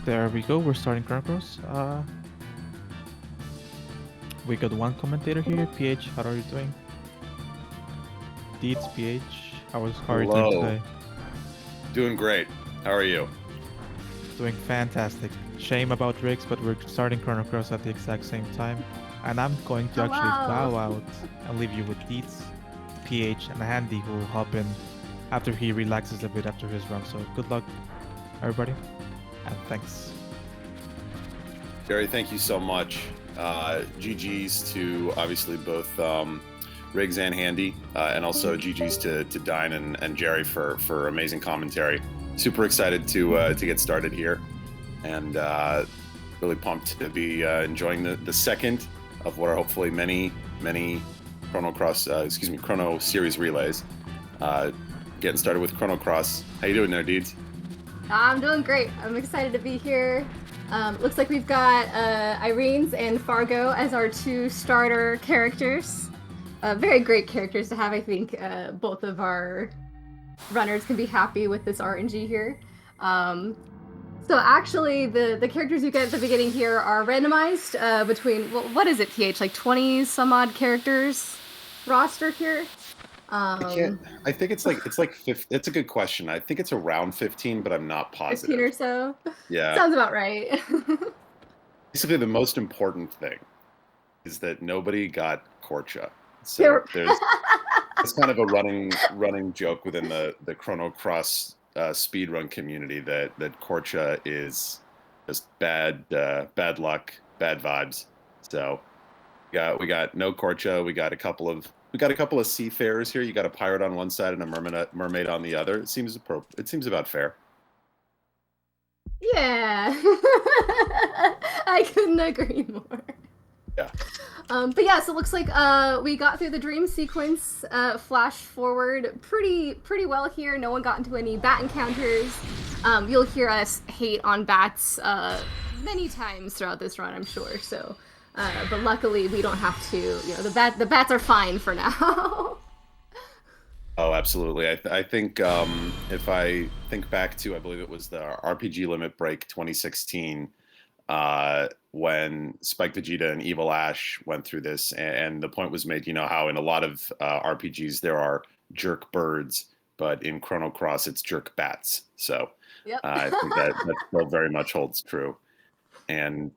There we go. We're starting Chrono. We got one commentator here. PH, how are you doing? Deeds, PH, how are you doing Hello. today? Doing great. How are you? Doing fantastic. Shame about Riggs, but we're starting Chrono Cross at the exact same time. And I'm going to actually bow out and leave you with Deeds, PH, and Handy, who will hop in after he relaxes a bit after his run. So good luck, everybody, and thanks. Jerry, thank you so much. GG's to obviously both Riggs and Handy, and also GG's to Dine and Jerry for amazing commentary. Super excited to get started here, and really pumped to be enjoying the second of what are hopefully many Chrono Series relays. Getting started with Chrono Cross. How you doing there, Deeds? I'm doing great. I'm excited to be here. Looks like we've got Irene's and Fargo as our two starter characters. Very great characters to have. I think both of our runners can be happy with this RNG here. So actually, the characters you get at the beginning here are randomized between, what is it, PH? Like 20 some odd characters roster here? I think it's like 50. It's a good question. I think it's around 15, but I'm not positive. 15 or so? Yeah. Sounds about right. Basically, the most important thing is that nobody got Korcha. So there's it's kind of a running joke within the Chrono Cross speedrun community that Korcha is just bad luck, bad vibes. So we got no Korcha. We got a couple of seafarers here. You got a pirate on one side and a mermaid on the other. It seems about fair. Yeah. I couldn't agree more. Yeah. But yeah, so it looks like we got through the dream sequence, flash forward pretty well here. No one got into any bat encounters. You'll hear us hate on bats many times throughout this run, I'm sure. So, but luckily we don't have to. You know, the bats are fine for now. Oh, absolutely. I think if I think back to, I believe it was the RPG Limit Break 2016, when Spike Vegeta and Evil Ash went through this, and the point was made, you know, how in a lot of RPGs there are jerk birds, but in Chrono Cross it's jerk bats. So Yep. I think that still very much holds true. And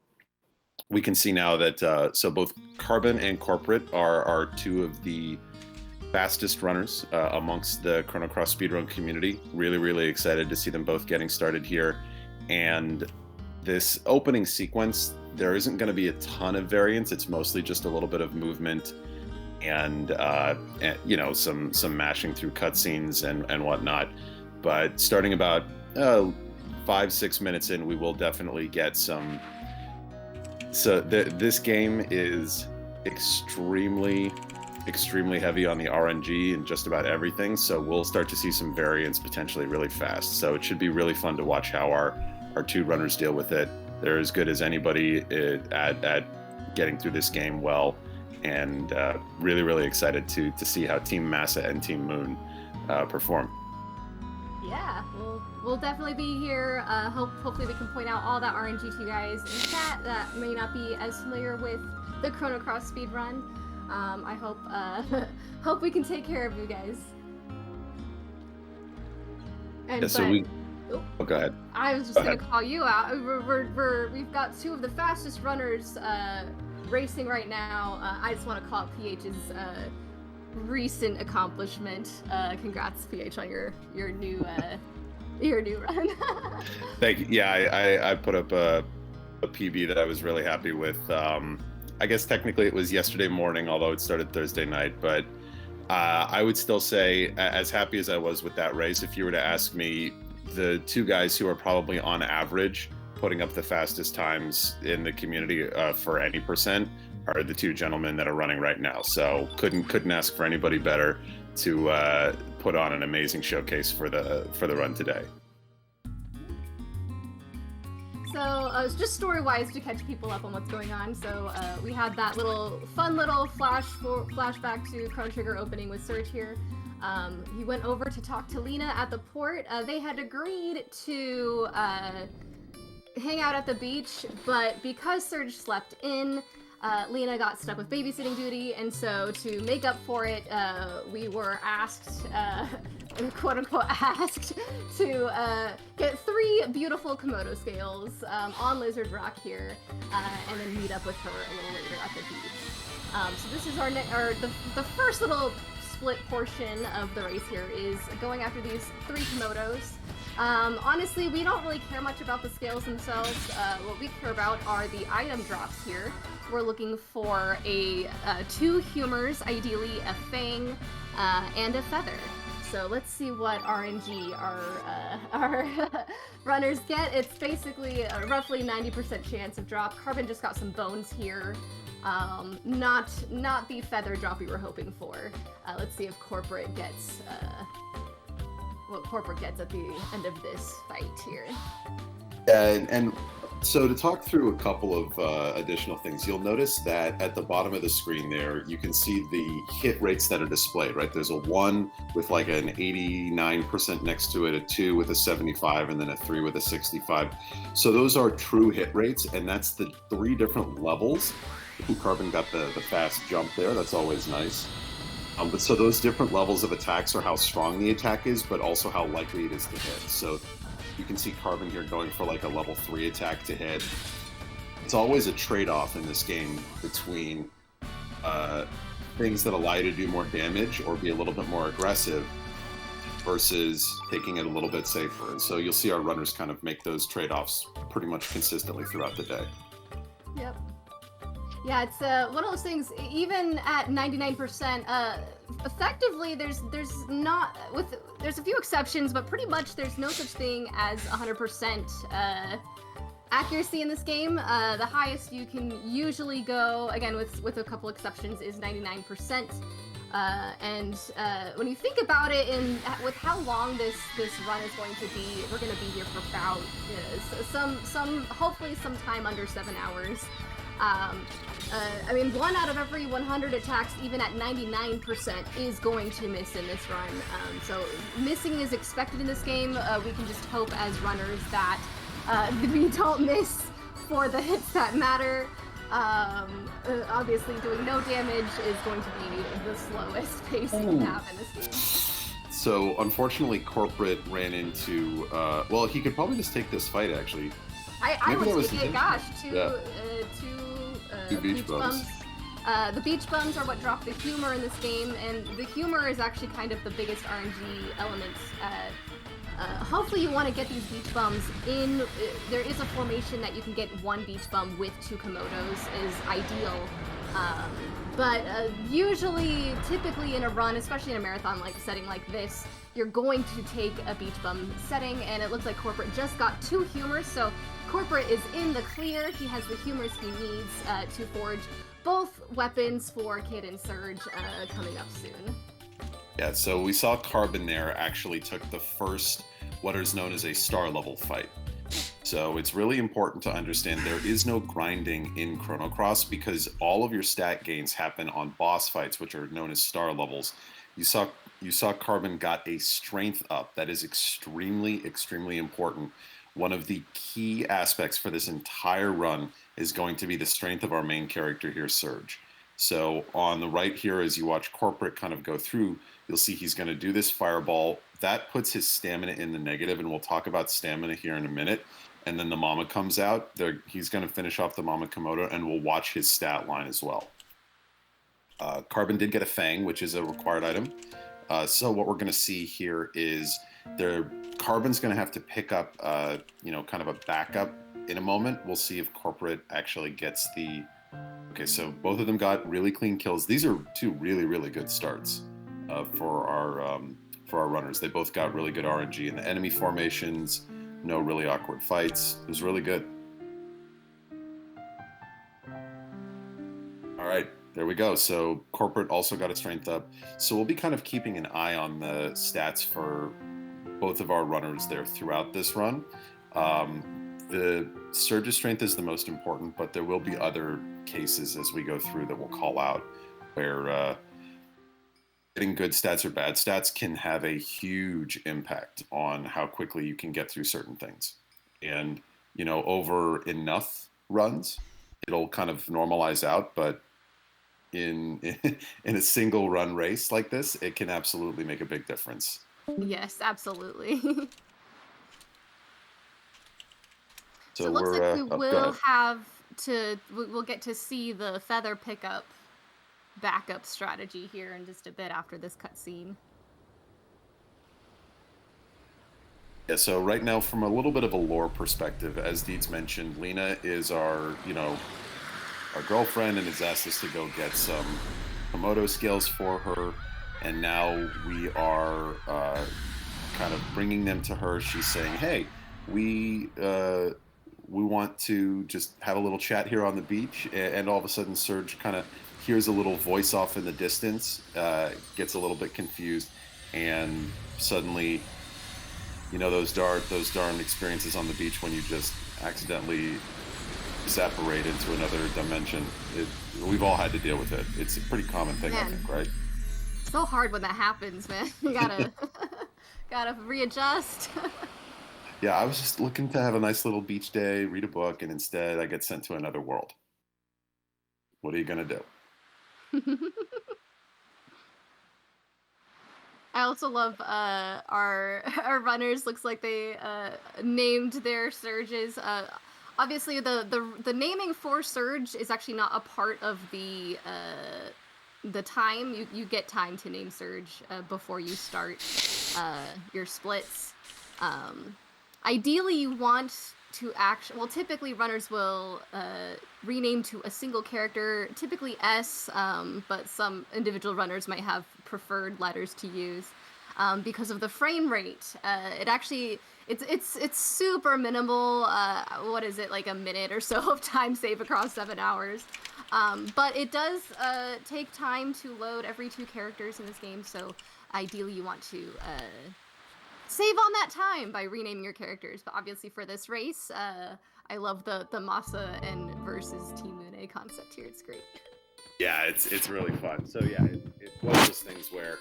we can see now that so both Carbon and Corporate are two of the fastest runners amongst the Chrono Cross speedrun community. Really excited to see them both getting started here. And this opening sequence, there isn't going to be a ton of variance. It's mostly just a little bit of movement and you know, some mashing through cutscenes and whatnot. But starting about 5-6 minutes in, we will definitely get some. So this game is extremely heavy on the RNG and just about everything. So we'll start to see some variance potentially really fast. So it should be really fun to watch how our two runners deal with it. They're as good as anybody at getting through this game well, and really excited to see how Team Masa and Team Moon perform. Yeah, we'll definitely be here. Hopefully we can point out all that RNG to you guys in chat that may not be as familiar with the Chrono Cross speedrun. I hope we can take care of you guys. And Yeah, so oh, go ahead. I was just gonna call you out. We've got two of the fastest runners racing right now. I just want to call out PH's recent accomplishment. Congrats, PH, on your new run. Thank you. Yeah, I put up a PB that I was really happy with. I guess technically it was yesterday morning, although it started Thursday night. But I would still say, as happy as I was with that race, if you were to ask me, the two guys who are probably on average putting up the fastest times in the community for any percent are the two gentlemen that are running right now. So couldn't ask for anybody better to put on an amazing showcase for the run today. So just story-wise to catch people up on what's going on. So we had that fun little flashback to Chrono Trigger opening with Surge here. He went over to talk to Lena at the port. They had agreed to hang out at the beach, but because Surge slept in, Lena got stuck with babysitting duty, and so to make up for it, we were asked, quote unquote, asked to get 3 beautiful Komodo scales on Lizard Rock here, and then meet up with her a little later at the beach. So this is the first little split portion of the race here is going after these 3 Komodos. Honestly, we don't really care much about the scales themselves. What we care about are the item drops here. We're looking for 2 humors, ideally a fang, and a feather. So let's see what RNG our runners get. It's basically a roughly 90% chance of drop. Carbon just got some bones here. Not the feather drop we were hoping for. Let's see if Corporate gets what Corporate gets at the end of this fight here. And so to talk through a couple of additional things, you'll notice that at the bottom of the screen there, you can see the hit rates that are displayed, right? There's a 1 with like an 89% next to it, a 2 with a 75, and then a 3 with a 65. So those are true hit rates, and that's the 3 different levels. Carbon got the fast jump there. That's always nice. But so those different levels of attacks are how strong the attack is, but also how likely it is to hit. So you can see Carbon here going for like a level 3 attack to hit. It's always a trade-off in this game between things that allow you to do more damage or be a little bit more aggressive versus taking it a little bit safer. And so you'll see our runners kind of make those trade-offs pretty much consistently throughout the day. Yep. Yeah, it's one of those things. Even at 99%, effectively, there's a few exceptions, but pretty much there's no such thing as 100% accuracy in this game. The highest you can usually go, again with a couple exceptions, is 99%. And when you think about it, with how long this run is going to be, we're going to be here for about hopefully some time under 7 hours. I mean, 1 out of every 100 attacks, even at 99%, is going to miss in this run. So missing is expected in this game. We can just hope as runners that we don't miss for the hits that matter. Obviously, doing no damage is going to be the slowest pace we have in this game. So, unfortunately, Corporate ran into... well, he could probably just take this fight, actually. I would take it, gosh, two beach bums. The beach bums are what drop the humor in this game, and the humor is actually kind of the biggest RNG element. Hopefully you want to get these beach bums in. There is a formation that you can get 1 beach bum with 2 Komodos is ideal. But usually, typically in a run, especially in a marathon like setting like this, you're going to take a beach bum setting, and it looks like Corporate just got 2 humors, so Corporate is in the clear. He has the humors he needs to forge both weapons for Kid and Surge coming up soon. Yeah, so we saw Carbon there actually took the first, what is known as a star level fight. So it's really important to understand there is no grinding in Chrono Cross because all of your stat gains happen on boss fights, which are known as star levels. You saw Carbon got a strength up. That is extremely, extremely important. One of the key aspects for this entire run is going to be the strength of our main character here, Surge. So on the right here, as you watch Corporate kind of go through, you'll see he's going to do this fireball. That puts his stamina in the negative, and we'll talk about stamina here in a minute. And then the Mama comes out. He's going to finish off the Mama Komodo, and we'll watch his stat line as well. Carbon did get a Fang, which is a required item. So what we're going to see here is Carbon's going to have to pick up, kind of a backup in a moment. We'll see if Corporate actually gets the... Okay, so both of them got really clean kills. These are 2 really, really good starts for our runners. They both got really good RNG in the enemy formations. No really awkward fights. It was really good. All right, there we go. So Corporate also got a strength up. So we'll be kind of keeping an eye on the stats for both of our runners there throughout this run. The Surge's strength is the most important, but there will be other cases as we go through that we'll call out where getting good stats or bad stats can have a huge impact on how quickly you can get through certain things. And, over enough runs, it'll kind of normalize out. But in in a single run race like this, it can absolutely make a big difference. Yes, absolutely. So it looks we're like we we'll get to see the feather pickup backup strategy here in just a bit after this cutscene. Yeah, so right now, from a little bit of a lore perspective, as Deeds mentioned, Lena is our girlfriend and has asked us to go get some Komodo scales for her, and now we are kind of bringing them to her. She's saying, "Hey, we want to just have a little chat here on the beach," and all of a sudden, Serge kind of hears a little voice off in the distance, gets a little bit confused, and suddenly, those darn experiences on the beach when you just accidentally separate into another dimension. We've all had to deal with it. It's a pretty common thing, man. I think, right? So hard when that happens, man. You gotta readjust. Yeah, I was just looking to have a nice little beach day, read a book, and instead I get sent to another world. What are you gonna do? I also love our runners. Looks like they named their surges. Obviously, the naming for surge is actually not a part of the time. You get time to name surge before you start your splits. Ideally, you want to typically runners will rename to a single character, typically S, but some individual runners might have preferred letters to use because of the frame rate. It's super minimal. What is it, like a minute or so of time save across 7 hours? But it does take time to load every 2 characters in this game, so ideally you want to save on that time by renaming your characters. But obviously for this race, I love the Masa and versus Team Mune concept here. It's great. Yeah, it's really fun. So yeah, it's one of those things where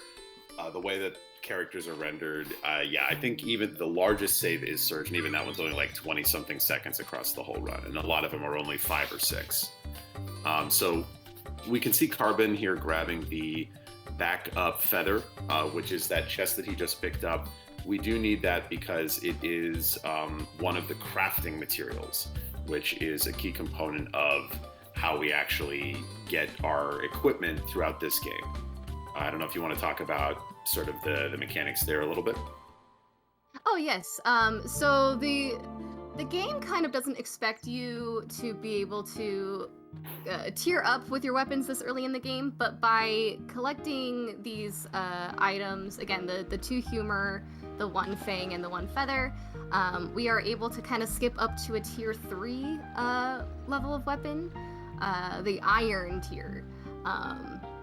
the way that characters are rendered, I think even the largest save is Surge, and even that one's only like 20-something seconds across the whole run, and a lot of them are only 5 or 6. So we can see Carbon here grabbing the backup feather, which is that chest that he just picked up. We do need that because it is one of the crafting materials, which is a key component of how we actually get our equipment throughout this game. I don't know if you want to talk about sort of the mechanics there a little bit. Oh yes. So the game kind of doesn't expect you to be able to tier up with your weapons this early in the game, but by collecting these items, again, the 2 humor, the 1 fang, and the 1 feather, we are able to kind of skip up to a tier 3 level of weapon, the iron tier.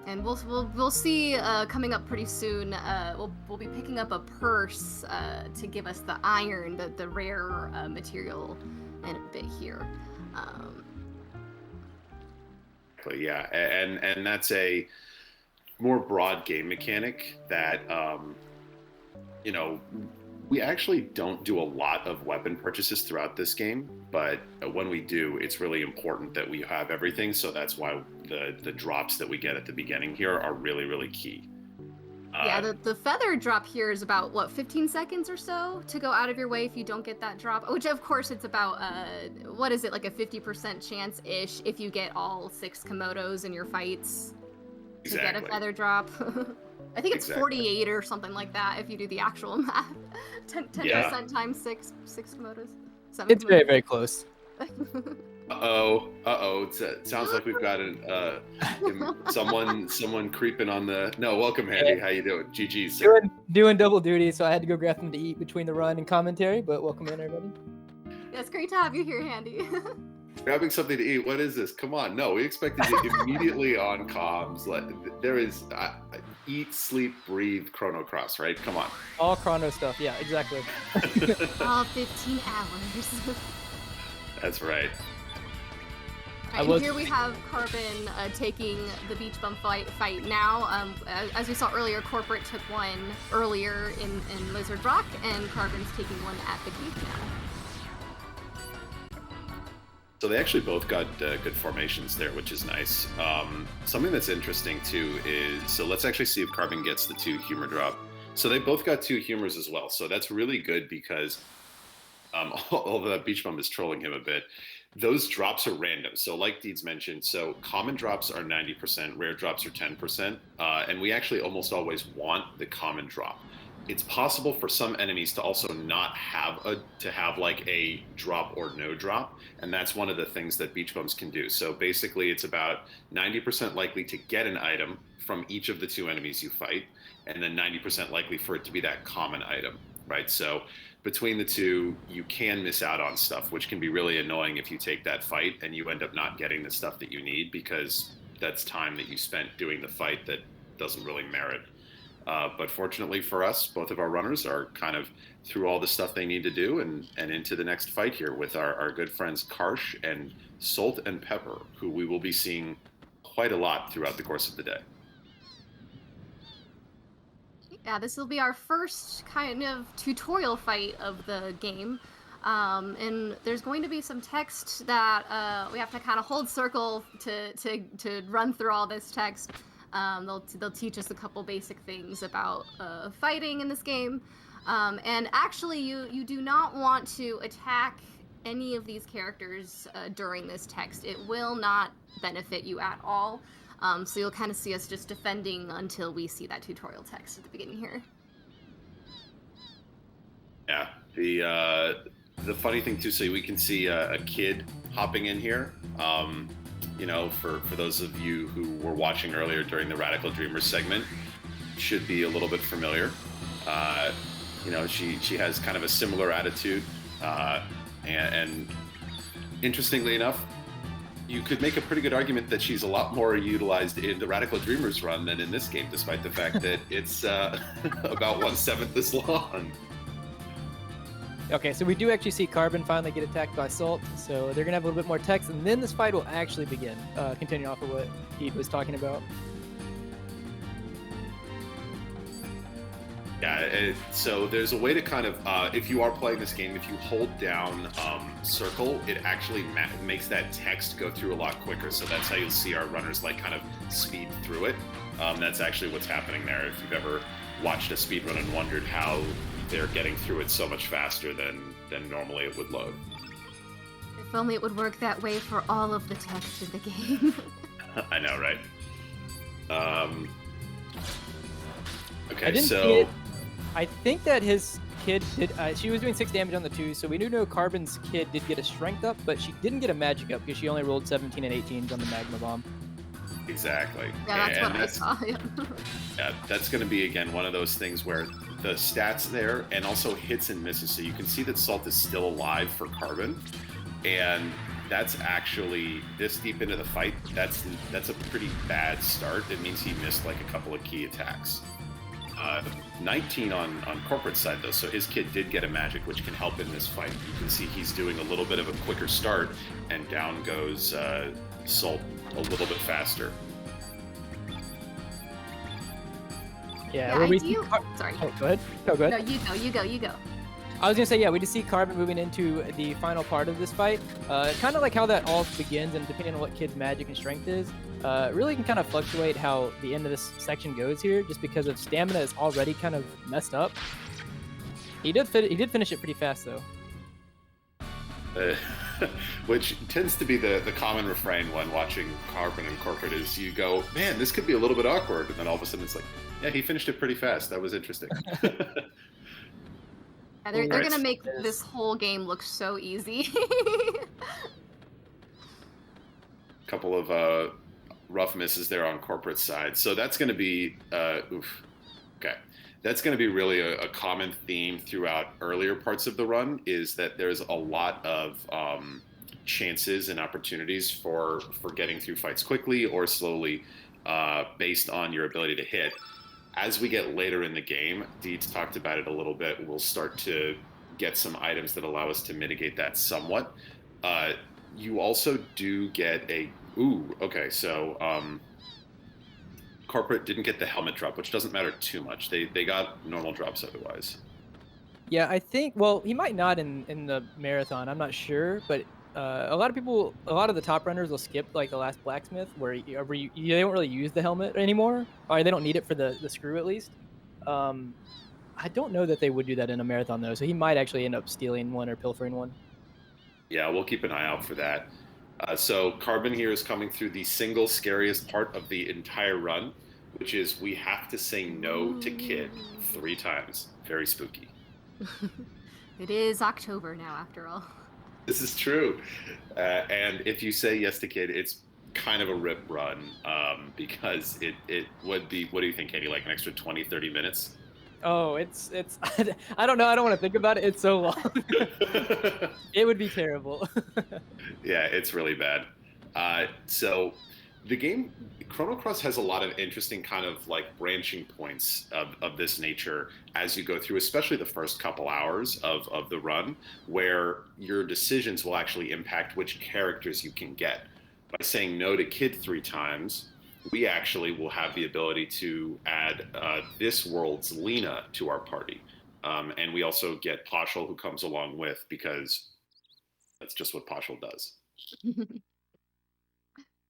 And we'll see coming up pretty soon. We'll be picking up a purse to give us the iron, the rare material, in a bit here. Yeah, and that's a more broad game mechanic that we actually don't do a lot of weapon purchases throughout this game, but when we do, it's really important that we have everything. So that's why the drops that we get at the beginning here are really, really key. Yeah, the feather drop here is about, 15 seconds or so to go out of your way if you don't get that drop, which of course it's about, what is it, like a 50% chance-ish if you get all 6 Komodos in your fights to get a feather drop. I think it's 48 or something like that if you do the actual math. 10% times 6 Komodos. It's very, very close. Uh-oh. It sounds like we've got someone creeping on the... No, welcome, Handy. How you doing? GG's, sir. Doing double duty, so I had to go grab them to eat between the run and commentary, but welcome in, everybody. Yeah, it's great to have you here, Handy. Grabbing something to eat. What is this? Come on. No, we expected you immediately on comms. There is eat, sleep, breathe, Chrono Cross, right? Come on. All Chrono stuff. Yeah, exactly. All 15 hours. That's right. And here we have Carbon taking the beach bum fight now. As we saw earlier, Corporate took one earlier in Lizard Rock, and Carbon's taking one at the beach now. So they actually both got good formations there, which is nice. Something that's interesting too is, so let's actually see if Carbon gets the 2 humor drop. So they both got 2 humors as well. So that's really good because although that beach bum is trolling him a bit, those drops are random. So like Deeds mentioned, so common drops are 90%, rare drops are 10%, and we actually almost always want the common drop. It's possible for some enemies to also not have like a drop or no drop, and that's one of the things that beach bums can do. So basically, it's about 90% likely to get an item from each of the 2 enemies you fight, and then 90% likely for it to be that common item, right? So between the 2, you can miss out on stuff, which can be really annoying if you take that fight and you end up not getting the stuff that you need, because that's time that you spent doing the fight that doesn't really merit. But fortunately for us, both of our runners are kind of through all the stuff they need to do and into the next fight here with our good friends Karsh and Salt and Pepper, who we will be seeing quite a lot throughout the course of the day. Yeah, this will be our first kind of tutorial fight of the game. And there's going to be some text that we have to kind of hold circle to run through all this text. They'll teach us a couple basic things about fighting in this game. And actually, you do not want to attack any of these characters during this text. It will not benefit you at all. So you'll kind of see us just defending until we see that tutorial text at the beginning here. Yeah, the funny thing too, so we can see a kid hopping in here. You know, for those of you who were watching earlier during the Radical Dreamers segment, should be a little bit familiar. You know, she has kind of a similar attitude, and interestingly enough, you could make a pretty good argument that she's a lot more utilized in the Radical Dreamers run than in this game, despite the fact that it's about 1/7 this long. Okay, so we do actually see Carbon finally get attacked by Salt, so they're gonna have a little bit more text, and then this fight will actually begin. Continuing off of what Pete was talking about. Yeah, so there's a way to kind of, if you are playing this game, if you hold down circle, it actually makes that text go through a lot quicker. So that's how you'll see our runners like kind of speed through it. That's actually what's happening there. If you've ever watched a speedrun and wondered how they're getting through it so much faster than normally it would load. If only it would work that way for all of the text in the game. I know, right? Okay, I didn't so... see it. I think that his kid did. She was doing 6 damage on the 2, so we do know Carbon's kid did get a strength up, but she didn't get a magic up because she only rolled 17 and 18s on the magma bomb. Exactly. Yeah, that's what I saw. Yeah, that's going to be, again, one of those things where the stats there and also hits and misses. So you can see that Salt is still alive for Carbon, and that's actually this deep into the fight. That's a pretty bad start. It means he missed like a couple of key attacks. 19 on corporate side though, so his kid did get a magic, which can help in this fight. You can see he's doing a little bit of a quicker start, and down goes Salt a little bit faster. Yeah, where we see Sorry. Oh, go ahead. No, go ahead. No, you go. I was gonna say, yeah, we just see Carbon moving into the final part of this fight. Kind of like how that all begins, and depending on what kid's magic and strength is, really can kind of fluctuate how the end of this section goes here, just because of stamina is already kind of messed up. He did finish it pretty fast though. Which tends to be the common refrain when watching Carbon and Corporate is you go, man, this could be a little bit awkward, and then all of a sudden it's like, yeah, he finished it pretty fast. That was interesting. Yeah, they're going to make this whole game look so easy. Couple of rough misses there on Corporate side. So that's going to be, okay. That's going to be really a common theme throughout earlier parts of the run, is that there's a lot of chances and opportunities for getting through fights quickly or slowly based on your ability to hit. As we get later in the game, Deeds talked about it a little bit, we'll start to get some items that allow us to mitigate that somewhat. You also do get a... Ooh, okay, so Corporate didn't get the helmet drop, which doesn't matter too much. They got normal drops otherwise. Yeah, I think, well, he might not in the marathon, I'm not sure, but A lot of the top runners will skip like the last blacksmith, where you they don't really use the helmet anymore, or they don't need it for the screw at least. I don't know that they would do that in a marathon though, so he might actually end up stealing one or pilfering one. Yeah, we'll keep an eye out for that. So Carbon here is coming through the single scariest part of the entire run, which is we have to say no to Kid 3 times. Very spooky. It is October now, after all. This is true. And if you say yes to Kid, it's kind of a rip run because it would be, what do you think, Katie, like an extra 20, 30 minutes? Oh, it's I don't know. I don't want to think about it. It's so long. It would be terrible. Yeah, it's really bad. So the game, Chrono Cross has a lot of interesting kind of like branching points of this nature as you go through, especially the first couple hours of the run, where your decisions will actually impact which characters you can get. By saying no to Kid 3 times, we actually will have the ability to add this world's Lena to our party. And we also get Poshel, who comes along with, because that's just what Poshel does.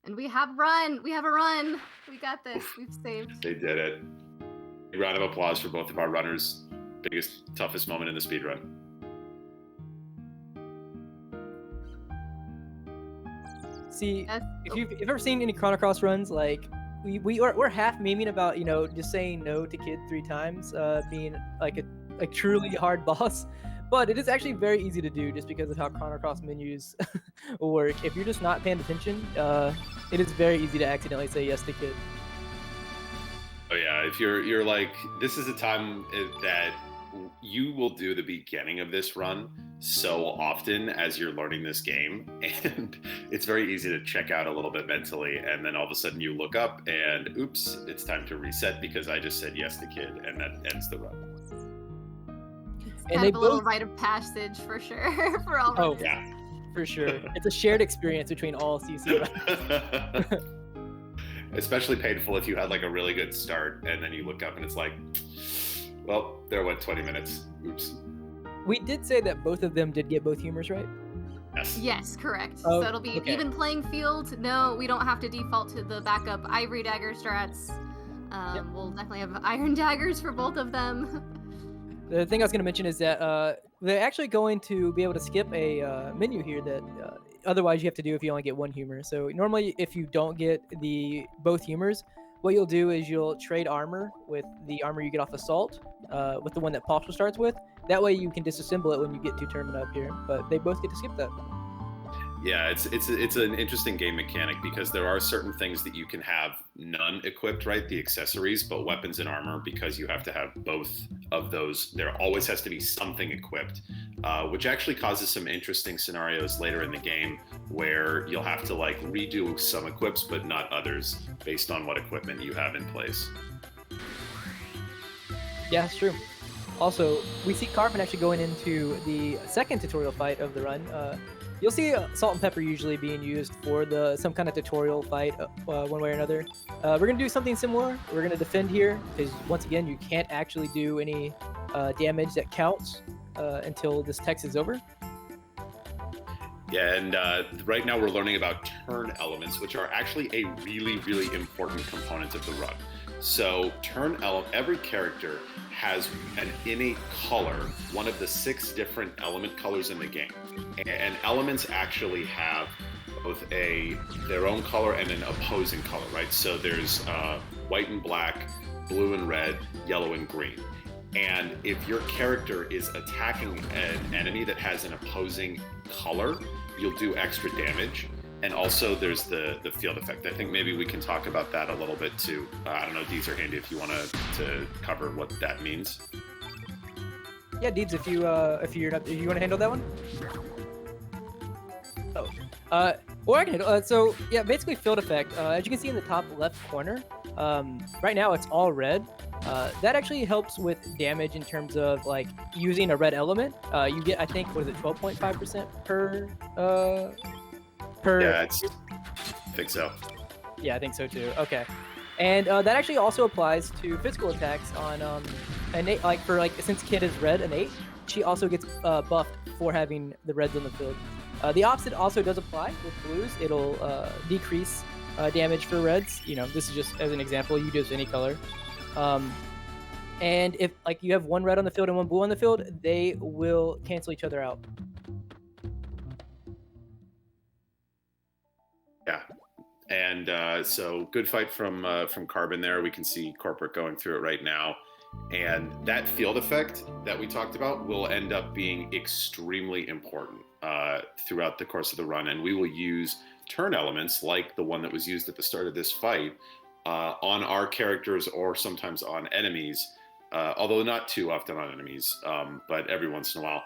And we have a run. We got this. We've saved. They did it. A round of applause for both of our runners. Biggest, toughest moment in the speedrun. See, if you've ever seen any Chrono Cross runs, like we're half memeing about, just saying no to Kid 3 times, being like a truly hard boss. But it is actually very easy to do just because of how Chrono Cross menus work. If you're just not paying attention, it is very easy to accidentally say yes to Kid. Oh yeah, if you're like, this is a time that you will do the beginning of this run so often as you're learning this game, and it's very easy to check out a little bit mentally, and then all of a sudden you look up and oops, it's time to reset because I just said yes to Kid, and that ends the run. And kind of a little rite of passage for sure for all runners. Yeah, for sure. It's a shared experience between all CC runners. Especially painful if you had like a really good start and then you look up and it's like, well, there went 20 minutes. Oops. We did say that both of them did get both humors, right? Yes. Yes, correct. Oh, so it'll be okay. even playing field. No, we don't have to default to the backup Ivory Dagger strats. Yep. We'll definitely have Iron Daggers for both of them. The thing I was going to mention is that they're actually going to be able to skip a menu here that otherwise you have to do if you only get one humor. So normally if you don't get both humors, what you'll do is you'll trade armor with the armor you get off Assault, with the one that Poshel starts with. That way you can disassemble it when you get to Tournament up here, but they both get to skip that. Yeah, it's an interesting game mechanic because there are certain things that you can have none equipped, right? The accessories, but weapons and armor, because you have to have both of those. There always has to be something equipped, which actually causes some interesting scenarios later in the game where you'll have to like redo some equips, but not others based on what equipment you have in place. Yeah, it's true. Also, we see Carpin actually going into the second tutorial fight of the run. You'll see salt and pepper usually being used for some kind of tutorial fight one way or another. We're going to do something similar. We're going to defend here because, once again, you can't actually do any damage that counts until this text is over. Yeah, and right now we're learning about turn elements, which are actually a really, really important component of the run. So every character has an innate color, one of the 6 different element colors in the game. And elements actually have both their own color and an opposing color, right? So there's white and black, blue and red, yellow and green. And if your character is attacking an enemy that has an opposing color, you'll do extra damage. And also there's the field effect. I think maybe we can talk about that a little bit too. I don't know, Deeds or Handy, if you want to cover what that means. Yeah, Deeds, if you want to handle that one. Oh, or I can handle. So yeah, basically field effect. As you can see in the top left corner, right now it's all red. That actually helps with damage in terms of like using a red element. You get, I think, what is it, 12.5% per. Yeah, I think so. Yeah, I think so too. Okay, and that actually also applies to physical attacks on innate. Since Kid is red innate, she also gets buffed for having the reds on the field. The opposite also does apply with blues. It'll decrease damage for reds. This is just as an example. You do this with any color. And if like you have one red on the field and one blue on the field, they will cancel each other out. Yeah. And so good fight from Carbon there. We can see Corporate going through it right now. And that field effect that we talked about will end up being extremely important throughout the course of the run. And we will use turn elements like the one that was used at the start of this fight on our characters or sometimes on enemies, although not too often on enemies, but every once in a while,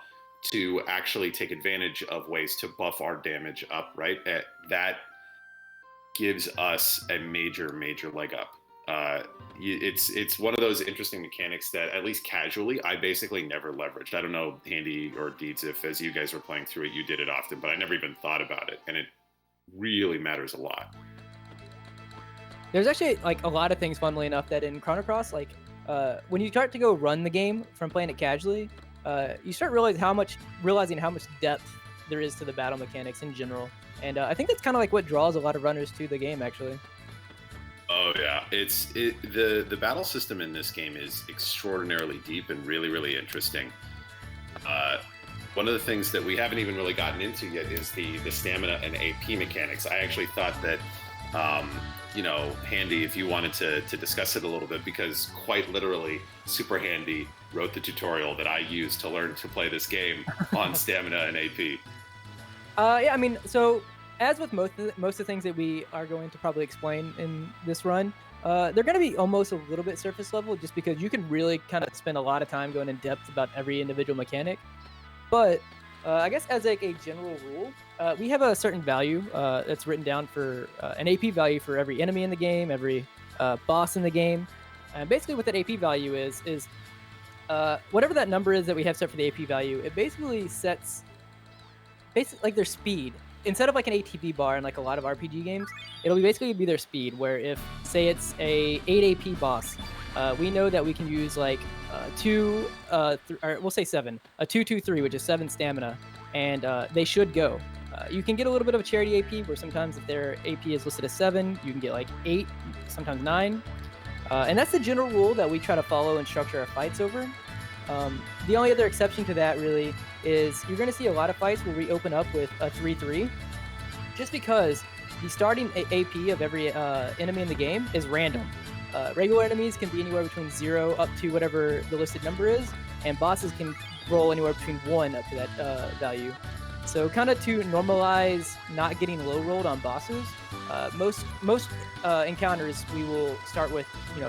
to actually take advantage of ways to buff our damage up, right? That gives us a major leg up. It's one of those interesting mechanics that, at least casually, I basically never leveraged. I don't know, Handy or Deeds, if as you guys were playing through it, you did it often, but I never even thought about it, and it really matters a lot. There's actually like a lot of things, funnily enough, that in Chrono Cross, like when you start to go run the game from playing it casually, you start realizing how much depth there is to the battle mechanics in general. And I think that's kind of like what draws a lot of runners to the game, actually. Oh yeah, the battle system in this game is extraordinarily deep and really interesting. One of the things that we haven't even really gotten into yet is the stamina and AP mechanics. I actually thought that, Handy, if you wanted to discuss it a little bit, because quite literally, Super Handy wrote the tutorial that I used to learn to play this game on stamina and AP. Yeah, I mean, so as with most of the things that we are going to probably explain in this run, they're going to be almost a little bit surface level, just because you can really kind of spend a lot of time going in depth about every individual mechanic. But I guess as like a general rule, we have a certain value that's written down for an AP value for every enemy in the game, every boss in the game. And basically what that AP value is whatever that number is that we have set for the AP value, it basically sets like their speed. Instead of like an ATB bar in like a lot of RPG games, it'll basically be their speed, where if, say it's a 8 AP boss, we know that we can use like 2, or we'll say 7, a 2-2-3, which is 7 stamina, and they should go. You can get a little bit of a charity AP, where sometimes if their AP is listed as 7, you can get like 8, sometimes 9. And that's the general rule that we try to follow and structure our fights over. The only other exception to that really is you're going to see a lot of fights where we open up with a 3-3, just because the starting AP of every enemy in the game is random. Regular enemies can be anywhere between 0 up to whatever the listed number is, and bosses can roll anywhere between 1 up to that value. So kind of to normalize not getting low rolled on bosses, most encounters we will start with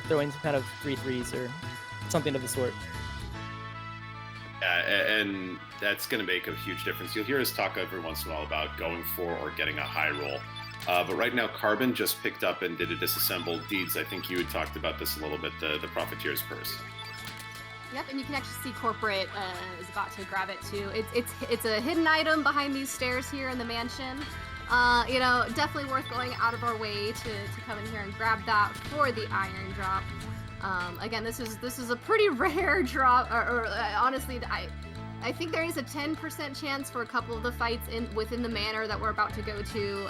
throwing some kind of 3-3s or something of the sort. Yeah, and that's going to make a huge difference. You'll hear us talk every once in a while about going for or getting a high roll. But right now, Carbon just picked up and did a disassembled. Deeds, I think you had talked about this a little bit, the Profiteer's Purse. Yep, and you can actually see Corporate is about to grab it too. It's a hidden item behind these stairs here in the mansion. Definitely worth going out of our way to come in here and grab that for the iron drop. Again, this is a pretty rare drop, or honestly, I think there is a 10% chance for a couple of the fights within the manor that we're about to go to,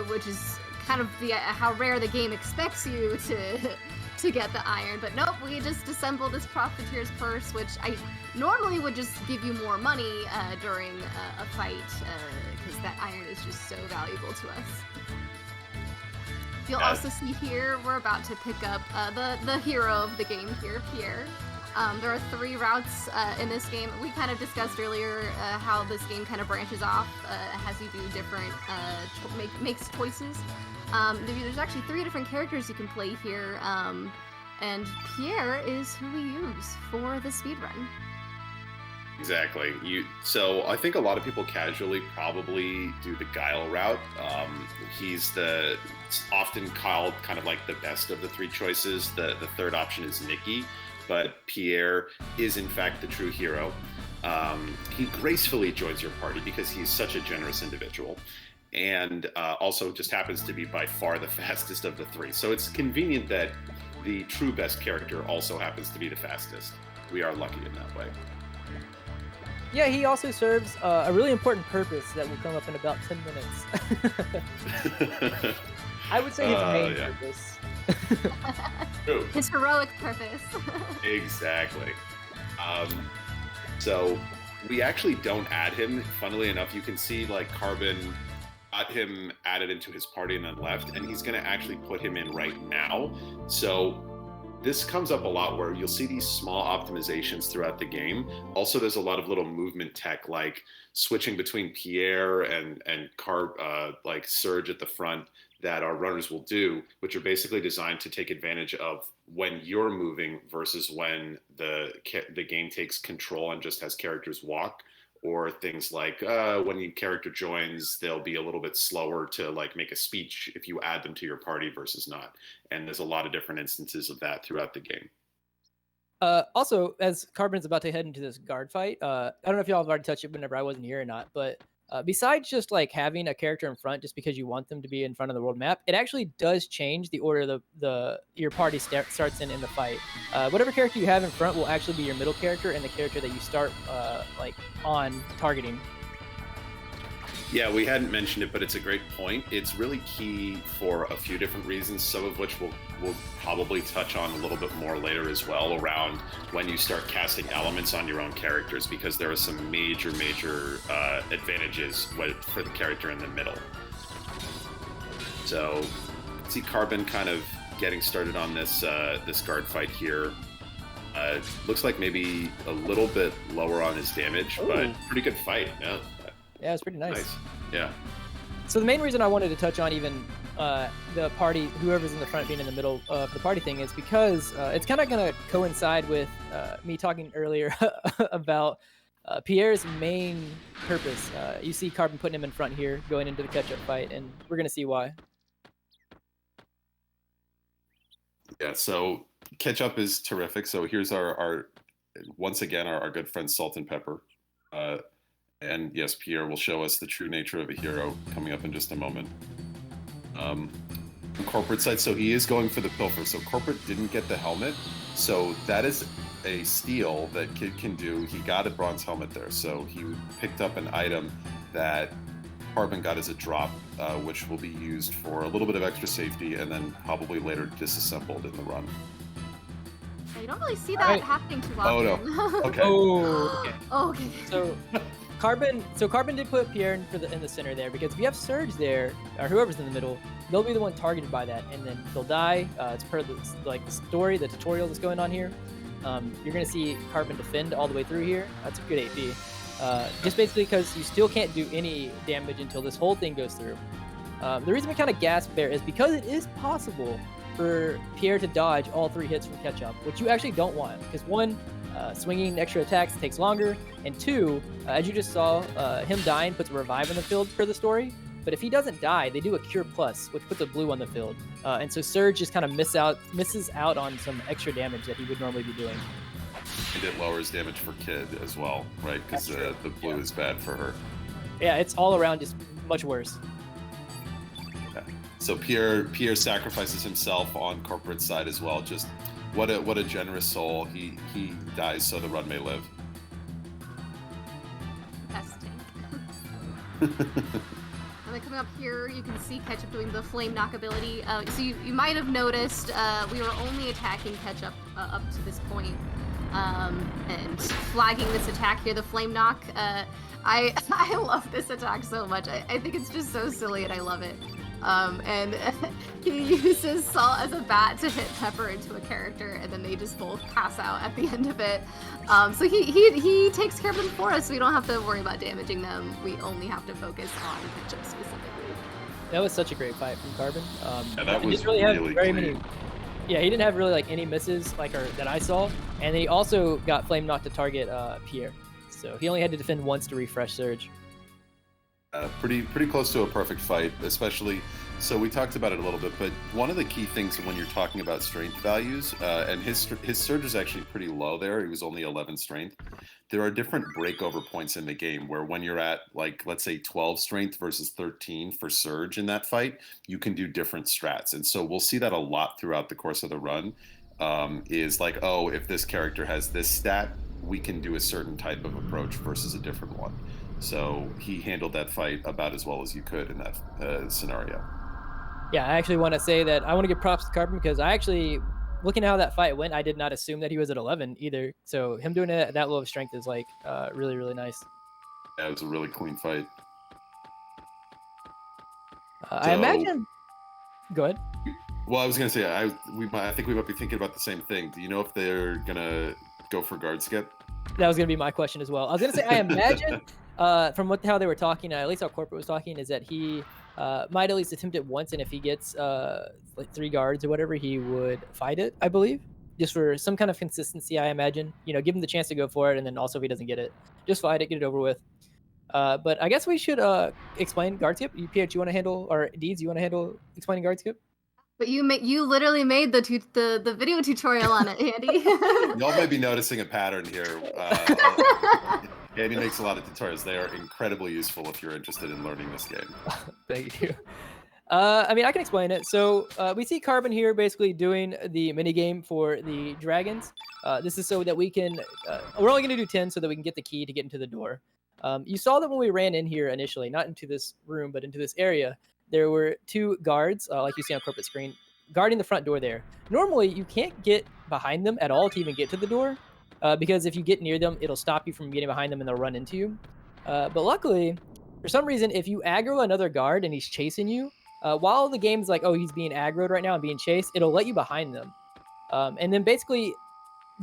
which is kind of how rare the game expects you to get the iron. But nope, we just assembled this Profiteer's Purse, which I normally would just give you more money during a fight, because that iron is just so valuable to us. You'll also see here, we're about to pick up the hero of the game here, Pierre. There are 3 routes in this game. We kind of discussed earlier how this game kind of branches off as you do different makes choices. There's actually 3 different characters you can play here, and Pierre is who we use for the speedrun. Exactly. So I think a lot of people casually probably do the Guile route. He's often called kind of like the best of the 3 choices. The third option is Nikki, but Pierre is in fact the true hero. He gracefully joins your party because he's such a generous individual, and also just happens to be by far the fastest of the 3. So it's convenient that the true best character also happens to be the fastest. We are lucky in that way. Yeah, he also serves a really important purpose that will come up in about 10 minutes. I would say his main purpose. True. His heroic purpose. Exactly. So we actually don't add him. Funnily enough, you can see like Carbon got him added into his party and then left, and he's going to actually put him in right now. So this comes up a lot where you'll see these small optimizations throughout the game. Also, there's a lot of little movement tech like switching between Pierre and like Surge at the front that our runners will do, which are basically designed to take advantage of when you're moving versus when the game takes control and just has characters walk. Or things like when your character joins, they'll be a little bit slower to like make a speech if you add them to your party versus not. And there's a lot of different instances of that throughout the game. Also, as Carbon's about to head into this guard fight, I don't know if y'all have already touched it whenever I wasn't here or not, but besides just like having a character in front just because you want them to be in front of the world map, it actually does change the order your party starts in the fight. Whatever character you have in front will actually be your middle character and the character that you start like on targeting. Yeah, we hadn't mentioned it, but it's a great point. It's really key for a few different reasons, some of which we'll probably touch on a little bit more later as well, around when you start casting elements on your own characters, because there are some major advantages for the character in the middle. So, see Carbon kind of getting started on this this guard fight here. Looks like maybe a little bit lower on his damage, but pretty good fight. Yeah, it's pretty nice. Yeah. So the main reason I wanted to touch on even the party, whoever's in the front being in the middle of the party thing, is because it's kind of going to coincide with me talking earlier about Pierre's main purpose. You see Carbon putting him in front here, going into the Ketchup fight, and we're going to see why. Yeah, so Ketchup is terrific. So here's our once again, our good friend Salt and Pepper. And yes, Pierre will show us the true nature of a hero coming up in just a moment. On corporate side, so he is going for the pilfer. So corporate didn't get the helmet. So that is a steal that Kid can do. He got a bronze helmet there. So he picked up an item that Carbon got as a drop, which will be used for a little bit of extra safety and then probably later disassembled in the run. You don't really see that happening too often. Oh, no. Okay. Okay. Okay. So Carbon did put Pierre in the center there, because if you have Surge there, or whoever's in the middle, they'll be the one targeted by that, and then they'll die. It's part of the story, the tutorial that's going on here. You're gonna see Carbon defend all the way through here. That's a good AP. Just basically because you still can't do any damage until this whole thing goes through. The reason we kind of gasp there is because it is possible for Pierre to dodge all 3 hits from Ketchup, which you actually don't want, because one, swinging extra attacks takes longer, and 2, as you just saw, him dying puts a revive on the field for the story. But if he doesn't die, they do a Cure Plus, which puts a blue on the field. And so Surge just kind of misses out on some extra damage that he would normally be doing. And it lowers damage for Kid as well, right? Because the blue is bad for her. Yeah, it's all around just much worse. Yeah. So Pierre sacrifices himself on corporate side as well. Just what a generous soul. He dies so the run may live. Testing. And then coming up here, you can see Ketchup doing the flame knock ability. So you might have noticed we were only attacking Ketchup up to this point. And flagging this attack here, the flame knock. I love this attack so much. I think it's just so silly and I love it. And he uses Salt as a bat to hit Pepper into a character, and then they just both pass out at the end of it. So he takes care of them for us, so we don't have to worry about damaging them. We only have to focus on Ketchup specifically. That was such a great fight from Carbon. Yeah, that was didn't really have really very clean. many. Yeah, he didn't have really like any misses that I saw, and he also got flame knocked to target Pierre. So he only had to defend once to refresh Surge. Pretty close to a perfect fight, especially. So we talked about it a little bit, but one of the key things when you're talking about strength values, and his Surge is actually pretty low there. He was only 11 strength. There are different breakover points in the game where when you're at, like, let's say 12 strength versus 13 for Surge in that fight, you can do different strats. And so we'll see that a lot throughout the course of the run. Is like, oh, if this character has this stat, we can do a certain type of approach versus a different one. So he handled that fight about as well as you could in that scenario. Yeah, I actually want to say that I want to give props to Carbon because I actually, looking at how that fight went, I did not assume that he was at 11 either. So him doing it at that low of strength is like really, really nice. Yeah, it was a really clean fight. I imagine. Go ahead. Well, I was gonna say I think we might be thinking about the same thing. Do you know if they're gonna go for guard skip? That was gonna be my question as well. I was gonna say I imagine from how they were talking, at least how corporate was talking, is that he might at least attempt it once, and if he gets like 3 guards or whatever, he would fight it. I believe, just for some kind of consistency. I imagine, give him the chance to go for it, and then also if he doesn't get it, just fight it, get it over with. But I guess we should explain guard skip. Pierre, do you want to handle, or Deeds, you want to handle explaining guard skip? But you literally made the video tutorial on it, Andy. Y'all might be noticing a pattern here. Andy makes a lot of tutorials. They are incredibly useful if you're interested in learning this game. Thank you. I mean, I can explain it. So we see Carbon here basically doing the mini game for the dragons. This is so that we can, we're only going to do 10 so that we can get the key to get into the door. You saw that when we ran in here initially, not into this room, but into this area, there were 2 guards, like you see on corporate screen, guarding the front door there. Normally, you can't get behind them at all to even get to the door, because if you get near them, it'll stop you from getting behind them and they'll run into you. But luckily, for some reason, if you aggro another guard and he's chasing you, while the game's like, oh, he's being aggroed right now and being chased, it'll let you behind them. And then basically,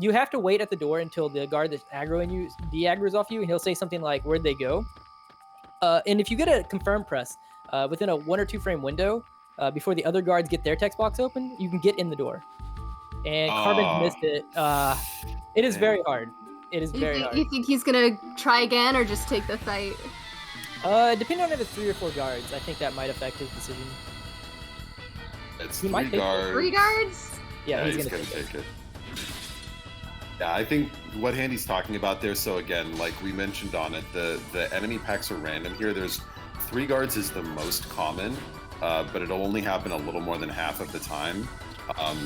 you have to wait at the door until the guard that's aggroing you de-aggroes off you, and he'll say something like, where'd they go? And if you get a confirm press within a 1 or 2 frame window, before the other guards get their text box open, you can get in the door. And Carbon missed it. It is very hard. It is very hard. You think he's gonna try again or just take the fight? Depending on if it's 3 or 4 guards, I think that might affect his decision. It's He 3 might take guards. 3 guards? Yeah, he's gonna gonna take take it. Yeah, I think what Handy's talking about there, so again, like we mentioned on it, the enemy packs are random here. There's 3 guards is the most common, but it'll only happen a little more than half of the time.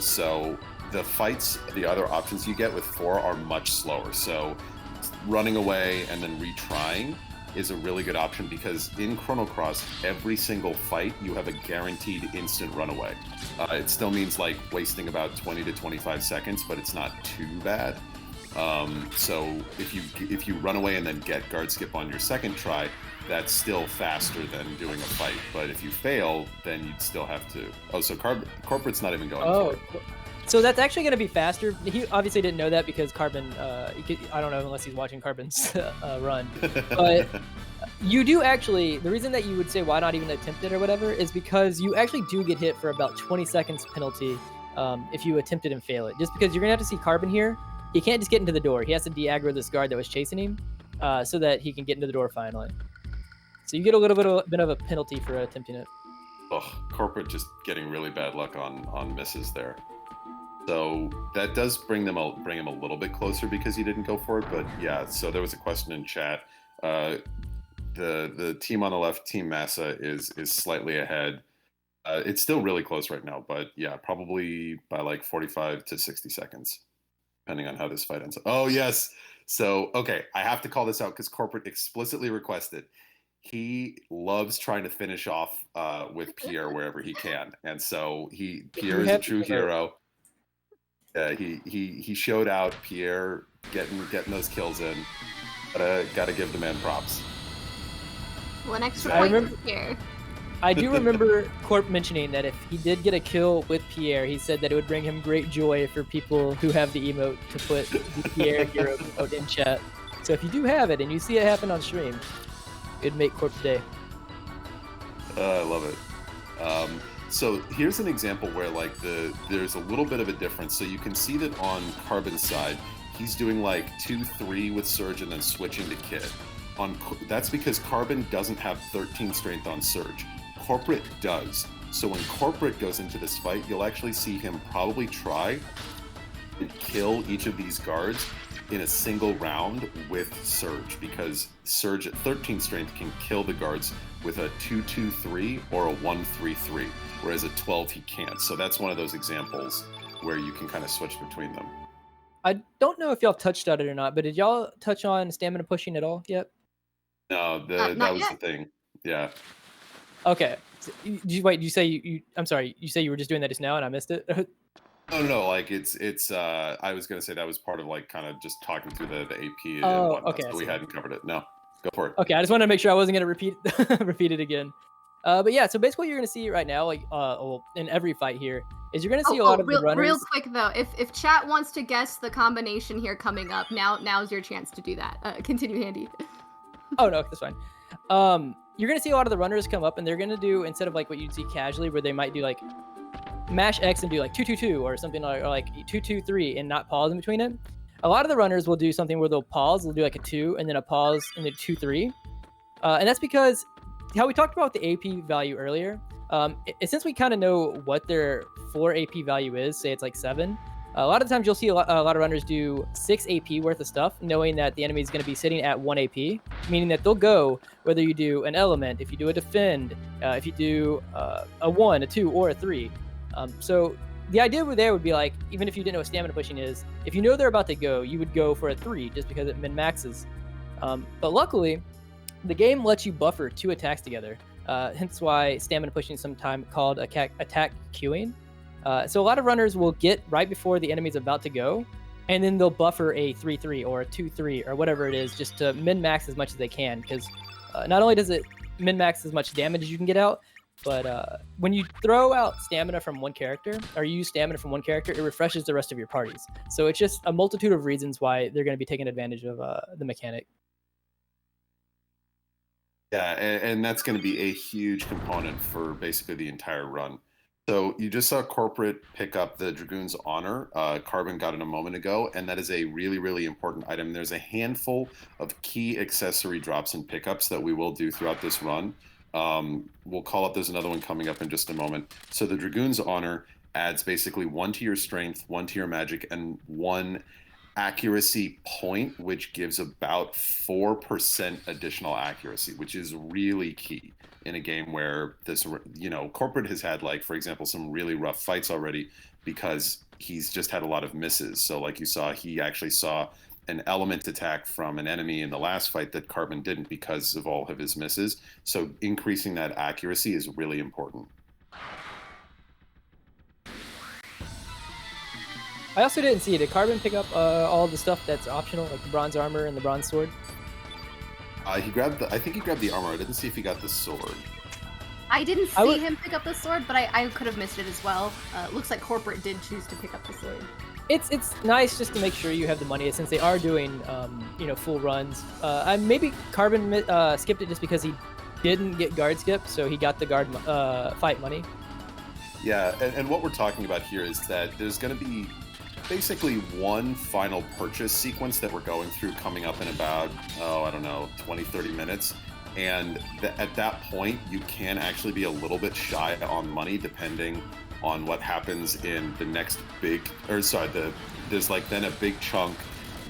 So the fights, the other options you get with 4 are much slower. So running away and then retrying is a really good option because in Chrono Cross, every single fight, you have a guaranteed instant runaway. It still means like wasting about 20 to 25 seconds, but it's not too bad. So if you run away and then get guard skip on your second try, that's still faster than doing a fight. But if you fail, then you'd still have to. Oh, so Corporate's not even going for it. So that's actually going to be faster. He obviously didn't know that because Carbon, I don't know unless he's watching Carbon's run. But you do actually, the reason that you would say why not even attempt it or whatever is because you actually do get hit for about 20 seconds penalty if you attempt it and fail it. Just because you're going to have to see Carbon here. He can't just get into the door. He has to de-aggro this guard that was chasing him so that he can get into the door finally. So you get a little bit of a penalty for attempting it. Ugh, Corporate just getting really bad luck on misses there. So that does bring him a little bit closer because he didn't go for it. But yeah, so there was a question in chat. The team on the left, Team Masa, is slightly ahead. It's still really close right now, but yeah, probably by like 45 to 60 seconds, depending on how this fight ends up. Oh yes. So okay, I have to call this out because Corporate explicitly requested. He loves trying to finish off with Pierre wherever he can, and so Pierre is a true hero. He showed out. Pierre getting those kills in. Gotta give the man props. 1 extra point for Pierre. I do remember Corp mentioning that if he did get a kill with Pierre, he said that it would bring him great joy for people who have the emote to put the Pierre hero emote in chat. So if you do have it and you see it happen on stream, it'd make Corp's day. I love it. So here's an example where like there's a little bit of a difference. So you can see that on Carbon's side, he's doing like 2-3 with Surge and then switching to Kid. That's because Carbon doesn't have 13 strength on Surge. Corporate does. So when Corporate goes into this fight, you'll actually see him probably try and kill each of these guards in a single round with Surge, because Surge at 13 strength can kill the guards with a 2-2-3 or a 1-3-3, whereas at 12 he can't. So that's one of those examples where you can kind of switch between them. I don't know if y'all touched on it or not, but did y'all touch on stamina pushing at all yet? No, Not that was yet. the thing. Yeah. Okay. So, wait, you say you I'm sorry, you say you were just doing that just now and I missed it? No, like it's I was gonna say that was part of like kind of just talking through the AP and Oh, whatnot, okay, I so we see. hadn't covered it. No, go for it. Okay, I just wanted to make sure I wasn't gonna repeat repeat it again. But yeah, so basically what you're gonna see right now, like well, in every fight here, is you're gonna see a lot of the runners. Real quick though, if chat wants to guess the combination here coming up, now's your chance to do that. Continue, Handy. Oh no, that's fine. You're gonna see a lot of the runners come up, and they're gonna do, instead of like what you'd see casually, where they might do like mash X and do like 2-2-2 or something like, or like 2-2-3 and not pause in between it. A lot of the runners will do something where they'll pause, they'll do like a 2 and then a pause and then 2-3, and that's because how we talked about the AP value earlier. Since we kind of know what their floor AP value is, say it's like 7. A lot of times you'll see a lot of runners do 6 AP worth of stuff, knowing that the enemy is going to be sitting at 1 AP, meaning that they'll go whether you do an element, if you do a defend, if you do a 1, a 2, or a 3. So the idea over there would be like, even if you didn't know what stamina pushing is, if you know they're about to go, you would go for a 3 just because it min maxes. But luckily, the game lets you buffer 2 attacks together. Hence why stamina pushing is sometimes called attack queuing. So a lot of runners will get right before the enemy's about to go, and then they'll buffer a 3-3 or a 2-3 or whatever it is, just to min max as much as they can. Because not only does it min max as much damage as you can get out, but when you throw out stamina from one character, or you use stamina from one character, it refreshes the rest of your parties. So it's just a multitude of reasons why they're going to be taking advantage of the mechanic. Yeah, and that's going to be a huge component for basically the entire run. So you just saw Corporate pick up the Dragoon's Honor. Carbon got it a moment ago, and that is a really, really important item. There's a handful of key accessory drops and pickups that we will do throughout this run. We'll call up, there's another one coming up in just a moment. So the Dragoon's Honor adds basically 1 to your strength, 1 to your magic, and 1 accuracy point, which gives about 4% additional accuracy, which is really key in a game where this, Corporate has had, like, for example, some really rough fights already because he's just had a lot of misses. So like you saw, he actually saw an element attack from an enemy in the last fight that Carbon didn't because of all of his misses. So increasing that accuracy is really important. I also didn't see it. Did Carbon pick up all the stuff that's optional, like the bronze armor and the bronze sword? I think he grabbed the armor. I didn't see if he got the sword. I didn't see him pick up the sword, but I could have missed it as well. Looks like Corporate did choose to pick up the sword. It's nice just to make sure you have the money, since they are doing full runs. Maybe Carbon skipped it just because he didn't get guard skip, so he got the guard fight money. Yeah, and what we're talking about here is that there's going to be basically one final purchase sequence that we're going through coming up in about, 20-30 minutes. And at that point, you can actually be a little bit shy on money depending on what happens in the next there's like then a big chunk.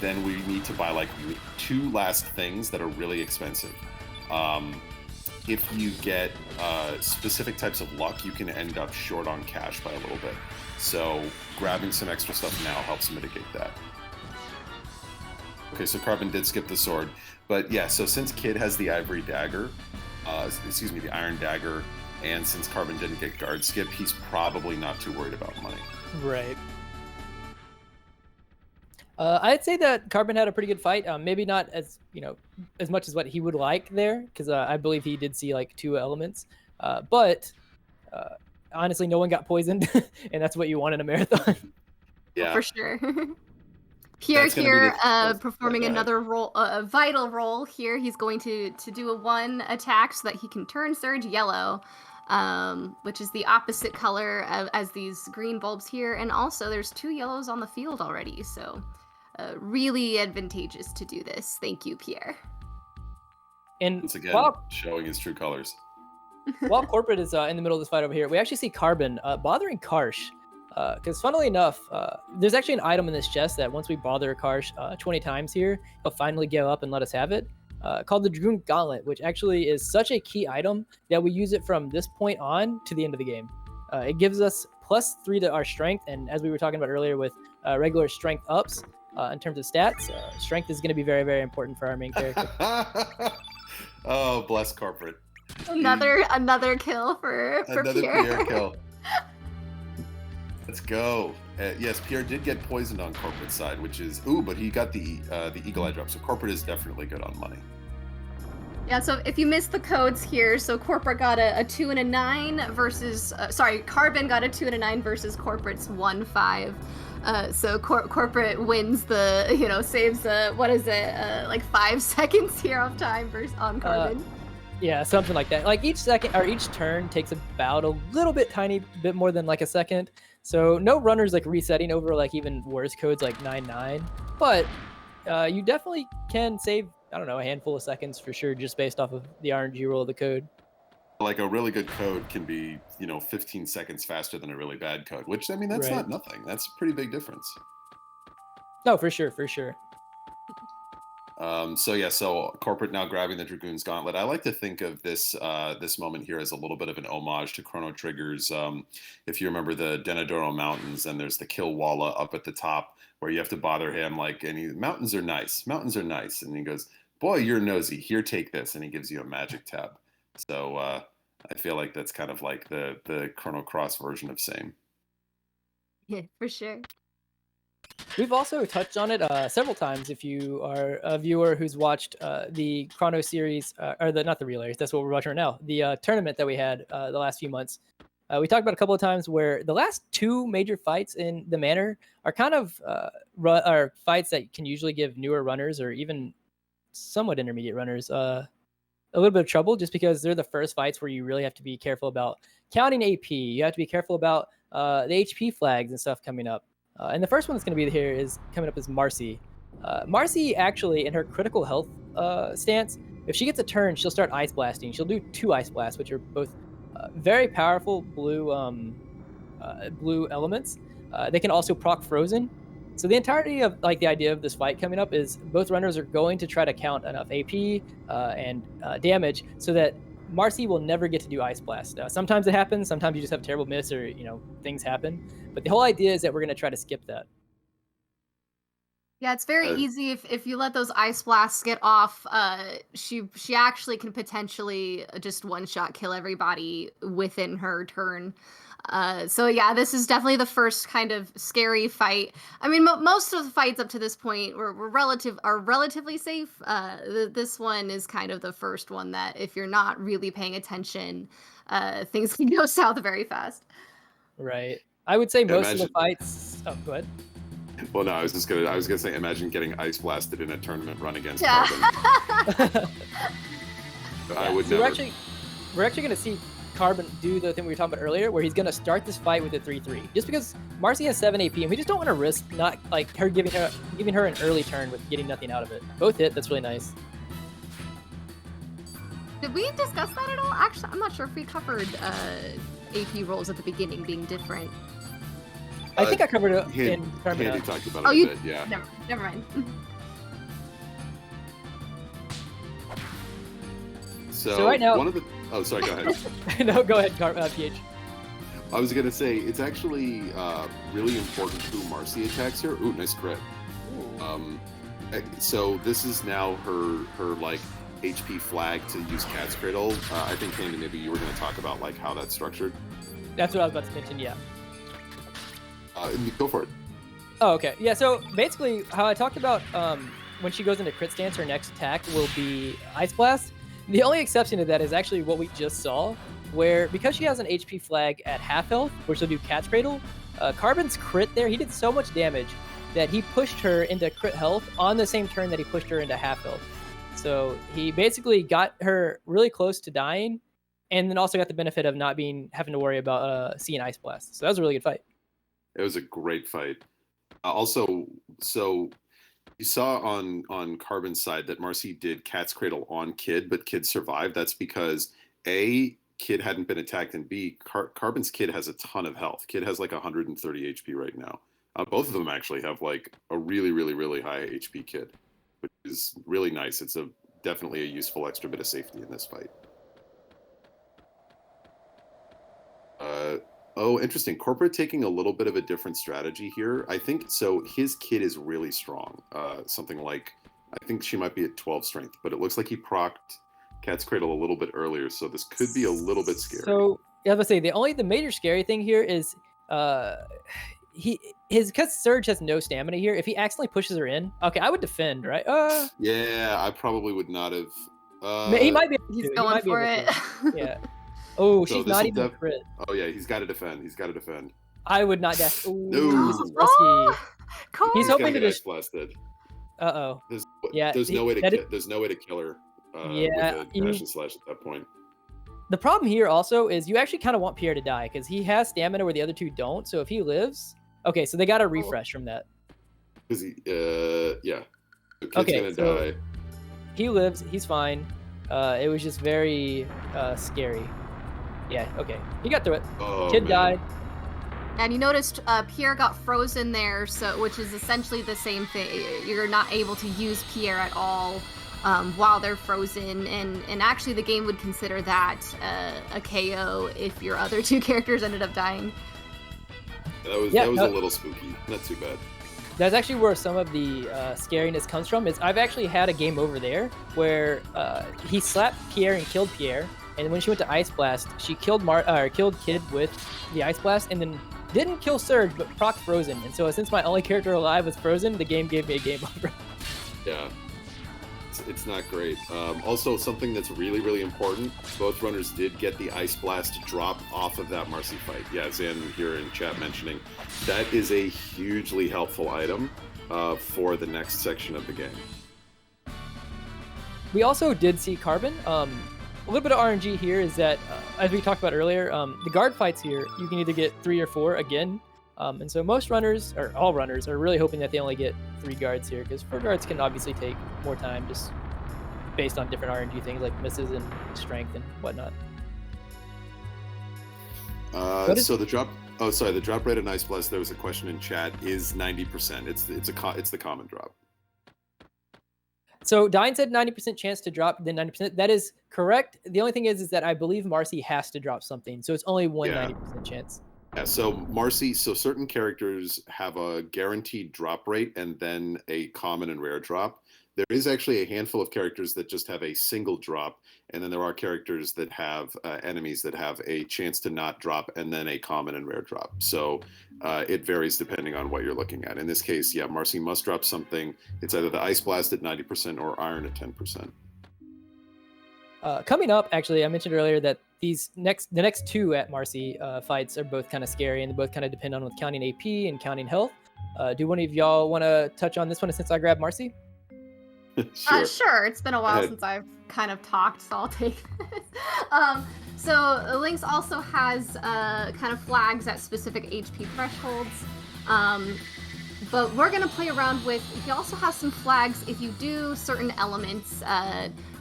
Then we need to buy like 2 last things that are really expensive. If you get specific types of luck, you can end up short on cash by a little bit. So grabbing some extra stuff now helps mitigate that. Okay, so Carbon did skip the sword. But yeah, so since Kid has the ivory dagger, the iron dagger, and since Carbon didn't get guard skip, he's probably not too worried about money. Right. I'd say that Carbon had a pretty good fight. Maybe not as much as what he would like there, because I believe he did see like 2 elements. But honestly, no one got poisoned, and that's what you want in a marathon. Yeah, for sure. Pierre here, performing another role, a vital role here. He's going to do a 1 attack so that he can turn Surge yellow, which is the opposite color as these green bulbs here. And also, there's 2 yellows on the field already, so really advantageous to do this. Thank you, Pierre. And once again, showing his true colors. While Corporate is in the middle of this fight over here, we actually see Carbon bothering Karsh. Because funnily enough, there's actually an item in this chest that once we bother Karsh 20 times here, he'll finally give up and let us have it, called the Dragoon Gauntlet, which actually is such a key item that we use it from this point on to the end of the game. It gives us +3 to our strength, and as we were talking about earlier with regular strength ups, in terms of stats, strength is going to be very, very important for our main character. Oh, bless corporate. Another kill for Another Pierre. Pierre kill. Let's go. Yes, Pierre did get poisoned on corporate side, which is but he got the eagle eye drop. So corporate is definitely good on money. Yeah, so if you missed the codes here, so corporate got a 2 and a 9 versus Carbon got a 2 and a 9 versus corporate's 1-5. So corporate wins saves like 5 seconds here of time versus on Carbon. Yeah, something like that. Like each second or each turn takes about a little bit, tiny bit more than like a second. So no runners like resetting over like even worse codes like 9-9. But you definitely can save, I don't know, a handful of seconds for sure, just based off of the RNG roll of the code. Like a really good code can be, 15 seconds faster than a really bad code, which, I mean, that's Right. not nothing. That's a pretty big difference. No, for sure, for sure. So corporate now grabbing the Dragoon's Gauntlet. I like to think of this this moment here as a little bit of an homage to Chrono Trigger's. If you remember the Denadoro Mountains, and there's the Kilwalla up at the top where you have to bother him, mountains are nice, and he goes, boy, you're nosy. Here, take this, and he gives you a magic tab. So I feel like that's kind of like the Chrono Cross version of same. Yeah, for sure. We've also touched on it several times. If you are a viewer who's watched the Chrono series, not the relays, that's what we're watching right now, the tournament that we had the last few months. We talked about a couple of times where the last 2 major fights in the manor are kind of are fights that can usually give newer runners or even somewhat intermediate runners a little bit of trouble, just because they're the first fights where you really have to be careful about counting AP. You have to be careful about the HP flags and stuff coming up. And the first one that's going to be here is coming up is Marcy. Marcy actually, in her critical health stance, if she gets a turn, she'll start ice blasting. She'll do 2 ice blasts, which are both very powerful blue elements. They can also proc frozen. So the entirety of the idea of this fight coming up is both runners are going to try to count enough AP and damage so that Marcy will never get to do Ice Blast. Sometimes it happens. Sometimes you just have a terrible miss or, things happen. But the whole idea is that we're going to try to skip that. Yeah, it's very easy if you let those ice blasts get off. She actually can potentially just one-shot kill everybody within her turn. So yeah, this is definitely the first kind of scary fight. I mean, most of the fights up to this point are relatively safe. This one is kind of the first one that if you're not really paying attention, things can go south very fast. Right. I would say most of the fights. Oh, go ahead. Well, no, I was gonna say, imagine getting ice blasted in a tournament run against Yeah. Carbon. I would never. We're actually gonna see Carbon do the thing we were talking about earlier, where he's gonna start this fight with a 3-3, just because Marcy has 7 AP, and we just don't want to risk not her giving her an early turn with getting nothing out of it. Both hit. That's really nice. Did we discuss that at all? Actually, I'm not sure if we covered AP rolls at the beginning being different. I think I covered it in Handy Termina. talked about it a bit, yeah. Never mind. So right now, oh, sorry, go ahead. No, go ahead, PH. I was gonna say it's actually really important who Marcy attacks here. Ooh, nice crit. So this is now her like HP flag to use Cat's Cradle. I think Handy, maybe you were gonna talk about like how that's structured. That's what I was about to mention. Yeah. Go for it. Oh, okay. Yeah, so basically how I talked about when she goes into crit stance, her next attack will be Ice Blast. The only exception to that is actually what we just saw, where because she has an HP flag at half health, where she'll do Cat's Cradle, Carbon's crit there, he did so much damage that he pushed her into crit health on the same turn that he pushed her into half health. So he basically got her really close to dying, and then also got the benefit of not having to worry about seeing Ice Blast. So that was a really good fight. It was a great fight. Also, so you saw on Carbon's side that Marcy did Cat's Cradle on Kid, but Kid survived. That's because A, Kid hadn't been attacked, and B, Carbon's Kid has a ton of health. Kid has like 130 HP right now. Both of them actually have like a really, really, really high HP Kid, which is really nice. It's definitely a useful extra bit of safety in this fight. Oh, interesting. Corporate taking a little bit of a different strategy here. I think so. His kid is really strong. Something like, I think she might be at 12 strength, but it looks like he procced Cat's Cradle a little bit earlier, so this could be a little bit scary. So, yeah, I was gonna say the major scary thing here is because Surge has no stamina here. If he accidentally pushes her in, okay, I would defend, right? Yeah, I probably would not have. He might be. He's going for it. Yeah. Oh, So she's not this'll even crit. Oh yeah, he's got to defend. He's got to defend. I would not dash. Ooh, No. this is risky. He's He's hoping gonna to get just. ice blasted. Uh-oh. Yeah, there's no way to that is- there's no way to kill her. Yeah, with a dash and slash at that point. The problem here also is you actually kind of want Pierre to die because he has stamina where the other two don't. So if he lives, okay, so they got to refresh from that. Because he, yeah. The kid's Okay, gonna so- die. He lives. He's fine. It was just very scary. Yeah. Okay. He got through it. Oh, Kid man. died. And you noticed Pierre got frozen there, so which is essentially the same thing. You're not able to use Pierre at all while they're frozen, and actually the game would consider that a KO if your other two characters ended up dying. That was Yeah, a little spooky. Not too bad. That's actually where some of the scariness comes from. Is I've actually had a game over there where he slapped Pierre and killed Pierre, and when she went to Ice Blast, she killed killed Kid with the Ice Blast, and then didn't kill Surge, but proc Frozen. And so since my only character alive was Frozen, the game gave me a game over. Yeah. It's not great. Also, something that's really, really important, both runners did get the Ice Blast drop off of that Marcy fight. Yeah, Zan here in chat mentioning that is a hugely helpful item for the next section of the game. We also did see Carbon. A little bit of RNG here is that, as we talked about earlier, the guard fights here, you can either get 3 or 4 again. And so most runners, or all runners, are really hoping that they only get 3 guards here, because 4 guards can obviously take more time just based on different RNG things like misses and strength and whatnot. So the drop. Oh, sorry. The drop rate of Ice Blast. There was a question in chat. Is 90%? It's the common drop. So Dine said 90% chance to drop, then 90%. That is correct. The only thing is that I believe Marcy has to drop something, so it's only one 90% chance. Yeah, so Marcy, so certain characters have a guaranteed drop rate and then a common and rare drop. There is actually a handful of characters that just have a single drop, and then there are characters that have enemies that have a chance to not drop and then a common and rare drop. So it varies depending on what you're looking at. In this case, yeah, Marcy must drop something. It's either the Ice Blast at 90% or Iron at 10%. Coming up, actually, I mentioned earlier that the next 2 at Marcy fights are both kind of scary, and they both kind of depend on counting AP and counting health. Do one of y'all want to touch on this one since I grabbed Marcy? Sure. It's been a while since I've kind of talked, so I'll take this. So Lynx also has kind of flags at specific HP thresholds. But we're going to play around with, he also has some flags if you do certain elements.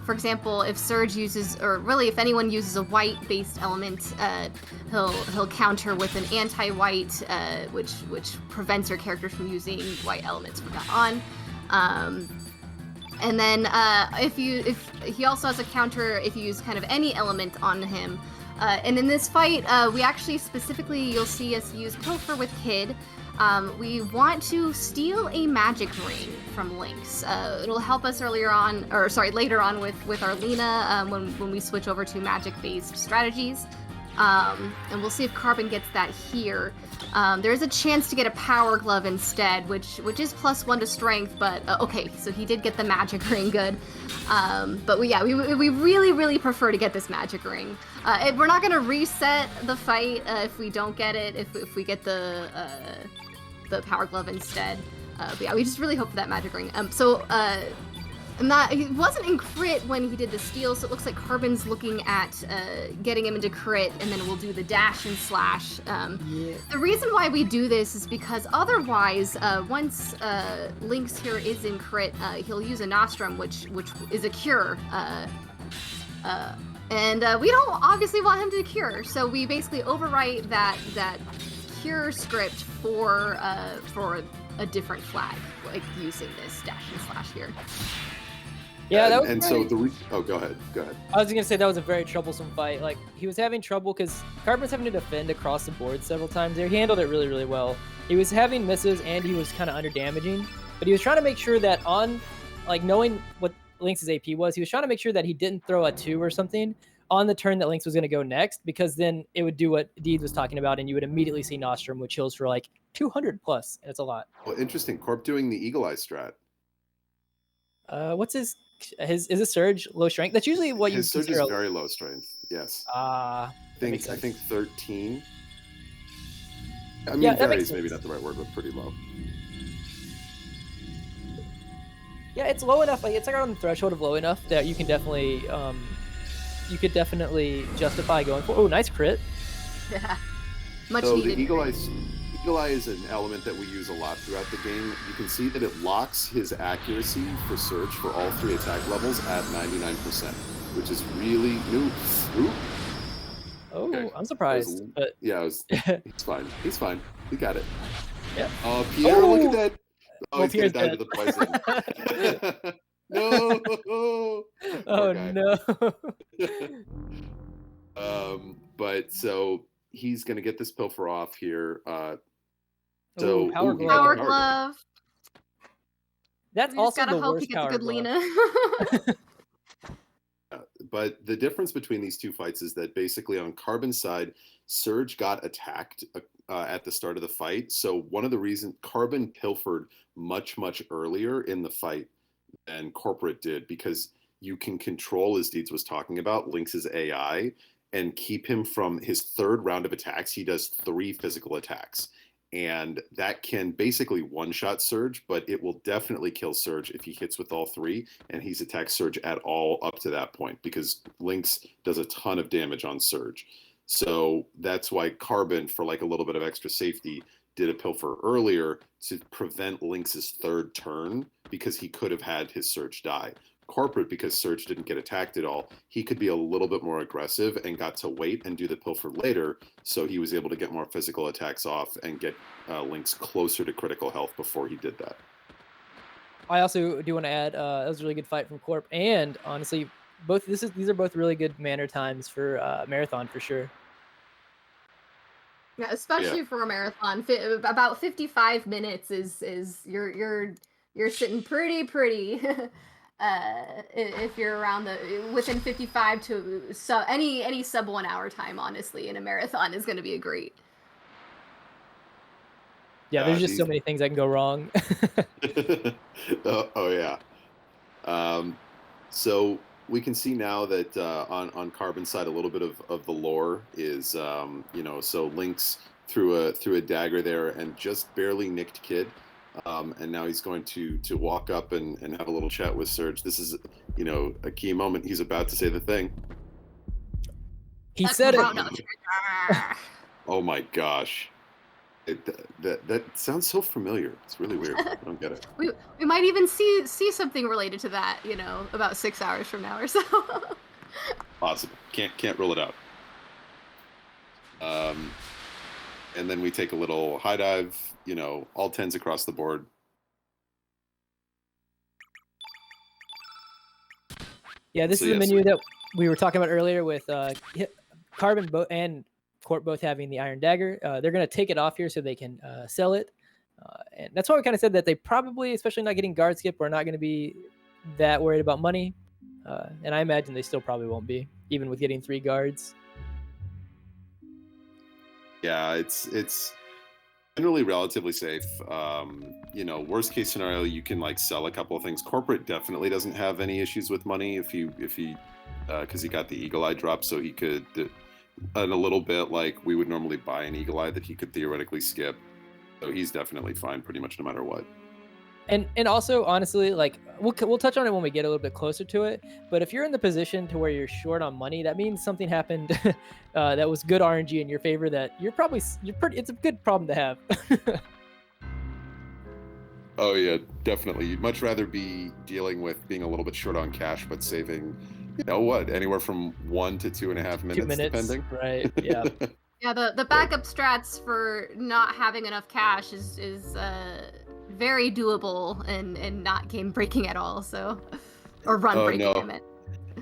For example, if Surge uses, or really if anyone uses a white-based element, he'll counter with an anti-white, which prevents your characters from using white elements from that on. And then if he also has a counter if you use kind of any element on him. And in this fight, we actually specifically, you'll see us use Pilfer with Kid. We want to steal a magic ring from Lynx. It'll help us later on with our Lena when we switch over to magic-based strategies. And we'll see if Carbon gets that here. There is a chance to get a power glove instead, which is +1 to strength, but okay, so he did get the magic ring, good. But we really, really prefer to get this magic ring. We're not gonna reset the fight if we don't get it, if we get the power glove instead. But yeah, we just really hope for that magic ring. He wasn't in crit when he did the steal, so it looks like Carbon's looking at getting him into crit, and then we'll do the dash and slash. The reason why we do this is because otherwise, once Lynx here is in crit, he'll use a Nostrum, which is a cure. And we don't obviously want him to cure, so we basically overwrite that cure script for a different flag, like using this dash and slash here. Yeah, that was and so oh, go ahead. I was gonna say that was a very troublesome fight. Like he was having trouble because Carbon's having to defend across the board several times there. He handled it really, really well. He was having misses and he was kind of under damaging, but he was trying to make sure that on, like knowing what Lynx's AP was, he was trying to make sure that he didn't throw a 2 or something on the turn that Lynx was gonna go next, because then it would do what Deeds was talking about, and you would immediately see Nostrum, which heals for like 200 plus, and it's a lot. Well, interesting. Corp doing the Eagle Eye strat. What's his is a surge low strength? That's usually what His you surge is consider. very low strength. Yes. I I think 13. I mean, Yeah, that makes varies, maybe sense. not the right word, but pretty low. Yeah, it's low enough. Like it's like on the threshold of low enough that you can definitely, you could definitely justify going for. Oh, nice crit. Yeah. Much So needed. the Eagle Eye is an element that we use a lot throughout the game. You can see that it locks his accuracy for Surge for all 3 attack levels at 99%, which is really new. Ooh. Oh, Okay. I'm surprised. But Yeah, he's fine. He's fine. We got it. Yeah. Pierre, look at that. Oh, Well, he's gonna Pierre's die dead. to the poison. No. Oh Poor guy. no. But so he's gonna get this pilfer off here. Ooh, power he glove. got Power the glove. That's We just also gotta the hope he worst gets a power good glove. Lena. But the difference between these two fights is that basically on Carbon's side, Surge got attacked at the start of the fight. So one of the reasons Carbon pilfered much earlier in the fight than Corporate did, because you can control, as Deeds was talking about, Lynx's AI and keep him from his 3rd round of attacks. He does 3 physical attacks. And that can basically one-shot Surge, but it will definitely kill Surge if he hits with all 3, and he's attacked Surge at all up to that point, because Lynx does a ton of damage on Surge. So that's why Carbon, for like a little bit of extra safety, did a pilfer earlier to prevent Lynx's 3rd turn, because he could have had his Surge die. Corporate, because Surge didn't get attacked at all, he could be a little bit more aggressive and got to wait and do the pilfer later, so he was able to get more physical attacks off and get Lynx closer to critical health before he did that. I also do want to add that was a really good fight from Corp, and honestly, these are both really good manner times for marathon for sure. Yeah, especially for a marathon. About 55 minutes is you're sitting pretty. If you're around within 55 to any sub 1 hour time, honestly, in a marathon is going to be a great. Yeah, there's just so many things that can go wrong. Oh yeah. So we can see now that on Carbon's side, a little bit of the lore is so Lynx threw a dagger there and just barely nicked Kid. And now he's going to walk up and have a little chat with Surge. This is, a key moment. He's about to say the thing. He said it. Oh my gosh. That sounds so familiar. It's really weird. I don't get it. We might even see something related to that, about 6 hours from now or so. Possible. Can't rule it out. And then we take a little high dive, all 10s across the board. Yeah, this is the menu that we were talking about earlier with Carbon and Corp both having the Iron Dagger. They're going to take it off here so they can sell it. And that's why we kind of said that they probably, especially not getting guard skip, are not going to be that worried about money. And I imagine they still probably won't be, even with getting 3 guards. Yeah, it's generally relatively safe. Worst case scenario, you can sell a couple of things. Corporate definitely doesn't have any issues with money if he because he got the Eagle Eye drop, so he could and a little bit like we would normally buy an Eagle Eye that he could theoretically skip. So he's definitely fine pretty much no matter what. And also, honestly, we'll touch on it when we get a little bit closer to it. But if you're in the position to where you're short on money, that means something happened that was good RNG in your favor. That it's a good problem to have. Oh yeah, definitely. You'd much rather be dealing with being a little bit short on cash, but saving, anywhere from 1 to 2.5 minutes, 2 minutes, depending. Right? Yeah. Yeah, the backup strats for not having enough cash is very doable and not game breaking at all. So Or run Oh, breaking, no. I meant.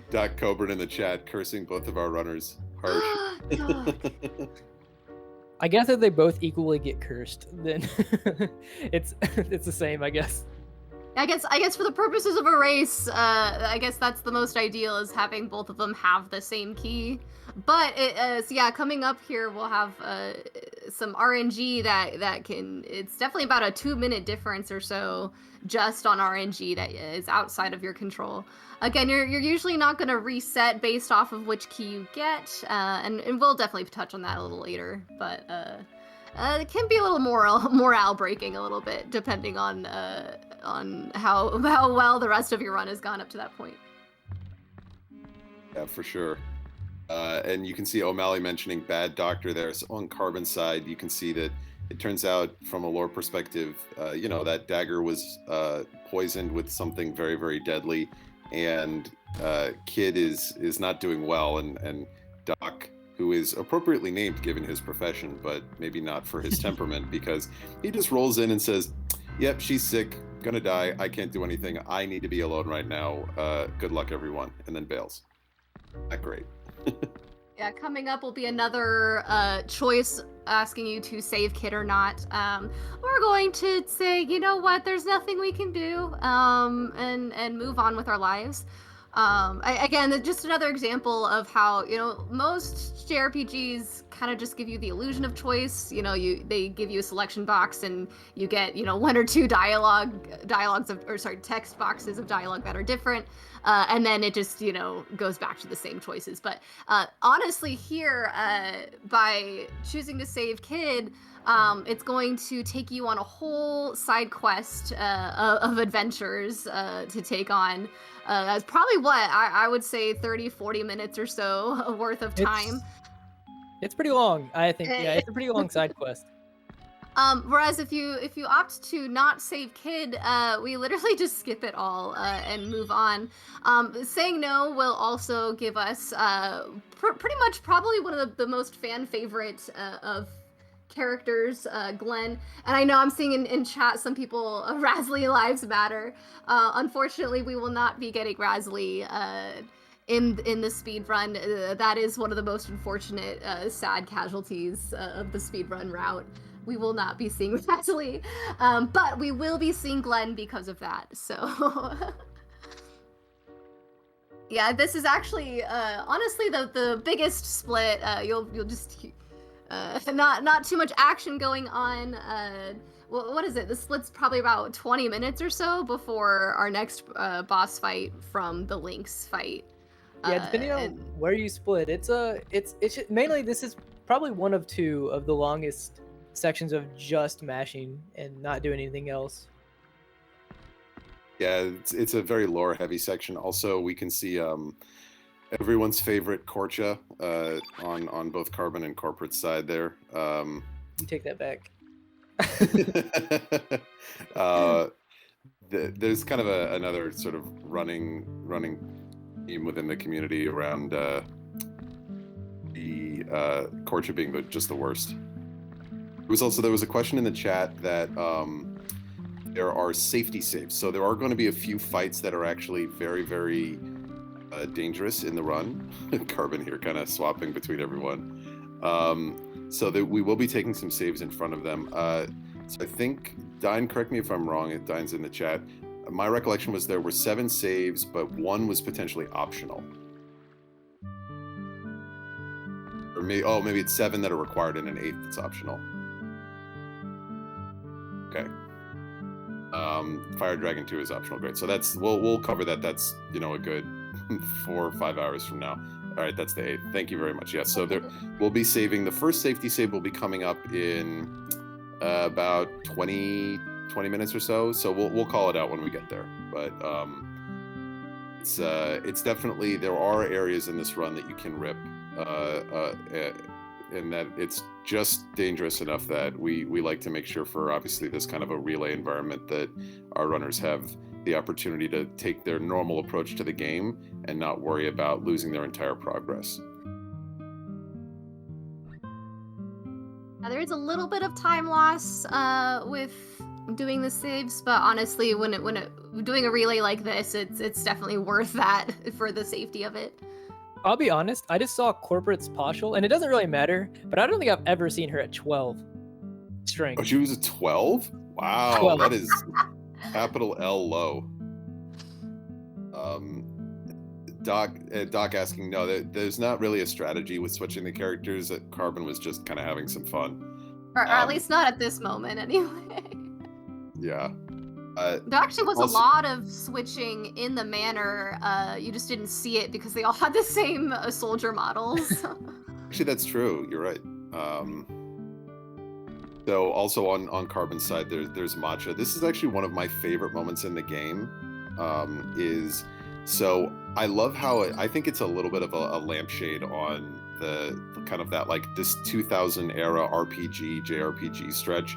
Doc Coburn in the chat cursing both of our runners. Harsh. I guess if they both equally get cursed, then it's the same, I guess. I guess for the purposes of a race, I guess that's the most ideal, is having both of them have the same key. But so yeah, coming up here we'll have some RNG that can. It's definitely about a 2-minute difference or so just on RNG that is outside of your control. Again, you're usually not going to reset based off of which key you get, and we'll definitely touch on that a little later. But it can be a little morale breaking a little bit, depending on how well the rest of your run has gone up to that point. Yeah, for sure. And you can see O'Malley mentioning bad doctor there. So on Carbon's side, you can see that it turns out from a lore perspective, that dagger was poisoned with something very, very deadly, and Kid is not doing well, and Doc, who is appropriately named given his profession, but maybe not for his temperament, because he just rolls in and says, "Yep, she's sick, gonna die. I can't do anything. I need to be alone right now. Good luck, everyone," and then bails. Not great. Yeah, coming up will be another choice asking you to save Kid or not. We're going to say, you know what, there's nothing we can do, and move on with our lives. Again, just another example of how, most JRPGs kind of just give you the illusion of choice. They give you a selection box and you get, one or two text boxes of dialogue that are different. And then it just, goes back to the same choices. But honestly, here, by choosing to save Kid, it's going to take you on a whole side quest of adventures to take on. That's probably what I would say 30-40 minutes or so worth of time. It's pretty long, I think. Yeah, it's a pretty long side quest. Whereas if you opt to not save Kid, we literally just skip it all and move on. Saying no will also give us pretty much probably one of the most fan favorite of characters, Glenn. And I know I'm seeing in chat some people, Rasley Lives Matter. Unfortunately, we will not be getting Rasley in the speed run. That is one of the most unfortunate, sad casualties of the speedrun route. We will not be seeing Rasley, but we will be seeing Glenn because of that. So yeah, this is actually honestly the biggest split. You'll just not too much action going on. What is it? The split's probably about 20 minutes or so before our next boss fight from the Lynx fight. Yeah, depending on where you split, it's mainly, this is probably one of two of the longest sections of just mashing and not doing anything else. Yeah, it's a very lore heavy section. Also, we can see everyone's favorite Korcha on both Carbon and Corporate side there. You take that back. There's kind of another sort of running theme within the community around the Korcha being just the worst. There was a question in the chat that there are safety saves. So there are going to be a few fights that are actually very, very dangerous in the run. Carbon here kind of swapping between everyone. So that we will be taking some saves in front of them. So I think, Dine, correct me if I'm wrong, if Dine's in the chat. My recollection was there were 7 saves, but 1 was potentially optional. Or maybe it's 7 that are required and an 8th that's optional. Okay. Fire Dragon 2 is optional. Great. So we'll cover that. That's a good 4 or 5 hours from now. All right, that's the 8th. Thank you very much. Yes. So we'll be saving. The first safety save will be coming up in about 20 minutes or so. So we'll call it out when we get there. But it's definitely, there are areas in this run that you can rip. And that it's just dangerous enough that we like to make sure, for obviously this kind of a relay environment, that our runners have the opportunity to take their normal approach to the game and not worry about losing their entire progress. Now, there is a little bit of time loss with doing the saves, but honestly, when it doing a relay like this, it's definitely worth that for the safety of it. I'll be honest, I just saw Corporate's partial, and it doesn't really matter, but I don't think I've ever seen her at 12 strength. Oh, she was a 12? Wow, 12. that is capital L low. Doc asking, no, there's not really a strategy with switching the characters. That Carbon was just kind of having some fun. Or at least not at this moment, anyway. Yeah. There actually was also, a lot of switching in the manor. You just didn't see it because they all had the same soldier models. Actually, that's true. You're right. So also on Carbon's side, there's Matcha. This is actually one of my favorite moments in the game. So I love how I think it's a little bit of a lampshade on the kind of that like this 2000 era RPG, JRPG stretch.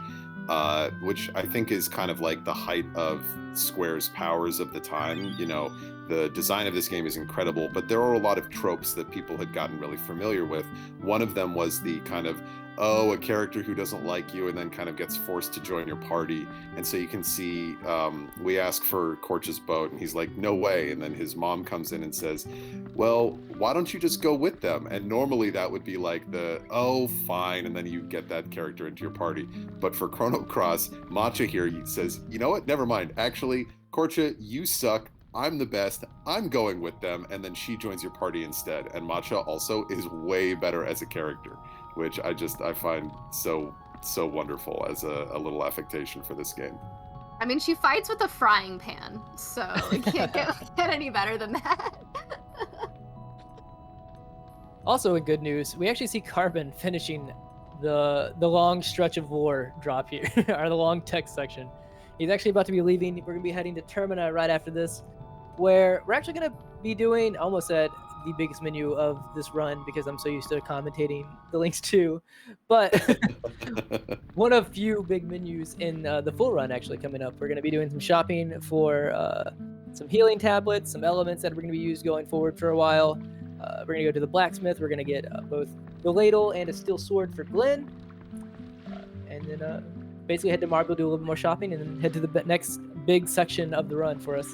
Which I think is kind of like the height of Square's powers of the time. You know, the design of this game is incredible, but there are a lot of tropes that people had gotten really familiar with. One of them was the kind of, a character who doesn't like you and then kind of gets forced to join your party. And so you can see, we ask for Korch's boat and he's like, no way. And then his mom comes in and says, well, why don't you just go with them? And normally that would be like fine. And then you get that character into your party. But for Chrono Cross, Matcha here says, you know what? Never mind. Actually, Korcha, you suck. I'm the best. I'm going with them. And then she joins your party instead. And Matcha also is way better as a character, which I find so wonderful as a little affectation for this game. I mean, she fights with a frying pan, so it can't get any better than that. Also, in good news, we actually see Carbon finishing the long stretch of lore drop here, or the long text section. He's actually about to be leaving. We're going to be heading to Termina right after this, where we're actually going to be doing, almost at the biggest menu of this run because I'm so used to commentating the Lynx 2, but one of few big menus in the full run actually coming up. We're going to be doing some shopping for some healing tablets, some elements that we're going to be used going forward for a while. We're going to go to the blacksmith. We're going to get both the ladle and a steel sword for Glenn, and then basically head to Marble, do a little bit more shopping, and then head to the next big section of the run for us.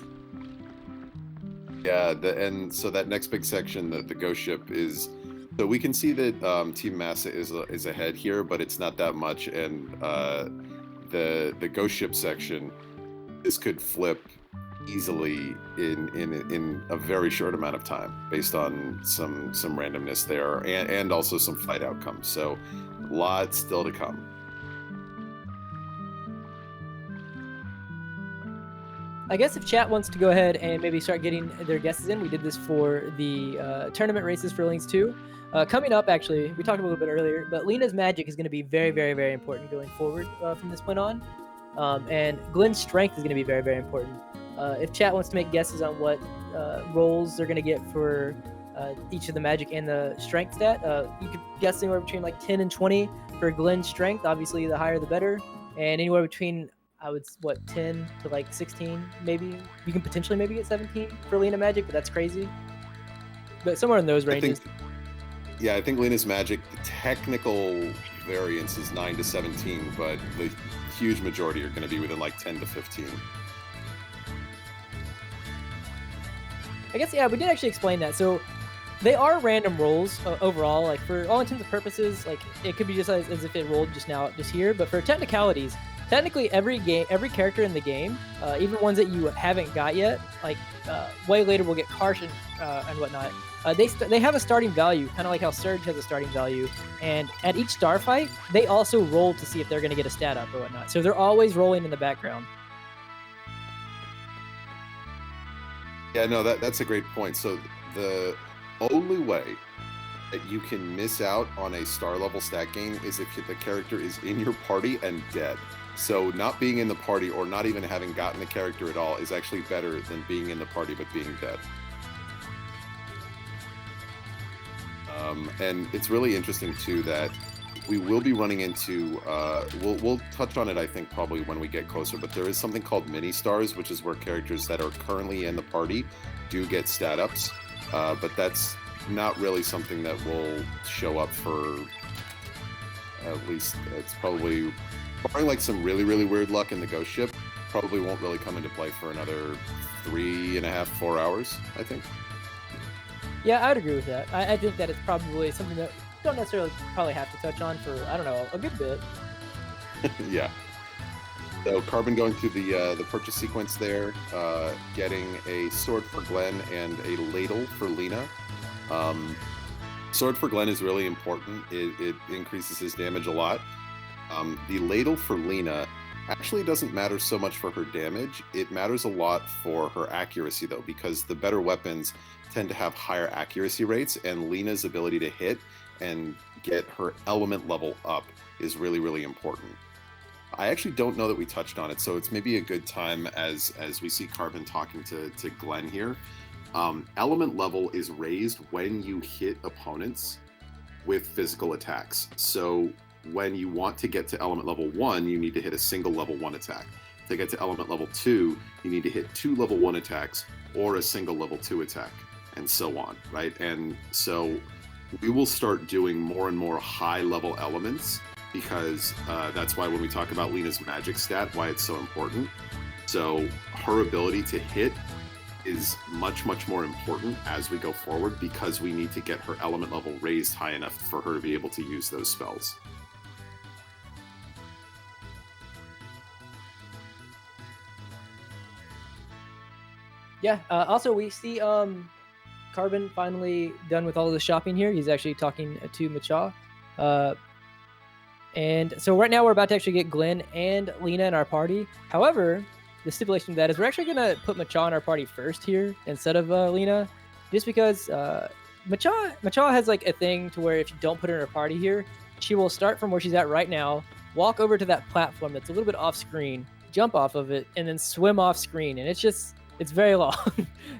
Yeah, and so that next big section, the ghost ship is. So we can see that Team Masa is ahead here, but it's not that much. And the ghost ship section, this could flip easily in a very short amount of time, based on some randomness there, and also some fight outcomes. So, lots still to come. I guess if chat wants to go ahead and maybe start getting their guesses in, we did this for the tournament races for Lynx 2. Coming up, actually, we talked a little bit earlier, but Lena's magic is going to be very, very, very important going forward from this point on. And Glenn's strength is going to be very, very important. If chat wants to make guesses on what roles they're going to get for each of the magic and the strength stat, you could guess anywhere between like 10 and 20 for Glenn's strength. Obviously, the higher the better. And anywhere between 10 to like 16, maybe. You can potentially maybe get 17 for Lena Magic, but that's crazy. But somewhere in those ranges. I think Lena's Magic, the technical variance is 9 to 17, but the huge majority are going to be within like 10 to 15. I guess, we did actually explain that. So they are random rolls overall. Like for all intents and purposes, like it could be just as if it rolled just here. But for technicalities, technically every character in the game, even ones that you haven't got yet, like way later we'll get Karsh and whatnot, they have a starting value, kind of like how Surge has a starting value. And at each star fight, they also roll to see if they're going to get a stat up or whatnot. So they're always rolling in the background. Yeah, no, that's a great point. So the only way that you can miss out on a star level stat gain is if the character is in your party and dead. So not being in the party or not even having gotten the character at all is actually better than being in the party but being dead. And it's really interesting too that we will be running into, we'll touch on it I think probably when we get closer, but there is something called mini stars, which is where characters that are currently in the party do get stat ups, but that's not really something that will show up for, at least it's probably barring like some really, really weird luck in the ghost ship, probably won't really come into play for another 3.5, 4 hours, I think. Yeah, I would agree with that. I think that it's probably something that we don't necessarily probably have to touch on for, I don't know, a good bit. Yeah. So Carbon going through the purchase sequence there, getting a sword for Glenn and a ladle for Lena. Sword for Glenn is really important. It increases his damage a lot. The ladle for Lena actually doesn't matter so much for her damage. It matters a lot for her accuracy, though, because the better weapons tend to have higher accuracy rates, and Lena's ability to hit and get her element level up is really, really important. I actually don't know that we touched on it, so it's maybe a good time as we see Carbon talking to Glenn here. Element level is raised when you hit opponents with physical attacks. So when you want to get to element level 1, you need to hit a single level 1 attack. To get to element level 2, you need to hit 2 level 1 attacks or a single level 2 attack, and so on, right? And so we will start doing more and more high level elements, because that's why when we talk about Lena's magic stat, why it's so important. So her ability to hit is much, much more important as we go forward, because we need to get her element level raised high enough for her to be able to use those spells. Yeah, also we see Carbon finally done with all of the shopping here. He's actually talking to Macha. And so right now we're about to actually get Glenn and Lena in our party. However, the stipulation of that is we're actually going to put Macha in our party first here instead of Lena, just because Macha has like a thing to where if you don't put her in her party here, she will start from where she's at right now, walk over to that platform that's a little bit off screen, jump off of it, and then swim off screen. And it's very long.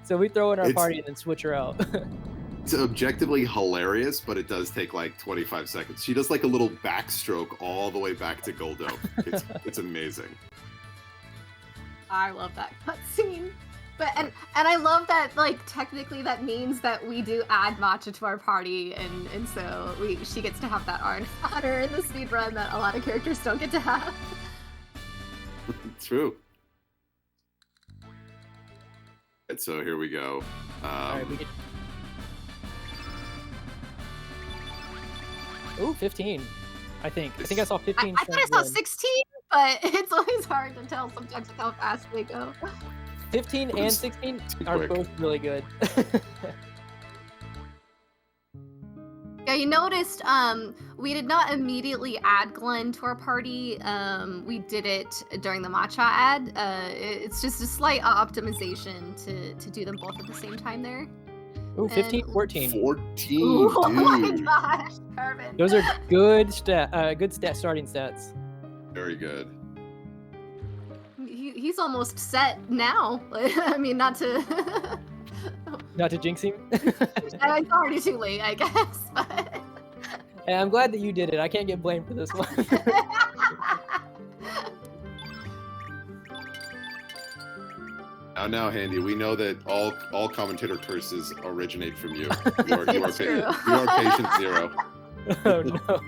So we throw in our party and then switch her out. It's objectively hilarious, but it does take like 25 seconds. She does like a little backstroke all the way back to Goldo. It's amazing. I love that cutscene. But and I love that, like, technically that means that we do add Matcha to our party, and so she gets to have that honor in the speedrun that a lot of characters don't get to have. True. And so here we go. All right, Ooh, 15. I think I saw 15. I thought I saw 16, but it's always hard to tell sometimes with how fast they go. 15 and 16 are both really good. Yeah, you noticed we did not immediately add Glenn to our party. We did it during the Matcha ad. It's just a slight optimization to do them both at the same time there. Ooh, 15, 14. 14, Ooh, dude. oh my gosh, Carbon. Those are good starting stats. Very good. He's almost set now. I mean, not to jinx him. It's already too late, I guess. But Hey, I'm glad that you did it. I can't get blamed for this one. Now, Handy, we know that all commentator curses originate from you. You are patient zero. Oh no.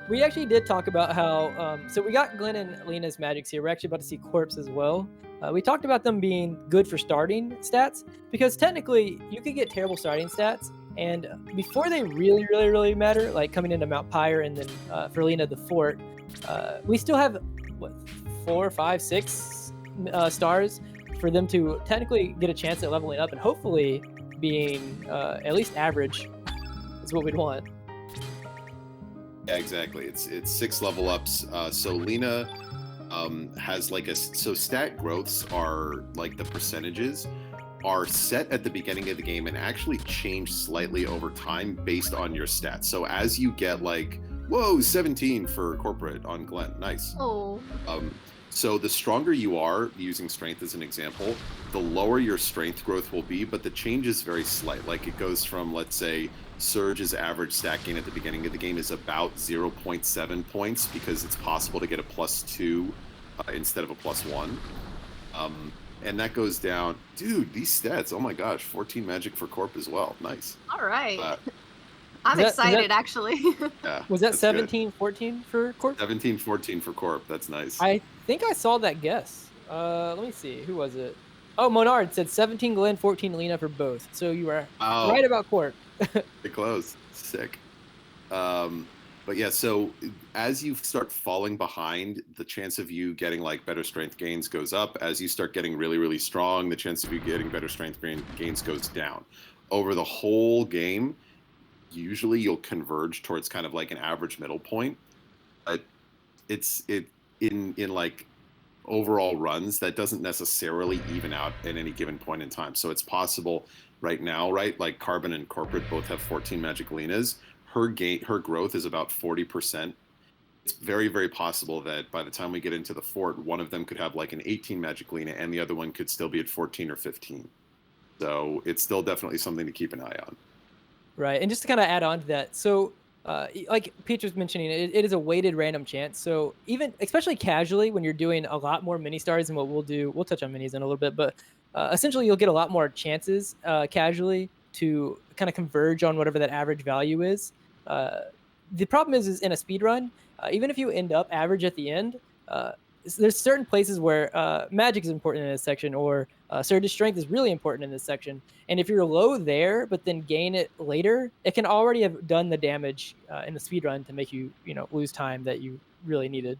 We actually did talk about how, so we got Glenn and Lena's magics here. We're actually about to see Corpse as well. We talked about them being good for starting stats, because technically you could get terrible starting stats, and before they really matter, like coming into Mount Pyre and then for Lena the Fort, we still have, 4, 5, 6 stars for them to technically get a chance at leveling up and hopefully being at least average is what we'd want. Yeah, exactly. It's 6 level ups. So Lena has like so stat growths are like the percentages are set at the beginning of the game and actually change slightly over time based on your stats. So as you get like, whoa, 17 for corporate on Glenn, nice. oh, So the stronger you are, using strength as an example, the lower your strength growth will be, but the change is very slight. Like it goes from, let's say, Surge's average stat gain at the beginning of the game is about 0.7 points, because it's possible to get a +2 instead of a +1. And that goes down. Dude, these stats, oh my gosh, 14 magic for Corp as well. Nice. all right. Uh, I'm excited, actually. Yeah, Was that that's 17, 14 for Corp? 17, 14 for Corp. That's nice. I think I saw that guess. Let me see. Who was it? Oh, Monard said 17 Glenn, 14 Lena for both. So you were right about Corp. Pretty close. Sick. But yeah, so as you start falling behind, the chance of you getting like better strength gains goes up. As you start getting really, really strong, the chance of you getting better strength gains goes down. Over the whole game, usually you'll converge towards kind of like an average middle point. But in like overall runs, that doesn't necessarily even out at any given point in time. So it's possible right now, right? Like Carbon and Corporate both have 14 Magic Lenas. Her growth is about 40%. It's very, very possible that by the time we get into the fort, one of them could have like an 18 Magic Lena and the other one could still be at 14 or 15. So it's still definitely something to keep an eye on. Right, and just to kind of add on to that, so like Peach was mentioning, it is a weighted random chance. So even, especially casually, when you're doing a lot more mini stars than what we'll do, we'll touch on minis in a little bit, but essentially you'll get a lot more chances casually to kind of converge on whatever that average value is. The problem is in a speed run, even if you end up average at the end, there's certain places where magic is important in this section, or surge strength is really important in this section. And if you're low there, but then gain it later, it can already have done the damage in the speed run to make you, lose time that you really needed.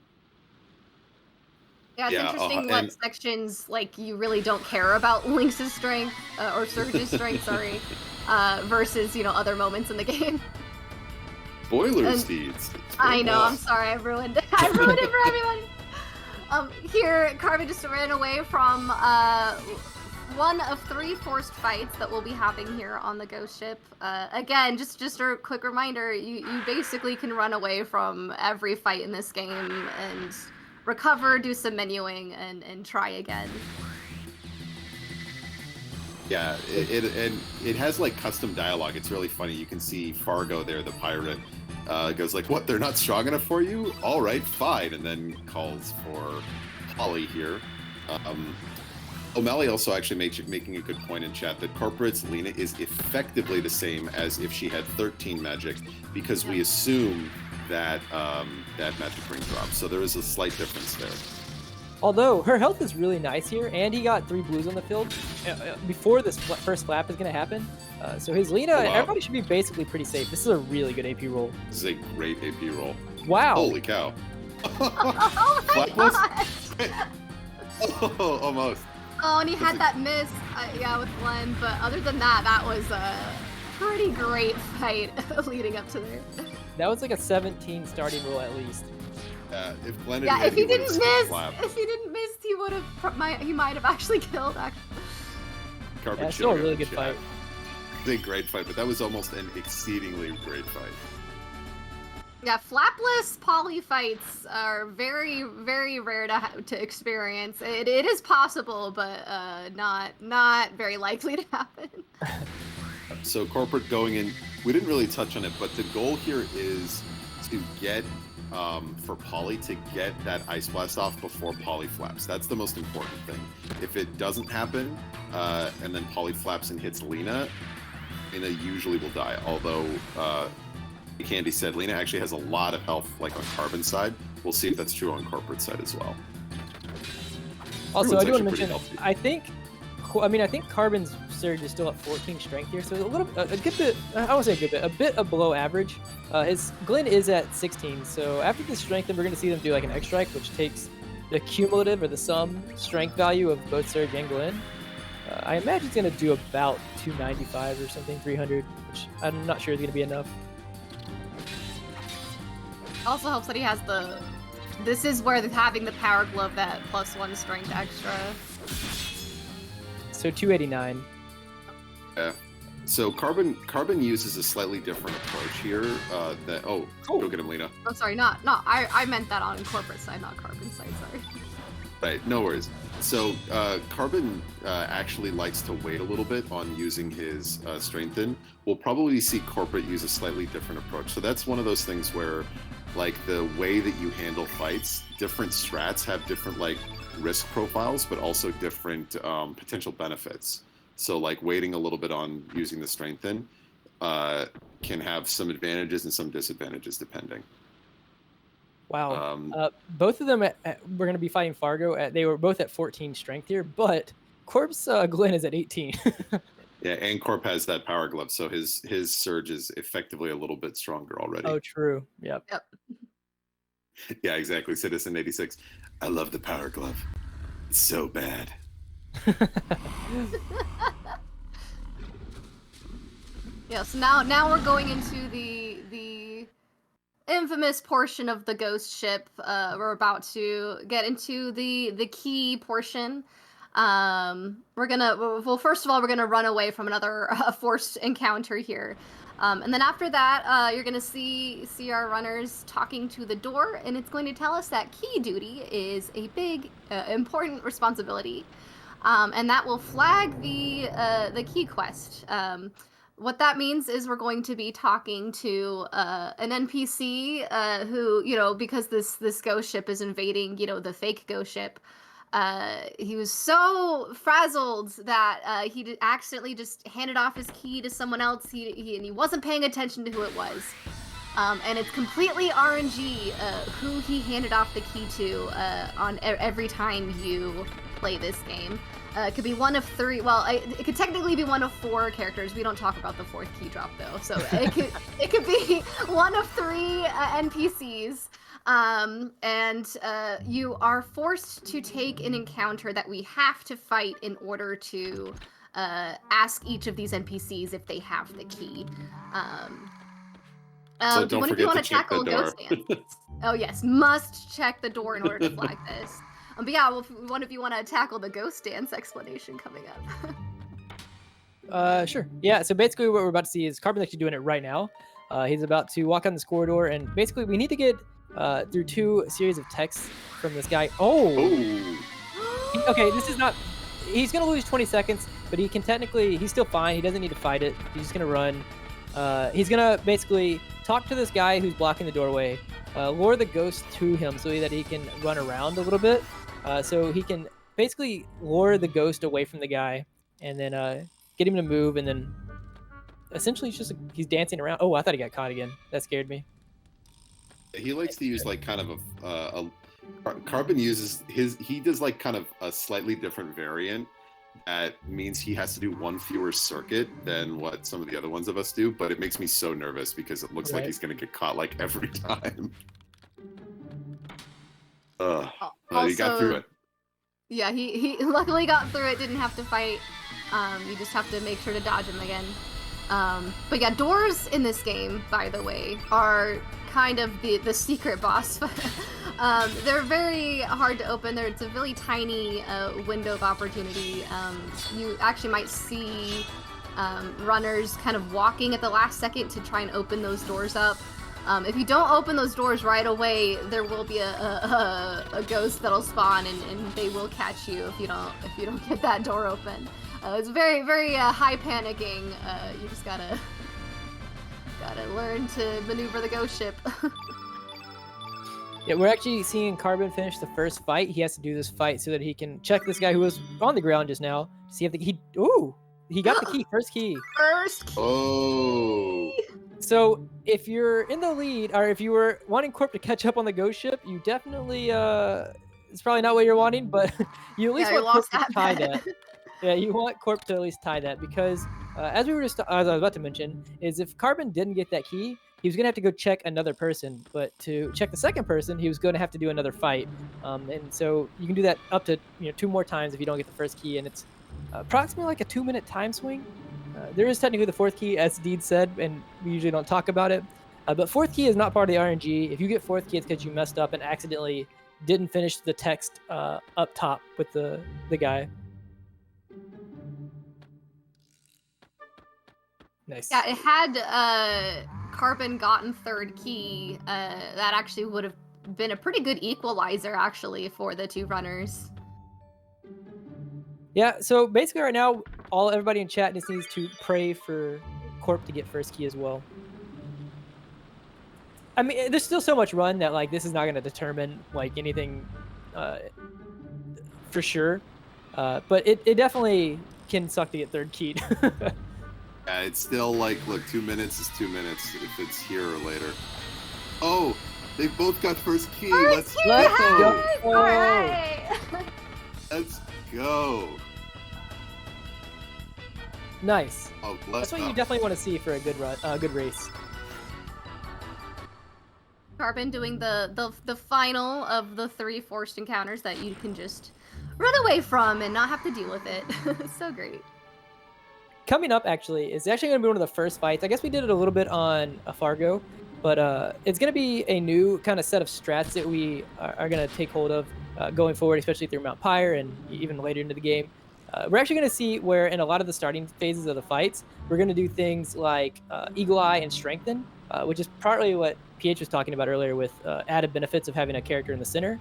Yeah, it's interesting what sections like you really don't care about Lynx's strength or Surge's strength, sorry, versus other moments in the game. Spoiler steeds. I know. I'm sorry. I ruined it. I ruined it for everyone. Here, Carbon just ran away from one of 3 forced fights that we'll be having here on the Ghost Ship. Again, just a quick reminder: you basically can run away from every fight in this game and recover, do some menuing, and try again. Yeah, it has like custom dialogue. It's really funny. You can see Fargo there, the pirate, goes like, "What? They're not strong enough for you? All right, fine," and then calls for Polly here. O'Malley also actually making a good point in chat that Corporate's Lena is effectively the same as if she had 13 magic, because we assume that that magic ring drops. So there is a slight difference there. Although her health is really nice here, and he got 3 blues on the field before this first flap is going to happen. So his Lena, everybody should be basically pretty safe. This is a really good AP roll. This is a great AP roll. Wow. Holy cow. Oh my god. Oh, almost. Oh, and he had that miss, with Glenn. But other than that, that was a pretty great fight leading up to there. That was like a 17 starting roll at least. If Glenn if he didn't miss, he might have actually killed. Yeah, still a really good fight. It's a great fight, but that was almost an exceedingly great fight. Yeah, flapless poly fights are very, very rare to experience. It is possible, but not very likely to happen. So Corporate going in, we didn't really touch on it, but the goal here is to get for Polly to get that Ice Blast off before Polly flaps. That's the most important thing. If it doesn't happen, and then Polly flaps and hits Lena usually will die. Although Candy said Lena actually has a lot of health, like on Carbon side. We'll see if that's true on Corporate side as well. Also, I do want to mention, I think Carbon's surge is still at 14 strength here, so a good bit. I won't say a good bit, a bit below average. His Glenn is at 16, so after this strength, then we're going to see them do like an X strike, which takes the cumulative or the sum strength value of both Surge and Glenn. I imagine it's going to do about 295 or something, 300, which I'm not sure is going to be enough. Also helps that he has this is where having the power glove, that +1 strength extra. So 289. Yeah. So Carbon uses a slightly different approach here. Go get him, Lena. I'm sorry, not. I meant that on Corporate side, not Carbon side. Sorry. Right, no worries. So Carbon actually likes to wait a little bit on using his Strengthen. We'll probably see Corporate use a slightly different approach. So that's one of those things where, like, the way that you handle fights, different strats have different, like, risk profiles, but also different potential benefits. So, like, waiting a little bit on using the Strengthen can have some advantages and some disadvantages depending. Wow. Both of them we're going to be fighting Fargo. They were both at 14 strength here, but Corpse Glenn is at 18. Yeah, and Corp has that power glove, so his surge is effectively a little bit stronger already. Oh, true. Yep. Yeah, exactly. Citizen 86. I love the power glove. It's so bad. Yeah, so now we're going into the infamous portion of the ghost ship. We're about to get into the key portion. First of all, we're gonna run away from another forced encounter here. And then after that, you're gonna see our runners talking to the door, and it's going to tell us that key duty is a big, important responsibility. And that will flag the key quest. What that means is we're going to be talking to an NPC who, because this ghost ship is invading, the fake ghost ship. He was so frazzled that he accidentally just handed off his key to someone else. He wasn't paying attention to who it was. And it's completely RNG who he handed off the key to on every time you play this game. It could be one of three. Well, it could technically be one of 4 characters. We don't talk about the 4th key drop though, so it could be one of 3 NPCs. And you are forced to take an encounter that we have to fight in order to ask each of these NPCs if they have the key. So don't forget to check the door. Oh yes, must check the door in order to flag this. But yeah, well, if one of you want to tackle the ghost dance explanation coming up. Sure. Yeah, so basically what we're about to see is Carbon's actually doing it right now. He's about to walk on this corridor, and basically we need to get through 2 series of texts from this guy. Okay, this is not... He's going to lose 20 seconds, but he can technically... He's still fine. He doesn't need to fight it. He's just going to run. He's going to basically talk to this guy who's blocking the doorway, lure the ghost to him so that he can run around a little bit. So he can basically lure the ghost away from the guy and then get him to move, and then essentially he's dancing around. Oh, I thought he got caught again. That scared me. He likes to use like kind of Carbon uses he does like kind of a slightly different variant that means he has to do 1 fewer circuit than what some of the other ones of us do, but it makes me so nervous because it looks like he's going to get caught like every time. You got through it. Yeah, he luckily got through it, didn't have to fight. You just have to make sure to dodge him again. But yeah, doors in this game, by the way, are kind of the secret boss. They're very hard to open. It's a really tiny window of opportunity. You actually might see runners kind of walking at the last second to try and open those doors up. If you don't open those doors right away, there will be a ghost that'll spawn, and they will catch you if you don't get that door open. It's very, very high panicking. You just gotta learn to maneuver the ghost ship. Yeah, we're actually seeing Carbon finish the first fight. He has to do this fight so that he can check this guy who was on the ground just now to see if he got the key. First key. Oh. So if you're in the lead, or if you were wanting Corp to catch up on the ghost ship, you definitely it's probably not what you're wanting, but you at least want Corp to tie that. Yeah, you want Corp to at least tie that, because as I was about to mention, is if Carbon didn't get that key, he was gonna have to go check another person. But to check the second person, he was gonna have to do another fight. And so you can do that up to 2 more times if you don't get the first key, and it's approximately like a 2-minute time swing. There is technically the 4th key, as Deed said, and we usually don't talk about it. But 4th key is not part of the RNG. If you get 4th key, it's because you messed up and accidentally didn't finish the text up top with the guy. Nice. Yeah, it had Carbon gotten 3rd key. That actually would have been a pretty good equalizer, actually, for the 2 runners. Yeah, so basically right now, everybody in chat just needs to pray for Corp to get first key as well. I mean, there's still so much run that like this is not going to determine like anything for sure, but it definitely can suck to get 3rd keyed. It's still like, look, 2 minutes is 2 minutes if it's here or later. Oh, They both got first key. First key, Let's yes! go. All right. Let's go. Nice. Oh, That's what you definitely want to see for a good run, good race. Carbon doing the final of the 3 forced encounters that you can just run away from and not have to deal with it. So great. Coming up, actually, is actually going to be one of the first fights. I guess we did it a little bit on Fargo, but it's going to be a new kind of set of strats that we are going to take hold of going forward, especially through Mount Pyre and even later into the game. We're actually going to see where in a lot of the starting phases of the fights, we're going to do things like Eagle Eye and Strengthen, which is partly what PH was talking about earlier with added benefits of having a character in the center.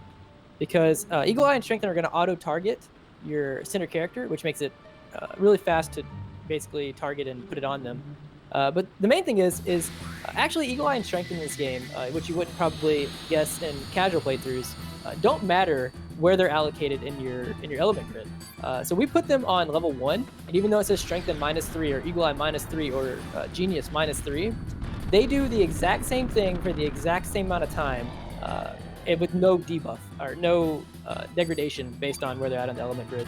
Because Eagle Eye and Strengthen are going to auto-target your center character, which makes it really fast to basically target and put it on them. But the main thing is actually Eagle Eye and Strengthen in this game, which you wouldn't probably guess in casual playthroughs, don't matter where they're allocated in your element grid. So we put them on level 1, and even though it says Strengthen -3 or Eagle Eye -3 or Genius -3, they do the exact same thing for the exact same amount of time, and with no debuff or no degradation based on where they're at on the element grid.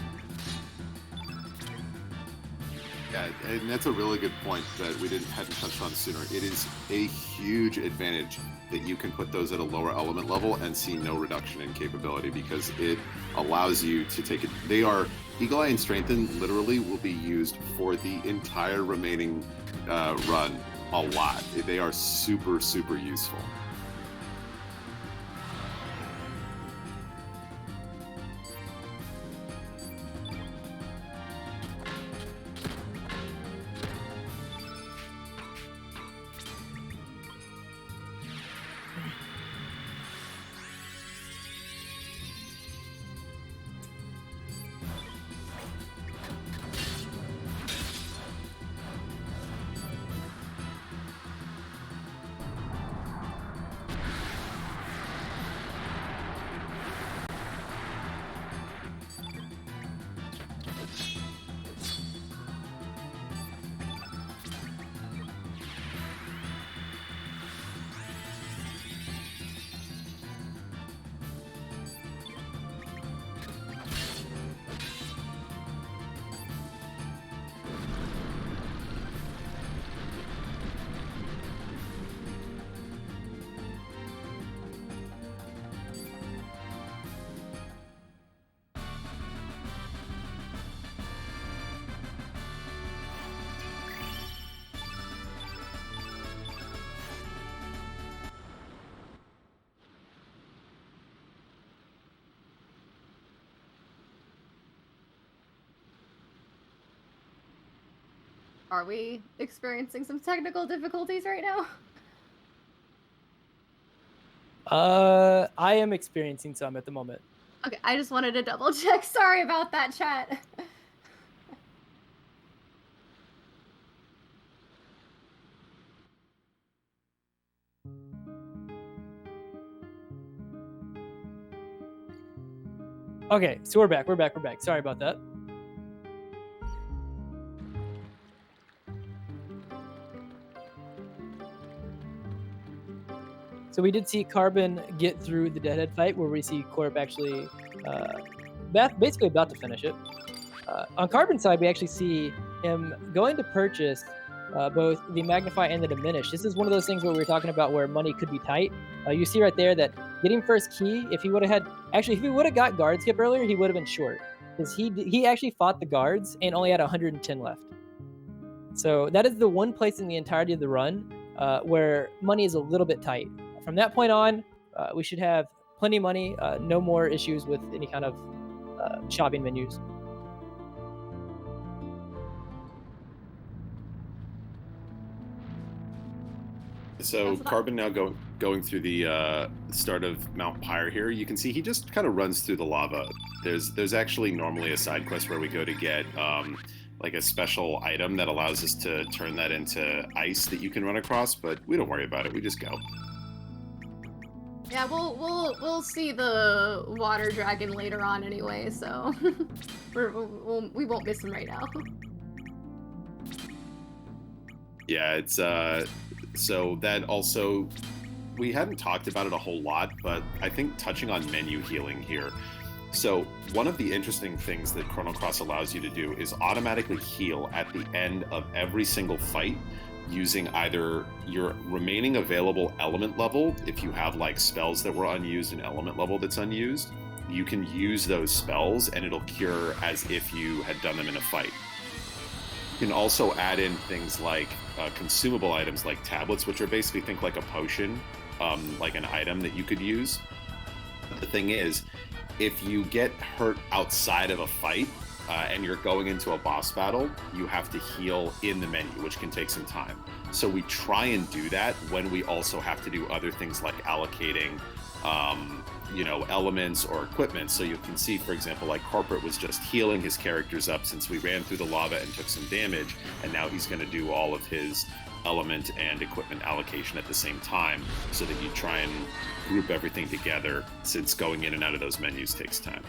Yeah, and that's a really good point that we hadn't touched on sooner. It is a huge advantage that you can put those at a lower element level and see no reduction in capability because it allows you to take it. They are Eagle Eye and Strengthen literally will be used for the entire remaining run a lot. They are super, super useful. Are we experiencing some technical difficulties right now? I am experiencing some at the moment. Okay, I just wanted to double check. Sorry about that, chat. Okay, so we're back. Sorry about that. So we did see Carbon get through the Deadhead fight where we see Corp actually basically about to finish it. On Carbon's side, we actually see him going to purchase both the Magnify and the Diminish. This is one of those things where we were talking about where money could be tight. You see right there that getting first key, if he would have got guard skip earlier, he would have been short. Because he actually fought the guards and only had 110 left. So that is the one place in the entirety of the run where money is a little bit tight. From that point on, we should have plenty of money, no more issues with any kind of shopping menus. So Carbon now going through the start of Mount Pyre here. You can see he just kind of runs through the lava. There's actually normally a side quest where we go to get like a special item that allows us to turn that into ice that you can run across, but we don't worry about it. We just go. Yeah, we'll see the water dragon later on anyway, so we won't miss him right now. Yeah, it's so that also we hadn't talked about it a whole lot, but I think touching on menu healing here. So one of the interesting things that Chrono Cross allows you to do is automatically heal at the end of every single fight using either your remaining available element level. If you have like spells that were unused and element level that's unused, you can use those spells and it'll cure as if you had done them in a fight. You can also add in things like consumable items like tablets, which are basically, think like a potion, like an item that you could use. The thing is, if you get hurt outside of a fight and you're going into a boss battle, you have to heal in the menu, which can take some time. So we try and do that when we also have to do other things like allocating elements or equipment. So you can see, for example, like Corporate was just healing his characters up since we ran through the lava and took some damage, and now he's going to do all of his element and equipment allocation at the same time, so that you try and group everything together, since going in and out of those menus takes time.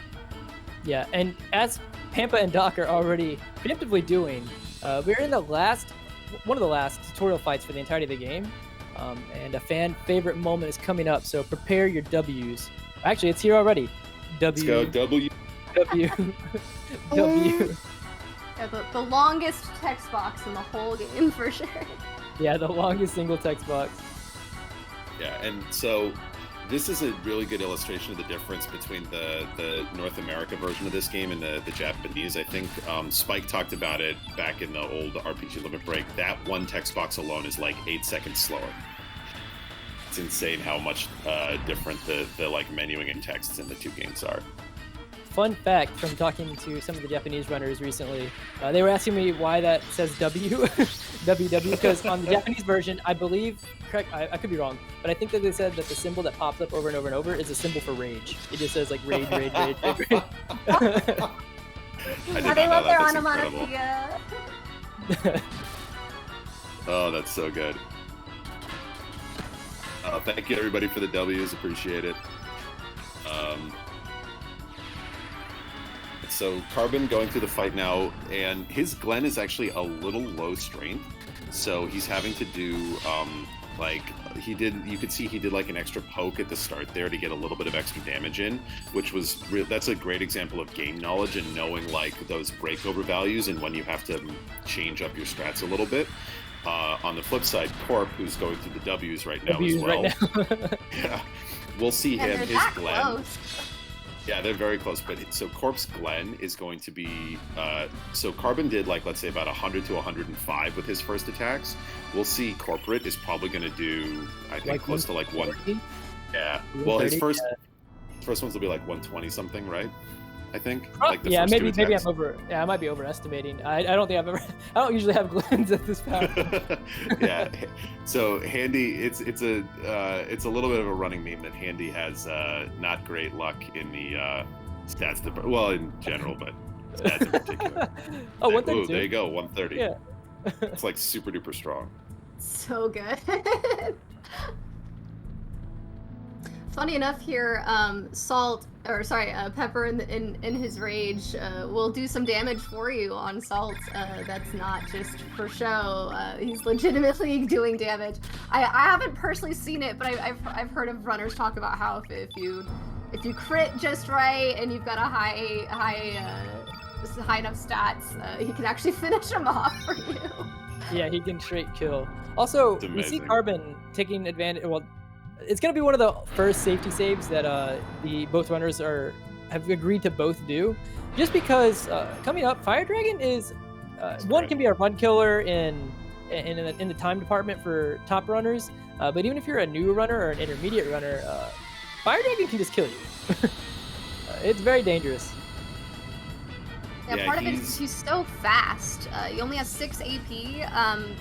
Yeah, and as Pampa and Doc are already preemptively doing, we're in one of the last tutorial fights for the entirety of the game, and a fan favorite moment is coming up, so prepare your W's. Actually, it's here already. Let's go, W. W. W. Yeah, the longest text box in the whole game, for sure. Yeah, the longest single text box. Yeah, and so this is a really good illustration of the difference between the North America version of this game and the Japanese. I think Spike talked about it back in the old RPG Limit Break. That one text box alone is like 8 seconds slower. It's insane how much different the like menuing and texts in the two games are. Fun fact from talking to some of the Japanese runners recently, they were asking me why that says W, WW, because on the Japanese version, I believe, correct, I could be wrong, but I think that they said that the symbol that pops up over and over and over is a symbol for rage. It just says like rage, rage, rage, rage, rage. They love their onomatopoeia. Oh, that's so good. Thank you everybody for the W's, appreciate it. So Carbon going through the fight now, and his Glen is actually a little low strength, so he's having to do you could see he did like an extra poke at the start there to get a little bit of extra damage in, which was that's a great example of game knowledge and knowing like those breakover values and when you have to change up your strats a little bit. On the flip side, Corp, who's going through the W's right now as well. Right now. Yeah, we'll see him. His Glen. Close. Yeah, they're very close. But so Corp's Glen is going to be. So Carbon did like let's say about 100 to 105 with his first attacks. We'll see Corporate is probably going to do I think like close to like 1. Yeah. Well, his first ones will be like 120 something, right? I think. Like the first maybe I'm over. Yeah, I might be overestimating. I don't think I've ever. I don't usually have Glens at this fast. Yeah. So Handy, it's a little bit of a running meme that Handy has not great luck in the stats. Well, in general, but stats in particular. Oh, 132. There you go, 130. Yeah. It's like super duper strong. So good. Funny enough here, Pepper in his rage will do some damage for you on Salt. That's not just for show. He's legitimately doing damage. I haven't personally seen it, but I've heard of runners talk about how if you crit just right and you've got a high enough stats, he can actually finish them off for you. Yeah, he can straight kill. Also, we see Carbon taking advantage. Well, it's going to be one of the first safety saves that both runners have agreed to both do, just because coming up, Fire Dragon is one can be a run killer in the time department for top runners, but even if you're a new runner or an intermediate runner, Fire Dragon can just kill you. It's very dangerous. Yeah, part of it is he's so fast. He only has 6 AP,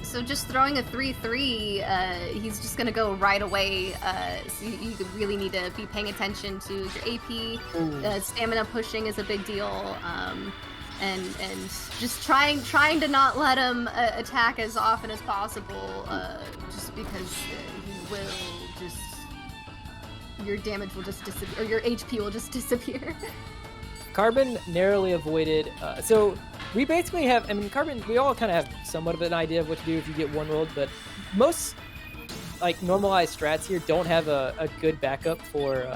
so just throwing a 3-3, he's just gonna go right away. So you really need to be paying attention to your AP. Stamina pushing is a big deal, and just trying to not let him attack as often as possible, just because he will just your damage will just disappear, or your HP will just disappear. Carbon narrowly avoided. So we basically have, Carbon, we all kind of have somewhat of an idea of what to do if you get one world, but most like normalized strats here don't have a good backup for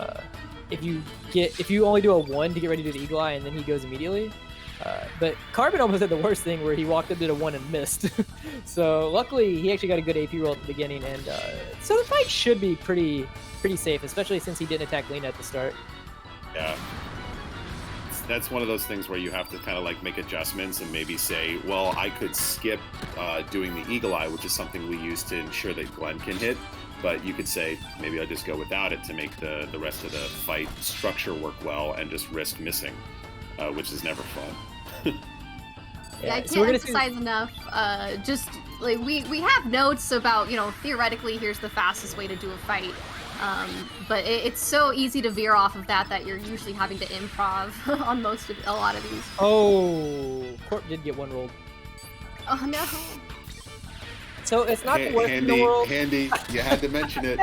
if you only do a 1 to get ready to do the Eagle Eye and then he goes immediately. But Carbon almost had the worst thing where he walked up, did a 1 and missed. So luckily he actually got a good AP roll at the beginning, and so the fight should be pretty safe, especially since he didn't attack Lena at the start. Yeah. That's one of those things where you have to kind of like make adjustments and maybe say, well, I could skip doing the Eagle Eye, which is something we use to ensure that Glenn can hit. But you could say, maybe I'll just go without it to make the rest of the fight structure work well and just risk missing, which is never fun. Yeah, I can't emphasize enough. Just like we have notes about, theoretically, here's the fastest way to do a fight. But it's so easy to veer off of that you're usually having to improv on a lot of these. Oh, Corp did get 1 rolled. Oh no. So it's not the worst in the world. Handy, you had to mention it.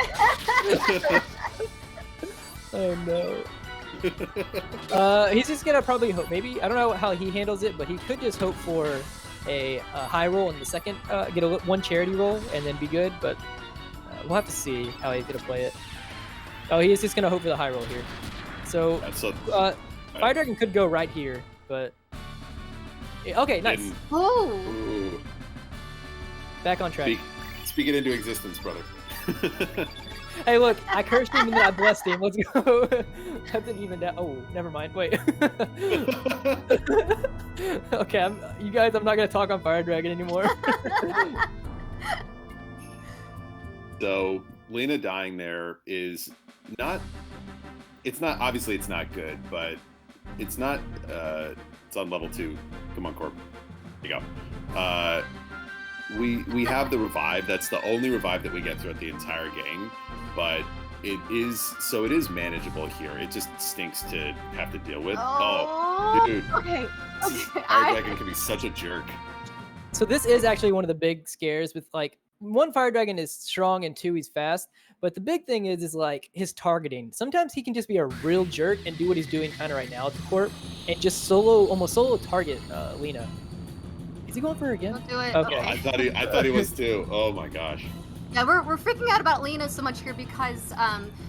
Oh no. He's just gonna probably hope. Maybe I don't know how he handles it, but he could just hope for a high roll in the second, get 1 charity roll, and then be good. But we'll have to see how he's gonna play it. Oh, he is just gonna hope for the high roll here. So Fire Dragon could go right here, but okay, nice. Oh. Ooh. Back on track. Speak it into existence, brother. Hey, look, I cursed him and then I blessed him. Let's go. That didn't even that. Oh, never mind. Wait. Okay, you guys, I'm not going to talk on Fire Dragon anymore. So, Lena dying there is not... obviously it's not good, but it's not... it's on level 2. Come on, Corp. Here you go. We have the revive. That's the only revive that we get throughout the entire game, but it is manageable here. It just stinks to have to deal with. Oh dude. Okay. Fire Dragon can be such a jerk. So this is actually one of the big scares with, like, 1, Fire Dragon is strong, and 2, he's fast. But the big thing is like his targeting. Sometimes he can just be a real jerk and do what he's doing kind of right now at the Corp and just almost solo target Lena. Is he going for her again? Don't do it. Okay. I thought he was too. Oh my gosh. Yeah, we're freaking out about Lena so much here because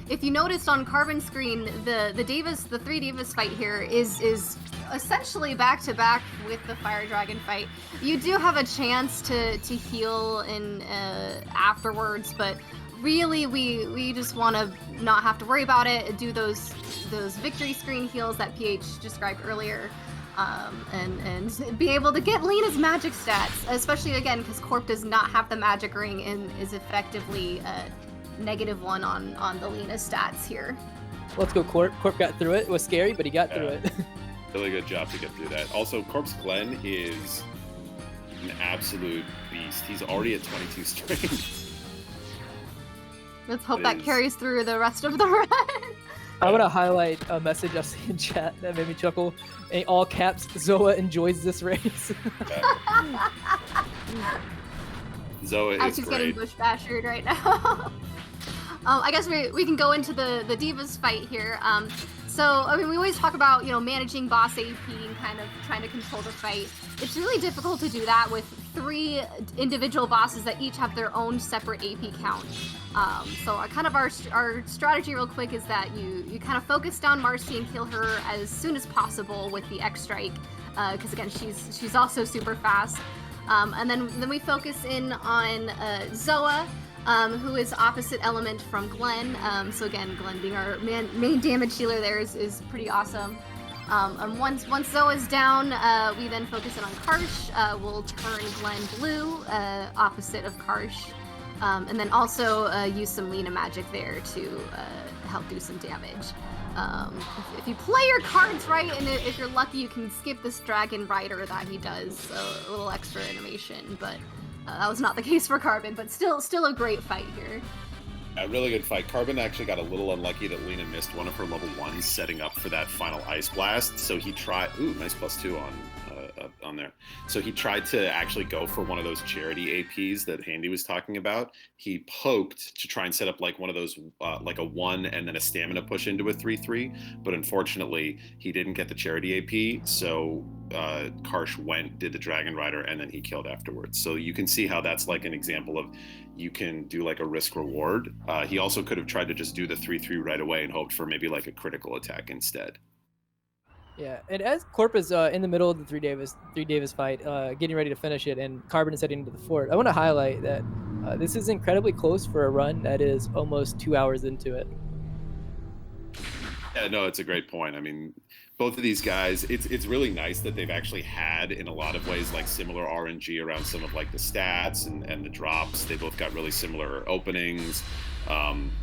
if you noticed on Carbon's screen, the 3 Divas fight here is essentially back to back with the Fire Dragon fight. You do have a chance to heal in afterwards, but really we just want to not have to worry about it. Do those victory screen heals that PH described earlier. And be able to get Lena's magic stats, especially again because Corp does not have the magic ring and is effectively -1 on the Lena stats here. Let's go, Corp. Corp got through it. It was scary, but he got through it. Really good job to get through that. Also, Corp's Glenn is an absolute beast. He's already at 22 strength. Let's hope that carries through the rest of the run. I want to highlight a message I see in chat that made me chuckle. In all caps, Zoa enjoys this race. Zoa is she's great. getting bush bashered right now. I guess we can go into the Divas fight here. So, I mean, we always talk about, managing boss AP and kind of trying to control the fight. It's really difficult to do that with 3 individual bosses that each have their own separate AP count. So kind of our strategy real quick is that you kind of focus down Marcy and kill her as soon as possible with the X strike, because again, she's also super fast. And then we focus in on Zoa, who is opposite element from Glenn. So again, Glenn being our main damage healer there is pretty awesome. And once Zoa's down, we then focus in on Karsh. We'll turn Glenn blue, opposite of Karsh. And then also use some Lena magic there to help do some damage. If you play your cards right, and if you're lucky, you can skip this Dragon Rider that he does, so a little extra animation. But that was not the case for Carbon, but still a great fight here. A really good fight. Carbon actually got a little unlucky that Lena missed one of her level 1s setting up for that final Ice Blast, so he tried... Ooh, nice +2 on on there. So he tried to actually go for one of those charity APs that Handy was talking about. He poked to try and set up like one of those, like a 1 and then a stamina push into a 3/3. But unfortunately, he didn't get the charity AP. So Karsh did the Dragon Rider, and then he killed afterwards. So you can see how that's like an example of you can do like a risk reward. He also could have tried to just do the 3/3 right away and hoped for maybe like a critical attack instead. Yeah, and as Corp is in the middle of the three Davis fight, getting ready to finish it, and Carbon is heading into the fort, I want to highlight that this is incredibly close for a run that is almost 2 hours into it. Yeah, no, it's a great point. I mean, both of these guys, it's really nice that they've actually had, in a lot of ways, like similar RNG around some of like the stats and the drops. They both got really similar openings.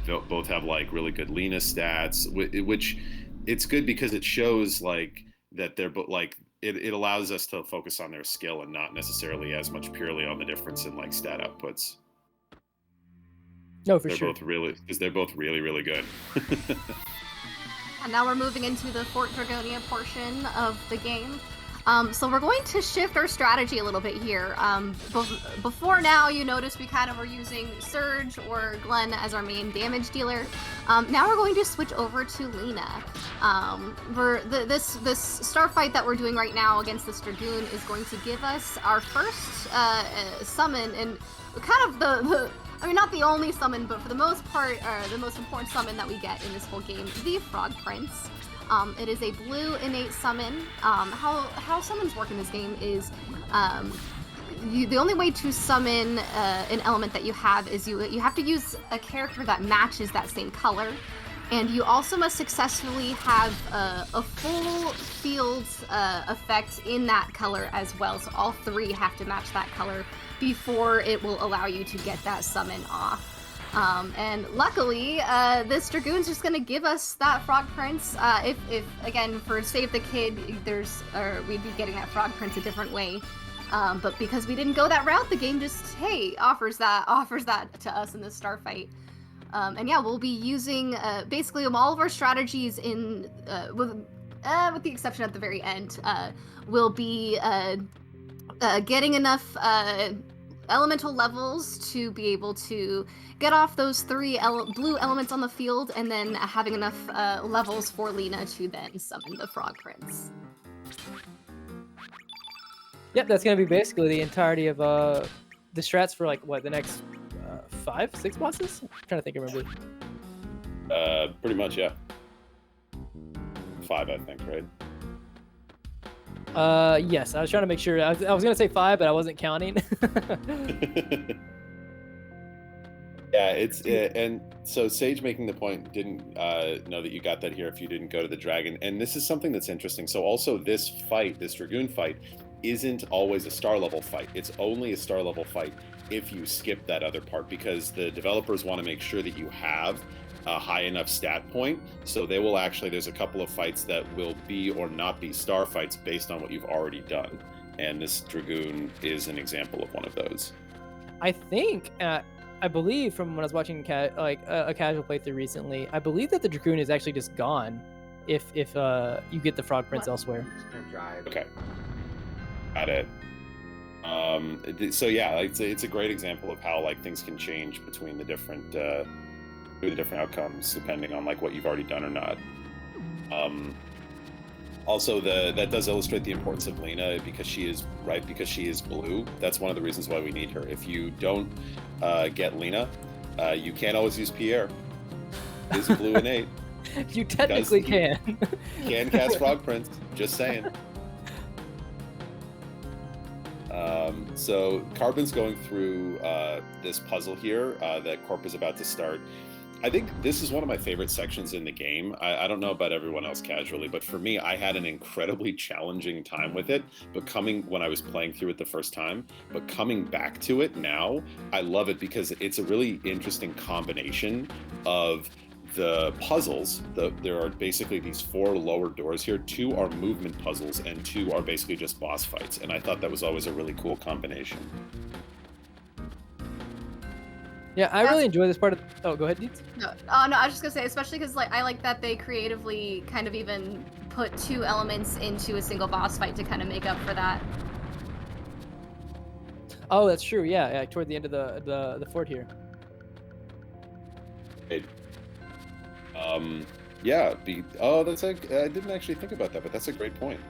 Both have like really good Lena stats, which it's good because it shows like that they're like it allows us to focus on their skill and not necessarily as much purely on the difference in like stat outputs. No, for they're sure. both really, because they're both really, really good. And now we're moving into the Fort Dragonia portion of the game. So we're going to shift our strategy a little bit here. Before now, you notice we kind of were using Surge or Glenn as our main damage dealer. Now we're going to switch over to Lena. This star fight that we're doing right now against this Dragoon is going to give us our first summon, and kind of I mean, not the only summon, but for the most part, the most important summon that we get in this whole game, the Frog Prince. It is a blue innate summon. How summons work in this game is the only way to summon an element that you have is you have to use a character that matches that same color, and you also must successfully have a full field effect in that color as well. So all three have to match that color before it will allow you to get that summon off. And luckily, this Dragoon's just gonna give us that Frog Prince. If again, for Save the Kid, we'd be getting that Frog Prince a different way. But because we didn't go that route, the game just, hey, offers that to us in this star fight. And yeah, we'll be using basically all of our strategies in with the exception at the very end. We'll be getting enough elemental levels to be able to get off those three blue elements on the field, and then having enough levels for Lena to then summon the Frog Prince. Yep, that's gonna be basically the entirety of the strats for like what, the next 5-6 bosses? I'm trying to think. I remember. Pretty much, yeah. 5, I think, right? Yes, I was trying to make sure. I was gonna say 5, but I wasn't counting. Yeah, and so Sage making the point didn't know that you got that here if you didn't go to the dragon, and this is something that's interesting. So also this Dragoon fight, isn't always a star level fight. It's only a star level fight if you skip that other part, because the developers want to make sure that you have a high enough stat point. So they will actually, there's a couple of fights that will be or not be star fights based on what you've already done. And this Dragoon is an example of one of those. I think, I believe from when I was watching a casual playthrough recently, I believe that the Dragoon is actually just gone if you get the Frog Prince elsewhere. Okay. Got it. So yeah, it's a great example of how like things can change between the different outcomes depending on like what you've already done or not. Also, that does illustrate the importance of Lena because she is blue. That's one of the reasons why we need her. If you don't get Lena, you can't always use Pierre. He's a blue innate. You technically can. Can cast Frog Prince. Just saying. So Carbon's going through this puzzle here that Corp is about to start. I think this is one of my favorite sections in the game. I don't know about everyone else casually, but for me, I had an incredibly challenging time with it. But when I was playing through it the first time, but coming back to it now, I love it because it's a really interesting combination of the puzzles. There are basically these 4 lower doors here. 2 are movement puzzles and 2 are basically just boss fights. And I thought that was always a really cool combination. Yeah, I really enjoy this part of. Oh, go ahead, Deets. No, I was just gonna say, especially because I like that they creatively kind of even put 2 elements into a single boss fight to kind of make up for that. Oh, that's true. Yeah, toward the end of the fort here. Right. Yeah. Oh, that's I didn't actually think about that, but that's a great point.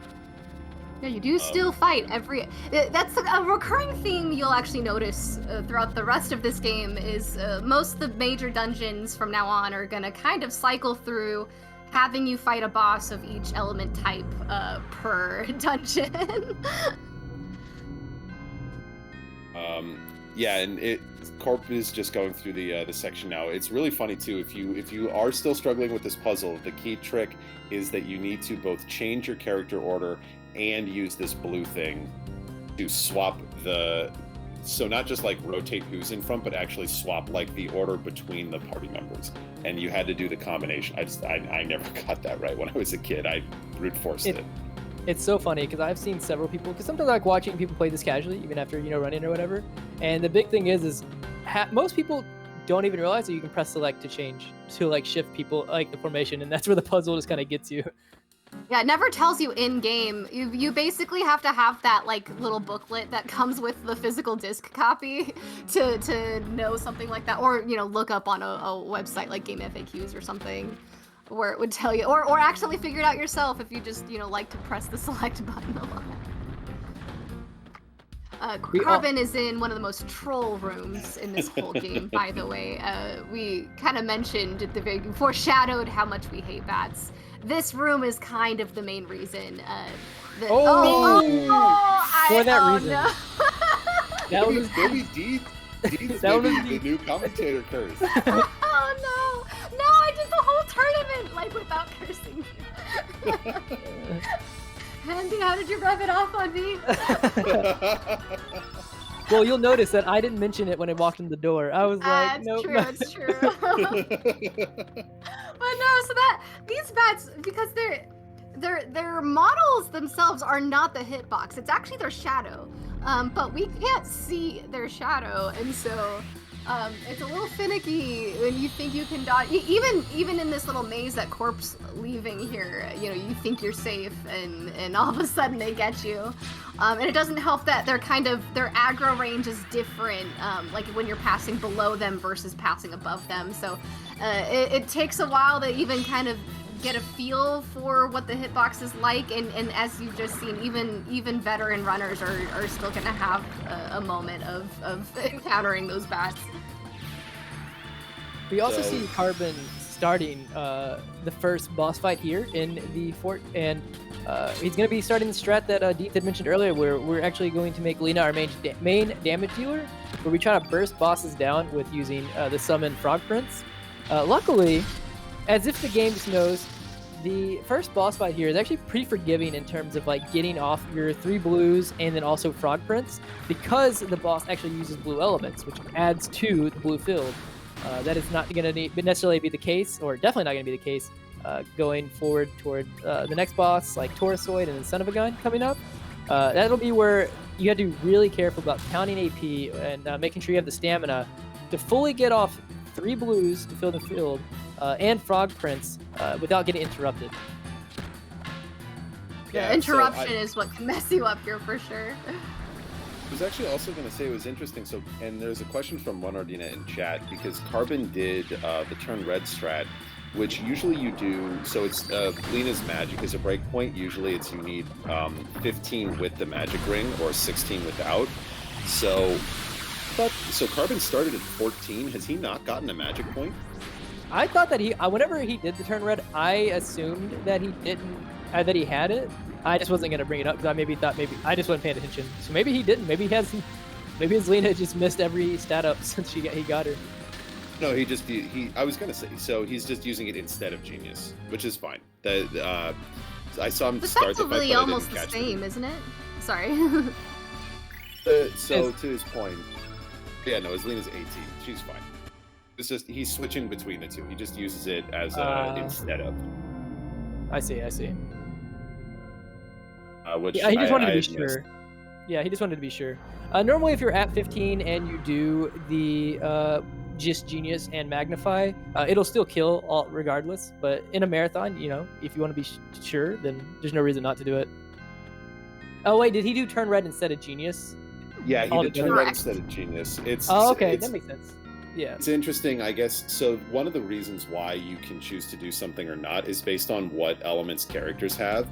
Yeah, you do still fight every. That's a recurring theme you'll actually notice throughout the rest of this game. Is most of the major dungeons from now on are gonna kind of cycle through, having you fight a boss of each element type per dungeon. Yeah, and Corp is just going through the section now. It's really funny too. If you are still struggling with this puzzle, the key trick is that you need to both change your character order and use this blue thing to swap so not just like rotate who's in front, but actually swap like the order between the party members. And you had to do the combination. I never got that right when I was a kid. I brute forced it. It's so funny because I've seen several people, because sometimes I like watching people play this casually, even after, running or whatever. And the big thing is most people don't even realize that you can press select to change, to like shift people, like the formation, and that's where the puzzle just kind of gets you. Yeah, it never tells you in game. You basically have to have that like little booklet that comes with the physical disc copy to know something like that, or look up on a website like Game FAQs or something, where it would tell you, or actually figure it out yourself if you just like to press the select button a lot. Carbon is in one of the most troll rooms in this whole game, by the way. We kind of mentioned at the very foreshadowed how much we hate bats. This room is kind of the main reason. For that reason. No. That was maybe Deeth the new commentator curse. Oh no! No, I did the whole tournament like without cursing. Andy, how did you rub it off on me? Well, you'll notice that I didn't mention it when I walked in the door. I was like, nope. That's true. But no, so that these bats, because their models themselves are not the hitbox. It's actually their shadow. But we can't see their shadow, and so it's a little finicky when you think you can dodge. Even in this little maze that Corp's leaving here, you think you're safe, and all of a sudden they get you. And it doesn't help that their aggro range is different, like when you're passing below them versus passing above them. So it takes a while to even kind of get a feel for what the hitbox is like, and as you've just seen, even veteran runners are still gonna have a moment of encountering those bats. We also see Carbon starting the first boss fight here in the fort, and he's going to be starting the strat that Deeth had mentioned earlier, where we're actually going to make Lena our main damage dealer, where we try to burst bosses down with using the summon Frog Prince. Luckily, as if the game just knows, the first boss fight here is actually pretty forgiving in terms of like getting off your 3 blues and then also Frog Prince, because the boss actually uses blue elements, which adds to the blue field. That is not going to necessarily be the case, or definitely not going to be the case, going forward toward the next boss, like Taurusoid and then Son of a Gun coming up. That'll be where you have to be really careful about counting AP and making sure you have the stamina to fully get off 3 blues to fill the field and Frog Prince without getting interrupted. Yeah, interruption is what can mess you up here for sure. I was actually also going to say it was interesting. So, and there's a question from One Ardina in chat, because Carbon did the turn red strat, which usually you do. So it's Lena's magic is a breakpoint. Usually it's you need 15 with the magic ring or 16 without. So Carbon started at 14. Has he not gotten a magic point? I thought that whenever he did the turn red, I assumed that he didn't, that he had it. I just wasn't going to bring it up because I thought I just wasn't paying attention. So maybe he didn't. Maybe his Lena just missed every stat up since he got her. No, I was going to say, so he's just using it instead of Genius, which is fine. I saw him start the fight, really but I almost didn't the catch same, isn't it? Sorry. So to his point, yeah, no, his Lena's 18. She's fine. It's just he's switching between the two. He just uses it as instead of. I see. Which yeah, he just wanted to be sure. Yeah, he just wanted to be sure. Normally, if you're at 15 and you do the just Genius and Magnify, it'll still kill all regardless. But in a marathon, if you want to be sure, then there's no reason not to do it. Oh wait, did he do turn red instead of Genius? Yeah, he All did together? turn red Correct. instead of genius. It's Oh, okay, it's, that makes sense. Yeah. it's interesting, I guess. So one of the reasons why you can choose to do something or not is based on what elements characters have.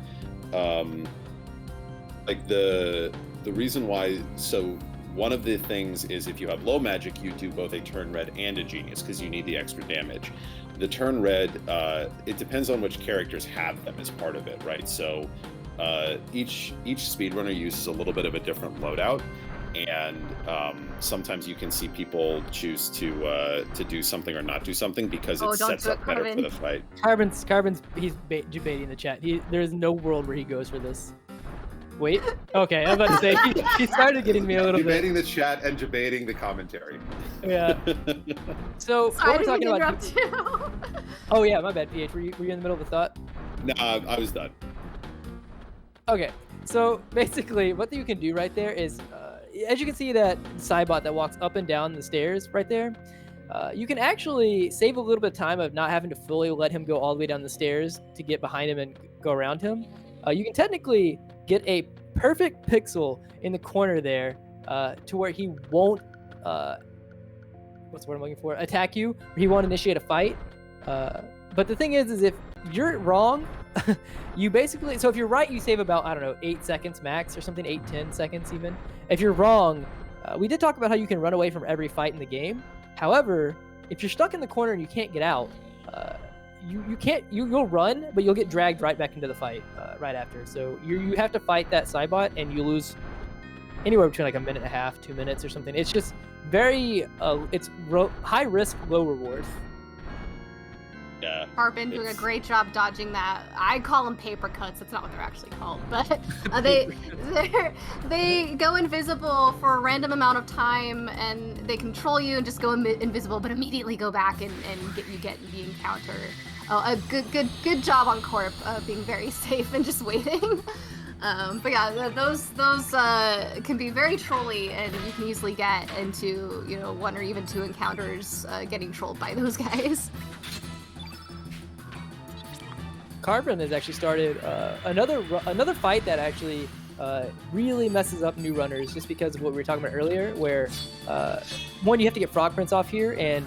Like the reason why. So one of the things is if you have low magic, you do both a turn red and a genius because you need the extra damage. The turn red, it depends on which characters have them as part of it, right? So each speedrunner uses a little bit of a different loadout, and sometimes you can see people choose to do something or not do something because it Oh, don't sets do it, up better for Carbon. the fight. Carbon's he's debating the chat. There's no world where he goes for this. Wait. Okay, I was about to say he started getting me a little bit. Debating the chat and debating the commentary. Yeah. So Sorry, I what we're didn't mean talking to about. interrupt you. Oh yeah, my bad, PH. Were you in the middle of a thought? No, I was done. Okay, so basically what you can do right there is, as you can see that Cybot that walks up and down the stairs right there, you can actually save a little bit of time of not having to fully let him go all the way down the stairs to get behind him and go around him. You can technically get a perfect pixel in the corner there to where he won't, what's the word I'm looking for, attack you, or he won't initiate a fight. But the thing is if you're wrong, you basically, so if you're right, you save about, I don't know, 8 seconds max or something, 8-10 seconds even. If you're wrong, we did talk about how you can run away from every fight in the game. However, if you're stuck in the corner and you can't get out, you'll run, but you'll get dragged right back into the fight right after. So you have to fight that Cybot, and you lose anywhere between like a minute and a half, 2 minutes or something. It's just very, high risk, low reward. Yeah. Carbon doing a great job dodging that. I call them paper cuts. That's not what they're actually called, but they go invisible for a random amount of time, and they control you and just go invisible, but immediately go back and get the encounter. Oh, a good job on Corp, being very safe and just waiting. But yeah, those can be very trolly, and you can easily get into 1 or even 2 encounters getting trolled by those guys. Carbon has actually started another fight that actually really messes up new runners, just because of what we were talking about earlier, where one, you have to get Frog Prince off here, and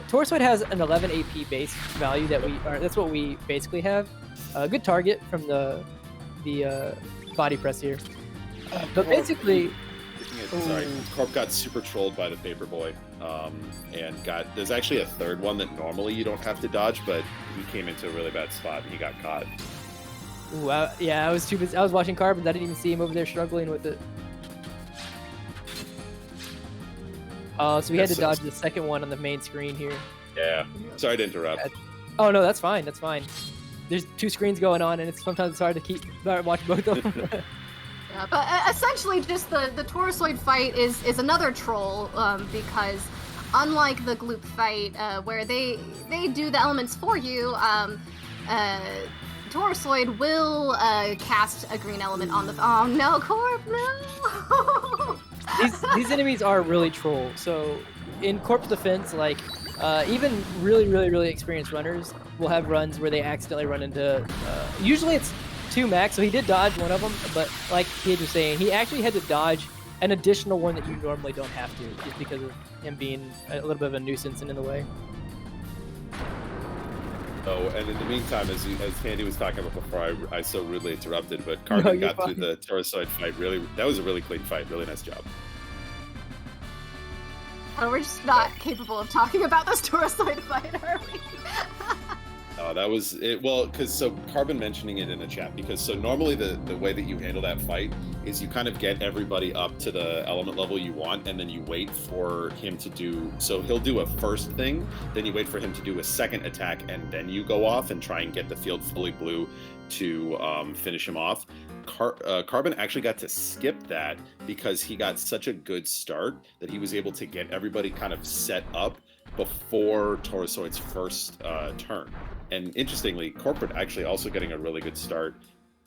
Torosoid has an 11 AP base value that's what we basically have. A good target from the body press here. But basically, sorry, Corp got super trolled by the Paperboy, and there's actually a third one that normally you don't have to dodge, but he came into a really bad spot and he got caught. Ooh, I was too busy. I was watching Carbon. I didn't even see him over there struggling with it. So we had to dodge the second one on the main screen here. Yeah. Sorry to interrupt. Oh no, that's fine. That's fine. There's 2 screens going on, and sometimes it's hard to watch both of them. Yeah, but essentially, just the Torosoid fight is another troll, because unlike the Gloop fight, where they do the elements for you, Torosoid will cast a green element on the. Oh no, Corp, no! These enemies are really troll. So in Corp's defense, like even really experienced runners will have runs where they accidentally run into. Usually it's 2 max, so he did dodge one of them, but like Pierre was saying, he actually had to dodge an additional one that you normally don't have to, just because of him being a little bit of a nuisance and in the way. Oh, and in the meantime, as Candy was talking about before, I so rudely interrupted, but Carbon got through the Torosoid fight. That was a really clean fight. Really nice job. Oh, we're just not capable of talking about this Torosoid fight, are we? That was it. Well, because Carbon mentioning it in the chat, because normally the way that you handle that fight is you kind of get everybody up to the element level you want, and then you wait for him to do. So he'll do a first thing, then you wait for him to do a second attack, and then you go off and try and get the field fully blue to finish him off. Carbon actually got to skip that because he got such a good start that he was able to get everybody kind of set up before Torosoid's first turn. And interestingly, Corporate actually also getting a really good start,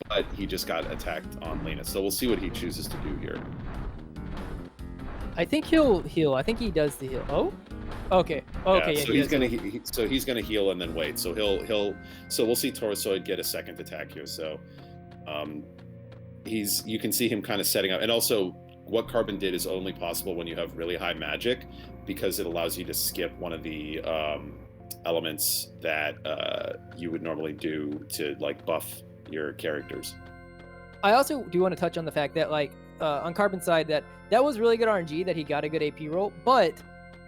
but he just got attacked on Linus. So we'll see what he chooses to do here. I think he'll heal. I think he does the heal. Oh, okay. Okay. Yeah, so he's gonna heal and then wait. So so we'll see Torosoid get a second attack here. So you can see him kind of setting up, and also what Carbon did is only possible when you have really high magic, because it allows you to skip one of the elements that you would normally do to like buff your characters. I also do want to touch on the fact that like on Carbon's side that was really good RNG that he got a good AP roll, but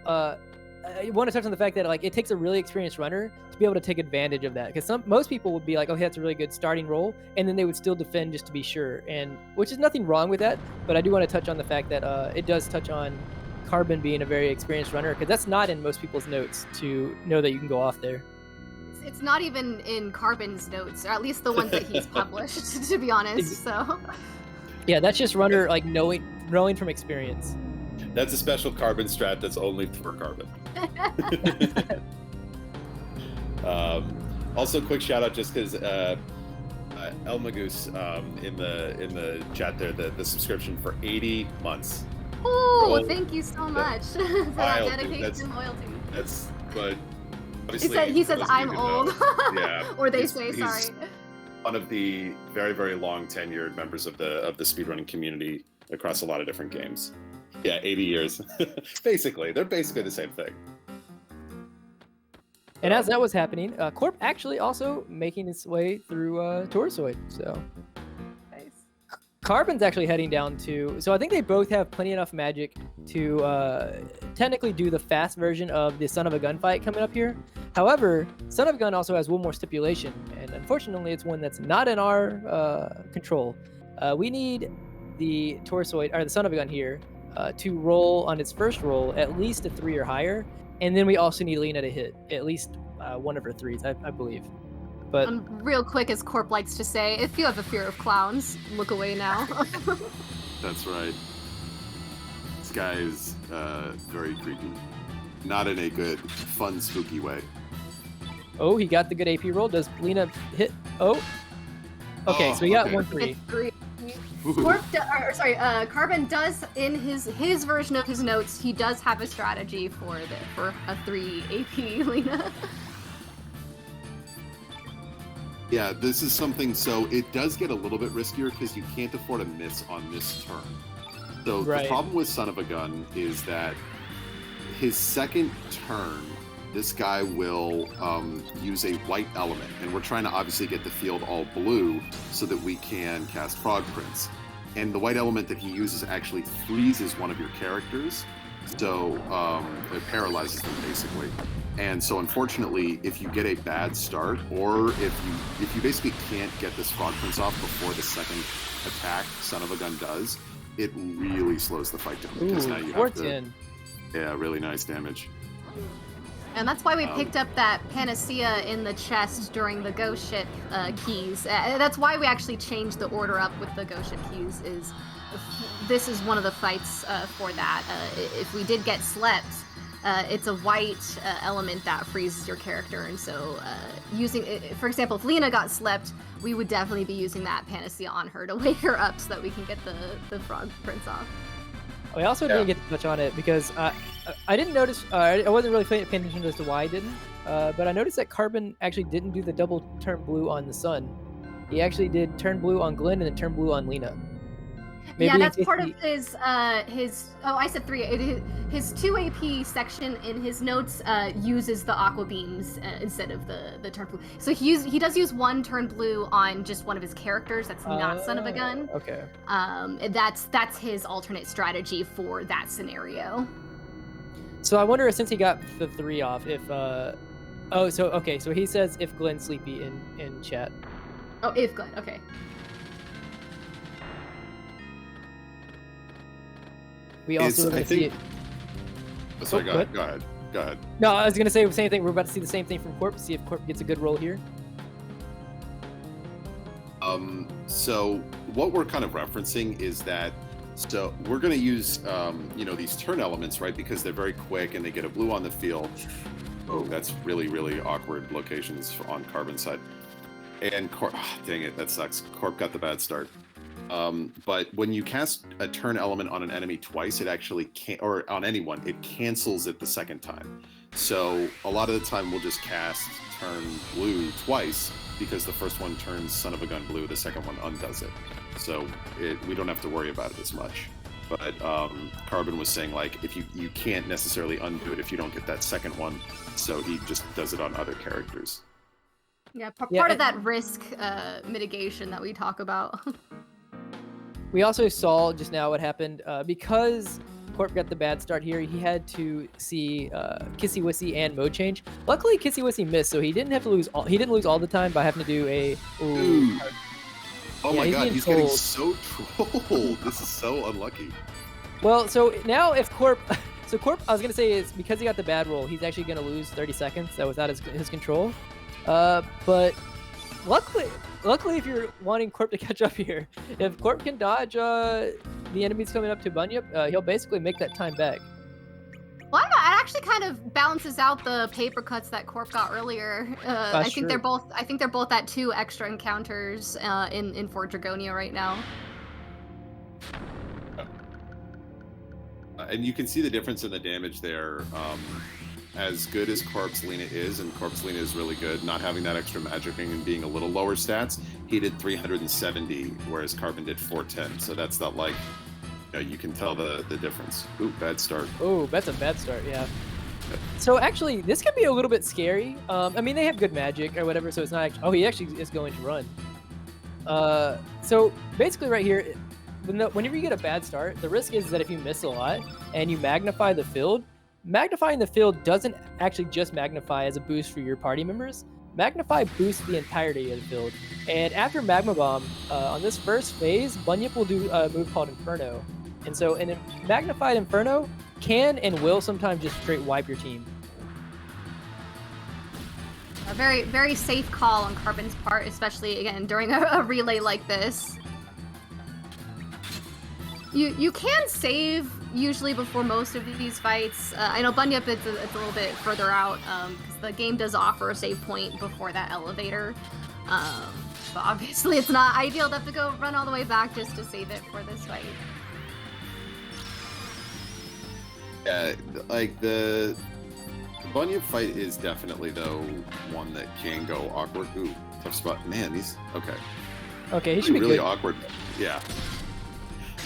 I want to touch on the fact that like it takes a really experienced runner to be able to take advantage of that, because most people would be like, okay, that's a really good starting roll, and then they would still defend just to be sure, and which is nothing wrong with that, but I do want to touch on the fact that it does touch on Carbon being a very experienced runner, because that's not in most people's notes to know that you can go off there. It's not even in Carbon's notes, or at least the ones that he's published, to be honest. So yeah, that's just runner like knowing from experience. That's a special Carbon strat that's only for Carbon. Also, quick shout out just because El Magus in the chat there, the subscription for 80 months. Oh, thank you so much for that dedication and loyalty. That's but obviously he says I'm old. Yeah, or they say sorry. He's one of the very, very long tenured members of the speedrunning community across a lot of different games. Yeah, 80 years. Basically, they're basically the same thing. And as that was happening, Corp actually also making its way through Torosoid. So Nice. Carbon's actually heading down to. So I think they both have plenty enough magic to technically do the fast version of the Son of a Gun fight coming up here. However, Son of a Gun also has one more stipulation, and unfortunately, it's one that's not in our control. We need the Torosoid or the Son of a Gun here to roll on its first roll at least a 3 or higher, and then we also need Lena to hit at least one of her 3s, I believe. But real quick, as Corp likes to say, if you have a fear of clowns, look away now. That's right. This guy is very creepy. Not in a good, fun, spooky way. oh, he got the good AP roll. Does Lena hit? Oh, okay. So he got 1-3. Carbon does in his version of his notes. He does have a strategy for a 3 AP Lena. Yeah, this is something. So it does get a little bit riskier because you can't afford a miss on this turn. So Right. The problem with Son of a Gun is that his second turn, this guy will use a white element, and we're trying to obviously get the field all blue so that we can cast Frog Prince. And the white element that he uses actually freezes one of your characters, so it paralyzes them basically. And so unfortunately, if you get a bad start, or if you basically can't get this Frog Prince off before the second attack Son of a Gun does, it really slows the fight down, because now you have to, yeah, really nice damage. And that's why we picked up that panacea in the chest during the ghost ship keys. That's why we actually changed the order up with the ghost ship keys. This is one of the fights for that. If we did get slept, it's a white element that freezes your character, and so using, for example, if Lena got slept, we would definitely be using that panacea on her to wake her up so that we can get the Frog Prince off. I also didn't get to touch on it because I didn't notice. I wasn't really paying attention as to why I didn't. But I noticed that Carbon actually didn't do the double turn blue on the Sun. He actually did turn blue on Glenn and then turn blue on Lena. Maybe yeah, that's part of his. Oh, I said 3. His 2 AP section in his notes uses the aqua beams instead of the turn blue. So he does use 1 turn blue on just one of his characters. That's not Son of a Gun. Okay. That's his alternate strategy for that scenario. So I wonder, since he got the 3 off, if so he says if Glenn's sleepy in chat. Oh, if Glenn. Okay. We also I see think. it. Oh, sorry, Oh, go ahead. No, I was gonna say the same thing. We're about to see the same thing from Corp. See if Corp gets a good roll here. So what we're kind of referencing is that, so we're going to use, these turn elements, right? Because they're very quick and they get a blue on the field. Oh, that's really, really awkward locations on Carbon's side. And Corp, dang it, that sucks. Corp got the bad start. But when you cast a turn element on an enemy twice, it actually can't, or on anyone, it cancels it the second time. So a lot of the time we'll just cast turn blue twice, because the first one turns Son of a Gun blue, the second one undoes it. So we don't have to worry about it as much. but Carbon was saying like if you can't necessarily undo it if you don't get that second one, so he just does it on other characters. Yeah, part of that risk mitigation that we talk about. We also saw just now what happened because Corp got the bad start here. He had to see Kissy Wissy and mode change. Luckily, Kissy Wissy missed, so he didn't have to lose. He didn't lose all the time by having to do a. Ooh. Oh my god, he's getting so trolled. This is so unlucky. Well, so now if Corp, so Corp, I was gonna say is because he got the bad roll, he's actually gonna lose 30 seconds. That was out of his control. But luckily, if you're wanting Corp to catch up here, if Corp can dodge the enemies coming up to Bunyip, he'll basically make that time back. Well, it actually kind of balances out the paper cuts that Corp got earlier. I think they're both. I think they're both at 2 extra encounters in Fort Dragonia right now. And you can see the difference in the damage there. As good as Corp's Lena is, and Corp's Lena is really good, not having that extra magicking and being a little lower stats, he did 370, whereas Carbon did 410. So that's not like, you can tell the difference. Ooh, bad start. Oh, that's a bad start, yeah. So actually, this can be a little bit scary. I mean, they have good magic or whatever, so it's not actually, he actually is going to run. So basically right here, whenever you get a bad start, the risk is that if you miss a lot and you magnify the field, magnifying the field doesn't actually just magnify as a boost for your party members. Magnify boosts the entirety of the field. And after Magma Bomb, on this first phase, Bunyip will do a move called Inferno. And so an Magnified Inferno can and will sometimes just straight wipe your team. A very, very safe call on Carbon's part, especially, again, during a relay like this. You can save usually before most of these fights. I know Bunyip it's a little bit further out because the game does offer a save point before that elevator. But obviously it's not ideal to have to go run all the way back just to save it for this fight. Yeah, like the Bunyip fight is definitely though one that can go awkward. Ooh, tough spot. Man, he's okay. Okay, he should be really good. Awkward. Yeah.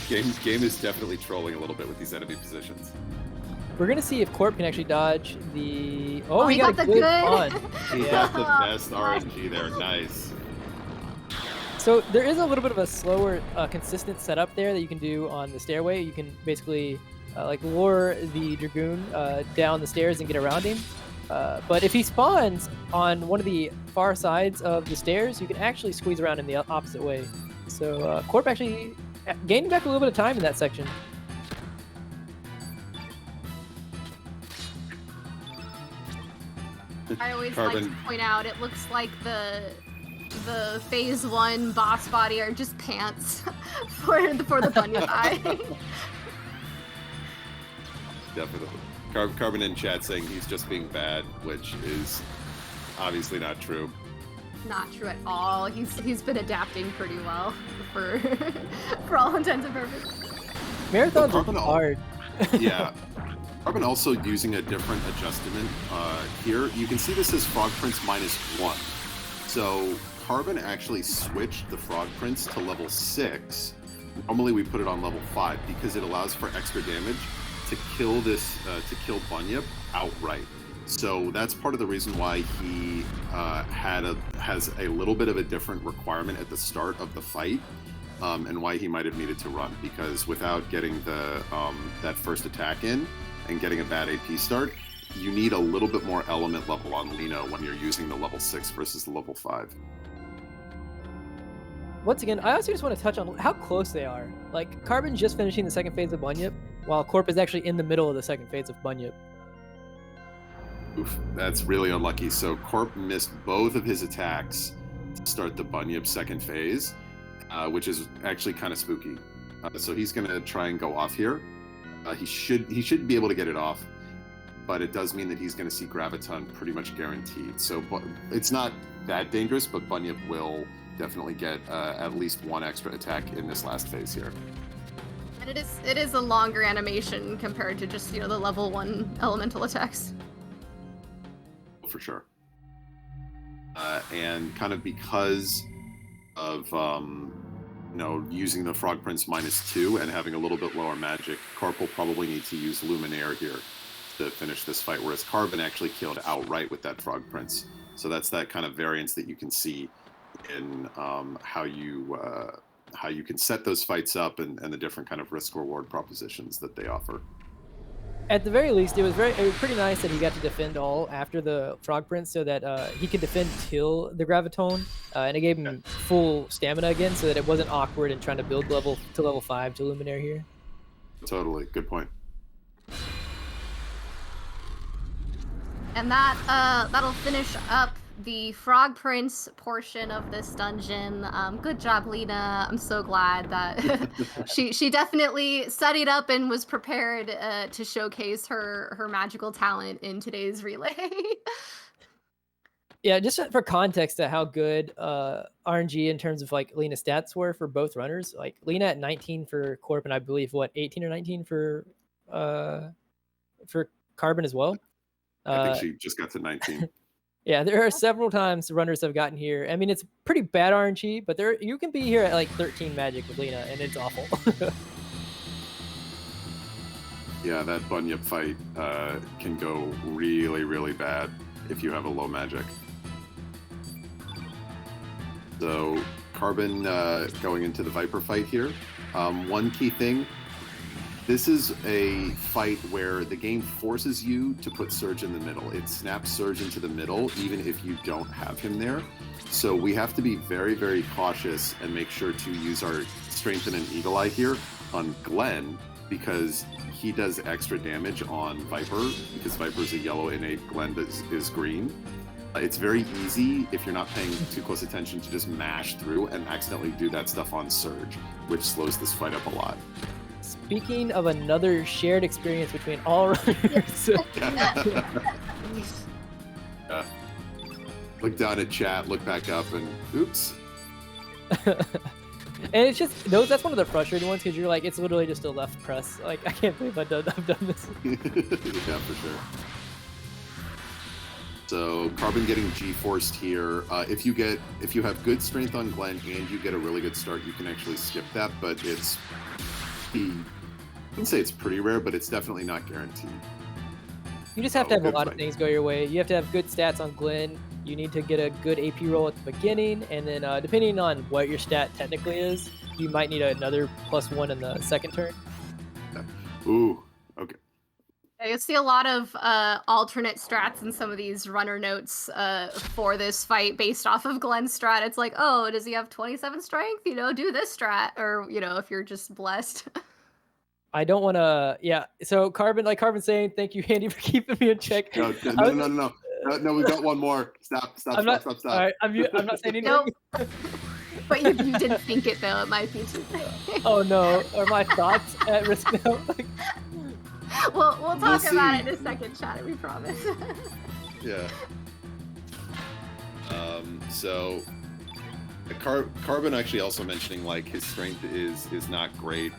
Game is definitely trolling a little bit with these enemy positions. We're gonna see if Corp can actually dodge the. Oh, he got the a good good. pawn. He got the best RNG there. Nice. So there is a little bit of a slower, consistent setup there that you can do on the stairway. You can basically like lure the Dragoon down the stairs and get around him. But if he spawns on one of the far sides of the stairs, you can actually squeeze around in the opposite way. So Corp actually gaining back a little bit of time in that section. I always like to point out it looks like the phase 1 boss body are just pants for the Bunyip eye. Definitely. Carbon in chat saying he's just being bad, which is obviously not true. Not true at all. He's been adapting pretty well for all intents and purposes. Marathons are hard. Yeah. Carbon also using a different adjustment here. You can see this as Frog Prince -1. So Carbon actually switched the Frog Prince to level 6. Normally we put it on level 5 because it allows for extra damage to kill this to kill Bunyip outright. So that's part of the reason why he has a little bit of a different requirement at the start of the fight, and why he might have needed to run, because without getting the that first attack in and getting a bad AP start, you need a little bit more element level on Lena when you're using the level 6 versus the level 5. Once again, I also just want to touch on how close they are. Like, Carbon's just finishing the second phase of Bunyip, while Corp is actually in the middle of the second phase of Bunyip. Oof, that's really unlucky. So Corp missed both of his attacks to start the Bunyip second phase, which is actually kind of spooky. So he's going to try and go off here. He should be able to get it off, but it does mean that he's going to see Graviton pretty much guaranteed. So it's not that dangerous, but Bunyip will definitely get at least one extra attack in this last phase here. And it is a longer animation compared to just, the level 1 elemental attacks. For sure. And kind of because of using the Frog Prince -2 and having a little bit lower magic, Corp will probably need to use Luminaire here to finish this fight, whereas Carbon actually killed outright with that Frog Prince. So that's that kind of variance that you can see in how you can set those fights up and the different kind of risk-reward propositions that they offer. At the very least, it was pretty nice that he got to defend all after the Frog Prince, so that he could defend till the Gravitone, and it gave him full stamina again, so that it wasn't awkward in trying to build level 5 to Luminaire here. Totally, good point. And that'll finish up the Frog Prince portion of this dungeon. Good job, Lena. I'm so glad that she definitely studied up and was prepared to showcase her magical talent in today's relay. Yeah, just for context to how good RNG in terms of like Lena's stats were for both runners. Like Lena at 19 for Corp, and I believe 18 or 19 for Carbon as well. I think she just got to 19. Yeah, there are several times runners have gotten here. I mean, it's pretty bad RNG, but you can be here at like 13 magic with Lena, and it's awful. Yeah, that Bunyip fight can go really, really bad if you have a low magic. So, Carbon going into the Viper fight here. One key thing. This is a fight where the game forces you to put Surge in the middle. It snaps Surge into the middle, even if you don't have him there. So we have to be very, very cautious and make sure to use our Strengthen and Eagle Eye here on Glenn, because he does extra damage on Viper, because Viper is a yellow innate, Glenn is green. It's very easy, if you're not paying too close attention, to just mash through and accidentally do that stuff on Surge, which slows this fight up a lot. Speaking of another shared experience between all runners. Look down at chat, look back up, and oops. And it's just that's one of the frustrating ones, because you're like, it's literally just a left press. Like, I can't believe I've done this. Yeah, for sure. So Carbon getting G-forced here. If you have good strength on Glenn and you get a really good start, you can actually skip that, but it's I wouldn't say it's pretty rare, but it's definitely not guaranteed. You just have to have a lot of things go your way. You have to have good stats on Glenn. You need to get a good AP roll at the beginning, and then depending on what your stat technically is, you might need another +1 in the second turn. Ooh, okay. You'll see a lot of alternate strats in some of these runner notes for this fight based off of Glenn's strat. It's like, oh, does he have 27 strength? Do this strat. Or, if you're just blessed. I don't want to, yeah. So Carbon saying, thank you, Andy, for keeping me in check. No, we've got one more. Stop. All right, I'm not saying anything. Nope. But you didn't think it, though. It might be too late. Oh, no. Are my thoughts at risk now? We'll talk about it in a second, chat. We promise. Yeah. So Carbon actually also mentioning like his strength is not great.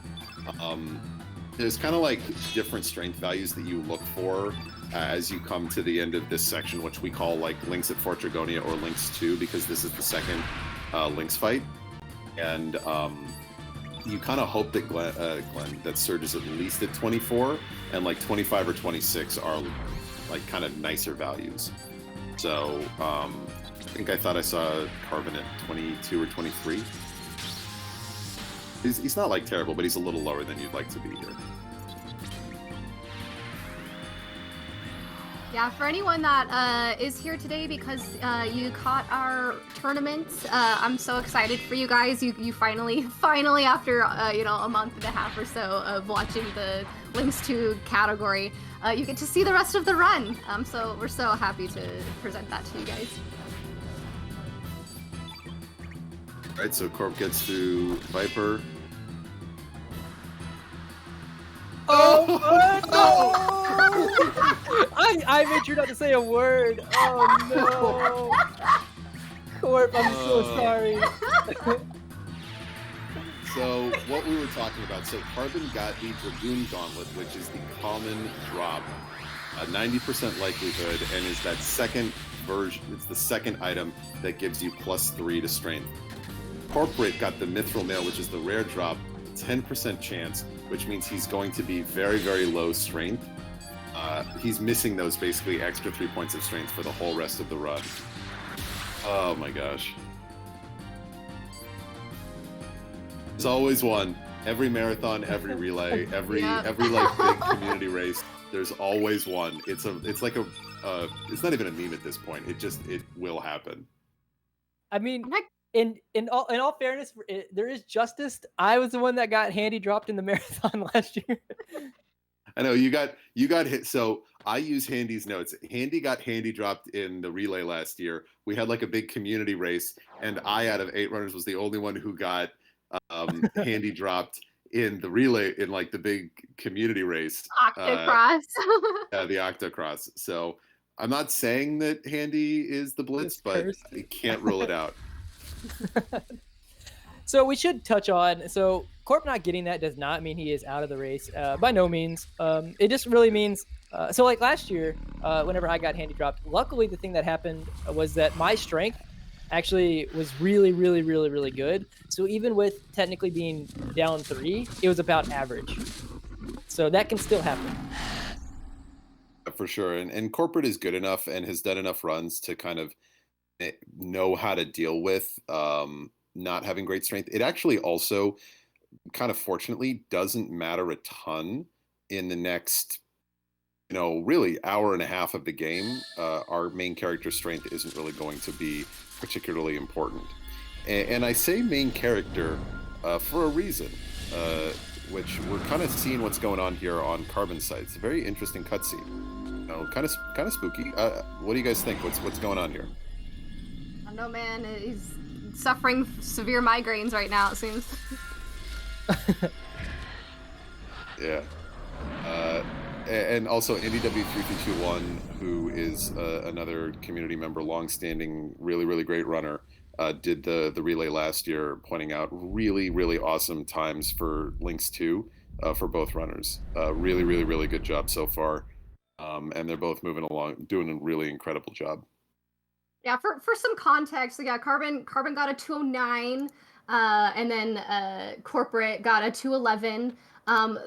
There's kind of like different strength values that you look for as you come to the end of this section, which we call like Lynx at Fort Dragonia or Lynx 2, because this is the second Lynx fight, and you kind of hope that Glenn that Surge is at least at 24, and like 25 or 26 are like kind of nicer values. So I think I thought I saw Carbon at 22 or 23. He's not like terrible, but he's a little lower than you'd like to be here. Yeah, for anyone that is here today because you caught our tournament, I'm so excited for you guys. You finally after a month and a half or so of watching the Lynx 2 category, you get to see the rest of the run. So we're so happy to present that to you guys. All right, so Corp gets through Viper. Oh no! I made sure not to say a word. Oh no! Corp, I'm so sorry. So what we were talking about, so Carbon got the Dragoon Gauntlet, which is the common drop, a 90% likelihood, and is that second version. It's the second item that gives you +3 to strength. Corporate got the Mithril Mail, which is the rare drop, 10% chance, which means he's going to be very, very low strength. He's missing those basically extra 3 points of strength for the whole rest of the run. Oh my gosh. There's always one. Every marathon, every relay, every like big community race, there's always one. It's like a it's not even a meme at this point. It will happen. I mean, in all fairness, there is justice. I was the one that got handy dropped in the marathon last year. I know you got hit. So I use Handy's notes. Handy got handy dropped in the relay last year. We had like a big community race, and I, out of 8 runners, was the only one who got handy dropped in the relay in like the big community race. Octocross. The Octocross. So I'm not saying that Handy is the Blitz, but you can't rule it out. So we should touch on, so Corp not getting that does not mean he is out of the race. By no means. It just really means, so like last year, whenever I got handy dropped, luckily the thing that happened was that my strength actually was really, really, really, really good. So even with technically being down 3, it was about average. So that can still happen. For sure. And Corporate is good enough and has done enough runs to kind of know how to deal with not having great strength. It actually also kind of fortunately doesn't matter a ton in the next, really hour and a half of the game. Our main character strength isn't really going to be particularly important. And I say main character for a reason, which we're kind of seeing what's going on here on Carbon's side. It's a very interesting cutscene. Kind of spooky. What do you guys think? What's going on here? I don't know, man. He's suffering severe migraines right now, it seems. Yeah. And also NDW3321, who is another community member, long-standing, really, really great runner, did the relay last year, pointing out really, really awesome times for Lynx 2 for both runners. Really, really, really good job so far. And they're both moving along, doing a really incredible job. Yeah, for some context, yeah, Carbon got a 209, and then Corporate got a 211.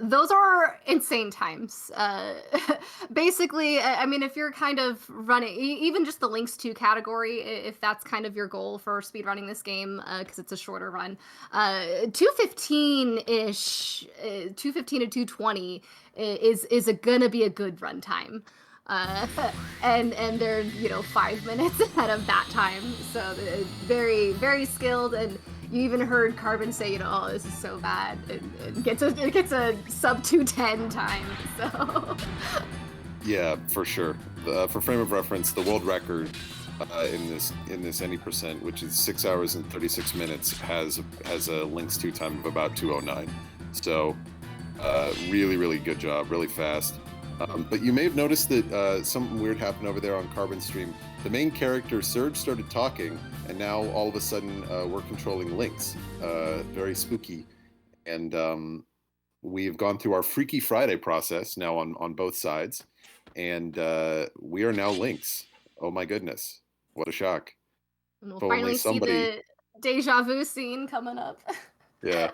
Those are insane times. Basically, I mean, if you're kind of running, even just the Lynx 2 category, if that's kind of your goal for speed running this game, because it's a shorter run, 215-ish, 215 to 220 is gonna be a good run time. And they're 5 minutes ahead of that time, so very, very skilled. And you even heard Carbon say, oh, this is so bad. It gets a sub 210 time. So yeah, for sure. For frame of reference, the world record in this any percent, which is 6 hours and 36 minutes, has a Lynx 2 time of about 209. So really, really good job, really fast. But you may have noticed that something weird happened over there on Carbon's stream. The main character, Surge, started talking, and now all of a sudden we're controlling Lynx. Very spooky. And we've gone through our Freaky Friday process now on both sides, and we are now Lynx. Oh my goodness. What a shock. And we'll finally see the deja vu scene coming up. Yeah.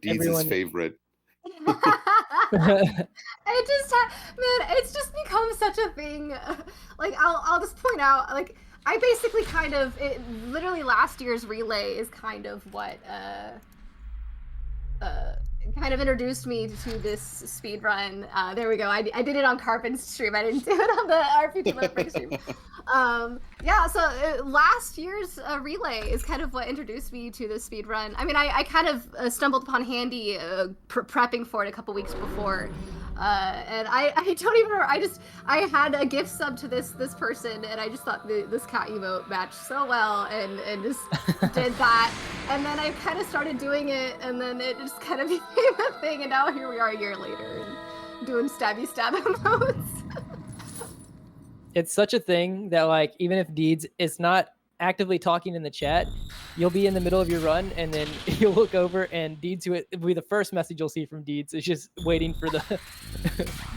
Deeds' favorite. It's just become such a thing. Like I'll just point out, like I basically literally last year's relay is kind of what kind of introduced me to this speed run. There we go. I did it on Carbon's stream. I didn't do it on the RPT Lip stream. Yeah, so last year's relay is kind of what introduced me to this speed run. I mean, I kind of stumbled upon Handy prepping for it a couple weeks before. And I don't even remember, I had a gift sub to this person, and I just thought this cat emote matched so well, and just did that. And then I kind of started doing it, and then it just kind of became a thing, and now here we are a year later, and doing stabby stab emotes. It's such a thing that, like, even if Deeds is not actively talking in the chat, you'll be in the middle of your run, and then you'll look over, and Deeds will be the first message you'll see from Deeds. It's just waiting for the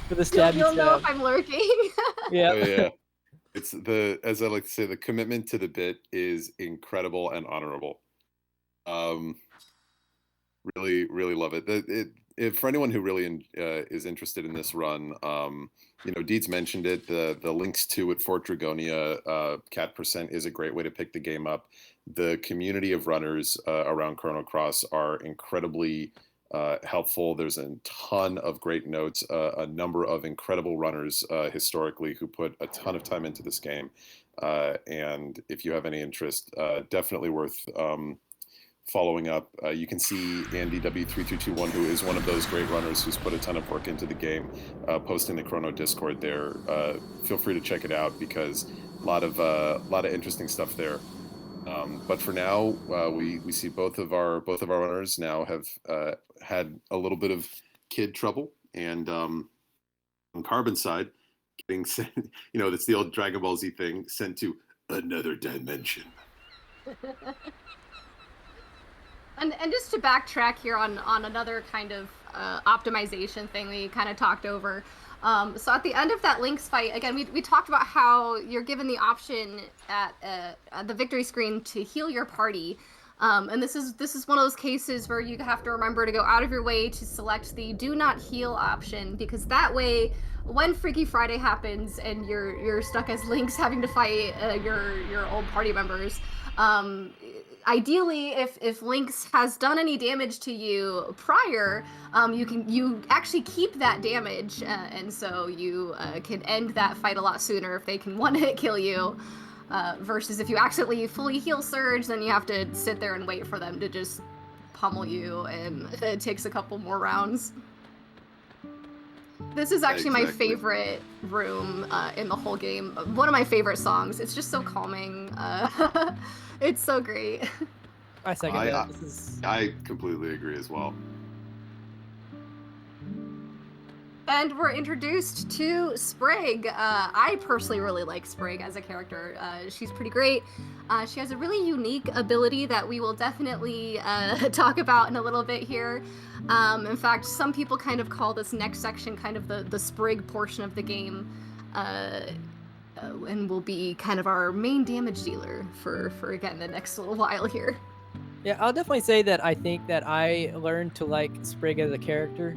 for the stab. You'll know if I'm lurking. Yeah. Oh, yeah. It's as I like to say, the commitment to the bit is incredible and honorable. Um, really, really love it. For anyone who really is interested in this run, Deeds mentioned it. The Lynx 2 at Fort Dragonia cat percent is a great way to pick the game up. The community of runners around Chrono Cross are incredibly helpful. There's a ton of great notes, a number of incredible runners historically who put a ton of time into this game. And if you have any interest, definitely worth following up. You can see Andy W3321, who is one of those great runners who's put a ton of work into the game, posting the Chrono Discord there. Feel free to check it out because a lot of interesting stuff there. But for now, we see both of our runners now have had a little bit of kid trouble, and on Carbon's side, getting sent, that's the old Dragon Ball Z thing, sent to another dimension. And just to backtrack here on another kind of optimization thing we kind of talked over. So at the end of that Lynx fight, again, we talked about how you're given the option at the victory screen to heal your party. And this is one of those cases where you have to remember to go out of your way to select the do not heal option, because that way, when Freaky Friday happens and you're stuck as Lynx having to fight your old party members, ideally, if Lynx has done any damage to you prior, you actually keep that damage, and so you can end that fight a lot sooner if they can one-hit kill you. Versus if you accidentally fully heal Surge, then you have to sit there and wait for them to just pummel you, and it takes a couple more rounds. This is actually my favorite room in the whole game. One of my favorite songs. It's just so calming. It's so great. I second that. I completely agree as well. And we're introduced to Sprig. I personally really like Sprig as a character. She's pretty great. She has a really unique ability that we will definitely talk about in a little bit here. In fact, some people kind of call this next section kind of the Sprig portion of the game. And will be kind of our main damage dealer for again, the next little while here. Yeah, I'll definitely say that I think that I learned to like Sprig as a character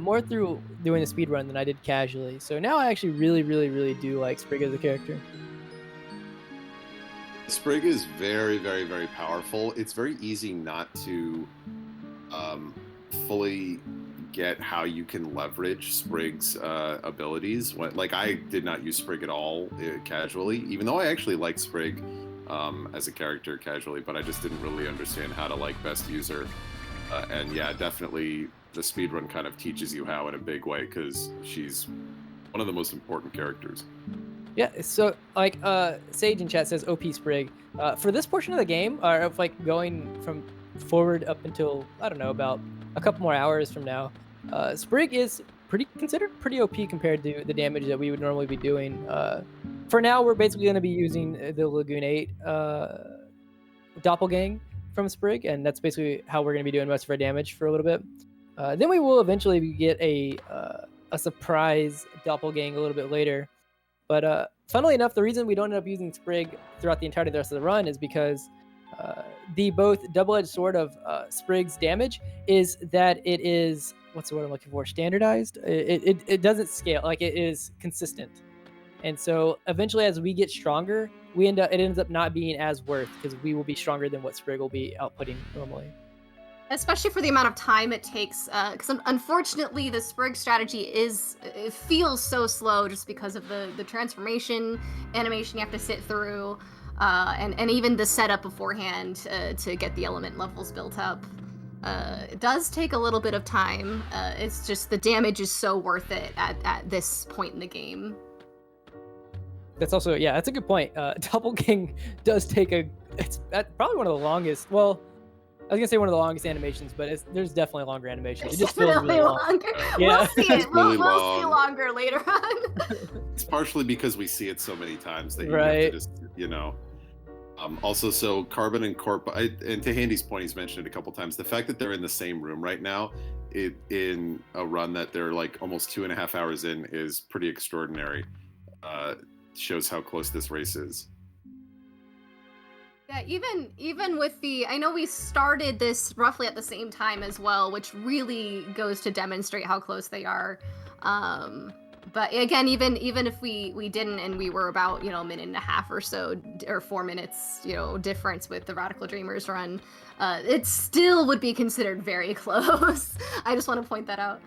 more through doing the speed run than I did casually. So now I actually really, really, really do like Sprig as a character. Sprig is very, very, very powerful. It's very easy not to fully get how you can leverage Sprig's abilities. I did not use Sprig at all casually, even though I actually like Sprig as a character casually, but I just didn't really understand how to best use her. And yeah, definitely the speedrun kind of teaches you how in a big way, because she's one of the most important characters. Yeah, so Sage in chat says OP Sprig. For this portion of the game, or going from forward up until, I don't know, about a couple more hours from now, Sprig is considered pretty OP compared to the damage that we would normally be doing. For now, we're basically going to be using the Lagoon 8 Doppelgang from Sprig, and that's basically how we're going to be doing most of our damage for a little bit. Then we will eventually get a surprise Doppelgang a little bit later. But funnily enough, the reason we don't end up using Sprig throughout the entirety of the rest of the run is because the both double-edged sword of Sprig's damage is that it is, what's the word I'm looking for, standardized? It doesn't scale, it is consistent. And so eventually as we get stronger, it ends up not being as worth, because we will be stronger than what Sprig will be outputting normally. Especially for the amount of time it takes, because unfortunately the Sprig strategy it feels so slow just because of the transformation animation you have to sit through, and even the setup beforehand to get the element levels built up. It does take a little bit of time. It's just the damage is so worth it at this point in the game. That's also, yeah, that's a good point. Doppelgang does take it's probably one of the longest, well, I was gonna say one of the longest animations, but there's definitely longer animations. It just feels really longer. Long. Yeah. We'll see it. We'll see longer later on. It's partially because we see it so many times that you right. have to just, Also, so Carbon and Corp, and to Handy's point, he's mentioned it a couple times. The fact that they're in the same room right now, in a run that they're almost 2.5 hours in, is pretty extraordinary. shows how close this race is. Yeah, even with I know we started this roughly at the same time as well, which really goes to demonstrate how close they are. But again, even if we didn't, and we were about a minute and a half or so, or 4 minutes difference with the Radical Dreamers run, it still would be considered very close. I just want to point that out.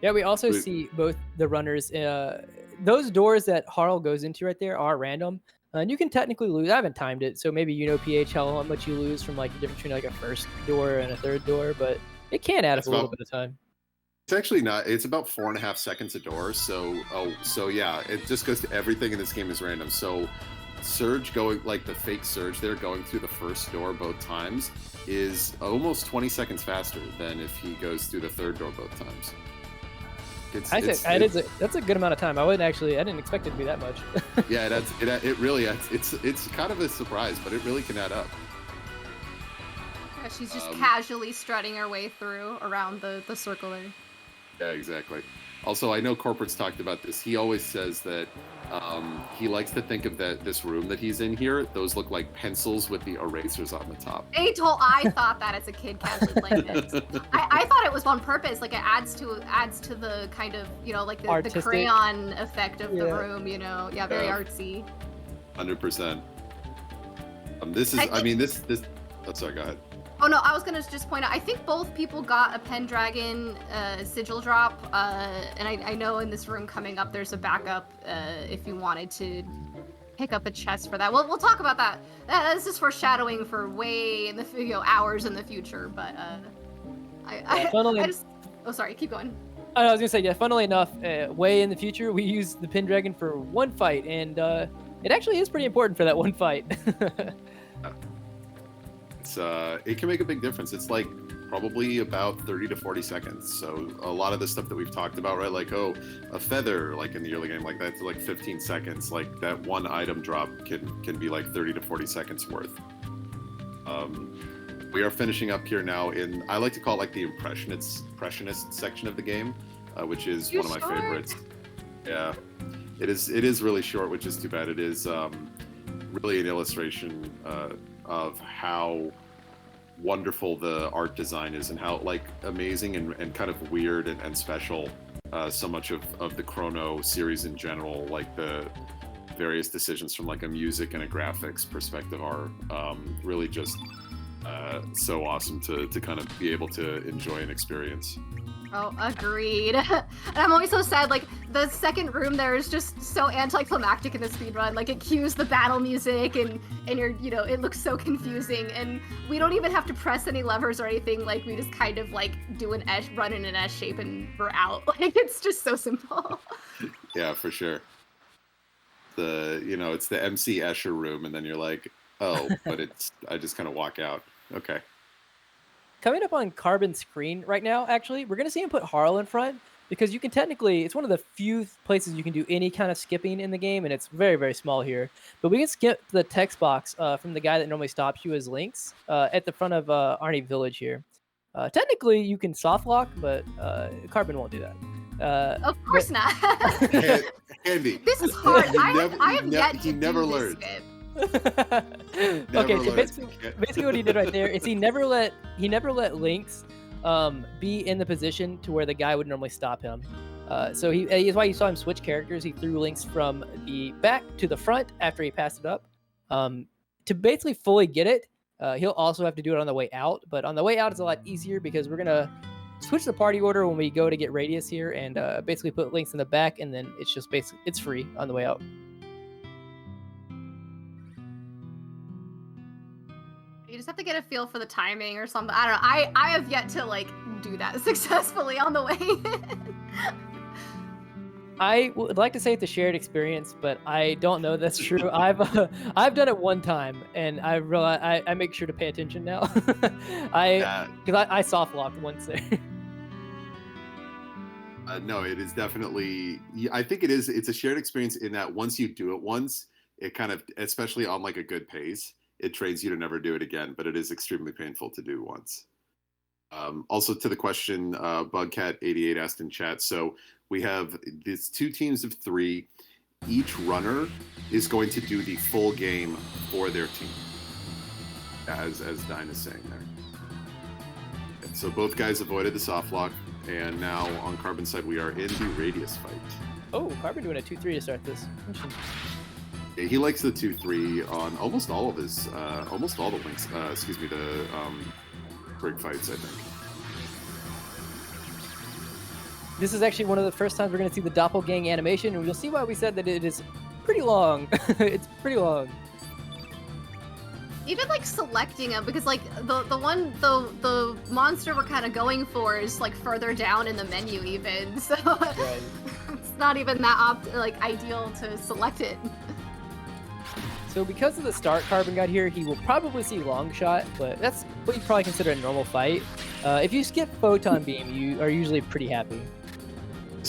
Yeah, we also see both the runners. Those doors that Harl goes into right there are random. And you can technically lose. I haven't timed it, so maybe PH how much you lose from like the difference between like a first door and a third door, but it can add up a little bit of time. It's actually not. It's about 4.5 seconds a door. So yeah, it just goes to everything in this game is random. So Surge going like the fake Surge there going through the first door both times is almost 20 seconds faster than if he goes through the third door both times. That's a good amount of time. I didn't expect it to be that much. Yeah, it really adds. It's kind of a surprise, but it really can add up. Yeah, she's just casually strutting her way through around the circle there. Yeah, exactly. Also, I know Corporate's talked about this. He always says that he likes to think of this room that he's in here. Those look like pencils with the erasers on the top. I thought that as a kid casually playing it. I thought it was on purpose. Like it adds to the kind of like the crayon effect of the room. Yeah, very artsy. 100%. This. Oh, sorry. Go ahead. Oh no, I was gonna just point out, I think both people got a Pendragon sigil drop, and I know in this room coming up there's a backup if you wanted to pick up a chest for that. We'll talk about that. This is foreshadowing for way in the hours in the future, but sorry, keep going. I was gonna say, yeah, funnily enough, way in the future we use the Pendragon for one fight, and it actually is pretty important for that one fight. It can make a big difference. It's like probably about 30 to 40 seconds. So a lot of the stuff that we've talked about, right? Like, a feather, like in the early game, like that's like 15 seconds. Like that one item drop can be like 30 to 40 seconds worth. We are finishing up here now I like to call it like the impressionist section of the game, which is one of my favorites. Yeah, it is really short, which is too bad. It is really an illustration of how wonderful the art design is and how like amazing and kind of weird and special so much of the Chrono series in general, like the various decisions from like a music and a graphics perspective are really just so awesome to kind of be able to enjoy and experience. Oh, agreed. And I'm always so sad, like, the second room there is just so anticlimactic in the speedrun. Like, it cues the battle music, and you're, it looks so confusing, and we don't even have to press any levers or anything. Like, we just kind of, like, do run in an S shape, and we're out. Like, it's just so simple. Yeah, for sure. It's the MC Escher room, and then you're like, oh, but I just kind of walk out. Okay. Coming up on Carbon's screen right now, actually, we're going to see him put Harl in front because you can technically, it's one of the few places you can do any kind of skipping in the game, and it's very, very small here. But we can skip the text box from the guy that normally stops you as Lynx at the front of Arnie Village here. Technically, you can soft lock, but Carbon won't do that. Of course not. Andy. This is hard. I have yet to never do learned. this skip. Okay, so basically what he did right there is he never let Lynx be in the position to where the guy would normally stop him. So is why you saw him switch characters. He threw Lynx from the back to the front after he passed it up. To basically fully get it, he'll also have to do it on the way out. But on the way out, it's a lot easier because we're gonna switch the party order when we go to get Radius here, and basically put Lynx in the back, and then it's just it's free on the way out. You just have to get a feel for the timing or something. I don't know. I have yet to like do that successfully on the way. I would like to say it's a shared experience, but I don't know that's true. I've done it one time, and I realize I make sure to pay attention now. I soft locked once there. No, it is definitely. I think it is. It's a shared experience in that once you do it once, it kind of, especially on like a good pace, it trains you to never do it again. But it is extremely painful to do once. Also to the question, Bugcat88 asked in chat. So we have these 2 teams of 3. Each runner is going to do the full game for their team, as Dyna's saying there. And so both guys avoided the soft lock, and now on Carbon side we are in the radius fight. Oh, Carbon doing a 2-3 to start this. Yeah, he likes the 2-3 on almost all of his, almost all the Lynx, the Brig fights, I think. This is actually one of the first times we're going to see the doppelgang animation, and you'll see why we said that it is pretty long. It's pretty long. Even like selecting them, because like the monster we're kind of going for is like further down in the menu even, so Right. it's not even that ideal to select it. So because of the start Carbon got here, he will probably see long shot, but that's what you'd probably consider a normal fight. If you skip photon beam, you are usually pretty happy.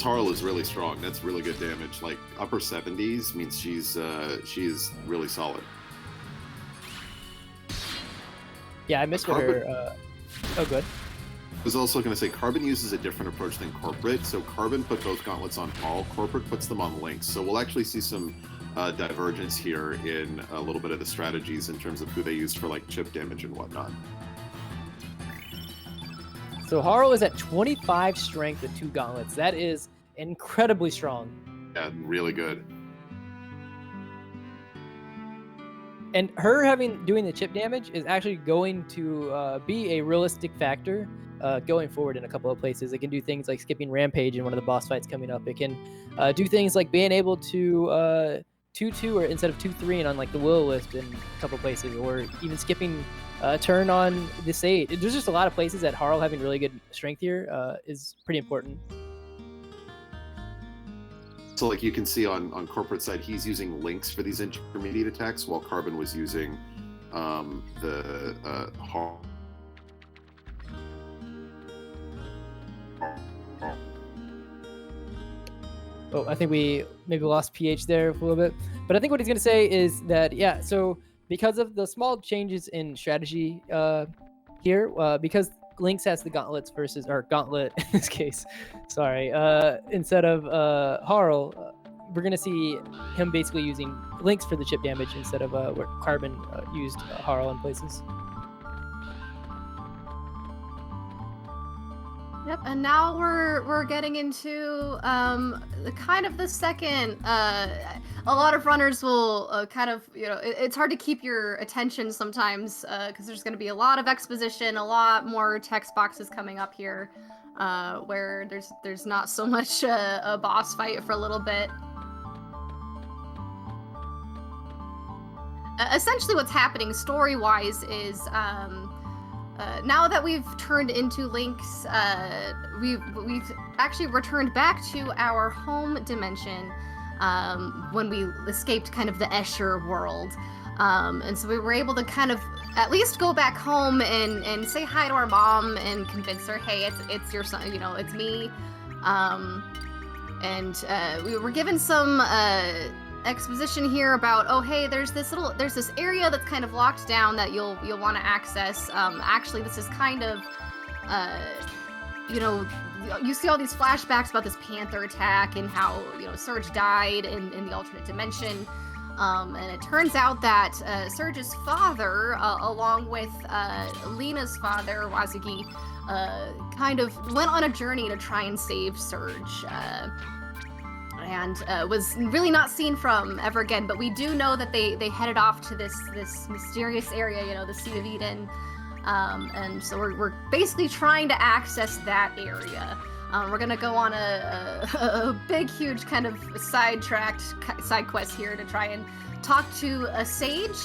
Harl is really strong. That's really good damage. Like upper 70s means she is really solid. Yeah, I missed what her. Oh, good. I was also going to say Carbon uses a different approach than Corporate. So Carbon put both gauntlets on Harl. Corporate puts them on Lynx. So we'll actually see some divergence here in a little bit of the strategies in terms of who they used for like chip damage and whatnot. So Harl is at 25 strength and 2 gauntlets. That is incredibly strong. Yeah, really good. And her doing the chip damage is actually going to be a realistic factor going forward in a couple of places. It can do things like skipping Rampage in one of the boss fights coming up. It can do things like being able to 2-2 or instead of 2-3 and on like the Will-O-Wisp in a couple places, or even skipping turn on the Sage. There's just a lot of places that Harl having really good strength here is pretty important. So like you can see on Corporate side, he's using Lynx for these intermediate attacks, while Carbon was using the Harl. Oh, I think we maybe lost PH there for a little bit. But I think what he's going to say is that, yeah, so because of the small changes in strategy here, because Lynx has the gauntlets or gauntlet in this case, sorry, instead of Harl, we're going to see him basically using Lynx for the chip damage instead of where Carbon used Harl in places. Yep, and now we're getting into kind of the second. A lot of runners will kind of, it's hard to keep your attention sometimes because there's going to be a lot of exposition, a lot more text boxes coming up here, where there's not so much a boss fight for a little bit. Essentially, what's happening story-wise is. Now that we've turned into Lynx, we've actually returned back to our home dimension when we escaped kind of the Escher world. And so we were able to kind of at least go back home and say hi to our mom and convince her, hey, it's your son, it's me. And we were given some exposition here about, oh hey, there's this area that's kind of locked down that you'll want to access. Actually, this is kind of you see all these flashbacks about this Panther attack and how Surge died in the alternate dimension, and it turns out that Surge's father, along with Lena's father Wazuki, kind of went on a journey to try and save Surge. And was really not seen from ever again, but we do know that they headed off to this mysterious area, the Sea of Eden, and so we're basically trying to access that area. We're gonna go on a big, huge kind of side quest here to try and talk to a sage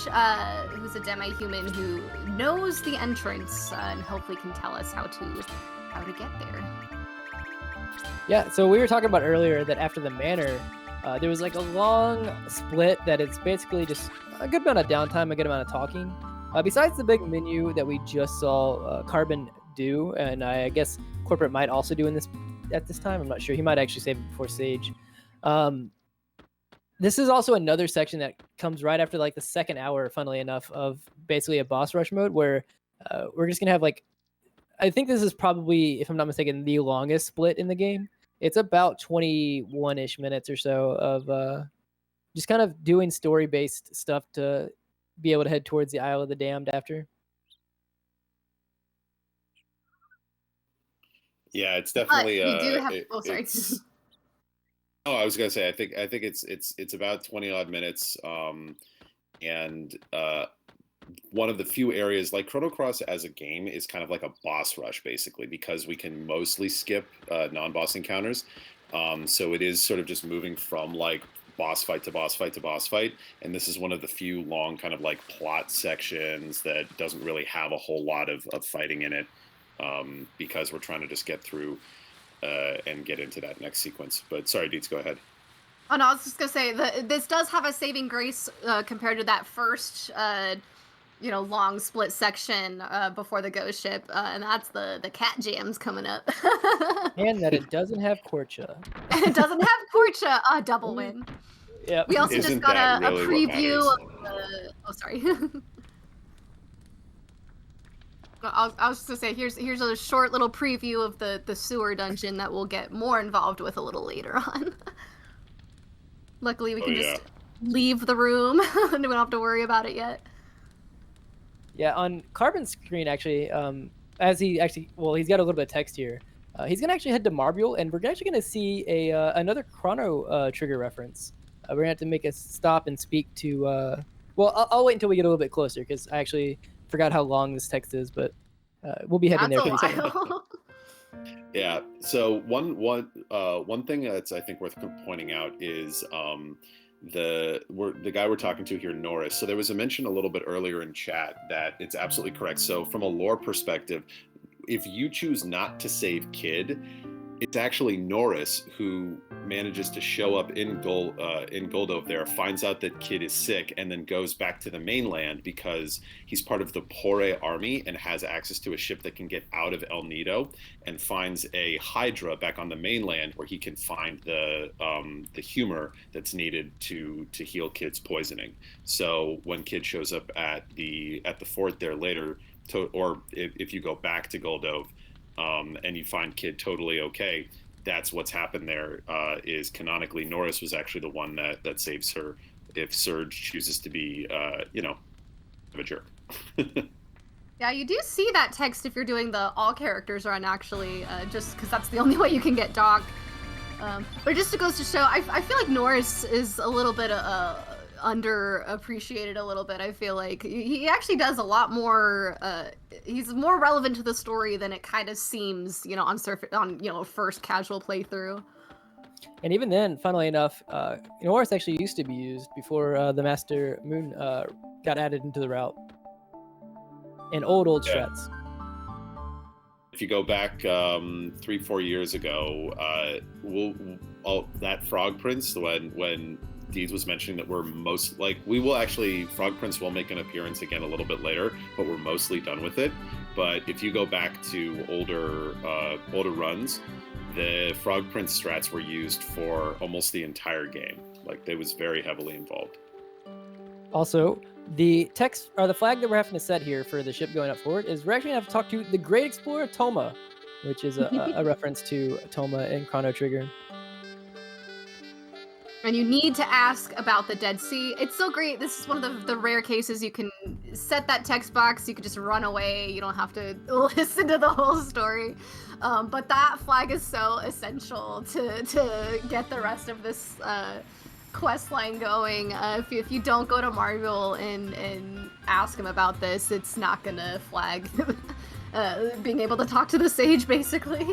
who's a demi-human who knows the entrance and hopefully can tell us how to get there. Yeah, so we were talking about earlier that after the manor, there was like a long split that it's basically just a good amount of downtime, a good amount of talking. Besides the big menu that we just saw Carbon do, and I guess Corporate might also do at this time. I'm not sure. He might actually save it before Sage. This is also another section that comes right after like the second hour, funnily enough, of basically a boss rush mode where we're just going to have like I think this is probably, if I'm not mistaken, the longest split in the game. It's about 21-ish minutes or so of just kind of doing story-based stuff to be able to head towards the Isle of the Damned after. Yeah, it's definitely. We do have. Sorry. Oh, I was gonna say, I think it's about 20 odd minutes, and one of the few areas like Chrono Cross as a game is kind of like a boss rush basically because we can mostly skip non-boss encounters, so it is sort of just moving from like boss fight to boss fight to boss fight, and this is one of the few long kind of like plot sections that doesn't really have a whole lot of fighting in it, because we're trying to just get through and get into that next sequence. But sorry, Deets, go ahead. Oh no, I was just gonna say that this does have a saving grace compared to that first, long split section before the ghost ship, and that's the cat jams coming up. And that it doesn't have Korcha. And it doesn't have Korcha. A double win. Yeah. We also Isn't just got that a really what preview matters? of the. Oh, sorry. I was just gonna say here's a short little preview of the sewer dungeon that we'll get more involved with a little later on. Luckily, we can just leave the room and we don't have to worry about it yet. Yeah, on Carbon's screen, actually, as he's got a little bit of text here. He's gonna actually head to Marbule, and we're actually gonna see another Chrono trigger reference. We're gonna have to make a stop and speak to. I'll wait until we get a little bit closer because I actually forgot how long this text is, but we'll be heading there pretty soon. Yeah. So one thing that's I think worth pointing out is the guy we're talking to here, Norris. So there was a mention a little bit earlier in chat that it's absolutely correct. So from a lore perspective, if you choose not to save Kid, it's actually Norris who manages to show up in Goldove there, finds out that Kid is sick, and then goes back to the mainland because he's part of the Pore army and has access to a ship that can get out of El Nido, and finds a Hydra back on the mainland where he can find the humor that's needed to heal Kid's poisoning. So when Kid shows up at the fort there later, or if you go back to Goldove, and you find Kid totally okay, that's what's happened there. Is canonically Norris was actually the one that saves her if Surge chooses to be a jerk. Yeah, you do see that text if you're doing the all characters run, actually, just because that's the only way you can get Doc. But just goes to show, I feel like Norris is a little bit underappreciated a little bit. I feel like he actually does a lot more. He's more relevant to the story than it kind of seems, on first casual playthrough. And even then, funnily enough, Norris actually used to be used before the Master Moon got added into the route in old strats. If you go back 3-4 years ago, that Frog Prince, when Deeds was mentioning that Frog Prince will make an appearance again a little bit later, but we're mostly done with it. But if you go back to older runs, the Frog Prince strats were used for almost the entire game. Like, they was very heavily involved. Also, the text or the flag that we're having to set here for the ship going up forward is we're actually going to have to talk to the Great Explorer Toma, which is a reference to Toma in Chrono Trigger. And you need to ask about the Dead Sea. It's so great. This is one of the rare cases you can set that text box. You can just run away. You don't have to listen to the whole story. But that flag is so essential to get the rest of this quest line going. If you don't go to Marvel and ask him about this, it's not gonna flag being able to talk to the sage, basically.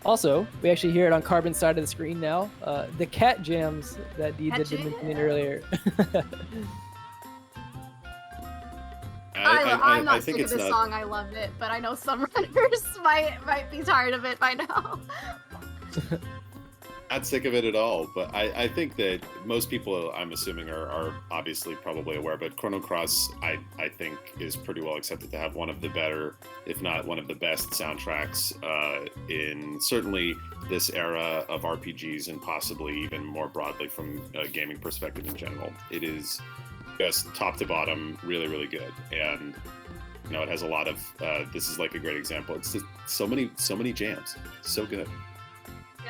Also, we actually hear it on Carbon's side of the screen now. The cat jams that Deeds had been mentioning earlier. I'm not sick of this song. I love it, but I know some runners might be tired of it by now. Not sick of it at all, but I think that most people, I'm assuming, are obviously probably aware, but Chrono Cross, I think, is pretty well accepted to have one of the better, if not one of the best soundtracks in certainly this era of RPGs, and possibly even more broadly from a gaming perspective in general. It is just top to bottom really, really good. And You know, it has a lot of. This is like a great example. It's just so many jams, so good.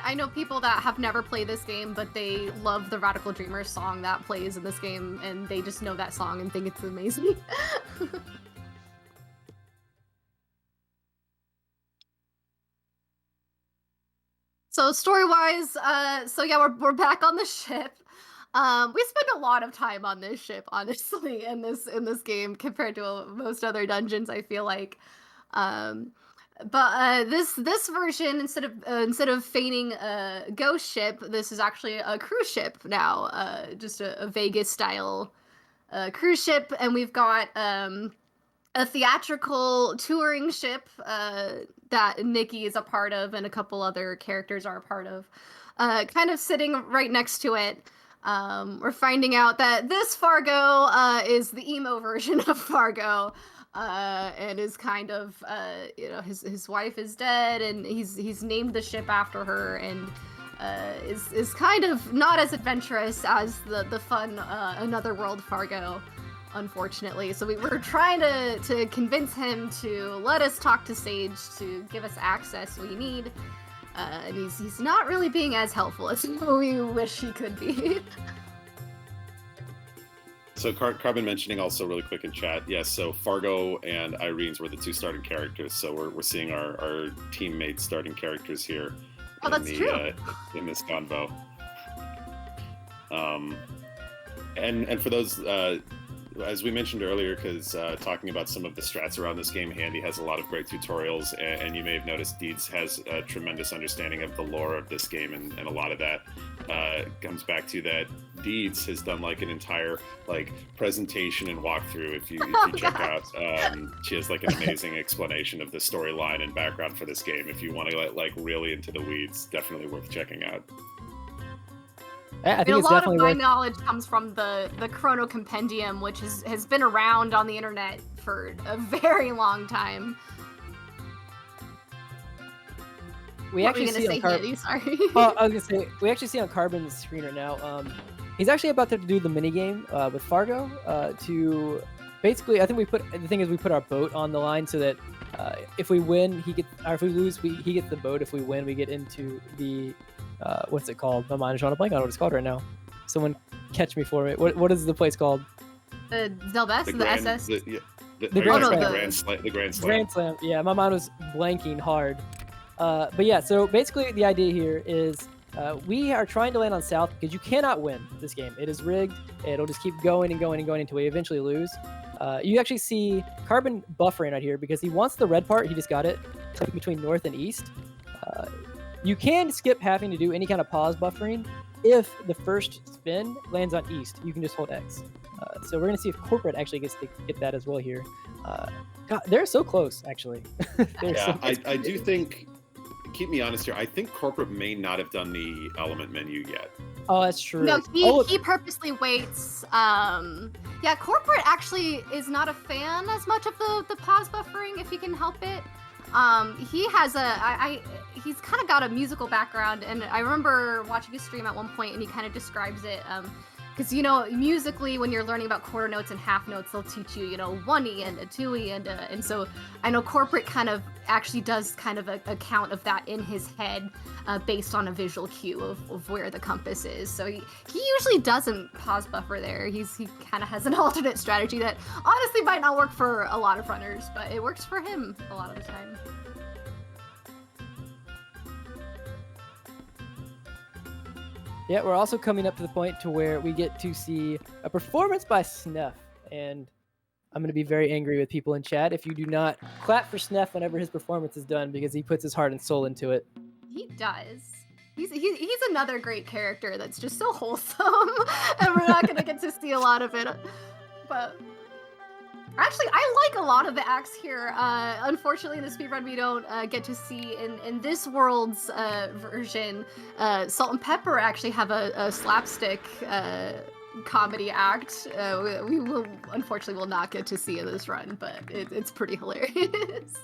I know people that have never played this game, but they love the Radical Dreamers song that plays in this game, and they just know that song and think it's amazing. So story-wise, so yeah, we're back on the ship. We spend a lot of time on this ship, honestly, in this game compared to most other dungeons, I feel like. But this version, instead of feigning a ghost ship, this is actually a cruise ship now, just a Vegas style cruise ship, and we've got a theatrical touring ship that Nikki is a part of, and a couple other characters are a part of. Kind of sitting right next to it. We're finding out that this Fargo is the emo version of Fargo, and is kind of his wife is dead, and he's named the ship after her, and is kind of not as adventurous as the fun Another World Fargo, unfortunately. So we're trying to convince him to let us talk to Sage to give us access we need. And he's not really being as helpful as we wish he could be. So Carbon mentioning also really quick in chat, yes, so Fargo and Irene's were the two starting characters, so we're seeing our teammates starting characters here. Oh, that's true. In this convo. And for those, as we mentioned earlier, because talking about some of the strats around this game, Handy has a lot of great tutorials, and you may have noticed Deeds has a tremendous understanding of the lore of this game, and a lot of that comes back to that Deeds has done like an entire like presentation and walkthrough. If you check out, she has like an amazing explanation of the storyline and background for this game. If you want to get like really into the weeds, definitely worth checking out. I think a it's lot of my worth... knowledge comes from the Chrono Compendium, which has been around on the internet for a very long time. We actually see on Handy, sorry. Oh, I was gonna say we actually see on Carbon's screen right now. He's actually about to do the mini game with Fargo to basically. I think we put our boat on the line so that if we win, he gets, or if we lose, he gets the boat. If we win, we get into the what's it called? My mind is drawing a blank on what it's called right now. Someone catch me for it. What is the place called? The Zelbest, the SS. The Grand Slam. Grand Slam. Yeah, my mind was blanking hard. But yeah, so basically the idea here is we are trying to land on South because you cannot win this game. It is rigged. It'll just keep going and going and going until we eventually lose. You actually see Carbon buffering right here because he wants the red part. He just got it between north and east. You can skip having to do any kind of pause buffering if the first spin lands on east. You can just hold X. So we're going to see if Corporate actually gets to get that as well here. God, they're so close, actually. Yeah, I do think, keep me honest here, I think Corporate may not have done the element menu yet. Oh, that's true. No, he purposely waits. Yeah, Corporate actually is not a fan as much of the pause buffering if he can help it. He has he's kind of got a musical background, and I remember watching a stream at one point, and he kind of describes it, because, musically, when you're learning about quarter notes and half notes, they'll teach you, 1E and a 2E, and so I know Corporate kind of actually does kind of a count of that in his head, based on a visual cue of where the compass is. So he usually doesn't pause buffer there. He kind of has an alternate strategy that honestly might not work for a lot of runners, but it works for him a lot of the time. Yeah, we're also coming up to the point to where we get to see a performance by Snuff, and I'm going to be very angry with people in chat if you do not clap for Snuff whenever his performance is done, because he puts his heart and soul into it. He does. He's another great character that's just so wholesome, and we're not going to get to see a lot of it. But actually, I like a lot of the acts here. Unfortunately, in the speedrun, we don't get to see in this world's version. Salt and Pepper actually have a slapstick comedy act. We will unfortunately will not get to see in this run, but it's pretty hilarious.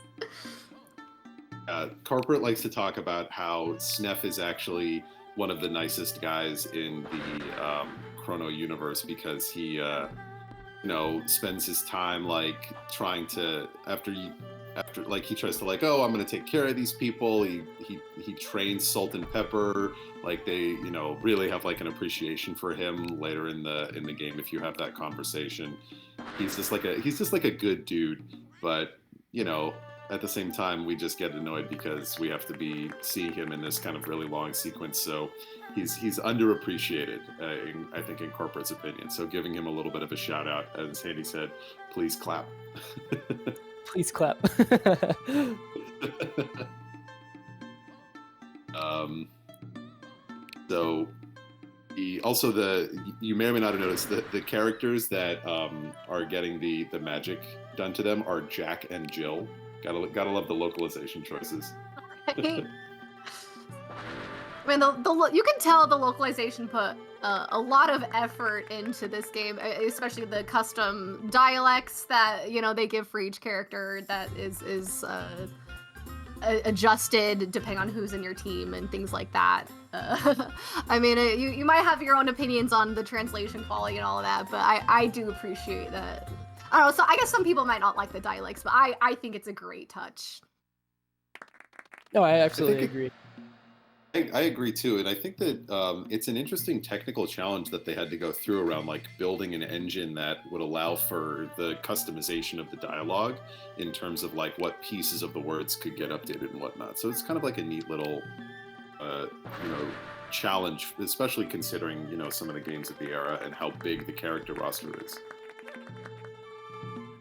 Corporate likes to talk about how Sneff is actually one of the nicest guys in the Chrono universe because he spends his time like trying to after like he tries to like, oh, I'm gonna take care of these people. He trains Salt and Pepper. Like they really have like an appreciation for him later in the game. If you have that conversation, he's just like a good dude. But at the same time, we just get annoyed because we have to be seeing him in this kind of really long sequence. So he's underappreciated, I think, in corporate's opinion. So giving him a little bit of a shout out, as Handy said, please clap. Please clap. So you may or may not have noticed that the characters that are getting the magic done to them are Jack and Jill. Gotta love the localization choices. Right? I mean, you can tell the localization put a lot of effort into this game, especially the custom dialects that they give for each character that is adjusted depending on who's in your team and things like that. I mean, you might have your own opinions on the translation quality and all of that, but I do appreciate that. I don't know, so I guess some people might not like the dialects, but I think it's a great touch. No, I absolutely agree. I agree too, and I think that it's an interesting technical challenge that they had to go through around like building an engine that would allow for the customization of the dialogue in terms of like what pieces of the words could get updated and whatnot. So it's kind of like a neat little challenge, especially considering some of the games of the era and how big the character roster is.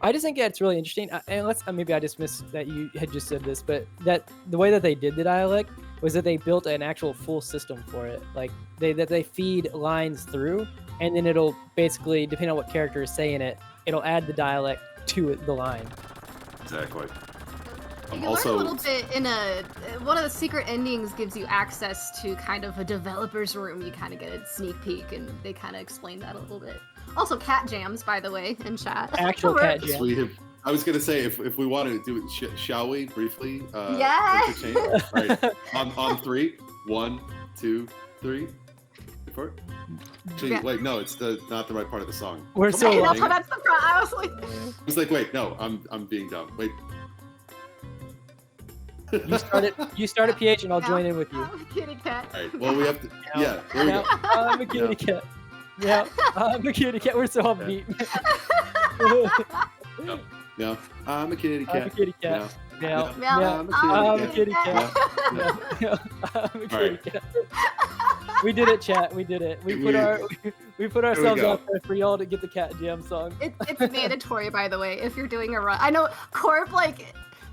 I just think it's really interesting, and maybe I just missed that you had just said this, but that the way that they did the dialect was that they built an actual full system for it. Like they feed lines through, and then it'll basically, depending on what character is saying it, it'll add the dialect to the line. Exactly. You learn a little bit in one of the secret endings gives you access to kind of a developer's room. You kind of get a sneak peek, and they kind of explain that a little bit. Also, cat jams, by the way, in chat. Actual cat jams. I was gonna say if we wanted to do it, shall we briefly? Yes. All right. On 3, 1, 2, 3. Before. Actually, Yeah. Wait, no, it's not the right part of the song. We're so Okay, long. that's the front. I was like, I was like, wait, no, I'm being dumb. Wait. You start at PH, and I'll join in with you. I'm a kitty cat. All right. Well, we have to. Yeah. There we go. I'm a kitty cat. Yeah, I'm a kitty cat. We're so upbeat. No, I'm a kitty cat. I'm a kitty cat. Meow. I'm a kitty cat. I'm a kitty cat. We did it, chat. We did it. We put ourselves out there for y'all to get the cat jam song. It's mandatory, by the way, if you're doing a run. I know Corp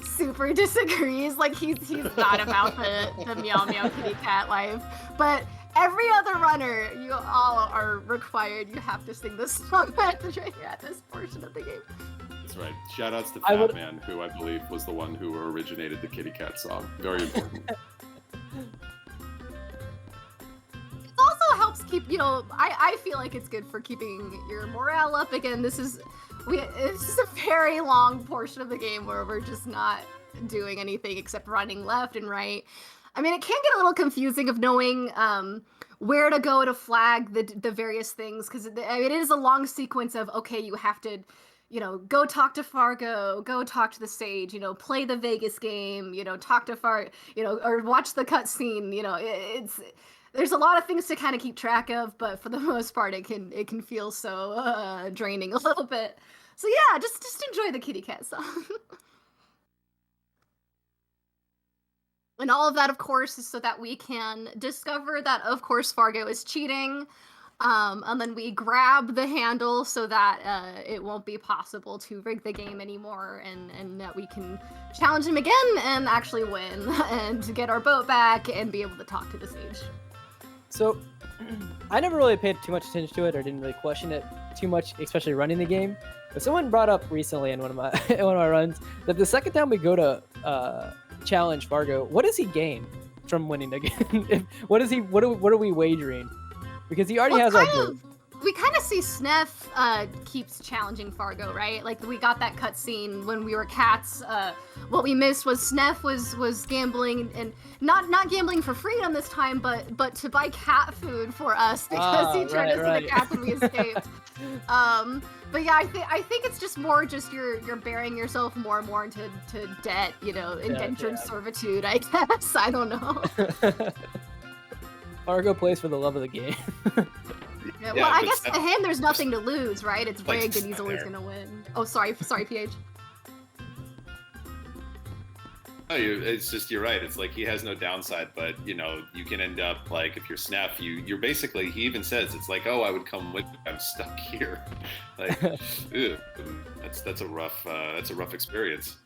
super disagrees. Like he's not about the meow meow kitty cat life, but every other runner, you all are required. You have to sing this song at this portion of the game. That's right. Shout outs to Fat Man, who I believe was the one who originated the kitty cat song. Very important. It also helps keep, I feel like it's good for keeping your morale up. Again, this is a very long portion of the game where we're just not doing anything except running left and right. I mean, it can get a little confusing of knowing where to go to flag the various things, because it is a long sequence of, okay, you have to, go talk to Fargo, go talk to the sage, play the Vegas game, talk to or watch the cutscene. There's a lot of things to kind of keep track of, but for the most part, it can feel so draining a little bit. So yeah, just enjoy the kitty cat song. And all of that, of course, is so that we can discover that, of course, Fargo is cheating. And then we grab the handle so that it won't be possible to rig the game anymore, and that we can challenge him again and actually win and get our boat back and be able to talk to the sage. So, I never really paid too much attention to it or didn't really question it too much, especially running the game. But someone brought up recently in one of my runs that the second time we go to challenge Fargo, what does he gain from winning the game? What are we wagering? Because he already has our boat. we kind of see Snef keeps challenging Fargo, right? Like we got that cutscene when we were cats. What we missed was Snef was gambling and not gambling for freedom this time, but to buy cat food for us because he turned us into cats when we escaped. But yeah, I think it's just more you're burying yourself more and more into debt, you know, indentured servitude. I guess I don't know. Fargo plays for the love of the game. Yeah, well, I guess to him, there's nothing to lose, right? It's rigged and he's always gonna win. Oh, sorry, PH. No, it's just, you're right. It's like he has no downside, but you know, you can end up like, if you're Snef, you're basically, he even says, it's like, oh, I would come with you. I'm stuck here. Like, ew, that's a rough experience.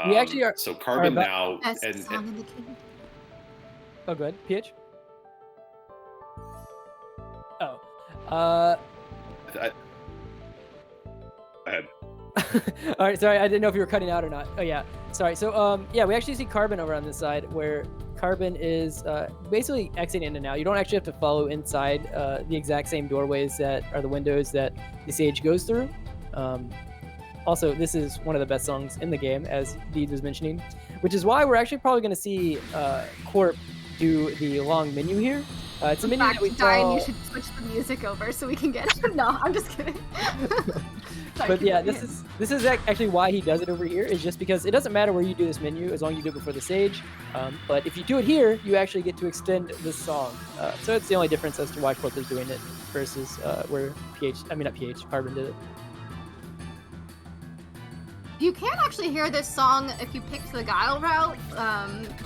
We actually are. So Carbon now, Oh, good. PH? Oh. Go ahead. All right, sorry, I didn't know if you were cutting out or not. Oh, yeah. Sorry. So, yeah, we actually see Carbon over on this side where Carbon is basically exiting in and out. You don't actually have to follow inside the exact same doorways that are the windows that the Sage goes through. Also, this is one of the best songs in the game, as Deeds was mentioning, which is why we're actually probably going to see Corp do the long menu here. It's a menu that we saw... you should switch the music over so we can get it. No, I'm just kidding. But yeah, this is actually why he does it over here, is just because it doesn't matter where you do this menu as long as you do it before the Sage. But if you do it here, you actually get to extend this song. So it's the only difference as to why Corp is doing it versus where Carbon did it. You can actually hear this song if you picked the Guile route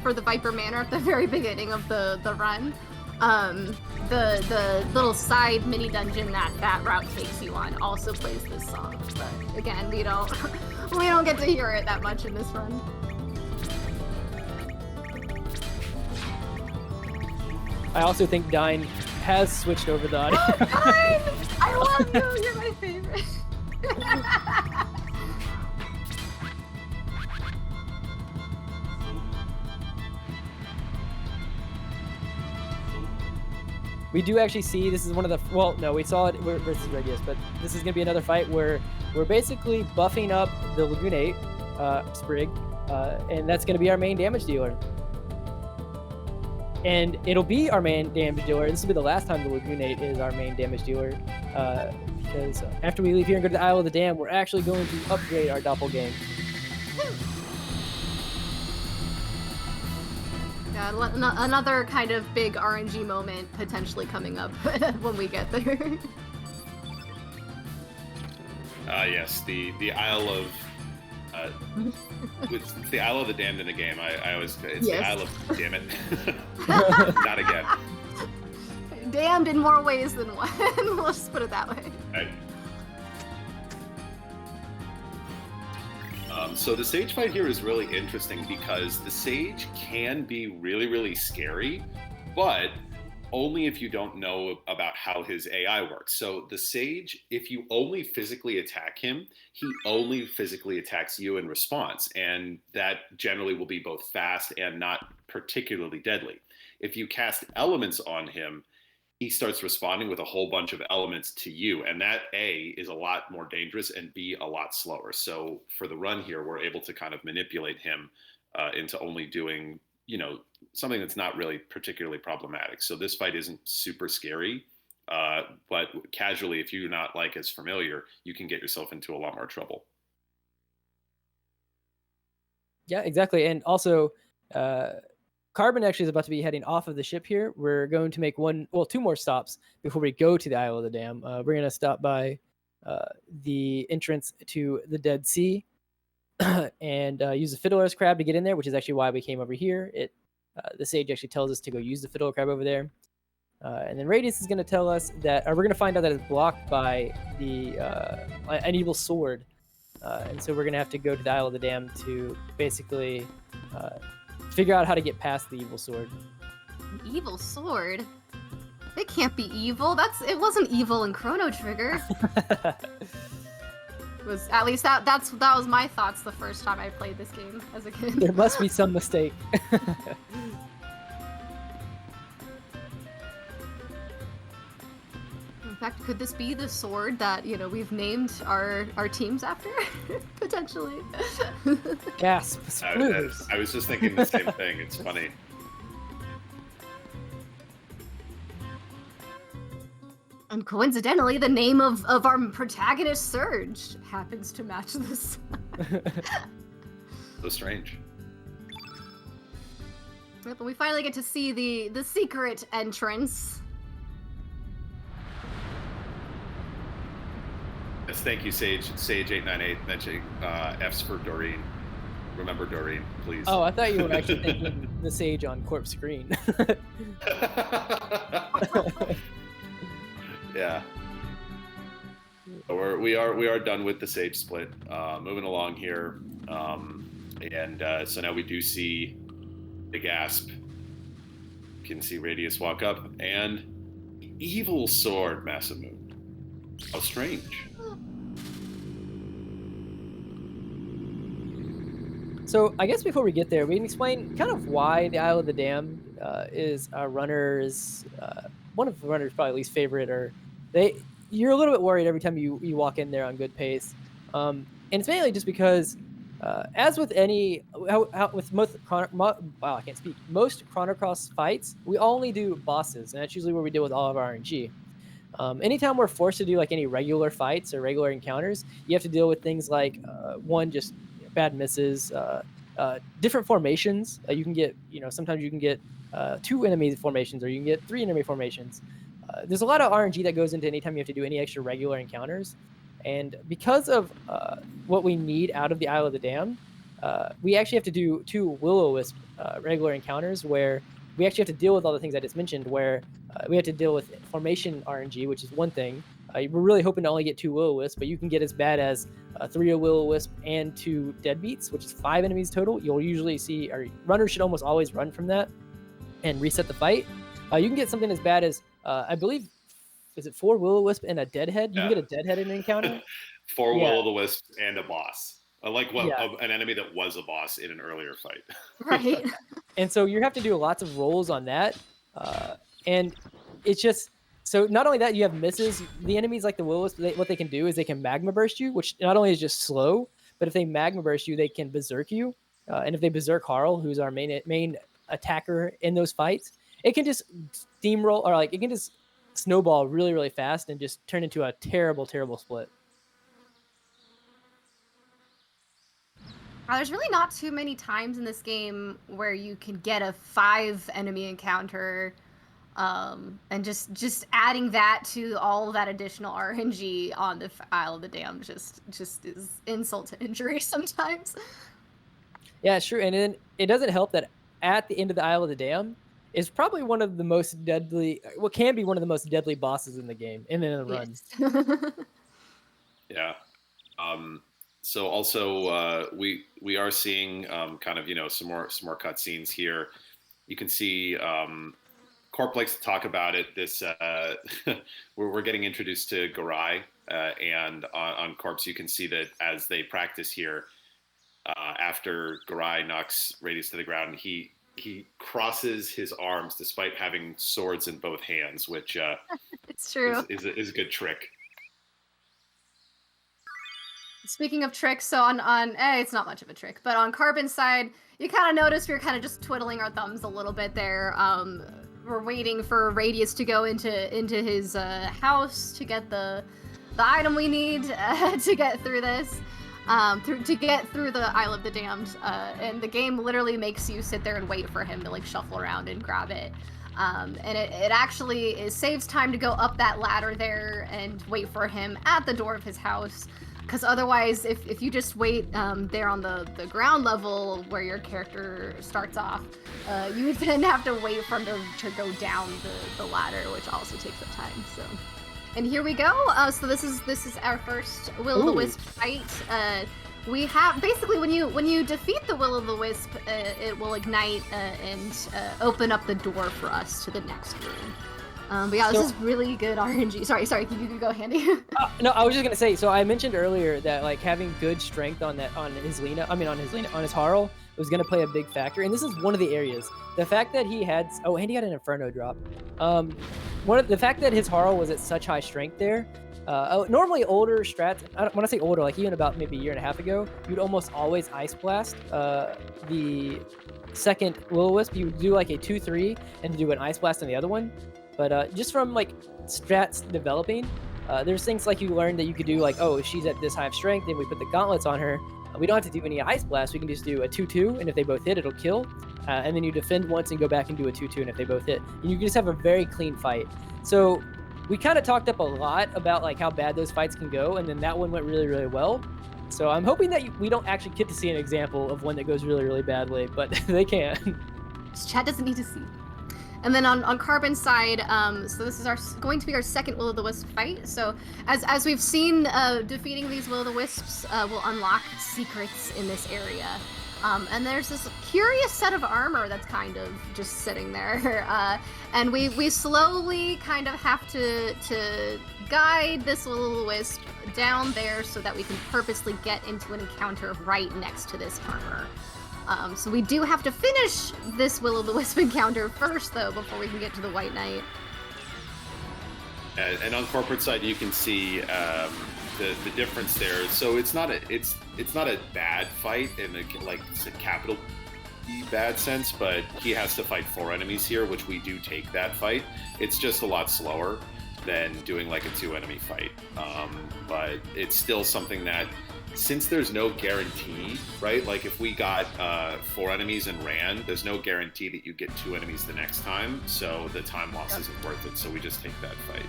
for the Viper Manor at the very beginning of the run. The little side mini dungeon that route takes you on also plays this song. But again, we don't get to hear it that much in this run. I also think Dine has switched over the audio. Oh, Dine! I love you. You're my favorite. We do actually see, this is one of the, well, no, we saw it versus Radius, but this is going to be another fight where we're basically buffing up the Lagoonate Sprig, and that's going to be our main damage dealer. And it'll be our main damage dealer. This will be the last time the Lagoonate is our main damage dealer, because after we leave here and go to the Isle of the Dam, we're actually going to upgrade our Doppelgang. Another kind of big RNG moment potentially coming up when we get there. Yes, the Isle of it's the Isle of the Damned in the game. I always it's the Isle of damn it. Not again. Damned in more ways than one. Let's just put it that way. Right. So the Sage fight here is really interesting because the Sage can be really, really scary, but only if you don't know about how his AI works. So the Sage, if you only physically attack him, he only physically attacks you in response, and that generally will be both fast and not particularly deadly. If you cast elements on him, he starts responding with a whole bunch of elements to you. And that A is a lot more dangerous and B a lot slower. So for the run here, we're able to kind of manipulate him into only doing, you know, something that's not really particularly problematic. So this fight isn't super scary, but casually, if you're not like as familiar, you can get yourself into a lot more trouble. Yeah, exactly. And also, Carbon actually is about to be heading off of the ship here. We're going to make two more stops before we go to the Isle of the Dam. We're going to stop by the entrance to the Dead Sea and use the Fiddler's Crab to get in there, which is actually why we came over here. The Sage actually tells us to go use the Fiddler Crab over there. And then Radius is going to tell us that, or we're going to find out that it's blocked by an evil sword. And so we're going to have to go to the Isle of the Dam to basically figure out how to get past the evil sword. An evil sword? It can't be evil. It wasn't evil in Chrono Trigger. At least that was my thoughts the first time I played this game as a kid. There must be some mistake. fact, could this be the sword that, you know, we've named our teams after? Potentially. Gasp. I was just thinking the same thing. It's funny. And coincidentally, the name of our protagonist, Surge, happens to match this. So strange. Yep, but we finally get to see the secret entrance. Yes, thank you, Sage898, mentioning F's for Doreen. Remember Doreen, please. Oh, I thought you were actually thinking the Sage on Corpse screen. Yeah. So we are done with the Sage split. Moving along here, and so now we do see the Gasp. You can see Radius walk up, and evil sword, Masa Mune. How strange. So I guess before we get there, we can explain kind of why the Isle of the Damned is a runner's one of the runner's probably least favorite, or you're a little bit worried every time you walk in there on good pace, and it's mainly just because as with with most most Chrono Cross fights, we only do bosses, and that's usually where we deal with all of our RNG. Anytime we're forced to do like any regular fights or regular encounters, you have to deal with things like just bad misses, different formations. You can get, sometimes you can get 2 enemy formations, or you can get 3 enemy formations. There's a lot of RNG that goes into anytime you have to do any extra regular encounters. And because of what we need out of the Isle of the Damned, we actually have to do 2 Will-O-Wisp regular encounters where we actually have to deal with all the things I just mentioned, where we have to deal with formation RNG, which is one thing. We're really hoping to only get 2 Will-O-Wisp, but you can get as bad as 3 Will-O-Wisp and 2 Deadbeats, which is 5 enemies total. You'll usually see, or runners should almost always run from that and reset the fight. You can get something as bad as, I believe, is it 4 Will-O-Wisp and a Deadhead? You can get a Deadhead in an encounter. 4 Will-O-Wisp and a boss. An enemy that was a boss in an earlier fight. Right. And so you have to do lots of rolls on that. And it's just, so not only that, you have misses. The enemies like the Will-O-Wisp, what they can do is they can Magma Burst you, which not only is just slow, but if they Magma Burst you, they can Berserk you. And if they Berserk Harl, who's our main attacker in those fights, it can just steamroll, or like it can just snowball really, really fast and just turn into a terrible, terrible split. There's really not too many times in this game where you can get a 5 enemy encounter, and just adding that to all that additional RNG on the Isle of the Damned just is insult to injury sometimes. Yeah, sure. And then it doesn't help that at the end of the Isle of the Damned is probably one of the most deadly, what can be one of the most deadly bosses in the game, and in the runs. Yeah. So also we are seeing kind of some more cutscenes here. You can see Corp likes to talk about it. This we're getting introduced to Garai, and on Corpse you can see that as they practice here, after Garai knocks Radius to the ground, he crosses his arms despite having swords in both hands, which it's true. is a good trick. Speaking of tricks, so on it's not much of a trick, but on Carbon's side, you kind of notice we're kind of just twiddling our thumbs a little bit there. We're waiting for Radius to go into his house to get the item we need to get through this, to get through the Isle of the Damned, and the game literally makes you sit there and wait for him to like shuffle around and grab it. And it actually saves time to go up that ladder there and wait for him at the door of his house. Because otherwise, if you just wait there on the ground level where your character starts off, you would then have to wait for him to go down the ladder, which also takes up time. So, and here we go. So this is our first Will-O-the-Wisp fight. We have basically when you defeat the Will-O-the-Wisp, it will ignite and open up the door for us to the next room. But yeah, this is really good RNG. Sorry, you can go, Handy. No, I was just gonna say. So I mentioned earlier that like having good strength on his Harl was gonna play a big factor, and this is one of the areas. The fact that he had, Handy got an Inferno drop. the fact that his Harl was at such high strength there. Normally older strats, when I say older, like even about maybe a year and a half ago, you'd almost always Ice Blast the second Will-O-Wisp. You would do like a 2-3 and do an Ice Blast on the other one. But just from like strats developing, there's things like you learned that you could do like, oh, if she's at this high of strength and we put the gauntlets on her, we don't have to do any Ice Blast. We can just do a 2-2, and if they both hit, it'll kill. And then you defend once and go back and do a 2-2, and if they both hit, and you can just have a very clean fight. So we kind of talked up a lot about like how bad those fights can go, and then that one went really, really well. So I'm hoping that we don't actually get to see an example of one that goes really, really badly, but they can. Chat doesn't need to see. And then on Carbon's side, so this is going to be our second Will-O-the-Wisp fight. So as we've seen, defeating these Will-O-the-Wisps will unlock secrets in this area. And there's this curious set of armor that's kind of just sitting there. And we slowly kind of have to guide this Will-O-the-Wisp down there so that we can purposely get into an encounter right next to this armor. So we do have to finish this Will-O-the-Wisp encounter first, though, before we can get to the White Knight. And on corporate side, you can see the difference there. So it's not a bad fight in it's a capital B bad sense, but he has to fight 4 enemies here, which we do take that fight. It's just a lot slower than doing like a 2-enemy fight. But it's still something that, since there's no guarantee, right? Like if we got 4 enemies and ran, there's no guarantee that you get 2 enemies the next time. So the time loss isn't worth it. So we just take that fight.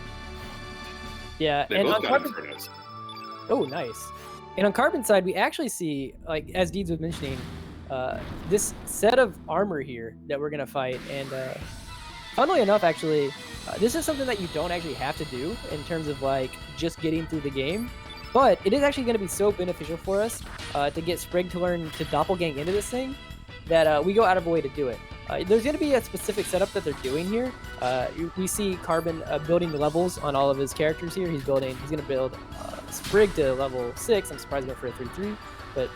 Yeah, they both got Infernos. Oh, nice. And on Carbon's side, we actually see, like as Deeds was mentioning, this set of armor here that we're gonna fight. And funnily enough, actually, this is something that you don't actually have to do in terms of like just getting through the game. But it is actually going to be so beneficial for us to get Sprig to learn to doppelgang into this thing that we go out of our way to do it. There's going to be a specific setup that they're doing here. We see Carbon building the levels on all of his characters here. He's going to build Sprig to level 6. I'm surprised he went for a 3-3. But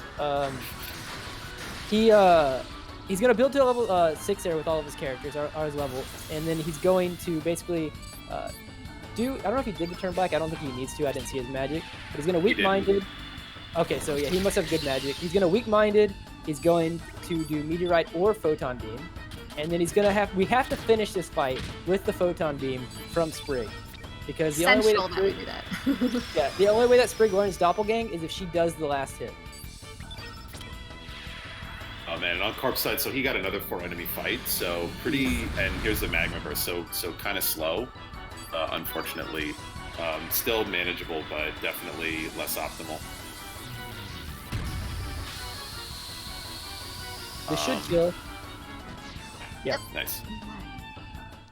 he's going to build to level 6 there with all of his characters, ours level. And then he's going to basically... I don't know if he did the turn black. I don't think he needs to. I didn't see his magic. But he's going to weak-minded. Okay, so yeah, he must have good magic. He's going to weak-minded. He's going to do meteorite or photon beam. And then we have to finish this fight with the photon beam from Sprig. Because the only way that we do that. yeah, the only way that Sprig learns doppelgang is if she does the last hit. Oh man, and on Corp's side, so he got another 4-enemy fight. So pretty, and here's the magma burst. So kind of slow. Unfortunately, still manageable, but definitely less optimal. This should kill. Yep. Nice.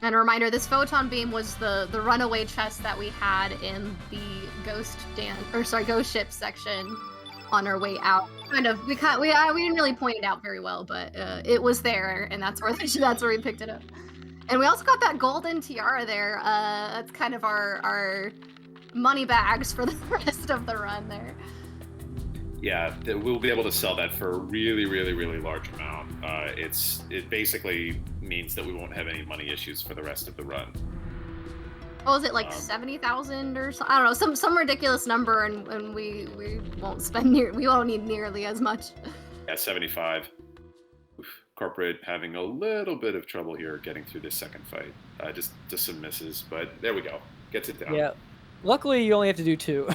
And a reminder, this photon beam was the runaway chest that we had in the ghost ship section on our way out. Kind of, we didn't really point it out very well, but it was there, and that's where we picked it up. And we also got that golden tiara there. That's kind of our money bags for the rest of the run there. Yeah, we'll be able to sell that for a really, really, really large amount. It basically means that we won't have any money issues for the rest of the run. Oh, is it like 70,000 or so? I don't know, some ridiculous number, and we won't need nearly as much. Yeah, 75. Corporate having a little bit of trouble here getting through this second fight. Just some misses, but there we go. Gets it down. Yeah. Luckily, you only have to do 2,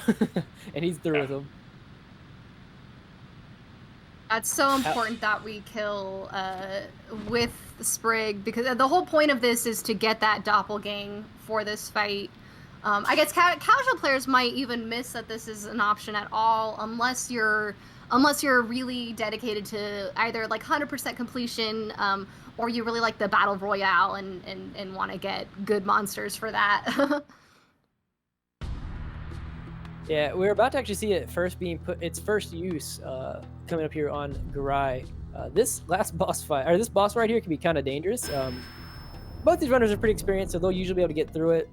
and he's through with them. That's so important that we kill with Sprig, because the whole point of this is to get that doppelgang for this fight. I guess casual players might even miss that this is an option at all, unless you're really dedicated to either like 100% completion, or you really like the battle royale and want to get good monsters for that. Yeah, we're about to actually see it first being its first use coming up here on Garai. This boss right here can be kind of dangerous. Both these runners are pretty experienced, so they'll usually be able to get through it.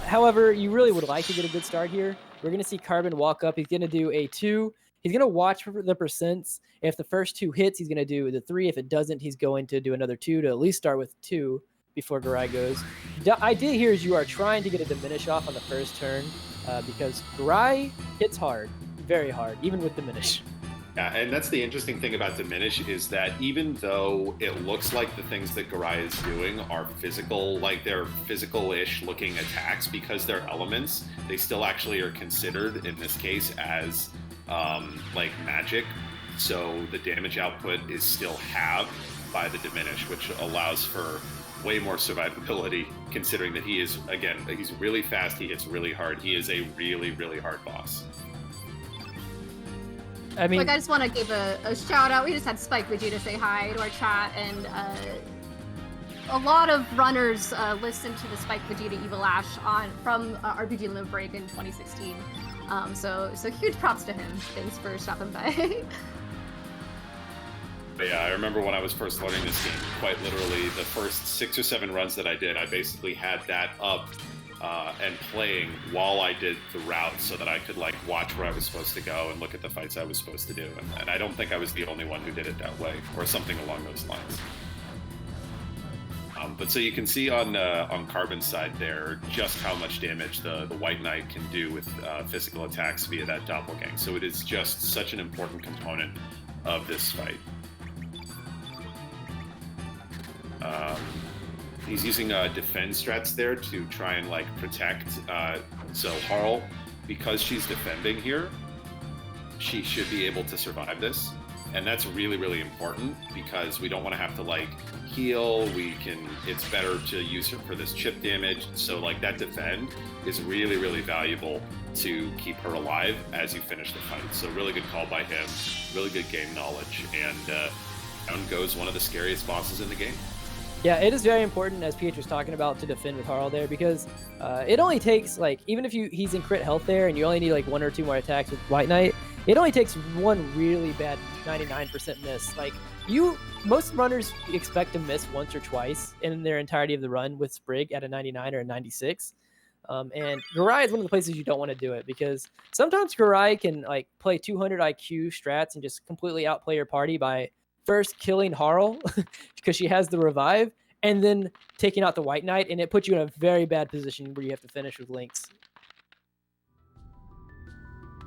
However, you really would like to get a good start here. We're going to see Carbon walk up. He's going to do a 2. He's going to watch for the percents. If the first 2 hits, he's going to do the 3. If it doesn't, he's going to do another 2 to at least start with 2, before Garai goes. The idea here is you are trying to get a diminish off on the first turn because Garai hits hard, very hard, even with diminish. Yeah, and that's the interesting thing about Diminish is that even though it looks like the things that Garai is doing are physical, like they're physical-ish looking attacks, because they're elements, they still actually are considered, in this case, as like magic. So the damage output is still halved by the Diminish, which allows for way more survivability, considering that he is, again, he's really fast, he hits really hard, he is a really, really hard boss. I mean, like, I just want to give a shout out. We just had Spike Vegeta say hi to our chat, and a lot of runners listened to the Spike Vegeta Evil Ash from RPG Limit Break in 2016. So huge props to him. Thanks for stopping by. But yeah, I remember when I was first learning this game, quite literally, the first 6 or 7 runs that I did, I basically had that up and playing while I did the route so that I could like watch where I was supposed to go and look at the fights I was supposed to do. And I don't think I was the only one who did it that way, or something along those lines. But so you can see on Carbon's side there just how much damage the White Knight can do with physical attacks via that doppelgang. So it is just such an important component of this fight. He's using defend strats there to try and like protect. So Harl, because she's defending here, she should be able to survive this, and that's really, really important because we don't want to have to like heal. It's better to use her for this chip damage. So like that defend is really, really valuable to keep her alive as you finish the fight. So really good call by him, really good game knowledge, and down goes one of the scariest bosses in the game. Yeah, it is very important, as PH was talking about, to defend with Harl there, because it only takes, like, even if he's in crit health there and you only need like 1 or 2 more attacks with White Knight, it only takes one really bad 99% miss. Like, most runners expect to miss once or twice in their entirety of the run with Sprig at a 99 or a 96. And Garai is one of the places you don't want to do it, because sometimes Garai can like play 200 IQ strats and just completely outplay your party by first killing Harl because she has the revive, and then taking out the White Knight, and it puts you in a very bad position where you have to finish with Lynx.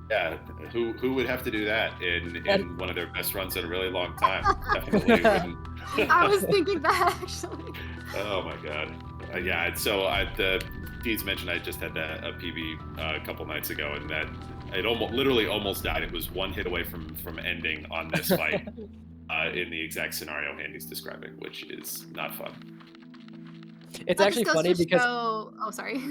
Yeah, who would have to do that in one of their best runs in a really long time? Definitely wouldn't. I was thinking that actually. Oh my god. Yeah, so the Deeds mentioned I just had a PB a couple nights ago, and that it literally almost died. It was one hit away from ending on this fight. In the exact scenario Handy's describing, which is not fun. It's actually funny because... Oh, sorry.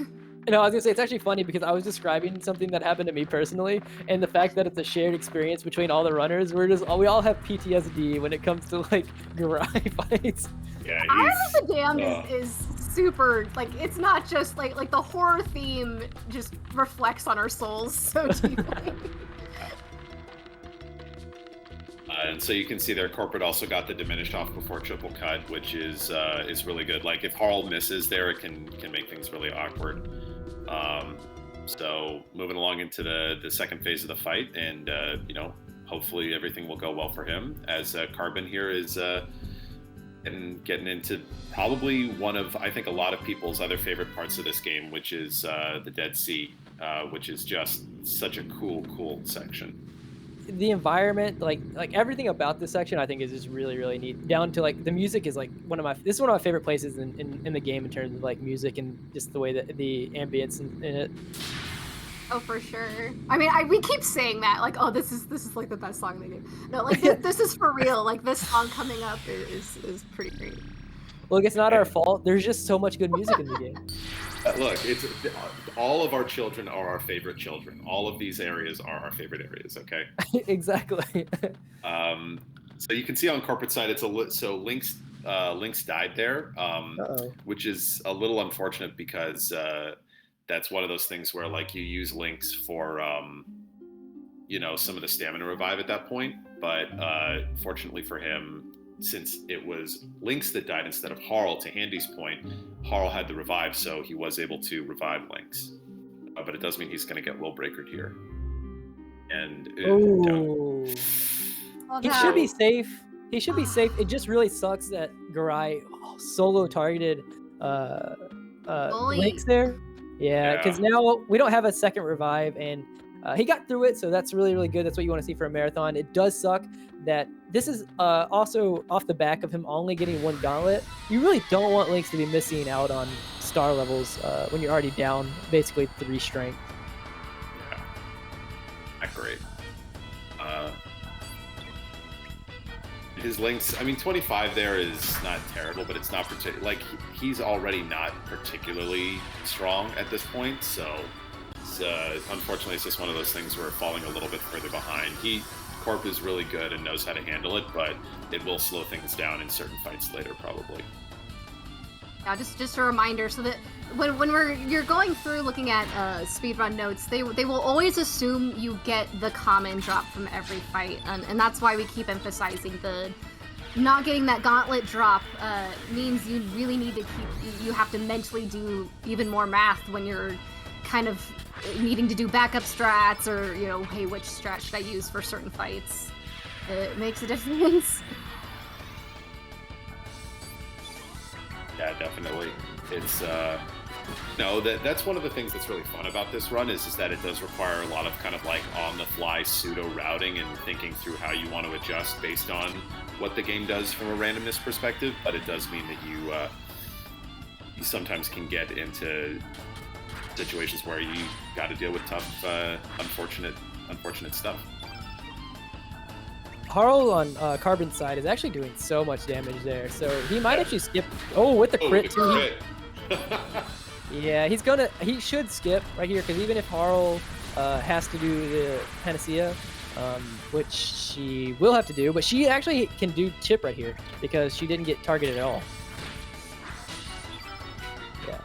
No, I was gonna say it's actually funny because I was describing something that happened to me personally, and the fact that it's a shared experience between all the runners. We all have PTSD when it comes to like Garai fights. Yeah, Iron of the Damned is super, like, it's not just like the horror theme just reflects on our souls so deeply. And so you can see their corporate also got the diminished off before triple cut, which is really good. Like if Harl misses there, it can make things really awkward. So moving along into the second phase of the fight, and hopefully everything will go well for him as Carbon here is getting into probably one of, I think, a lot of people's other favorite parts of this game, which is the Dead Sea, which is just such a cool section. The environment, like everything about this section, I think is just really, really neat. Down to like the music is like this is one of my favorite places in the game in terms of like music and just the way that the ambience in it. Oh, for sure. I mean, we keep saying that, like, oh, this is like the best song in the game. No, like this is for real. Like this song coming up is pretty great. Look, it's not our fault. There's just so much good music in the game. Look, it's all of our children are our favorite children. All of these areas are our favorite areas. Okay. Exactly. So you can see on corporate side, so Lynx died there, which is a little unfortunate because that's one of those things where like you use Lynx for some of the stamina revive at that point, but fortunately for him, since it was Lynx that died instead of Harl, to Handy's point, Harl had the revive, so he was able to revive Lynx. But it does mean he's going to get will breakered here. And he should be safe. He should be safe. It just really sucks that Garai solo targeted Lynx there. Yeah, because now we don't have a second revive, and he got through it, so that's really, really good. That's what you want to see for a marathon. It does suck that this is also off the back of him only getting 1 gauntlet. You really don't want Lynx to be missing out on star levels when you're already down basically 3 strength. Yeah, not great. His Lynx, I mean, 25 there is not terrible, but it's not particular. Like, he's already not particularly strong at this point, so unfortunately, it's just one of those things where we're falling a little bit further behind. Corp is really good and knows how to handle it, but it will slow things down in certain fights later, probably. Yeah, just a reminder, so that when you're going through looking at speedrun notes, they will always assume you get the common drop from every fight, and that's why we keep emphasizing the not getting that gauntlet drop means you really need to you have to mentally do even more math when you're kind of needing to do backup strats, or hey, which strat should I use for certain fights? It makes a difference. Yeah, definitely. It's that's one of the things that's really fun about this run is that it does require a lot of kind of like on the fly pseudo routing and thinking through how you want to adjust based on what the game does from a randomness perspective. But it does mean that you sometimes can get into situations where you got to deal with tough, unfortunate stuff. Harl on Carbon's side is actually doing so much damage there, so he might actually skip. Oh, with the crit too. Yeah, he should skip right here, because even if Harl has to do the Panacea, which she will have to do, but she actually can do chip right here because she didn't get targeted at all. Yeah.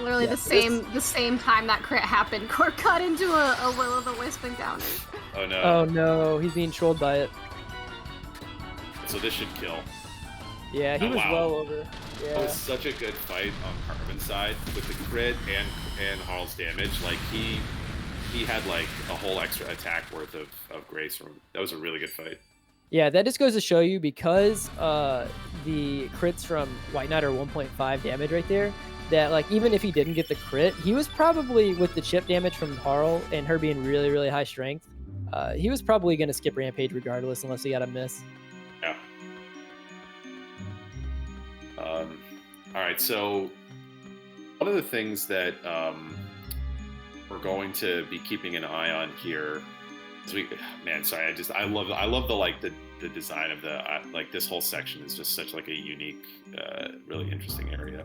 Literally the same time that crit happened, Corp cut into a Will-o'-the-Wisp encounter. Oh no. Oh no, he's being trolled by it. So this should kill. Yeah, he was well over. Yeah. It was such a good fight on Carbon's side with the crit and Harl's damage. Like he had like a whole extra attack worth of grace from him. That was a really good fight. Yeah, that just goes to show you, because the crits from White Knight are 1.5 damage right there, that like even if he didn't get the crit, he was probably, with the chip damage from Harl and her being really, really high strength, he was probably going to skip Rampage regardless, unless he got a miss. Yeah. All right, so one of the things that we're going to be keeping an eye on here is I love the design of this whole section is just such like a unique, really interesting area.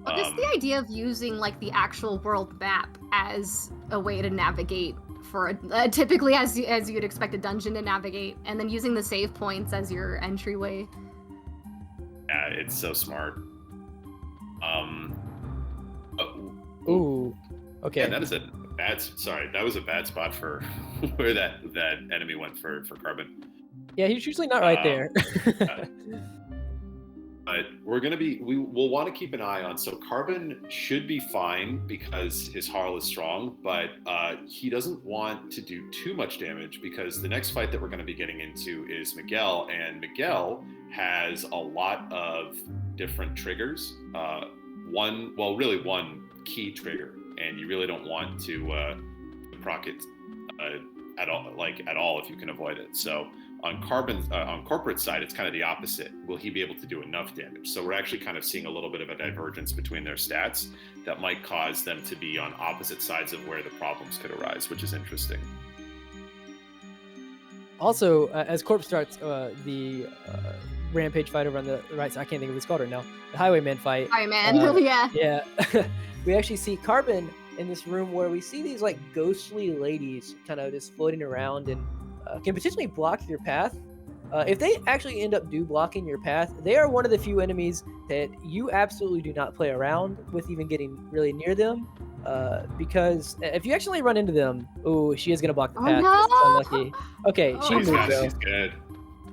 Well, just the idea of using like the actual world map as a way to navigate for typically as you'd expect a dungeon to navigate, and then using the save points as your entryway. Yeah, it's so smart. Ooh. Okay. Yeah, that was a bad spot for where that enemy went for Carbon. Yeah, he's usually not right there. But we'll want to keep an eye on. So Carbon should be fine because his Harl is strong, but he doesn't want to do too much damage, because the next fight that we're going to be getting into is Miguel, and Miguel has a lot of different triggers. One key trigger, and you really don't want to proc it at all if you can avoid it. So on Corporate side, it's kind of the opposite. Will he be able to do enough damage? So we're actually kind of seeing a little bit of a divergence between their stats that might cause them to be on opposite sides of where the problems could arise, which is interesting. Also, as Corp starts the Rampage fight over on the right side, I can't think of what it's called right now, the Highwayman fight. Highwayman, yeah. Yeah. We actually see Carbon in this room where we see these like ghostly ladies kind of just floating around and can potentially block your path. If they actually end up blocking your path, they are one of the few enemies that you absolutely do not play around with even getting really near them. Because if you actually run into them, she is going to block the path. No! That's unlucky. Okay, she moved though. She's good.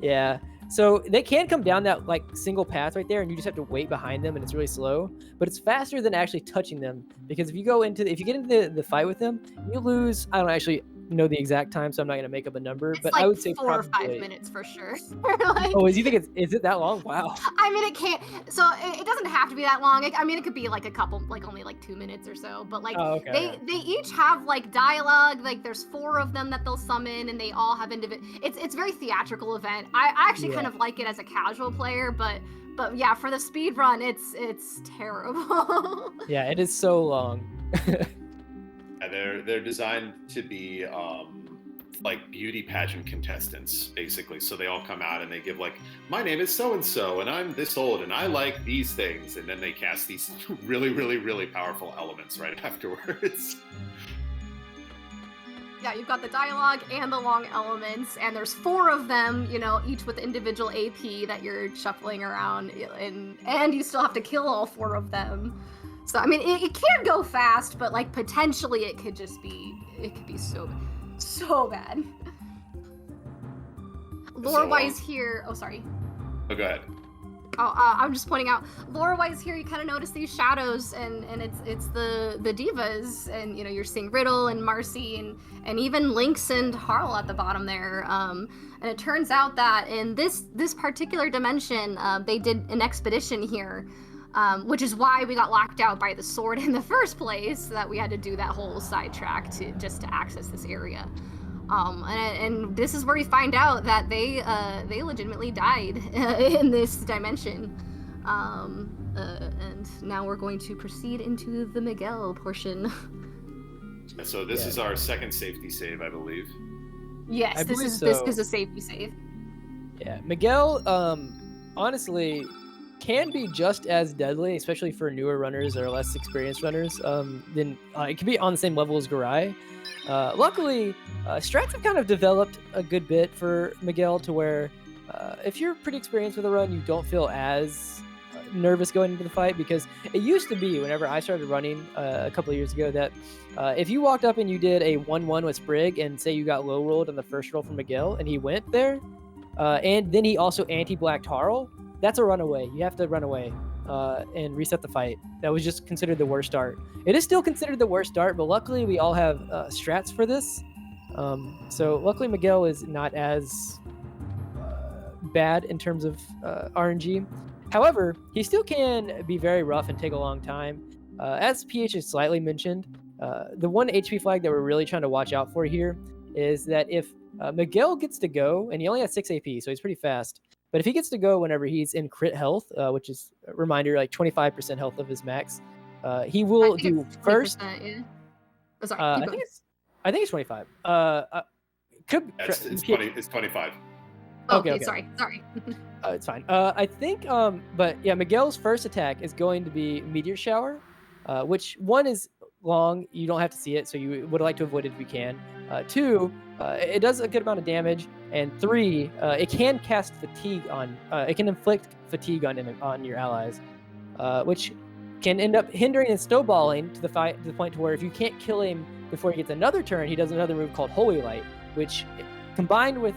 Yeah. So they can come down that like single path right there, and you just have to wait behind them, and it's really slow. But it's faster than actually touching them, because if you get into the fight with them, you lose. I don't know, actually, know the exact time, so I'm not gonna make up a number. It's But like I would say 4 or 5 probably. minutes for sure. Like, Oh, you think is it that long? Wow. I mean, it can't. So it doesn't have to be that long. I mean, it could be like a couple, like only like 2 minutes or so. But like Oh, okay. they each have like dialogue. Like there's 4 of them that they'll summon, and they all have individual. It's very theatrical event. I actually kind of like it as a casual player, but yeah, for the speed run, it's terrible. Yeah, it is so long. They're designed to be like beauty pageant contestants, basically. So they all come out and they give like, my name is so and so, and I'm this old, and I like these things, and then they cast these really, really, really powerful elements right afterwards. Yeah, you've got the dialogue and the long elements, and there's 4 of them, you know, each with individual AP that you're shuffling around, and you still have to kill all 4 of them. So I mean, it can go fast, but like potentially it could be so bad. Lore-wise here, oh sorry. Oh, go ahead. Oh, I'm just pointing out, lore-wise here, you kind of notice these shadows, and it's the divas, and you know you're seeing Riddle and Marcy and even Lynx and Harl at the bottom there. And it turns out that in this particular dimension, they did an expedition here, which is why we got locked out by the sword in the first place. That we had to do that whole sidetrack just to access this area. And this is where we find out that they legitimately died in this dimension. And now we're going to proceed into the Miguel portion. So this is our second safety save, I believe. Yes, this is a safety save. Yeah, Miguel, honestly, can be just as deadly, especially for newer runners or less experienced runners. Then it can be on the same level as Garai. Luckily, strats have kind of developed a good bit for Miguel to where if you're pretty experienced with a run, you don't feel as nervous going into the fight, because it used to be whenever I started running a couple of years ago that if you walked up and you did a 1-1 with Sprig and say you got low rolled on the first roll from Miguel and he went there, and then he also anti-blacked Harl, that's a runaway. You have to run away and reset the fight. That was just considered the worst start. It is still considered the worst start, but luckily we all have strats for this. So luckily Miguel is not as bad in terms of RNG. However, he still can be very rough and take a long time. As PH has slightly mentioned, the one HP flag that we're really trying to watch out for here is that if Miguel gets to go, and he only has 6 AP, so he's pretty fast, but if he gets to go whenever he's in crit health, which is a reminder, like 25% health of his max, he will do first. Yeah. Oh, sorry, I think it's 25. It's 20. It's 25. Okay. Sorry. It's fine. I think, but yeah, Miguel's first attack is going to be Meteor Shower, which one is long. You don't have to see it, so you would like to avoid it if you can. 2, it does a good amount of damage, and 3, it can cast fatigue on. It can inflict fatigue on your allies, which can end up hindering and snowballing to the point to where if you can't kill him before he gets another turn, he does another move called Holy Light, which combined with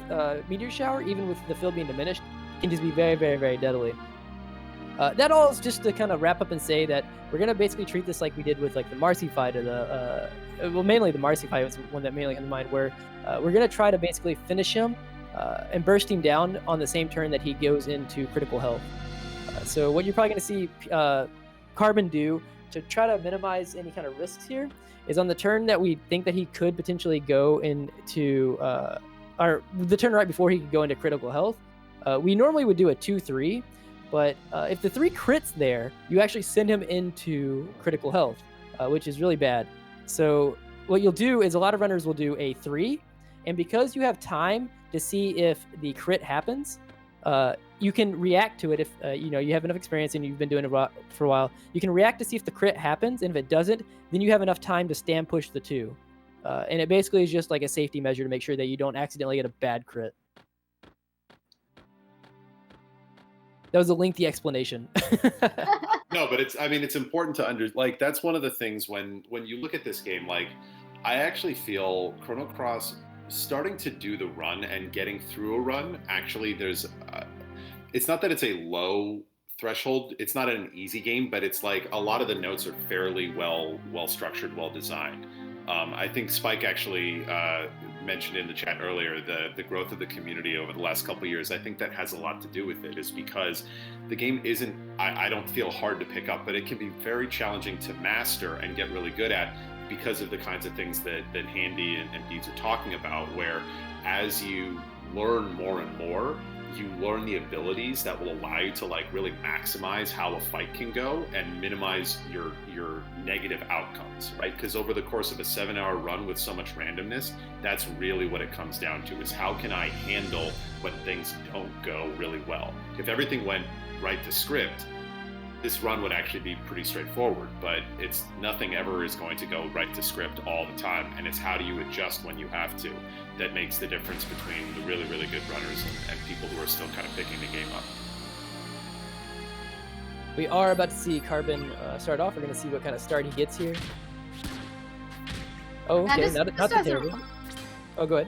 Meteor Shower, even with the field being diminished, can just be very, very, very deadly. That all is just to kind of wrap up and say that we're going to basically treat this like we did with like the Marcy fight, or mainly the Marcy fight was one that mainly in mind, where we're going to try to basically finish him and burst him down on the same turn that he goes into critical health. So what you're probably going to see Carbon do to try to minimize any kind of risks here is on the turn that we think that he could potentially go into, or the turn right before he could go into critical health, we normally would do a 2-3, but if the 3 crits there, you actually send him into critical health, which is really bad. So what you'll do is a lot of runners will do a 3, and because you have time to see if the crit happens, you can react to it if you have enough experience and you've been doing it for a while. You can react to see if the crit happens, and if it doesn't, then you have enough time to stand push the 2. And it basically is just like a safety measure to make sure that you don't accidentally get a bad crit. That was a lengthy explanation. No, but it's important to that's one of the things when you look at this game, like I actually feel Chrono Cross starting to do the run and getting through a run, actually there's it's not that it's a low threshold, it's not an easy game, but it's like a lot of the notes are fairly well structured, well designed. I think Spike actually mentioned in the chat earlier, the growth of the community over the last couple of years, I think that has a lot to do with it, is because the game isn't, I don't feel hard to pick up, but it can be very challenging to master and get really good at because of the kinds of things that Handy and Deeds are talking about, where as you learn more and more, you learn the abilities that will allow you to like really maximize how a fight can go and minimize your negative outcomes, right? Because over the course of a 7-hour run with so much randomness, that's really what it comes down to, is how can I handle when things don't go really well? If everything went right to script, this run would actually be pretty straightforward, but it's nothing ever is going to go right to script all the time, and it's how do you adjust when you have to that makes the difference between the really, really good runners and people who are still kind of picking the game up. We are about to see Carbon start off. We're going to see what kind of start he gets here. Oh, okay, not too terrible. Oh, go ahead.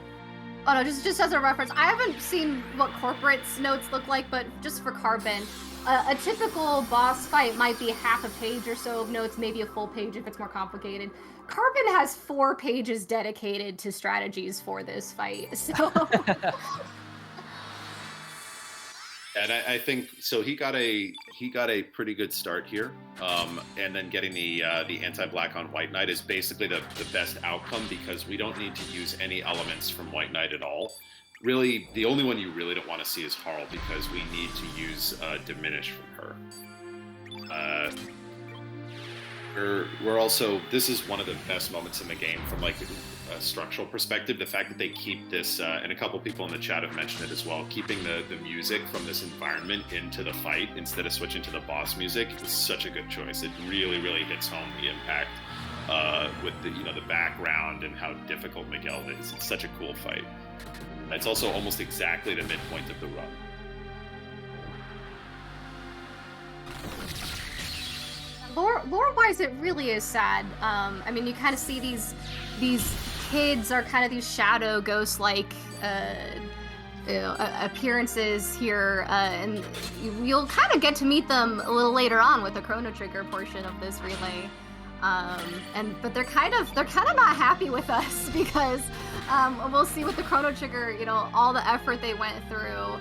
Oh no, just as a reference, I haven't seen what Corporate's notes look like, but just for Carbon, a typical boss fight might be half a page or so of notes, maybe a full page if it's more complicated. Carbon has 4 pages dedicated to strategies for this fight, so... And I think so. He got a pretty good start here, and then getting the anti-black on White Knight is basically the best outcome, because we don't need to use any elements from White Knight at all. Really, the only one you really don't want to see is Harl, because we need to use Diminish from her. We're also, this is one of the best moments in the game from like a structural perspective. The fact that they keep this, and a couple people in the chat have mentioned it as well, keeping the music from this environment into the fight instead of switching to the boss music is such a good choice. It really, really hits home the impact with the the background and how difficult Miguel is. It's such a cool fight. It's also almost exactly the midpoint of the run. Lore-wise, it really is sad. I mean, you kind of see these kids are kind of these shadow ghost-like appearances here, and you'll kind of get to meet them a little later on with the Chrono Trigger portion of this relay. But they're kind of not happy with us because we'll see with the Chrono Trigger, all the effort they went through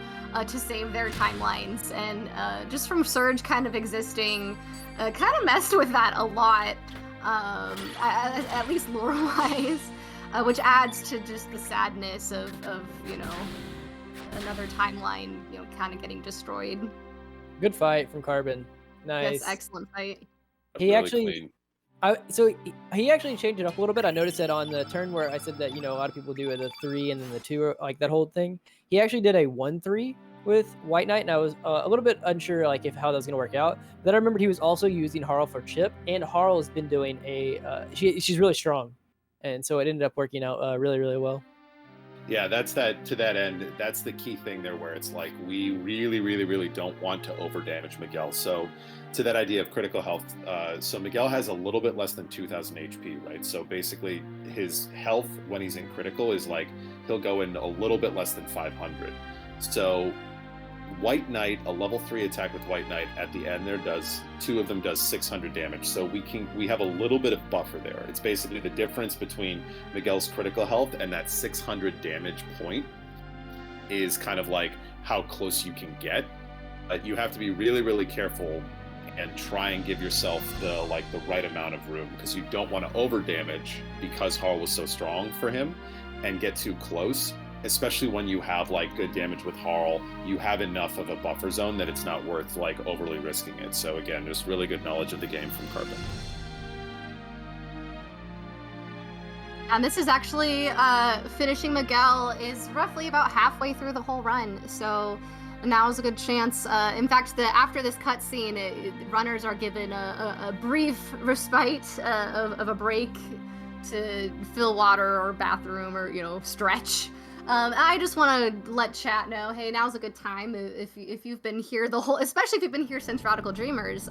to save their timelines, and just from Surge kind of existing, kind of messed with that a lot, at least lore-wise, which adds to just the sadness of another timeline, kind of getting destroyed. Good fight from Carbon. Nice. Yes, excellent fight. He Really actually. clean. So he actually changed it up a little bit. I noticed that on the turn where I said that a lot of people do the 3 and then the 2, like that whole thing. He actually did a 1-3 with White Knight, and I was a little bit unsure like how that was gonna work out. Then I remembered he was also using Harl for chip, and Harl has been doing she's really strong, and so it ended up working out really, really well. Yeah, to that end, that's the key thing there, where it's like we really, really, really don't want to over damage Miguel. So to that idea of critical health, so Miguel has a little bit less than 2,000 HP, right? So basically his health when he's in critical is like, he'll go in a little bit less than 500. So White Knight, a level 3 attack with White Knight at the end there two of them does 600 damage. So we have a little bit of buffer there. It's basically the difference between Miguel's critical health and that 600 damage point is kind of like how close you can get. But you have to be really, really careful and try and give yourself the right amount of room, because you don't want to over damage because Harl was so strong for him and get too close. Especially when you have good damage with Harl, you have enough of a buffer zone that it's not worth overly risking it. So again, there's really good knowledge of the game from Carbon. And this is actually finishing Miguel is roughly about halfway through the whole run. So now is a good chance. In fact, after this cutscene, runners are given a brief respite of a break to fill water or bathroom or stretch. I just want to let chat know, hey, now's a good time if you've been here especially if you've been here since Radical Dreamers.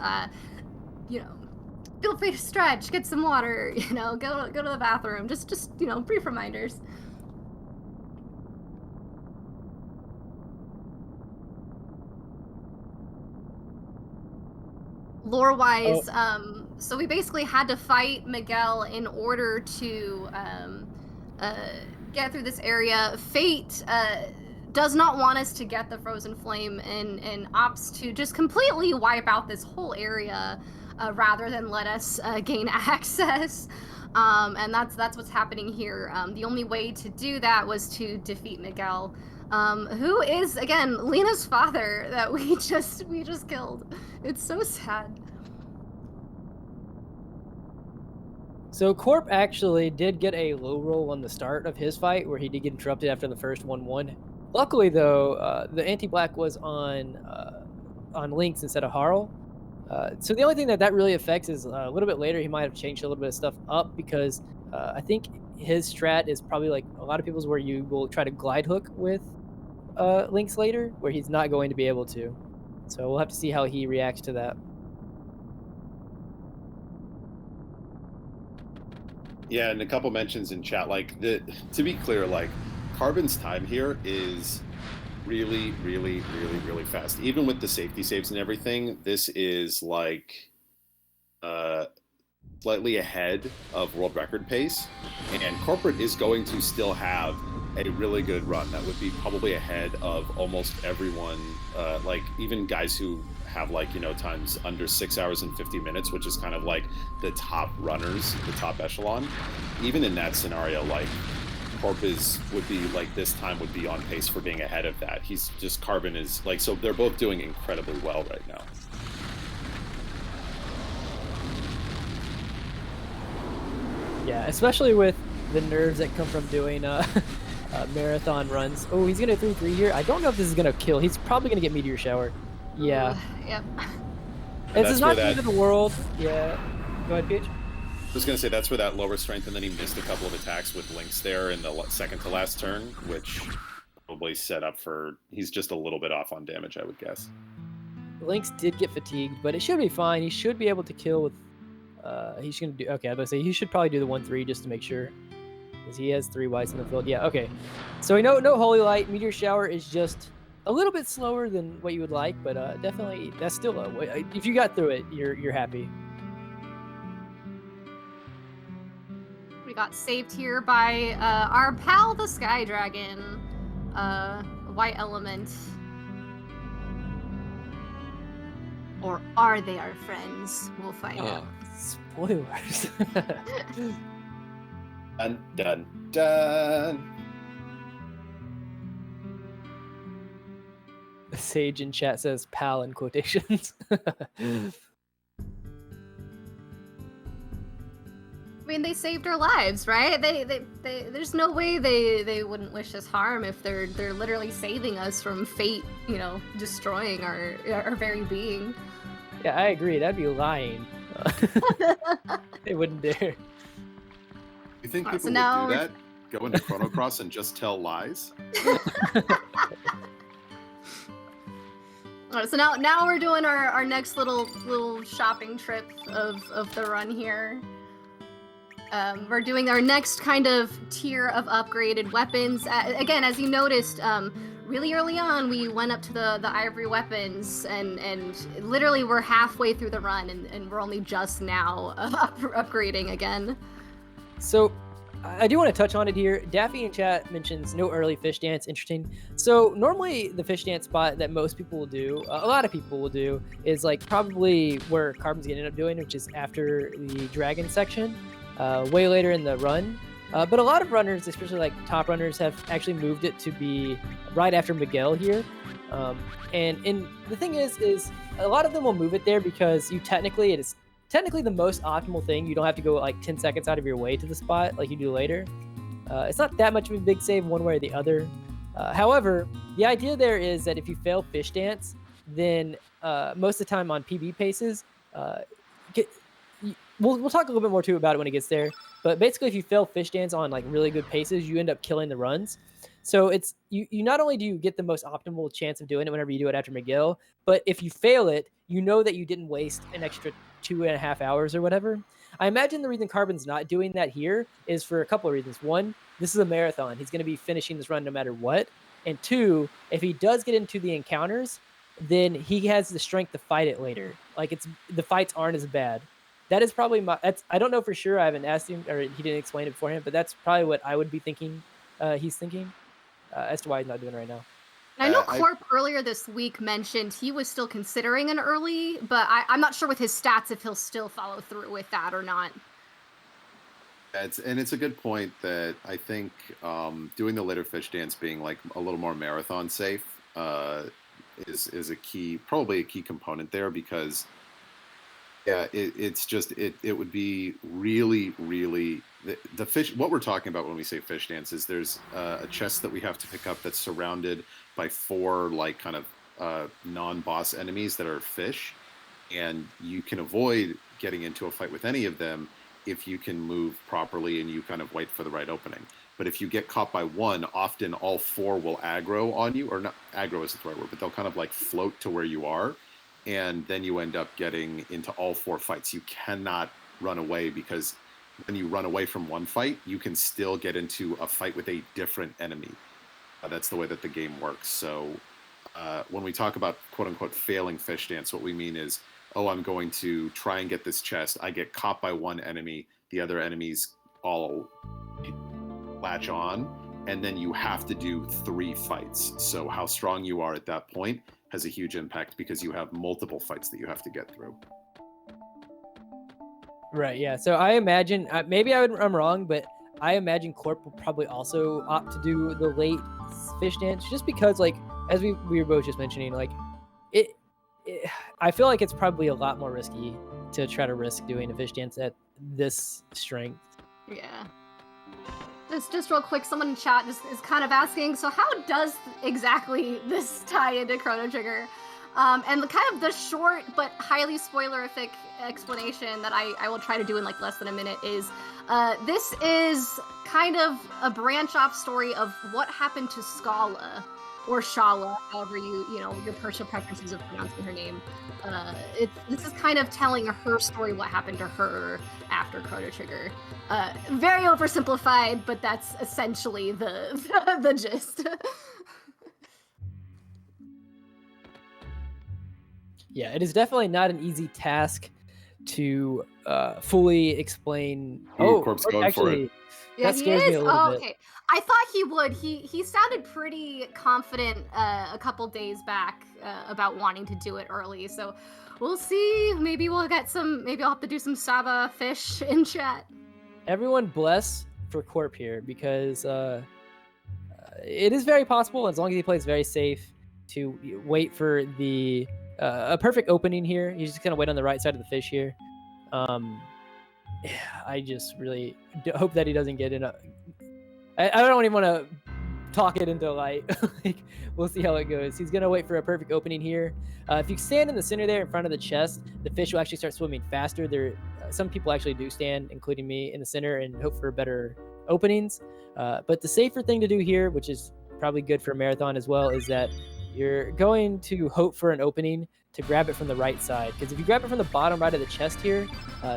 Feel free to stretch, get some water, go to the bathroom. Just brief reminders. Lore-wise, so we basically had to fight Miguel in order to get through this area. Fate does not want us to get the Frozen Flame and opts to just completely wipe out this whole area rather than let us gain access. And that's what's happening here. The only way to do that was to defeat Miguel, who is again Lena's father that we just killed. It's so sad. So Corp actually did get a low roll on the start of his fight, where he did get interrupted after the first 1-1. Luckily, though, the anti-black was on Lynx instead of Harl. So the only thing that really affects is a little bit later he might have changed a little bit of stuff up, because I think his strat is probably like a lot of people's, where you will try to glide hook with Lynx later, where he's not going to be able to. So we'll have to see how he reacts to that. Yeah, and a couple mentions in chat. Like, to be clear, like, Carbon's time here is really, really, really, really fast. Even with the safety saves and everything, this is like slightly ahead of world record pace. And Corporate is going to still have a really good run. That would be probably ahead of almost everyone, like even guys who have like, you know, times under 6 hours and 50 minutes, which is kind of like the top runners, the top echelon. Even in that scenario, like Corp would be like, this time would be on pace for being ahead of that. He's just, Carbon is like, so they're both doing incredibly well right now. Yeah, especially with the nerves that come from doing marathon runs. Oh, he's gonna 3-3 here. I don't know if this is gonna kill. He's probably gonna get Meteor Shower. Yeah. Yep. This is not the end of the world. Yeah. Go ahead, Peach. I was going to say, that's where that lower strength, and then he missed a couple of attacks with Lynx there in the second to last turn, which probably set up for, he's just a little bit off on damage, I would guess. Lynx did get fatigued, but it should be fine. He should be able to kill with, he's going to do, okay, I was going to say, he should probably do the 1-3 just to make sure, because he has 3 whites in the field. Yeah, okay. So we know no Holy Light. Meteor Shower is just a little bit slower than what you would like, but definitely, that's still, if you got through it, you're happy. We got saved here by our pal, the Sky Dragon, White Element. Or are they our friends? We'll find out. Spoilers. Dun, dun, dun. Sage in chat says pal in quotations. I mean, they saved our lives, right? They there's no way they wouldn't wish us harm if they're literally saving us from fate, you know, destroying our very being. Yeah, I agree. That'd be lying. They wouldn't dare. You think people So would now do that? Go into Chrono Cross and just tell lies? Alright, so now we're doing our next little shopping trip of the run here. We're doing our next kind of tier of upgraded weapons. Again, as you noticed, really early on, we went up to the ivory weapons, and literally we're halfway through the run, and we're only just now upgrading again. So I do want to touch on it here. Daffy in chat mentions no early fish dance. Interesting. So normally the fish dance spot that most people will do, a lot of people will do, is like probably where Carbon's gonna end up doing, which is after the dragon section. Way later in the run. But a lot of runners, especially like top runners, have actually moved it to be right after Miguel here. And the thing is a lot of them will move it there because it is technically the most optimal thing. You don't have to go like 10 seconds out of your way to the spot like you do later. It's not that much of a big save one way or the other. However, the idea there is that if you fail fish dance, then most of the time on PB paces, we'll talk a little bit more too about it when it gets there. But basically, if you fail fish dance on like really good paces, you end up killing the runs. So it's you not only do you get the most optimal chance of doing it whenever you do it after Miguel, but if you fail it, you know that you didn't waste an extra 2.5 hours or whatever. I imagine the reason Carbon's not doing that here is for a couple of reasons. One, this is a marathon. He's going to be finishing this run no matter what. And two, if he does get into the encounters, then he has the strength to fight it later. Like the fights aren't as bad. That is probably I don't know for sure. I haven't asked him, or he didn't explain it beforehand, but that's probably what I would be thinking he's thinking as to why he's not doing it right now. And I know Corp earlier this week mentioned he was still considering an early, but I'm not sure with his stats if he'll still follow through with that or not. It's a good point that I think doing the later fish dance being like a little more marathon safe is a key, probably a key component there, because it would be really the fish. What we're talking about when we say fish dance is there's a chest that we have to pick up that's surrounded by 4 like kind of non-boss enemies that are fish, and you can avoid getting into a fight with any of them if you can move properly and you kind of wait for the right opening. But if you get caught by one, often all 4 will aggro on you, or not aggro isn't the right word, but they'll kind of like float to where you are, and then you end up getting into all 4 fights. You cannot run away, because when you run away from one fight, you can still get into a fight with a different enemy. That's the way that the game works. So when we talk about quote unquote failing fish dance, what we mean is, oh, I'm going to try and get this chest. I get caught by one enemy. The other enemies all latch on, and then you have to do 3 fights. So how strong you are at that point has a huge impact, because you have multiple fights that you have to get through. Right, yeah. So I imagine, maybe I'm wrong, but I imagine Corp will probably also opt to do the late fish dance, just because, like, as we were both just mentioning, like, I feel like it's probably a lot more risky to try to risk doing a fish dance at this strength. Yeah. Just real quick, someone in chat just is kind of asking, so how does exactly this tie into Chrono Trigger? And the short but highly spoilerific explanation that I will try to do in like less than a minute is, this is kind of a branch off story of what happened to Scala, or Shala, however your personal preferences of pronouncing her name. This is kind of telling her story, what happened to her after Chrono Trigger. Very oversimplified, but that's essentially the gist. Yeah, it is definitely not an easy task to fully explain. Corp's going actually, for it. Yeah, that scares me a little bit. Okay. I thought he would. He sounded pretty confident a couple days back about wanting to do it early. So we'll see. Maybe I'll have to do some Saba fish in chat. Everyone bless for Corp here, because it is very possible, as long as he plays very safe, to wait for the a perfect opening here. He's just gonna wait on the right side of the fish here. I just really hope that he doesn't get in a. I don't even want to talk it into light. Like, we'll see how it goes. He's gonna wait for a perfect opening here. If you stand in the center there in front of the chest, the fish will actually start swimming faster. Some people actually do stand, including me, in the center and hope for better openings. But the safer thing to do here, which is probably good for a marathon as well, is that you're going to hope for an opening to grab it from the right side. Because if you grab it from the bottom right of the chest here,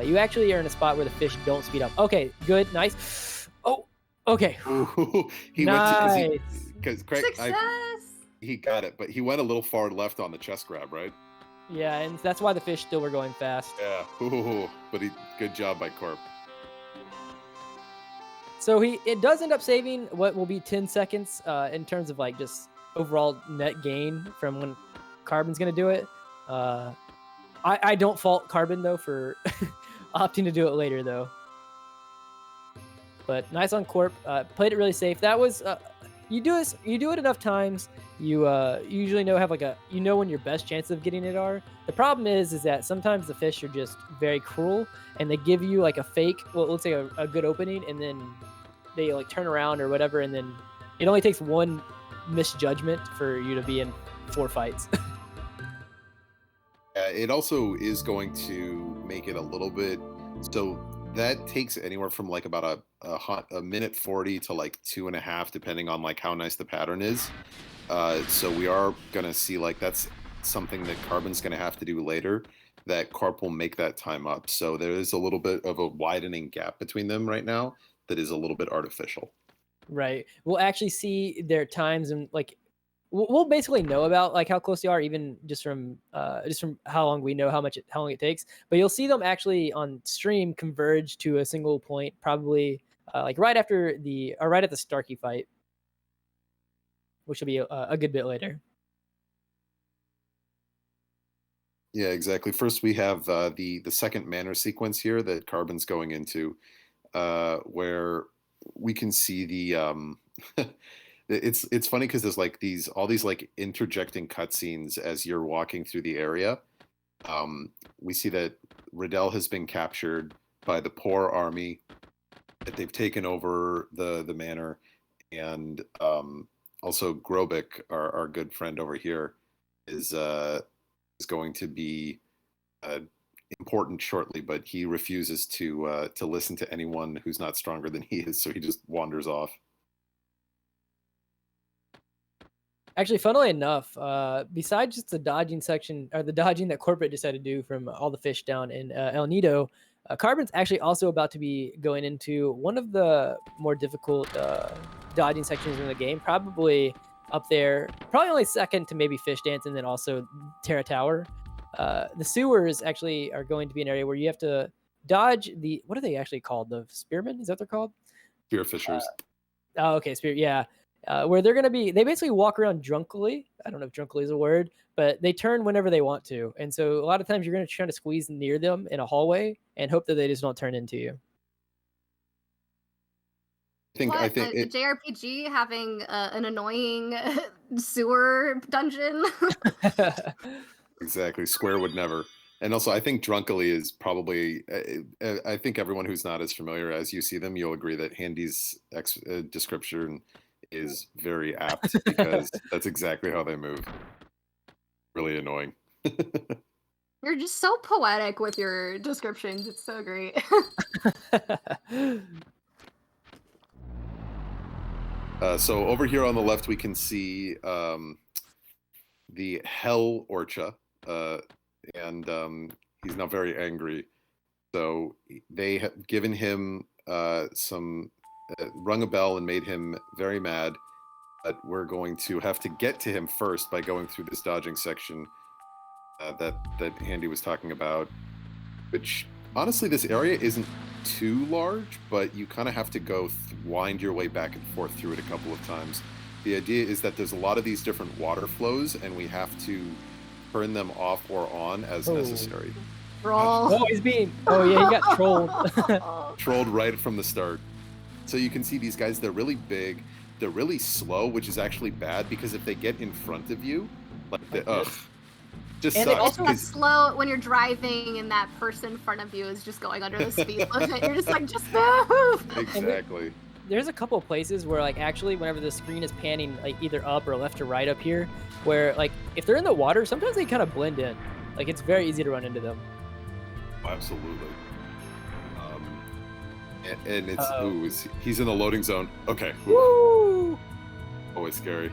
you actually are in a spot where the fish don't speed up. Okay, good, nice. Oh, okay. Ooh, nice. Because Craig, he got it, but he went a little far left on the chest grab, right? Yeah, and that's why the fish still were going fast. Yeah, but good job by Corp. So it does end up saving what will be 10 seconds in terms of like just overall net gain from when Carbon's going to do it. I don't fault Carbon though for opting to do it later though. But nice on Corp. Played it really safe. That was you do it enough times, you usually have when your best chances of getting it are. The problem is that sometimes the fish are just very cruel, and they give you like a fake, well, it looks like a good opening, and then they like turn around or whatever, and then it only takes one misjudgment for you to be in 4 fights. It also is going to make it a little bit, so that takes anywhere from like about a minute 40 to like 2.5, depending on like how nice the pattern is. So we are gonna see like that's something that Carbon's gonna have to do later, that Corp will make that time up. So there is a little bit of a widening gap between them right now that is a little bit artificial. Right. We'll actually see their times, and like we'll basically know about like how close they are, even just from how long we know how long it takes. But you'll see them actually on stream converge to a single point, probably like right at the Starkey fight, which will be a good bit later. Yeah, exactly. First, we have the second manor sequence here that Carbon's going into, where we can see the. It's funny because there's like all these like interjecting cutscenes as you're walking through the area. We see that Riddell has been captured by the Poor army, that they've taken over the manor, and also Grobik, our good friend over here, is going to be important shortly, but he refuses to listen to anyone who's not stronger than he is, so he just wanders off. Actually, funnily enough, besides just the dodging section, or the dodging that corporate decided to do from all the fish down in El Nido, Carbon's actually also about to be going into one of the more difficult dodging sections in the game, probably up there, probably only second to maybe Fish Dance and then also Terra Tower. The sewers actually are going to be an area where you have to dodge what are they actually called? The spearmen? Is that what they're called? Spearfishers. Oh, okay, spear. Yeah. Where they basically walk around drunkily. I don't know if drunkily is a word, but they turn whenever they want to. And so a lot of times you're going to try to squeeze near them in a hallway and hope that they just don't turn into you. I think a JRPG having an annoying sewer dungeon. Exactly. Square would never. And also, I think drunkily is probably. I think everyone who's not as familiar as you see them, you'll agree that Handy's description is very apt, because that's exactly how they move. Really annoying. You're just so poetic with your descriptions. It's so great. So over here on the left, we can see the Hell Orcha, and he's now very angry. So they have given him some, rung a bell and made him very mad. But we're going to have to get to him first by going through this dodging section that Handy was talking about. Which, honestly, this area isn't too large, but you kind of have to wind your way back and forth through it a couple of times. The idea is that there's a lot of these different water flows, and we have to turn them off or on as necessary. Troll. Oh, yeah, he got trolled. Trolled right from the start. So you can see these guys, they're really big, they're really slow, which is actually bad, because if they get in front of you, just and sucks. It's that slow when you're driving and that person in front of you is just going under the speed limit. You're just like, just move. Exactly. There's a couple of places where, like, actually, whenever the screen is panning, like, either up or left or right up here, where, like, if they're in the water, sometimes they kind of blend in. Like, it's very easy to run into them. Absolutely. And it's he's in the loading zone. Okay. Woo! Always scary.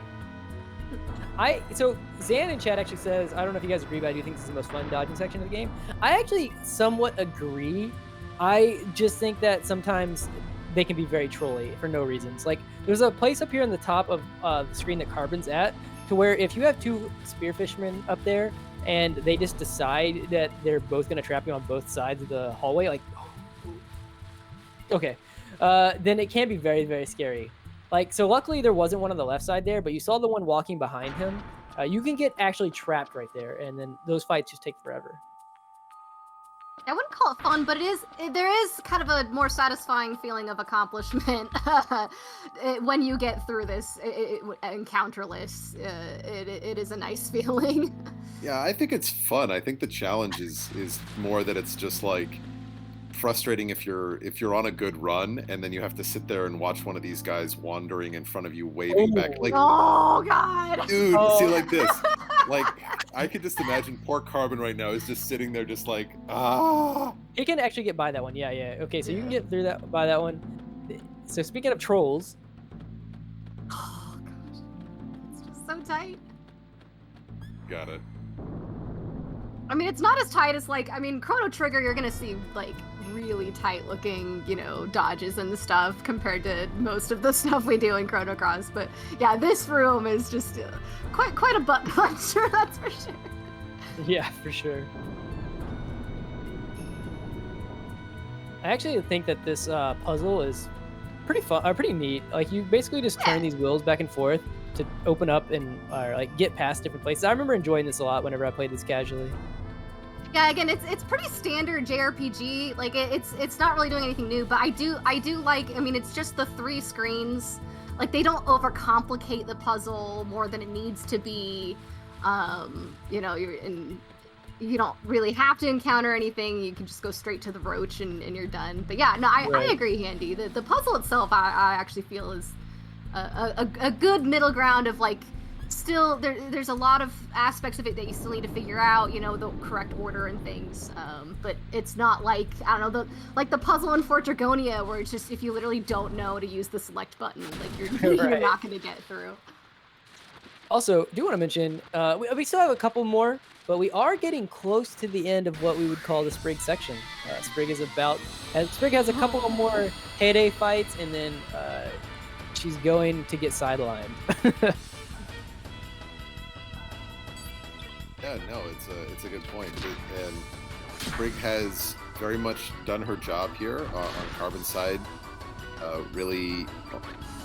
So Zan in chat actually says, I don't know if you guys agree, but I do think this is the most fun dodging section of the game. I actually somewhat agree. I just think that sometimes they can be very trolly for no reasons. Like, there's a place up here on the top of the screen that Carbon's at, to where if you have two spearfishmen up there and they just decide that they're both going to trap you on both sides of the hallway, like, okay, then it can be very, very scary. Like, so luckily there wasn't one on the left side there, but you saw the one walking behind him. You can get actually trapped right there, and then those fights just take forever. I wouldn't call it fun, but there is kind of a more satisfying feeling of accomplishment when you get through this encounterless. It is a nice feeling. Yeah, I think it's fun. I think the challenge is more that it's just like frustrating if you're on a good run and then you have to sit there and watch one of these guys wandering in front of you, waving back. Like, oh god, dude, see, like this. Like, I could just imagine poor Carbon right now is just sitting there just like, He can actually get by that one. Yeah. Okay, so you can get through by that one. So speaking of trolls. Oh gosh, it's just so tight. Got it. I mean, it's not as tight as, like, Chrono Trigger, you're gonna see, like, really tight looking, dodges and stuff compared to most of the stuff we do in Chrono Cross. But yeah, this room is just quite a butt puncher, that's for sure. Yeah, for sure. I actually think that this puzzle is pretty fun, pretty neat. Like you basically just turn these wheels back and forth to open up and like get past different places. I remember enjoying this a lot whenever I played this casually. Yeah, again, it's pretty standard JRPG. Like it's not really doing anything new, but I do like. I mean, it's just the 3 screens. Like they don't overcomplicate the puzzle more than it needs to be. You know, you don't really have to encounter anything. You can just go straight to the roach and you're done. But yeah, no, I agree, Handy. The puzzle itself, I actually feel is a good middle ground of like. Still, there's a lot of aspects of it that you still need to figure out, you know, the correct order and things. But it's not like, I don't know, the puzzle in Fort Dragonia where it's just, if you literally don't know to use the select button, like you're not going to get through. Also, do want to mention, we still have a couple more, but we are getting close to the end of what we would call the Sprig section. Sprig has a couple of more heyday fights, and then she's going to get sidelined. Yeah, no, it's a good point. And Sprig has very much done her job here on Carbon's side. Really,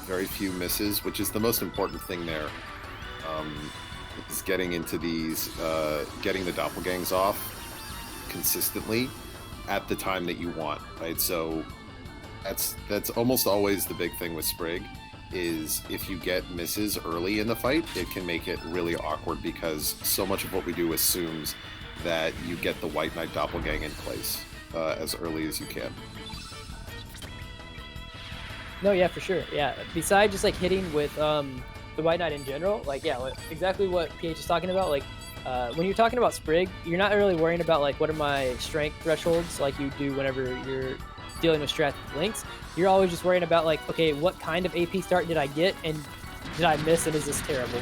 very few misses, which is the most important thing there. Is getting into these, getting the doppelgangs off consistently at the time that you want, right? So that's almost always the big thing with Sprig. Is if you get misses early in the fight, it can make it really awkward because so much of what we do assumes that you get the White Knight doppelgang in place as early as you can. No, yeah, for sure. Yeah, besides just like hitting with the White Knight in general, like exactly what PH is talking about. Like when you're talking about Sprig, you're not really worrying about like what are my strength thresholds like you do whenever you're dealing with strats with Lynx. You're always just worrying about like, okay, what kind of AP start did I get, and did I miss, and is this terrible?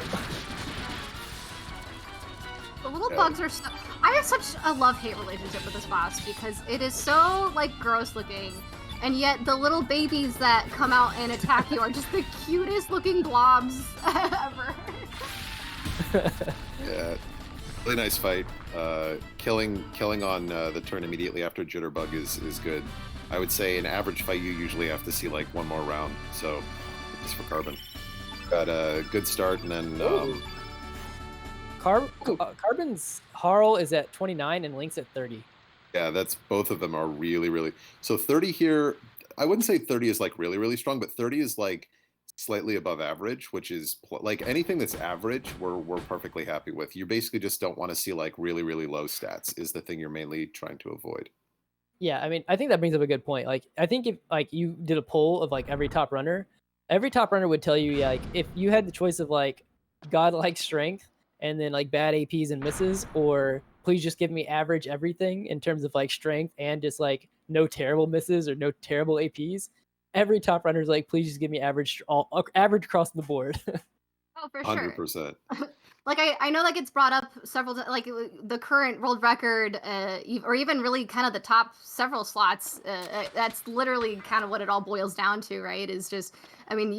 The little bugs are so... I have such a love-hate relationship with this boss because it is so like gross looking, and yet the little babies that come out and attack you are just the cutest looking blobs ever. Yeah, really nice fight. Killing on the turn immediately after Jitterbug is good. I would say an average fight you usually have to see like one more round. So just for Carbon, got a good start, and then Carbon's Harl is at 29 and Lynx at 30. Yeah, that's both of them are really. So 30 here, I wouldn't say 30 is like really strong, but 30 is like slightly above average, which is like anything that's average, we're perfectly happy with. You basically just don't want to see like really low stats is the thing you're mainly trying to avoid. Yeah, I mean, I think that brings up a good point. Like, I think if like you did a poll of like every top runner would tell you, yeah, like if you had the choice of like godlike strength and then like bad APs and misses, or please just give me average everything in terms of like strength and just like no terrible misses or no terrible APs, every top runner is like, please just give me average across the board. Oh, for sure. 100%. Like I know that gets brought up several times, like the current world record, or even really kind of the top several slots. That's literally kind of what it all boils down to, right? Is just, I mean,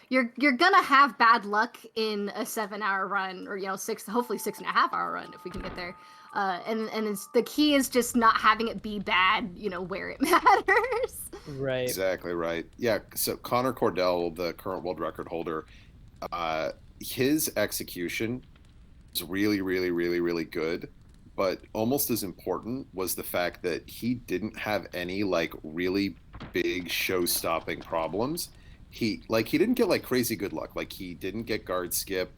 you're gonna have bad luck in a 7-hour run, or hopefully 6.5-hour run if we can get there. And the key is just not having it be bad, where it matters. Right. Exactly right. Yeah. So Connor Cordell, the current world record holder, his execution was really good, but almost as important was the fact that he didn't have any like really big show-stopping problems. He didn't get like crazy good luck. Like he didn't get guard skip.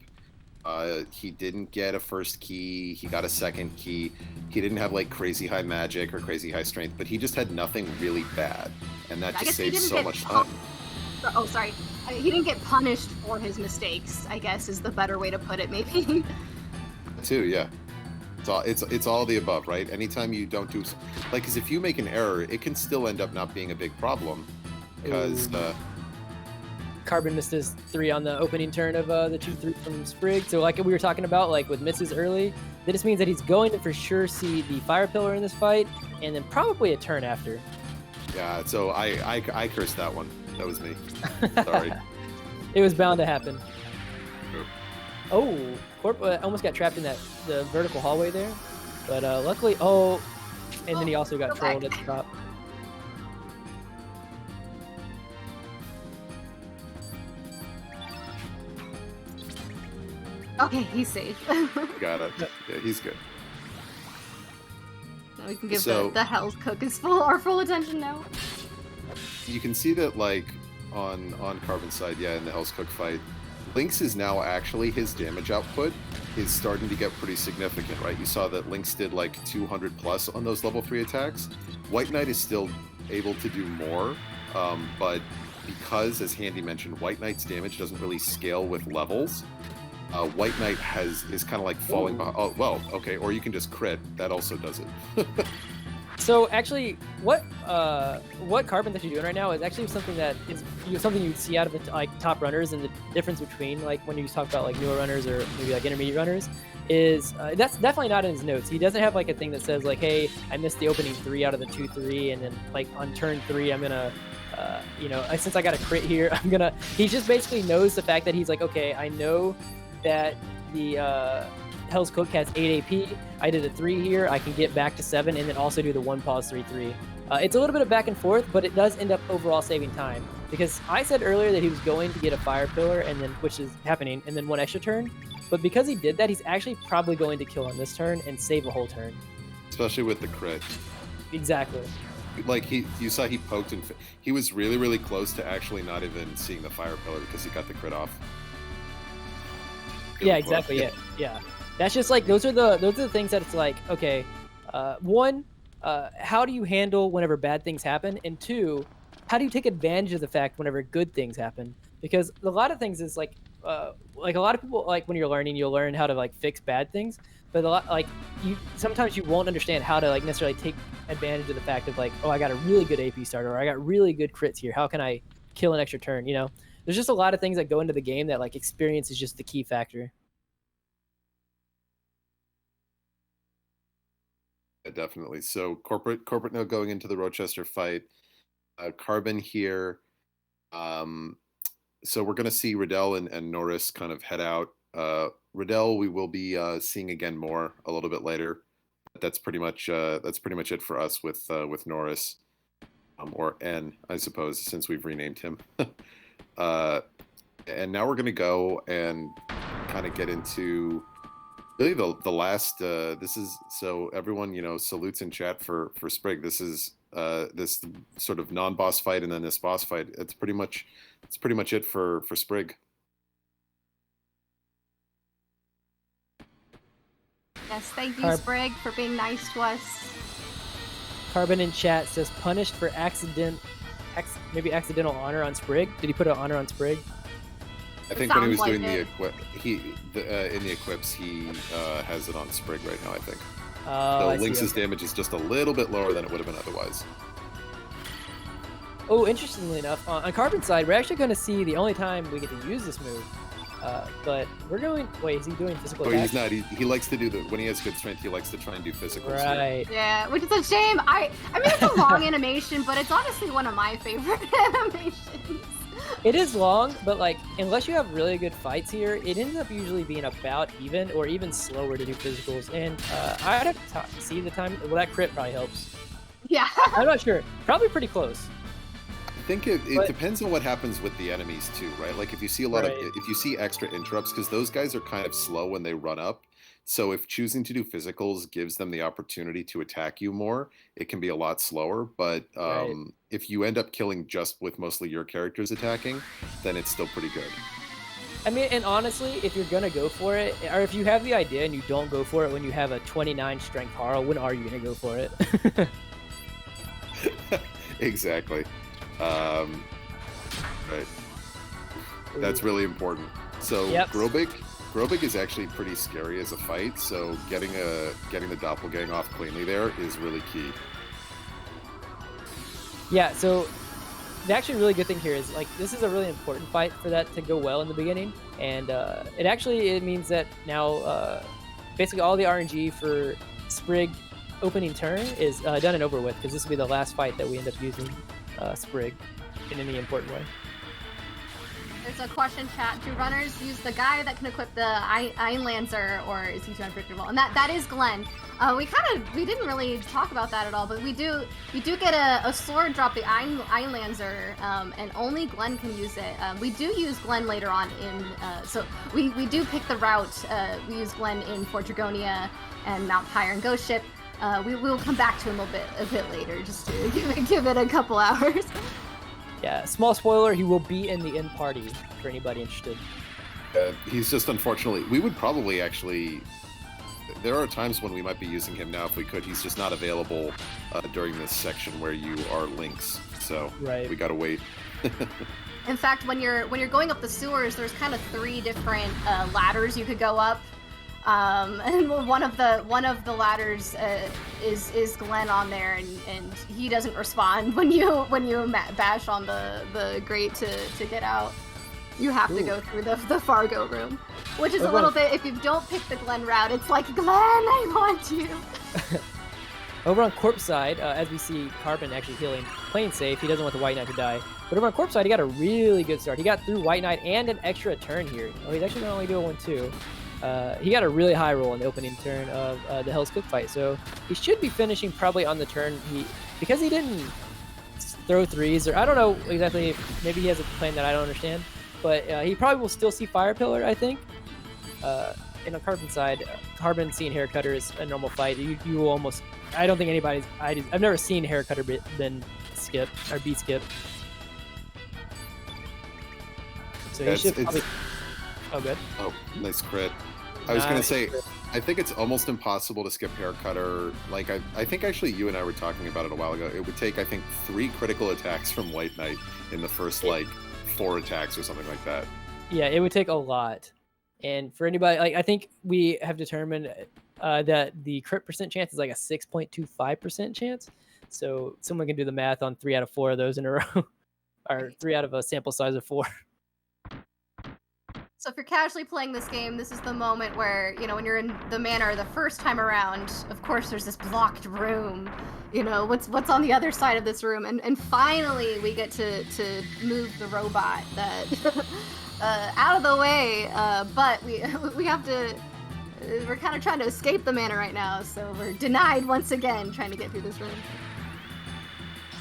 He didn't get a first key. He got a second key. He didn't have like crazy high magic or crazy high strength, but he just had nothing really bad, and that just saved so much time. Oh, sorry. He didn't get punished for his mistakes, I guess is the better way to put it, maybe. Too, yeah. It's all the above, right? Anytime you don't do, like, because if you make an error, it can still end up not being a big problem, because Carbon missed his 3 on the opening turn of the 2-3 from Sprig. So like we were talking about, like with misses early, that just means that he's going to for sure see the fire pillar in this fight, and then probably a turn after. Yeah, so I cursed that one. That was me. Sorry. It was bound to happen. True. Oh, Corp almost got trapped in the vertical hallway there, but luckily, and then he also got trolled at the top. Okay, he's safe. Got it. Yeah, he's good. Now we can give So- the Hell's Cook our full attention now. You can see that, like, on Carbon's side, yeah, in the Hell's Cook fight, Lynx is now actually, his damage output is starting to get pretty significant, right? You saw that Lynx did like 200 plus on those level 3 attacks. White Knight is still able to do more, but because, as Handy mentioned, White Knight's damage doesn't really scale with levels, White Knight is kind of like falling behind. Oh, well, okay, or you can just crit. That also does it. So actually, what Carbon's actually doing right now is actually something that is something you'd see out of the like top runners, and the difference between like when you talk about like newer runners or maybe like intermediate runners is that's definitely not in his notes. He doesn't have like a thing that says like, hey, I missed the opening 3 out of the 2-3, and then like on turn 3 I'm gonna since I got a crit here, I'm gonna. He just basically knows the fact that he's like, okay, I know that the Hell's Cook has 8 AP. I did a 3 here. I can get back to 7 and then also do the 1 pause 3-3. It's a little bit of back and forth, but it does end up overall saving time. Because I said earlier that he was going to get a fire pillar, and then which is happening, and then 1 extra turn. But because he did that, he's actually probably going to kill on this turn and save a whole turn. Especially with the crit. Exactly. Like you saw he poked and he was really, really close to actually not even seeing the fire pillar because he got the crit off. Yeah, exactly. Yeah. That's just like those are the things that it's like, okay, one, how do you handle whenever bad things happen, and 2, how do you take advantage of the fact whenever good things happen? Because a lot of things is like a lot of people, like when you're learning, you'll learn how to like fix bad things, but a lot like sometimes you won't understand how to like necessarily take advantage of the fact of like, oh, I got a really good AP starter, or I got really good crits here. How can I kill an extra turn? You know, there's just a lot of things that go into the game that like experience is just the key factor. Definitely. So corporate now going into the Rochester fight. Carbon here. So we're going to see Riddell and Norris kind of head out. Riddell we will be seeing again more a little bit later. But that's pretty much it for us with Norris, or N, I suppose, since we've renamed him. And now we're going to go and kind of get into really the last. This is so everyone salutes in chat for Sprig. This is this sort of non-boss fight and then this boss fight. It's pretty much it for Sprig. Yes, thank you, Sprig, for being nice to us. Carbon in chat says punished for maybe accidental honor on Sprig. Did he put an honor on Sprig? I think when he was doing the in the equips, he has it on Sprig right now, I think. So Lynx's damage is just a little bit lower than it would have been otherwise. Oh, interestingly enough, on Carbon's side, we're actually going to see the only time we get to use this move. But we're going. Wait, is he doing physical? Oh, attack? he's not. He likes to do when he has good strength. He likes to try and do physical. Right. Yeah, which is a shame. I mean, it's a long animation, but it's honestly one of my favorite animations. It is long, but like unless you have really good fights here, it ends up usually being about even or even slower to do physicals. And I'd have to see the time. Well, that crit probably helps. Yeah. I'm not sure. Probably pretty close. I think it depends on what happens with the enemies too, right? Like if you see a lot of if you see extra interrupts, because those guys are kind of slow when they run up. So if choosing to do physicals gives them the opportunity to attack you more, it can be a lot slower. But if you end up killing just with mostly your characters attacking, then it's still pretty good. I mean, and honestly, if you're gonna go for it, or if you have the idea and you don't go for it when you have a 29 strength Harl, when are you gonna go for it? Exactly. Right. That's really important. So Grobig is actually pretty scary as a fight, so getting the doppelgang off cleanly there is really key. Yeah, so the actually really good thing here is like this is a really important fight for that to go well in the beginning, and it means that now basically all the RNG for Sprig opening turn is done and over with, because this will be the last fight that we end up using Sprig in any important way. There's a question chat. Do runners use the guy that can equip the Iron Lancer, or is he too unpredictable? And that is Glenn. We didn't really talk about that at all, but you do get a sword drop, the Iron Lancer, and only Glenn can use it. We do use Glenn later on in, so we do pick the route. We use Glenn in Fort Dragonia and Mount Pyre and Ghost Ship. We will come back to him a bit later, just to give it a couple hours. Yeah, small spoiler, he will be in the end party for anybody interested. He's just unfortunately, we would probably actually, there are times when we might be using him now if we could. He's just not available during this section where you are Lynx, so right. We gotta wait. In fact, when you're going up the sewers, there's kind of 3 different ladders you could go up. And one of the ladders is Glenn on there, and he doesn't respond when you bash on the grate to get out. You have to go through the Fargo room, which is a little bit. If you don't pick the Glenn route, it's like, Glenn, I want you. Over on Corpse side, as we see Carbon actually healing, playing safe. He doesn't want the White Knight to die. But over on Corpse side, he got a really good start. He got through White Knight and an extra turn here. Oh, he's actually going to only do a 1-2. He got a really high roll in the opening turn of the Hell's Cook fight, so he should be finishing probably on the turn. Because he didn't throw 3s, or I don't know exactly, maybe he has a plan that I don't understand, but he probably will still see Fire Pillar, I think. In the Carbon side, Carbon seeing Hair Cutter is a normal fight. You will almost, I don't think anybody's, I've never seen Hair Cutter been skipped, or be skipped. So he should probably... Oh, good. Oh, nice crit. I was going to say, I think it's almost impossible to skip Hair Cutter. Like, I think actually you and I were talking about it a while ago. It would take, I think, 3 critical attacks from White Knight in the first, 4 attacks or something like that. Yeah, it would take a lot. And for anybody, I think we have determined that the crit percent chance is like a 6.25% chance. So someone can do the math on 3 out of 4 of those in a row, or 3 out of a sample size of 4. So if you're casually playing this game, this is the moment where, when you're in the manor the first time around, of course there's this blocked room. What's on the other side of this room? And finally we get to move the robot that out of the way. But we have to, we're kind of trying to escape the manor right now, so we're denied once again trying to get through this room.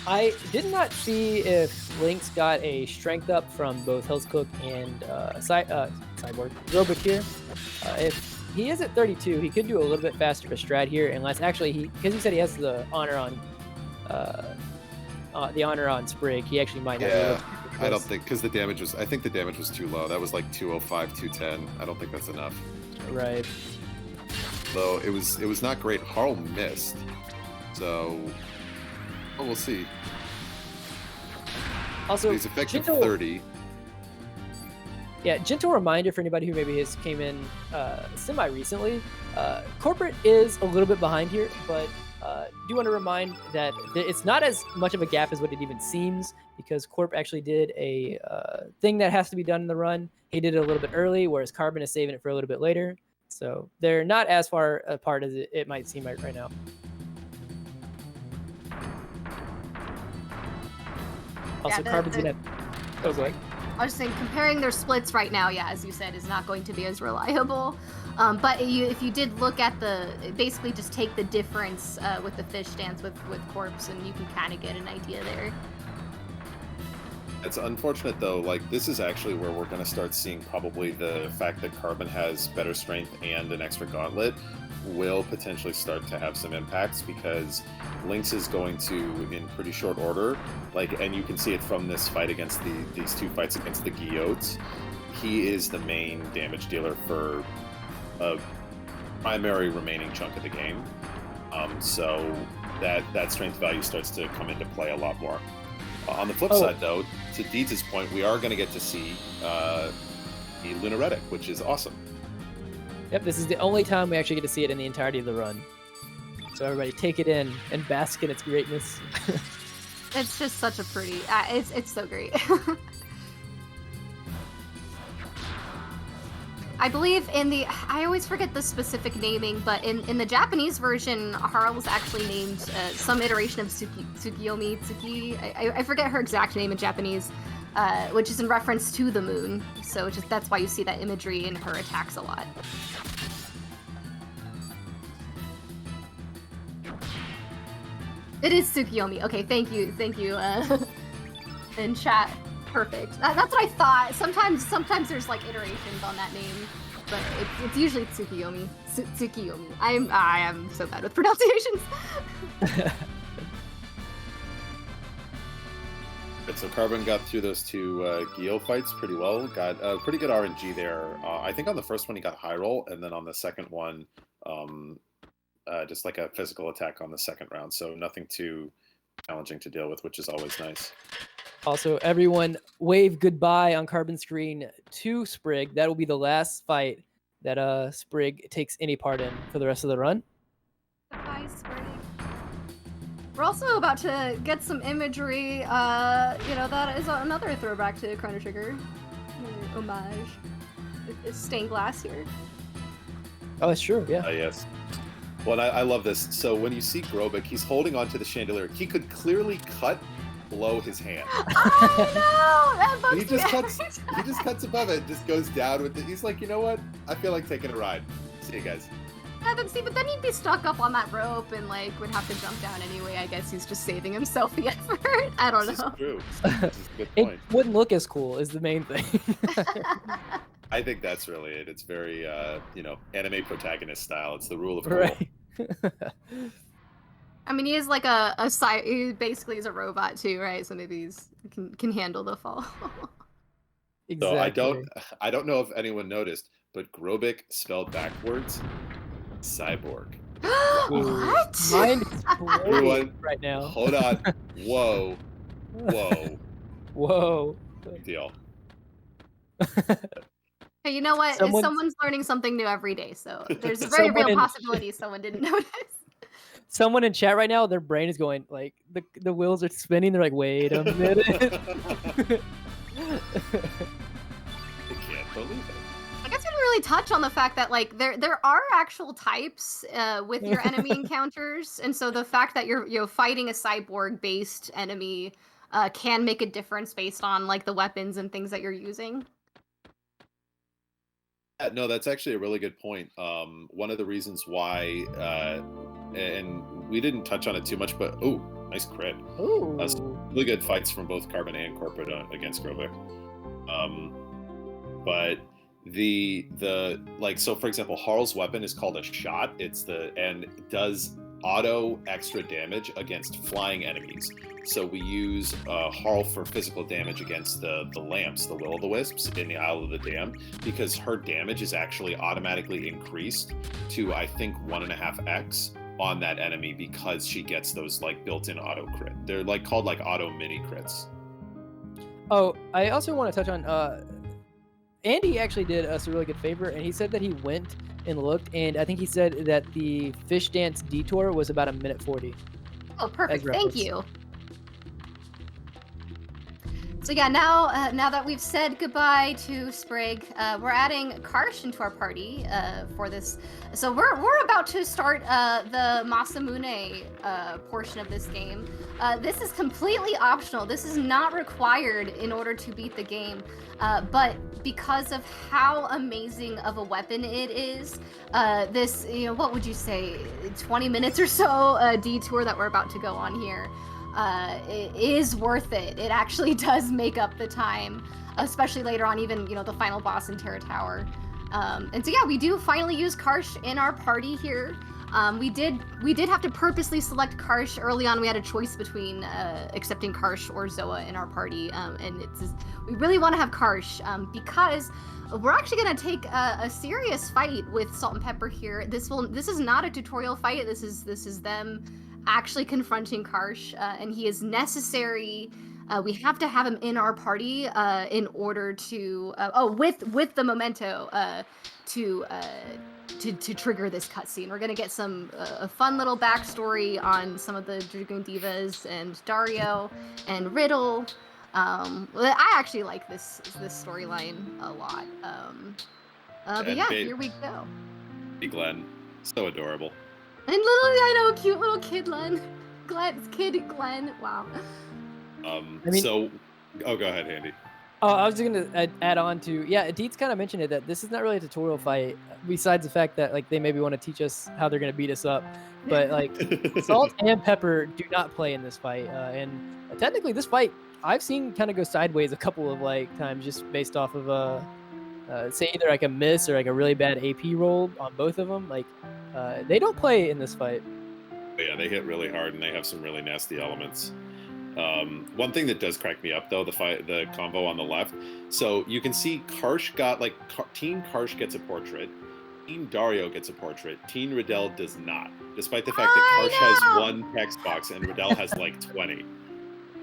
I did not see if Lynx got a strength up from both Hell's Cook and Cyborg Robot here. If he is at 32, he could do a little bit faster of a strat here, unless actually because he said he has the honor on Sprig, he actually might not. Yeah, I don't think, because I think the damage was too low. That was like 205, 210. I don't think that's enough. Right. Though it was not great. Harl missed, so. Oh, we'll see. Also, he's effective 30. Yeah, gentle reminder for anybody who maybe came in semi-recently. Corporate is a little bit behind here, but do want to remind that it's not as much of a gap as what it even seems, because Corp actually did a thing that has to be done in the run. He did it a little bit early, whereas Carbon is saving it for a little bit later. So they're not as far apart as it might seem right now. Also, Carbon's gonna. Oh, go ahead. I was saying, comparing their splits right now, yeah, as you said, is not going to be as reliable. But if you did look at basically just take the difference with the fish stance with Corpse, and you can kind of get an idea there. It's unfortunate though, this is actually where we're going to start seeing probably the fact that Carbon has better strength and an extra gauntlet will potentially start to have some impacts, because Lynx is going to, in pretty short order, and you can see it from this fight against these 2 fights against the Guillotes, he is the main damage dealer for a primary remaining chunk of the game. So that strength value starts to come into play a lot more. On the flip side, though, to Deeds' point, we are going to get to see the Lunaretic, which is awesome. Yep, this is the only time we actually get to see it in the entirety of the run. So everybody take it in and bask in its greatness. It's just such a pretty... it's so great. I believe I always forget the specific naming, but in the Japanese version, Harl was actually named some iteration of Tsukiyomi Tsuki. I forget her exact name in Japanese. which is in reference to the moon. So that's why you see that imagery in her attacks a lot. It is Tsukiyomi. Okay, thank you. In chat, perfect. That's what I thought. Sometimes there's like iterations on that name, but it's usually Tsukiyomi. Tsukiyomi. I am so bad with pronunciations. So Carbon got through those two Gyo fights pretty well. Got pretty good RNG there. I think on the first one he got high roll, and then on the second one, just like a physical attack on the second round. So nothing too challenging to deal with, which is always nice. Also, everyone wave goodbye on Carbon screen to Sprig. That will be the last fight that Sprig takes any part in for the rest of the run. Goodbye, Sprig. We're also about to get some imagery, that is another throwback to Chrono Trigger. Homage. It's stained glass here. Oh, that's true, yeah. Yes. Well, I love this. So when you see Grobik, he's holding onto the chandelier. He could clearly cut below his hand. Oh no! That bugs He just me. cuts above it, just goes down with it. He's like, you know what? I feel like taking a ride. See you guys. Yeah, but then he'd be stuck up on that rope and like would have to jump down anyway. I guess he's just saving himself the effort. I don't This know. is true. This is a good point. It wouldn't look as cool is the main thing. I think that's really it. It's very, anime protagonist style. It's the rule of cool. Right. I mean, he is like he basically is a robot too, right? So maybe he's can handle the fall. Exactly. So I don't know if anyone noticed, but Grobik spelled backwards, cyborg. What? Mine is Everyone, right now. hold on. Whoa. Whoa. Big deal. Hey, you know what? Someone's learning something new every day, so there's a very real possibility someone didn't notice. Someone in chat right now, their brain is going like the wheels are spinning. They're like, wait a minute. I can't believe it. I guess we didn't really touch on the fact that like there are actual types with your enemy encounters, and so the fact that you're fighting a cyborg-based enemy can make a difference based on like the weapons and things that you're using. No, that's actually a really good point. One of the reasons why, and we didn't touch on it too much, but nice crit. Ooh. Really good fights from both Carbon and Corporate against Grobik. But so for example, Harl's weapon is called a shot. And does auto extra damage against flying enemies. So we use Harl for physical damage against the lamps, the Will-o'-the-Wisps in the Isle of the Damned, because her damage is actually automatically increased to, I think, 1.5x on that enemy because she gets those like built-in auto crit. They're like called like auto mini crits. Oh, I also want to touch on Andy actually did us a really good favor, and he said that he went and looked, and I think he said that the fish dance detour was about 1:40. Oh, perfect. Thank you. So yeah, now that we've said goodbye to Sprig, we're adding Karsh into our party for this. So we're about to start the Masa Mune portion of this game. This is completely optional. This is not required in order to beat the game, but because of how amazing of a weapon it is, this, what would you say, 20 minutes or so detour that we're about to go on here. It is worth it. It actually does make up the time, especially later on, even, the final boss in Terra Tower. And so yeah, we do finally use Karsh in our party here. We did have to purposely select Karsh early on. We had a choice between accepting Karsh or Zoa in our party, and we really want to have Karsh because we're actually gonna take a serious fight with Salt and Pepper here. This is not a tutorial fight. This is them actually confronting Karsh, and he is necessary. We have to have him in our party in order to with the memento to trigger this cutscene. We're gonna get some a fun little backstory on some of the Dragoon Divas and Dario and Riddle. I actually like this storyline a lot. But yeah, here we go. Glenn, so adorable. And cute little kid Glenn. Kid Glenn. Wow. So Oh, go ahead, Andy. Oh, I was just gonna add on to Deets kind of mentioned it that this is not really a tutorial fight. Besides the fact that like they maybe want to teach us how they're gonna beat us up, but like Salt and Pepper do not play in this fight, and technically this fight I've seen kind of go sideways a couple of like times just based off of say either like a miss or like a really bad AP roll on both of them. Like they don't play in this fight. Yeah, they hit really hard and they have some really nasty elements. One thing that does crack me up though, the combo on the left. So you can see Karsh got like Teen Karsh gets a portrait, Teen Dario gets a portrait, Teen Riddell does not, despite the fact that Karsh has 1 text box and Riddell has like 20.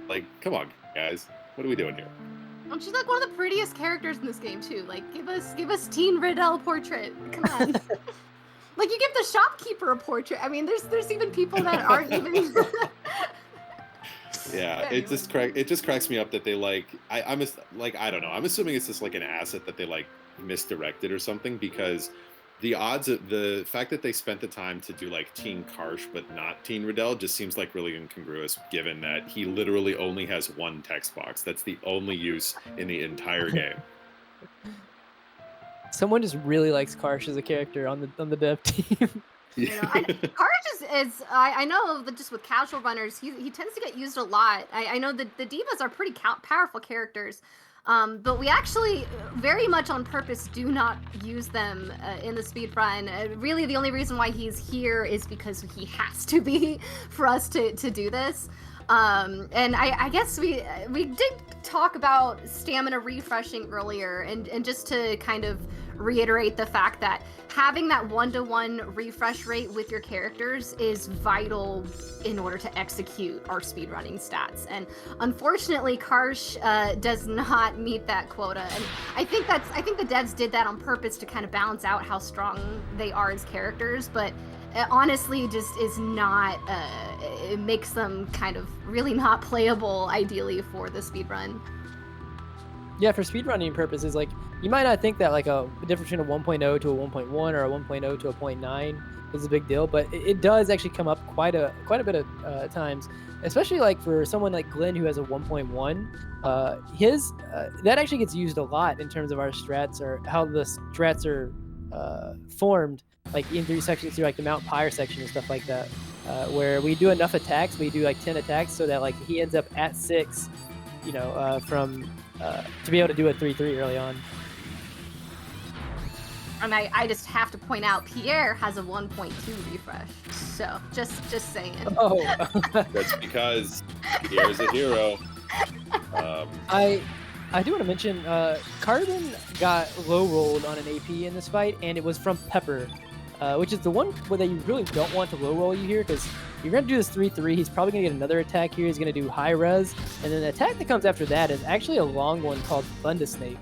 Like, come on, guys, what are we doing here? She's like one of the prettiest characters in this game too. Like, give us Teen Riddell portrait. Come on. Like, you give the shopkeeper a portrait. I mean, there's even people that aren't even. Yeah, it just cracks me up that they like I don't know. I'm assuming it's just like an asset that they like misdirected or something, because the odds of the fact that they spent the time to do like Teen Karsh but not Teen Riddell just seems like really incongruous, given that he literally only has 1 text box. That's the only use in the entire game. Someone just really likes Karsh as a character on the dev team. You know, Karsh is I know that just with casual runners, he tends to get used a lot. I know that the divas are pretty powerful characters, but we actually very much on purpose do not use them in the speedrun. Really, the only reason why he's here is because he has to be for us to do this. And I guess we did talk about stamina refreshing earlier, and just to kind of reiterate the fact that having that 1-to-1 refresh rate with your characters is vital in order to execute our speedrunning stats. And unfortunately, Karsh does not meet that quota. And I think the devs did that on purpose to kind of balance out how strong they are as characters, but it honestly just is not, it makes them kind of really not playable, ideally, for the speedrun. Yeah, for speedrunning purposes, like, you might not think that like a difference between a 1.0 to a 1.1 or a 1.0 to a 0.9 is a big deal, but it does actually come up quite a bit of times, especially like for someone like Glenn who has a 1.1. His that actually gets used a lot in terms of our strats, or how the strats are formed, like in through sections through like the Mount Pyre section and stuff like that, where we do enough attacks, we do like 10 attacks so that like he ends up at 6, you know, from to be able to do a 3-3 early on. And I just have to point out, Pierre has a 1.2 refresh. So just saying. Oh, that's because Pierre's a hero. I do want to mention, Carbon got low rolled on an AP in this fight, and it was from Pepper, which is the one where you really don't want to low roll you here, because you're going to do this 3-3. He's probably going to get another attack here. He's going to do high res, and then the attack that comes after that is actually a long one called Thunder Snake.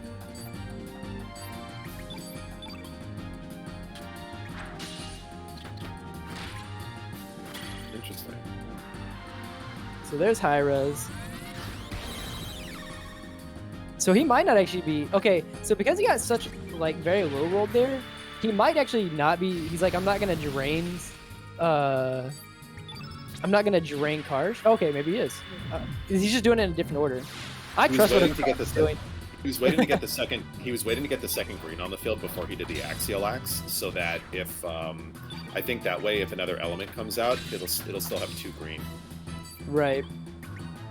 Interesting. So there's high res. So he might not actually be okay. So because he got such like very low rolled there, he might actually not be. He's like, I'm not gonna drain. I'm not gonna drain Karsh. Okay, maybe he is. He's just doing it in a different order. I trust what he's doing. He was waiting to get the second. He was waiting to get the second green on the field before he did the axial axe, so that if I think that way, if another element comes out, it'll still have 2 green. Right.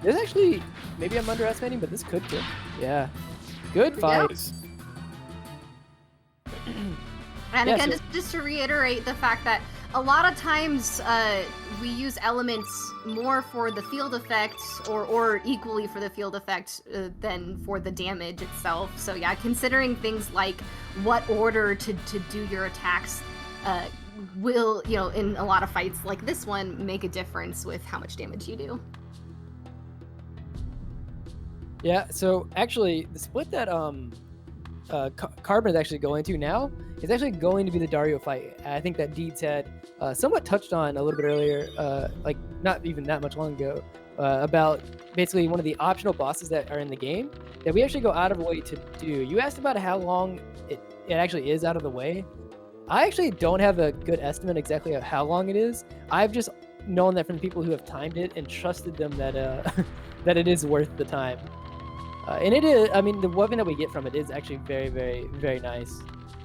This actually, maybe I'm underestimating, but this could kill. Yeah. Good fight. And Yeah, again, so- just to reiterate the fact that a lot of times we use elements more for the field effect, or equally for the field effect than for the damage itself. So yeah, considering things like what order to do your attacks will, you know, in a lot of fights like this one, make a difference with how much damage you do. Yeah, so actually, the split that Carbon is actually going to now is actually going to be the Dario fight. I think that Deeds had somewhat touched on a little bit earlier, like not even that much long ago, about basically one of the optional bosses that are in the game that we actually go out of the way to do. You asked about how long it actually is out of the way. I actually don't have a good estimate exactly of how long it is. I've just known that from people who have timed it and trusted them that that it is worth the time. And it is, I mean, the weapon that we get from it is actually very, very, very nice.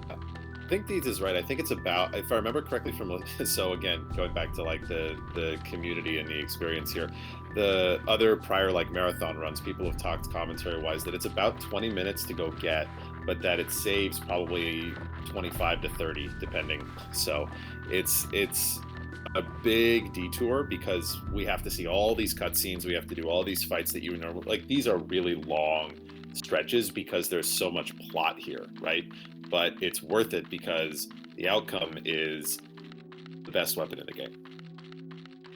I think Deeds is right. I think it's about, if I remember correctly from, so again, going back to like the community and the experience here, the other prior like marathon runs, people have talked commentary wise that it's about 20 minutes to go get, but that it saves probably 25 to 30 depending. So it's a big detour because we have to see all these cutscenes, we have to do all these fights that you normally, like these are really long stretches because there's so much plot here, right? But it's worth it because the outcome is the best weapon in the game.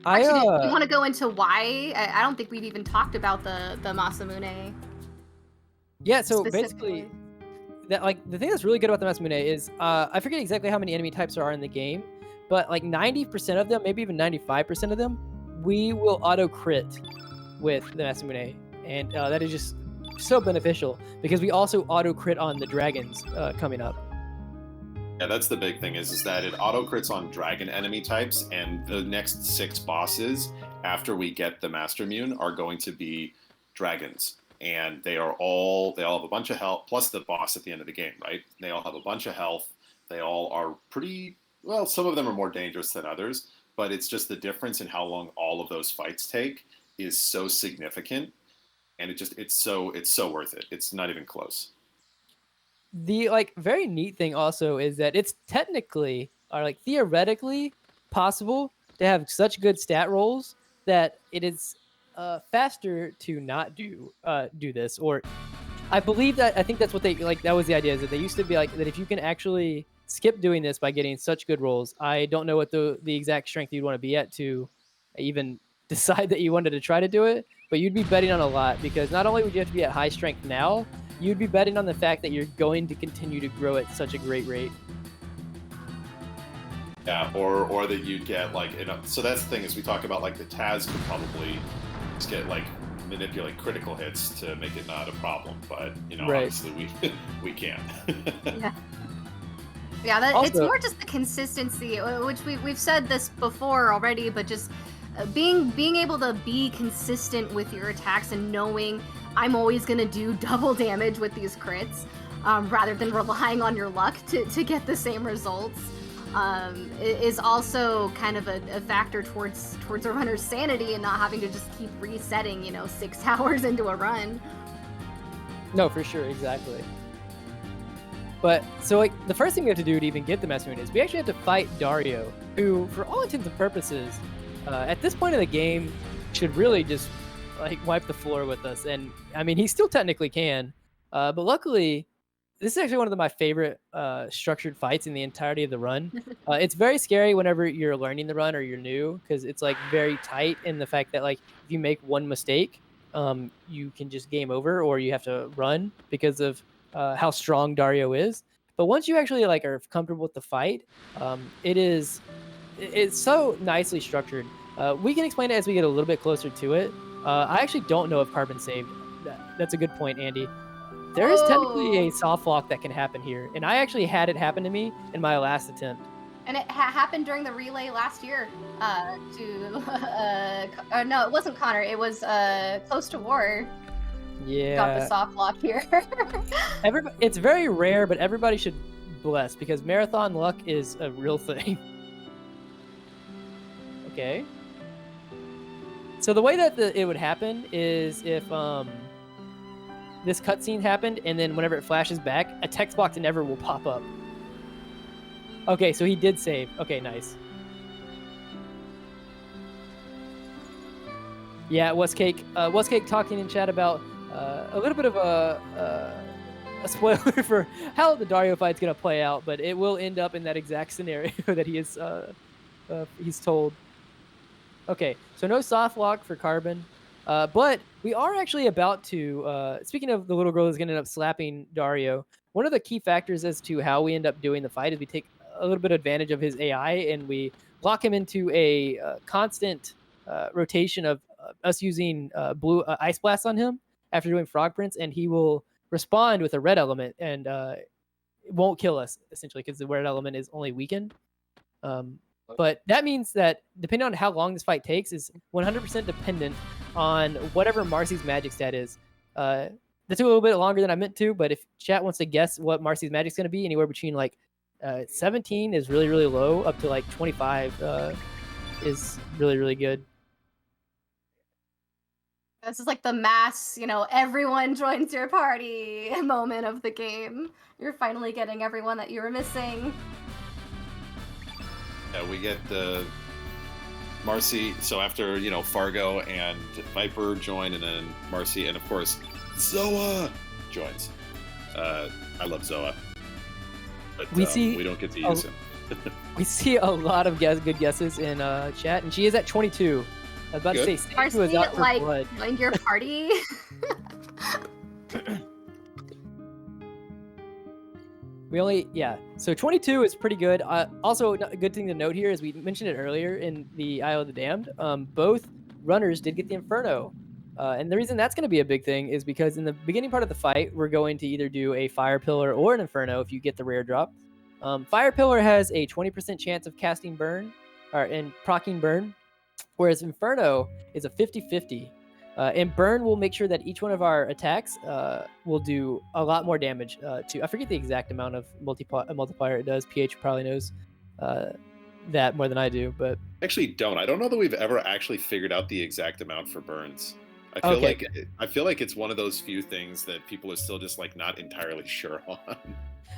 Actually, do you want to go into why? I don't think we've even talked about the Masa Mune. Yeah, so basically, that like the thing that's really good about the Masa Mune is I forget exactly how many enemy types there are in the game, but like 90% of them, maybe even 95% of them, we will auto crit with the Masa Mune, and that is just so beneficial because we also auto crit on the dragons coming up. Yeah, that's the big thing is that it auto crits on dragon enemy types, and the next 6 bosses after we get the Master Mune are going to be dragons, and they all have a bunch of health plus the boss at the end of the game, right? They all have a bunch of health. They all are pretty well. Some of them are more dangerous than others, but it's just the difference in how long all of those fights take is so significant. And it's so worth it. It's not even close. The like very neat thing also is that it's technically or like theoretically possible to have such good stat rolls that it is faster to not do this. Or I think that's what they like. That was the idea, is that they used to be like that if you can actually skip doing this by getting such good rolls. I don't know what the exact strength you'd want to be at to even decide that you wanted to try to do it, but you'd be betting on a lot because not only would you have to be at high strength now, you'd be betting on the fact that you're going to continue to grow at such a great rate. Yeah, or that you'd get like, so that's the thing is we talk about like the Taz could probably just get like manipulate critical hits to make it not a problem, but right. Obviously we can't. Yeah, also, it's more just the consistency, which we've said this before already, but just being able to be consistent with your attacks and knowing I'm always going to do double damage with these crits, rather than relying on your luck to get the same results, is also kind of a factor towards a runner's sanity and not having to just keep resetting, 6 hours into a run. No, for sure, exactly. But so like the first thing we have to do to even get the Masa Mune is we actually have to fight Dario, who, for all intents and purposes, at this point of the game, should really just like wipe the floor with us. And I mean, he still technically can, but luckily, this is actually one of my favorite structured fights in the entirety of the run. It's very scary whenever you're learning the run or you're new, because it's like very tight in the fact that like if you make one mistake, you can just game over or you have to run because of how strong Dario is. But once you actually like are comfortable with the fight, it's so nicely structured. We can explain it as we get a little bit closer to it. I actually don't know if Carbon saved. That's a good point, Andy. There is technically a soft lock that can happen here, and I actually had it happen to me in my last attempt. And it happened during the relay last year. No, it wasn't Connor. It was Close to War. Yeah. Got the soft lock here. It's very rare, but everybody should bless because marathon luck is a real thing. Okay. So the way that it would happen is if this cutscene happened, and then whenever it flashes back, a text box never will pop up. Okay, so he did save. Okay, nice. Yeah, Westcake talking in chat about a little bit of a spoiler for how the Dario fight's gonna play out, but it will end up in that exact scenario that he's told. Okay, so no soft lock for Carbon, but we are actually about to. Speaking of the little girl who's gonna end up slapping Dario, one of the key factors as to how we end up doing the fight is we take a little bit of advantage of his AI and we lock him into a constant rotation of us using blue ice blast on him after doing frog prints, and he will respond with a red element, and it won't kill us essentially because the red element is only weakened. But that means that depending on how long this fight takes is 100% dependent on whatever Marcy's magic stat is. took a little bit longer than I meant to, but if chat wants to guess what Marcy's magic's going to be, anywhere between like 17 is really, really low up to like 25 is really, really good. This is like the mass, everyone joins your party moment of the game. You're finally getting everyone that you were missing. We get the Marcy. So after Fargo and Viper join, and then Marcy, and of course Zoa joins. I love Zoa, but we don't get to use him. We see a lot of good guesses in chat, and she is at 22. I was about to say, Marcy, was out for blood. Joined your party. So 22 is pretty good. Also, a good thing to note here, as we mentioned it earlier in the Isle of the Damned, both runners did get the Inferno. And the reason that's going to be a big thing is because in the beginning part of the fight, we're going to either do a Fire Pillar or an Inferno if you get the rare drop. Fire Pillar has a 20% chance of casting Burn, and proccing Burn, whereas Inferno is a 50-50. And Burn will make sure that each one of our attacks will do a lot more damage to... I forget the exact amount of multiplier it does. PH probably knows that more than I do, but... Actually don't. I don't know that we've ever actually figured out the exact amount for burns. I feel like it's one of those few things that people are still just like not entirely sure on.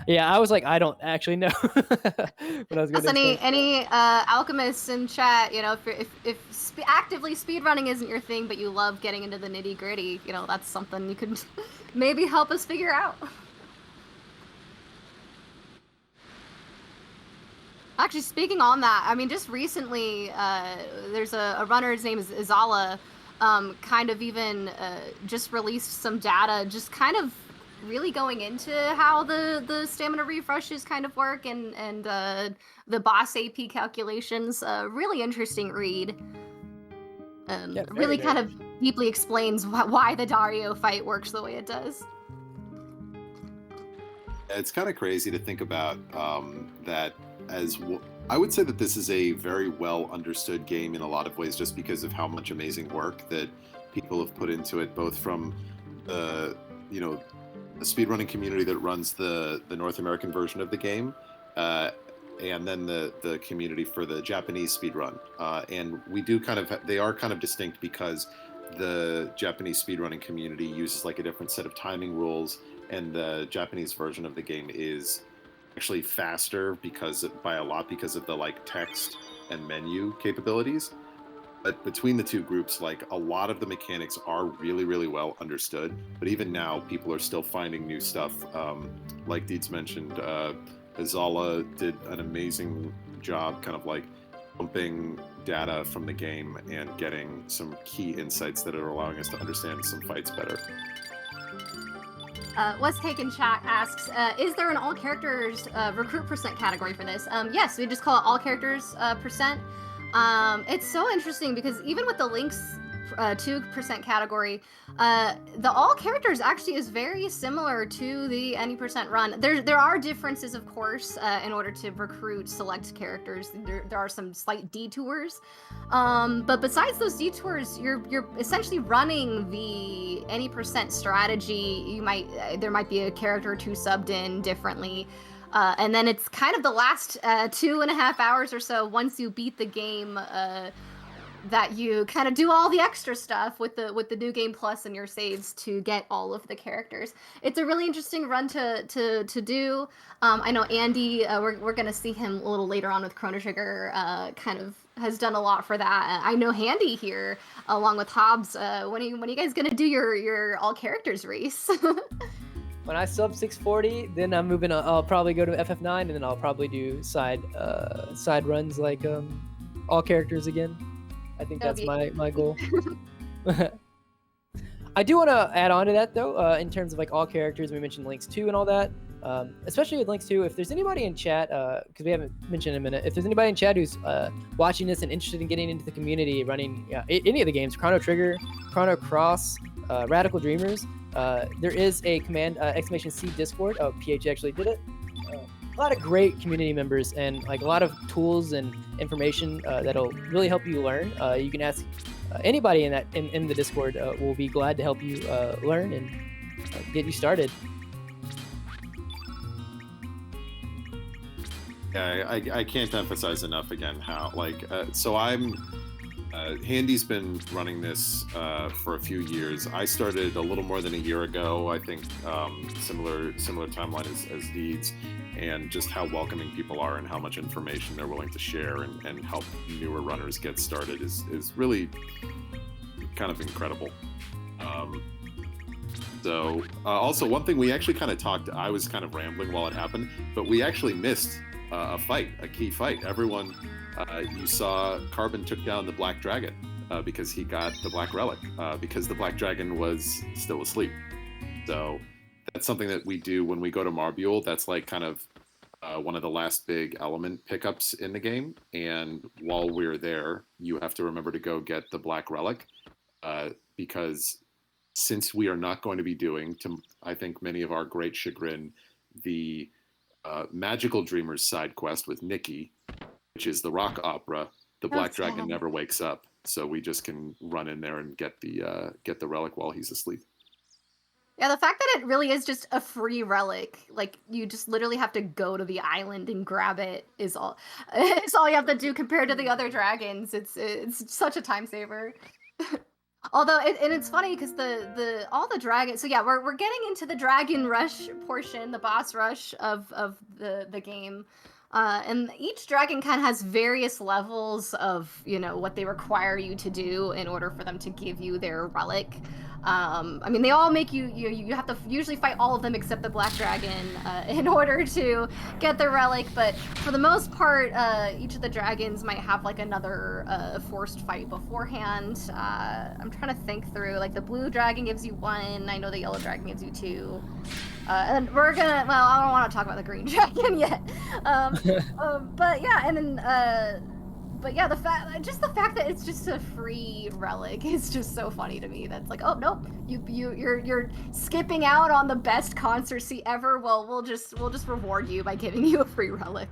Yeah, I was like, I don't actually know. When I was going any alchemists in chat, if actively speedrunning isn't your thing, but you love getting into the nitty gritty, that's something you could maybe help us figure out. Actually, speaking on that, I mean, just recently, there's a runner, his name is Izala, kind of even just released some data, just kind of really going into how the stamina refreshes kind of work and the boss AP calculations. Really interesting read. Really kind of deeply explains why the Dario fight works the way it does. It's kind of crazy to think about that I would say that this is a very well understood game in a lot of ways, just because of how much amazing work that people have put into it, both from the speedrunning community that runs the North American version of the game, and then the community for the Japanese speedrun. And they are kind of distinct because the Japanese speedrunning community uses like a different set of timing rules, and the Japanese version of the game is actually faster by a lot because of the like text and menu capabilities. But between the two groups, like a lot of the mechanics are really, really well understood. But even now, people are still finding new stuff. Like Deeds mentioned, Izala did an amazing job kind of like pumping data from the game and getting some key insights that are allowing us to understand some fights better. West Take in chat asks, is there an all characters recruit percent category for this? Yes, we just call it all characters percent. It's so interesting because even with the Lynx 2% category, the all characters actually is very similar to the any percent run. There are differences, of course, in order to recruit select characters. There are some slight detours, but besides those detours, you're essentially running the any percent strategy. There might be a character or two subbed in differently. And then it's kind of the last 2.5 hours or so once you beat the game that you kind of do all the extra stuff with the new game plus and your saves to get all of the characters. It's a really interesting run to do. I know Andy, we're gonna see him a little later on with Chrono Trigger, kind of has done a lot for that. I know Handy here, along with Hobbs. When are you guys gonna do your all characters race? When I sub 640, then I'm moving. I'll probably go to FF9, and then I'll probably do side runs like all characters again. I think that's my goal. I do want to add on to that though, in terms of like all characters. We mentioned Lynx 2 and all that. Especially with Lynx 2, if there's anybody in chat, because we haven't mentioned in a minute, if there's anybody in chat who's watching this and interested in getting into the community, running any of the games, Chrono Trigger, Chrono Cross, Radical Dreamers, there is a command !C Discord. Oh, PH actually did it. A lot of great community members and like a lot of tools and information that'll really help you learn. You can ask anybody in the Discord. Will be glad to help you learn and get you started. Yeah, I can't emphasize enough again how so I'm Handy's been running this for a few years. I started a little more than a year ago. I think similar timeline as Deeds, and just how welcoming people are and how much information they're willing to share and help newer runners get started is really kind of incredible. So also one thing we actually kind of talked. I was kind of rambling while it happened, but we actually missed a key fight. Everyone, you saw Carbon took down the Black Dragon because he got the Black Relic because the Black Dragon was still asleep. So that's something that we do when we go to Marbule. That's like kind of one of the last big element pickups in the game. And while we're there, you have to remember to go get the Black Relic because since we are not going to be doing, to I think many of our great chagrin, the Magical Dreamers side quest with Nikki, which is the rock opera, the Black Dragon never wakes up, so we just can run in there and get the relic while he's asleep. Yeah, the fact that it really is just a free relic, like you just literally have to go to the island and grab it is all. It's all you have to do compared to the other dragons. It's such a time saver. Although, and it's funny because all the dragons. So yeah, we're getting into the dragon rush portion, the boss rush of the game, and each dragon kind of has various levels of what they require you to do in order for them to give you their relic. I mean, they all make you have to usually fight all of them except the Black Dragon in order to get the relic, but for the most part, each of the dragons might have like another forced fight beforehand. I'm trying to think through, like the blue dragon gives you 1, I know the yellow dragon gives you 2. And we're gonna, well, I don't want to talk about the green dragon yet. But yeah, and then, but yeah, the fact that it's just a free relic is just so funny to me. That's like, oh nope, you're skipping out on the best concert seat ever. Well, we'll just reward you by giving you a free relic.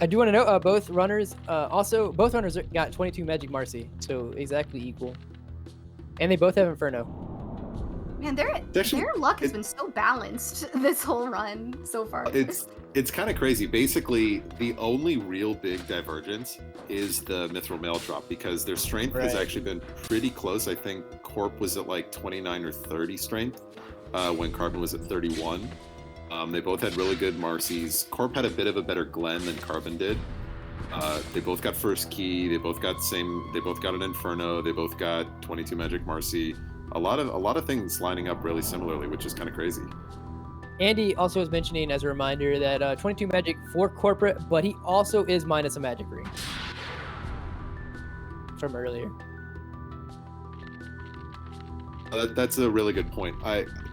I do want to note both runners both runners got 22 Magic Marcy, so exactly equal, and they both have Inferno. Man, their luck has been so balanced this whole run so far. It's kind of crazy. Basically, the only real big divergence is the Mithril Mail drop because their strength has actually been pretty close. I think Corp was at like 29 or 30 strength when Carbon was at 31. They both had really good Marcys. Corp had a bit of a better Glen than Carbon did. They both got first key. They both got an Inferno. They both got 22 Magic Marcy. A lot of things lining up really similarly, which is kind of crazy. Andy also was mentioning as a reminder that 22 Magic for corporate, but he also is minus a Magic Ring from earlier. That's a really good point.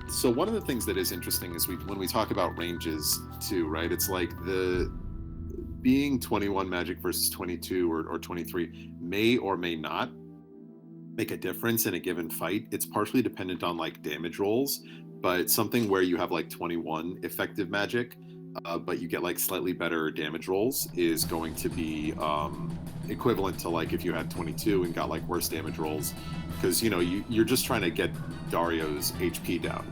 So one of the things that is interesting is when we talk about ranges too, right? It's like the being 21 Magic versus 22 or 23 may or may not make a difference in a given fight. It's partially dependent on like damage rolls, but something where you have like 21 effective magic, but you get like slightly better damage rolls is going to be equivalent to like if you had 22 and got like worse damage rolls, because you're just trying to get Dario's HP down.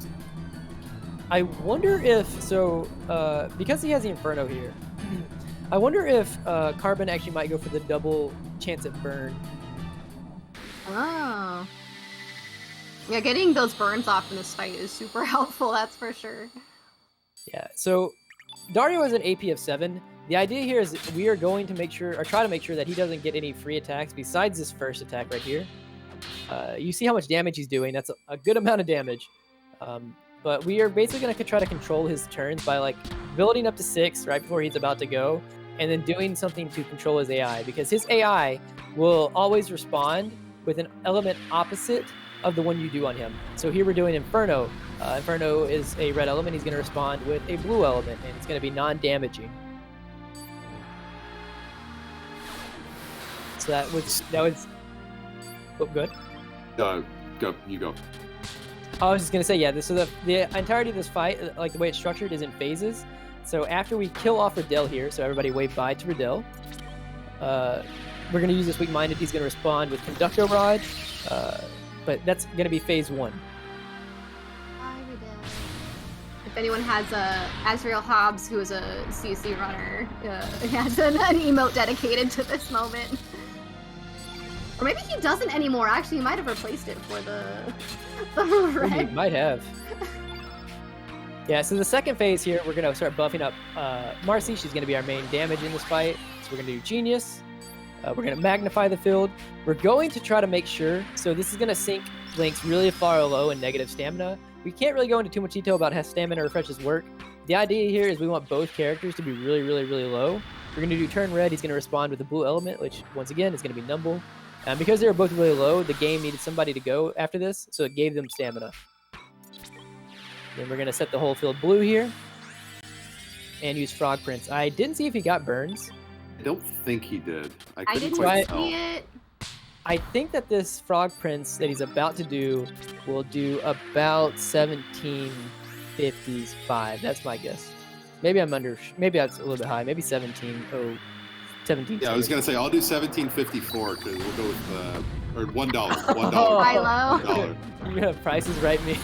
I wonder if because he has the Inferno here, I wonder if Carbon actually might go for the double chance at burn. Oh. Yeah, getting those burns off in this fight is super helpful, that's for sure. Yeah, so Dario has an AP of 7. The idea here is we are going to try to make sure that he doesn't get any free attacks besides this first attack right here. You see how much damage he's doing. That's a good amount of damage. But we are basically going to try to control his turns by like building up to 6 right before he's about to go, and then doing something to control his AI, because his AI will always respond with an element opposite of the one you do on him. So here we're doing Inferno. Inferno is a red element. He's going to respond with a blue element, and it's going to be non-damaging. So that was. Oh, good. You go. I was just going to say, yeah. So the entirety of this fight, like the way it's structured, is in phases. So after we kill off Riddell here, so everybody wave bye to Riddell. We're going to use this weak-minded. He's going to respond with Conductor Rod, but that's going to be phase 1. if anyone has Azrael Hobbs, who is a CC runner, has an emote dedicated to this moment. Or maybe he doesn't anymore. Actually, he might have replaced it for the red. He might have. Yeah, so the second phase here, we're going to start buffing up Marcy. She's going to be our main damage in this fight. So we're going to do Genius. We're going to magnify the field. We're going to try to make sure. So this is going to sink Lynx really far low in negative stamina. We can't really go into too much detail about how stamina refreshes work. The idea here is we want both characters to be really, really, really low. We're going to do turn red. He's going to respond with the blue element, which once again is going to be Numble. And because they were both really low, the game needed somebody to go after this, so it gave them stamina. Then we're going to set the whole field blue here and use Frog Prince. I didn't see if he got burns. I don't think he did. I couldn't didn't quite see tell. it. I think that this Frog Prince that he's about to do will do about 1755. That's my guess. Maybe I'm under. Maybe that's a little bit high. Maybe 17. Oh, 17. Yeah, I was gonna say I'll do 1754 because we'll go with or $1. $1. Milo. $1. You have prices right, me.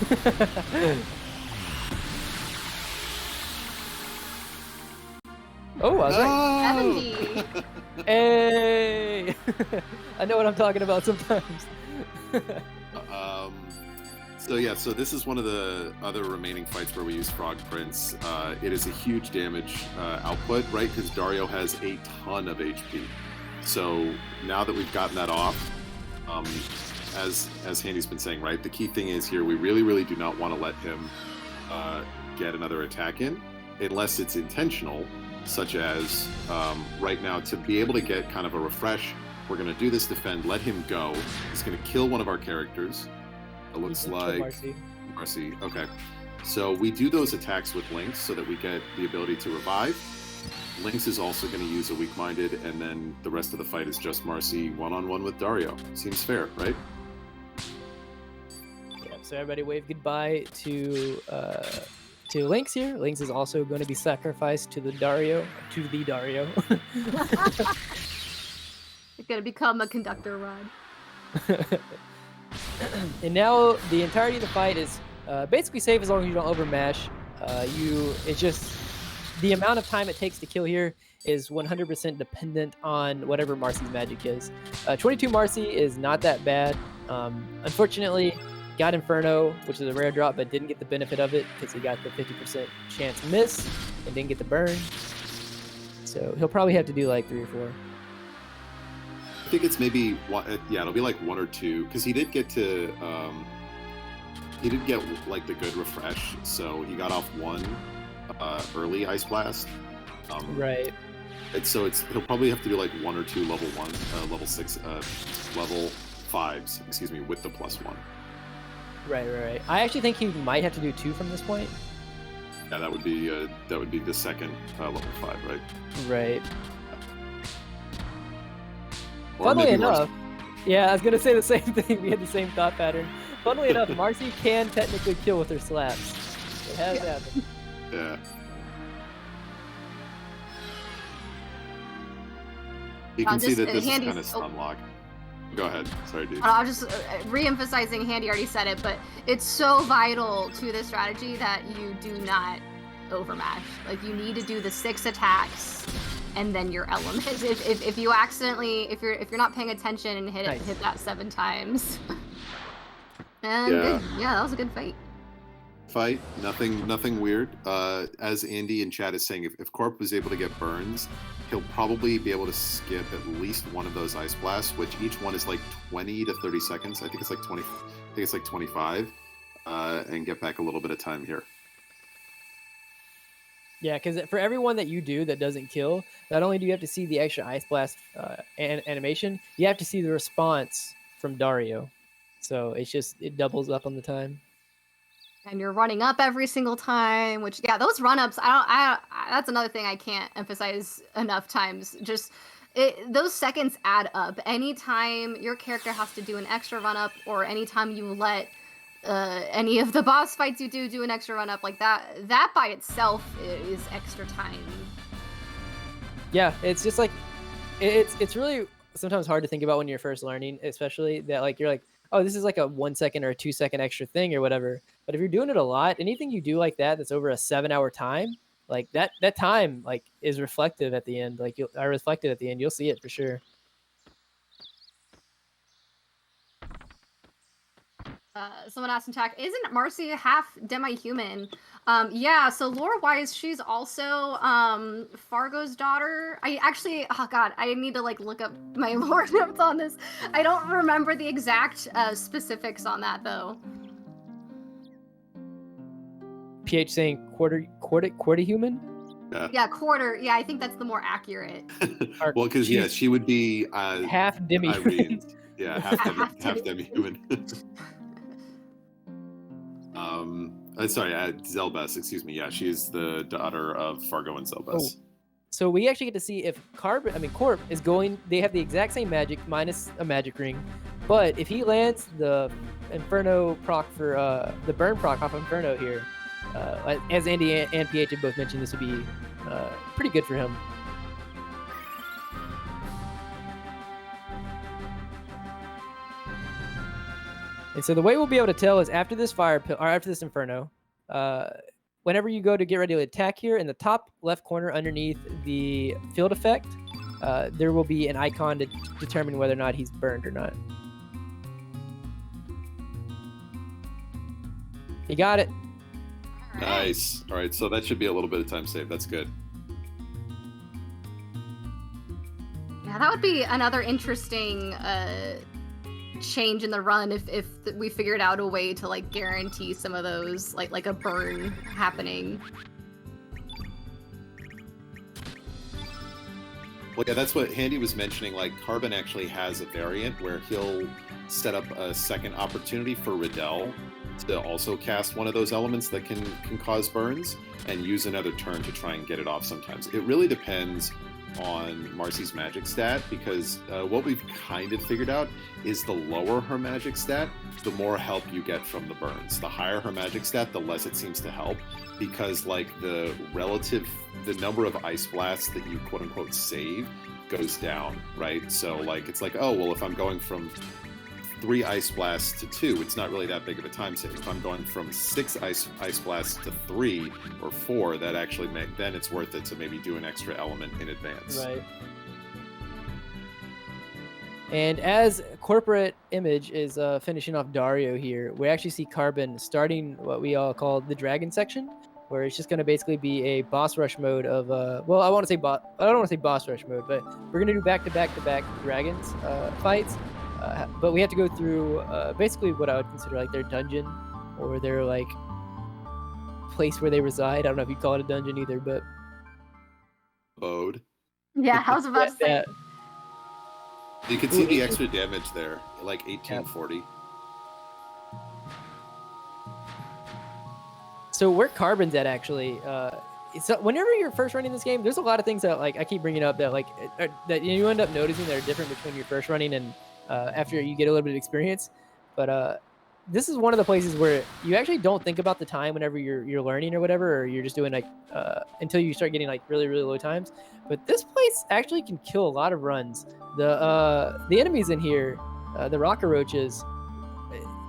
Oh, I was right. 70. Hey! I know what I'm talking about sometimes. So yeah, so this is one of the other remaining fights where we use Frog Prince. It is a huge damage output, right? Because Dario has a ton of HP. So now that we've gotten that off, as Handy's been saying, right, the key thing is here we really, really do not want to let him get another attack in unless it's intentional, such as right now to be able to get kind of a refresh. We're going to do this defend, let him go. He's going to kill one of our characters. It looks like Marcy. Okay. So we do those attacks with Lynx so that we get the ability to revive. Lynx is also going to use a weak-minded, and then the rest of the fight is just Marcy one-on-one with Dario. Seems fair, right? Yeah, so everybody wave goodbye to Lynx here. Lynx is also going to be sacrificed to the Dario. It's gonna become a conductor rod. And now the entirety of the fight is basically safe as long as you don't overmash. It's just the amount of time it takes to kill here is 100% dependent on whatever Marcy's magic is. 22 Marcy is not that bad. Unfortunately, got Inferno, which is a rare drop, but didn't get the benefit of it because he got the 50% chance miss and didn't get the burn. So he'll probably have to do like 3 or 4. I think it's maybe it'll be like 1 or 2 because he did get to like the good refresh, so he got off 1 early Ice Blast. Right. And so he'll probably have to do like 1 or 2 level 1, level 6, level 5s, excuse me, with the +1. Right. I actually think he might have to do 2 from this point. Yeah, that would be the second level 5, right? Right. Or Funnily maybe enough, yeah, I was gonna say the same thing. We had the same thought pattern. Funnily enough, Marcy can technically kill with her slaps. It has happened. Yeah. You can see that this is kind of stun lock. Go ahead. Sorry, dude. I'll just re-emphasizing, Handy already said it, but it's so vital to this strategy that you do not overmatch. Like, you need to do the 6 attacks and then your element. If you accidentally, if you're not paying attention and hit that 7 times. And yeah, that was a good fight. Nothing weird. As Andy in chat is saying, if Corp was able to get burns, he'll probably be able to skip at least one of those Ice Blasts, which each one is like 20 to 30 seconds. I think it's like 20. I think it's like 25, and get back a little bit of time here. Yeah, because for everyone that you do that doesn't kill, not only do you have to see the extra Ice Blast animation, you have to see the response from Dario. So it doubles up on the time. And you're running up every single time, which, yeah, those run-ups, that's another thing I can't emphasize enough times. Just, those seconds add up. Anytime your character has to do an extra run-up, or anytime you let any of the boss fights you do an extra run-up, like that by itself is extra time. Yeah, it's just like, it's really sometimes hard to think about when you're first learning, especially that, like, you're like, oh, this is like a 1 second or a 2 second extra thing or whatever. But if you're doing it a lot, anything you do like that that's over a 7-hour time, like that time like is reflective at the end. Like are reflected at the end. You'll see it for sure. Someone asked in chat, isn't Marcy half demi-human? Yeah, so lore-wise, she's also Fargo's daughter. I actually, oh god, I need to like look up my lore notes on this. I don't remember the exact specifics on that though. PH saying quarter human. Yeah, quarter. Yeah, I think that's the more accurate. Well, because yeah, she would be half demi-human. Yeah, half demi-human. Sorry, Zelbes, excuse me. Yeah, she is the daughter of Fargo and Zelbes. Oh. So we actually get to see if Corp is going. They have the exact same magic minus a magic ring, but if he lands the Inferno proc for the burn proc off Inferno here, as Andy and PH have both mentioned, this would be pretty good for him. And so the way we'll be able to tell is after this after this Inferno, whenever you go to get ready to attack here, in the top left corner underneath the field effect, there will be an icon to determine whether or not he's burned or not. You got it. Nice. All right, so that should be a little bit of time save. That's good. Yeah, that would be another interesting change in the run if we figured out a way to like guarantee some of those like a burn happening. Well, yeah, that's what Handy was mentioning. Like Carbon actually has a variant where he'll set up a second opportunity for Riddell to also cast one of those elements that can cause burns and use another turn to try and get it off sometimes. It really depends on Marcy's magic stat, because what we've kind of figured out is the lower her magic stat, the more help you get from the burns. The higher her magic stat, the less it seems to help, because like the number of ice blasts that you quote unquote save goes down, right? So like it's like, oh well, if I'm going from 3 ice blasts to 2, it's not really that big of a time save. If I'm going from 6 ice blasts to 3 or 4, that actually then it's worth it to maybe do an extra element in advance. Right. And as corporate image is finishing off Dario here, we actually see Carbon starting what we all call the dragon section, where it's just going to basically be a boss rush mode of well, I don't want to say boss rush mode, but we're going to do back-to-back dragons fights. But we have to go through basically what I would consider like their dungeon or their like place where they reside. I don't know if you'd call it a dungeon either, but abode. Yeah, I was about to say. You can see the extra damage there, like 1840. So where Carbon's at actually, so whenever you're first running this game, there's a lot of things that like I keep bringing up that like that you end up noticing that are different between your first running and after you get a little bit of experience. But this is one of the places where you actually don't think about the time whenever you're learning or whatever, or you're just doing like until you start getting like really low times. But this place actually can kill a lot of runs. The enemies in here, the rocker roaches,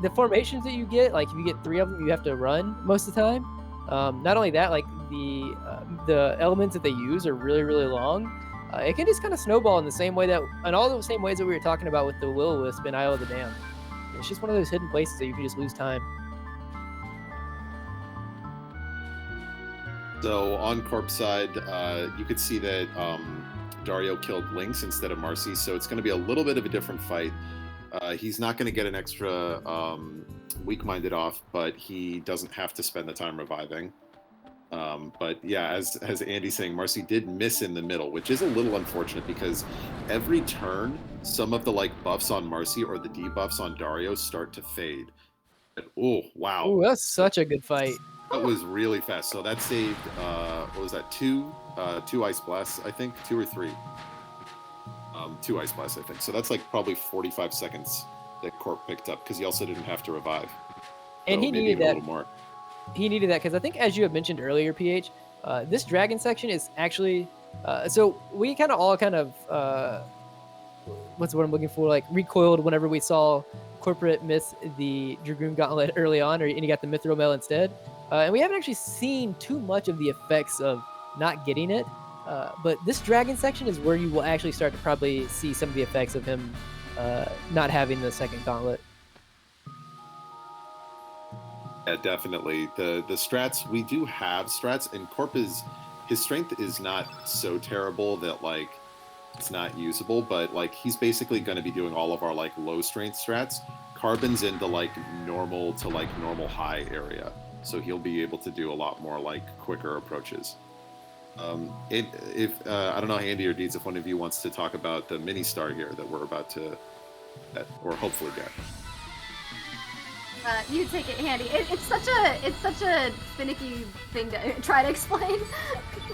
the formations that you get, like if you get 3 of them, you have to run most of the time. Not only that, like the elements that they use are really long. It can just kind of snowball in the same way in all the same ways that we were talking about with the Will-O-Wisp and Isle of the Damned. It's just one of those hidden places that you can just lose time. So on Corp's side, you could see that Dario killed Lynx instead of Marcy, so it's going to be a little bit of a different fight. He's not going to get an extra weak-minded off, but he doesn't have to spend the time reviving. But yeah, as Andy's saying, Marcy did miss in the middle, which is a little unfortunate because every turn, some of the like buffs on Marcy or the debuffs on Dario start to fade. Oh, wow. Oh, that's such a good fight. That was really fast. So that saved, what was that, two ice blasts, I think, 2 or 3. 2 ice blasts, I think. So that's like probably 45 seconds that Corp picked up because he also didn't have to revive. And so he needed that. A little more. He needed that because I think, as you had mentioned earlier, PH, this dragon section is actually so we what's what I'm looking for, like recoiled whenever we saw Corporate missed the Dragoon Gauntlet early on, and he got the Mithril Mail instead. And we haven't actually seen too much of the effects of not getting it. But this dragon section is where you will actually start to probably see some of the effects of him not having the second gauntlet. Yeah, definitely. The strats, we do have strats, and Corp his strength is not so terrible that like it's not usable, but like he's basically going to be doing all of our like low strength strats. Carbon's into like normal to like normal high area, so he'll be able to do a lot more like quicker approaches. If I don't know, Andy or Deeds, if one of you wants to talk about the mini star here that we're about to get, or hopefully get. You take it, Handy. It's such a finicky thing to try to explain.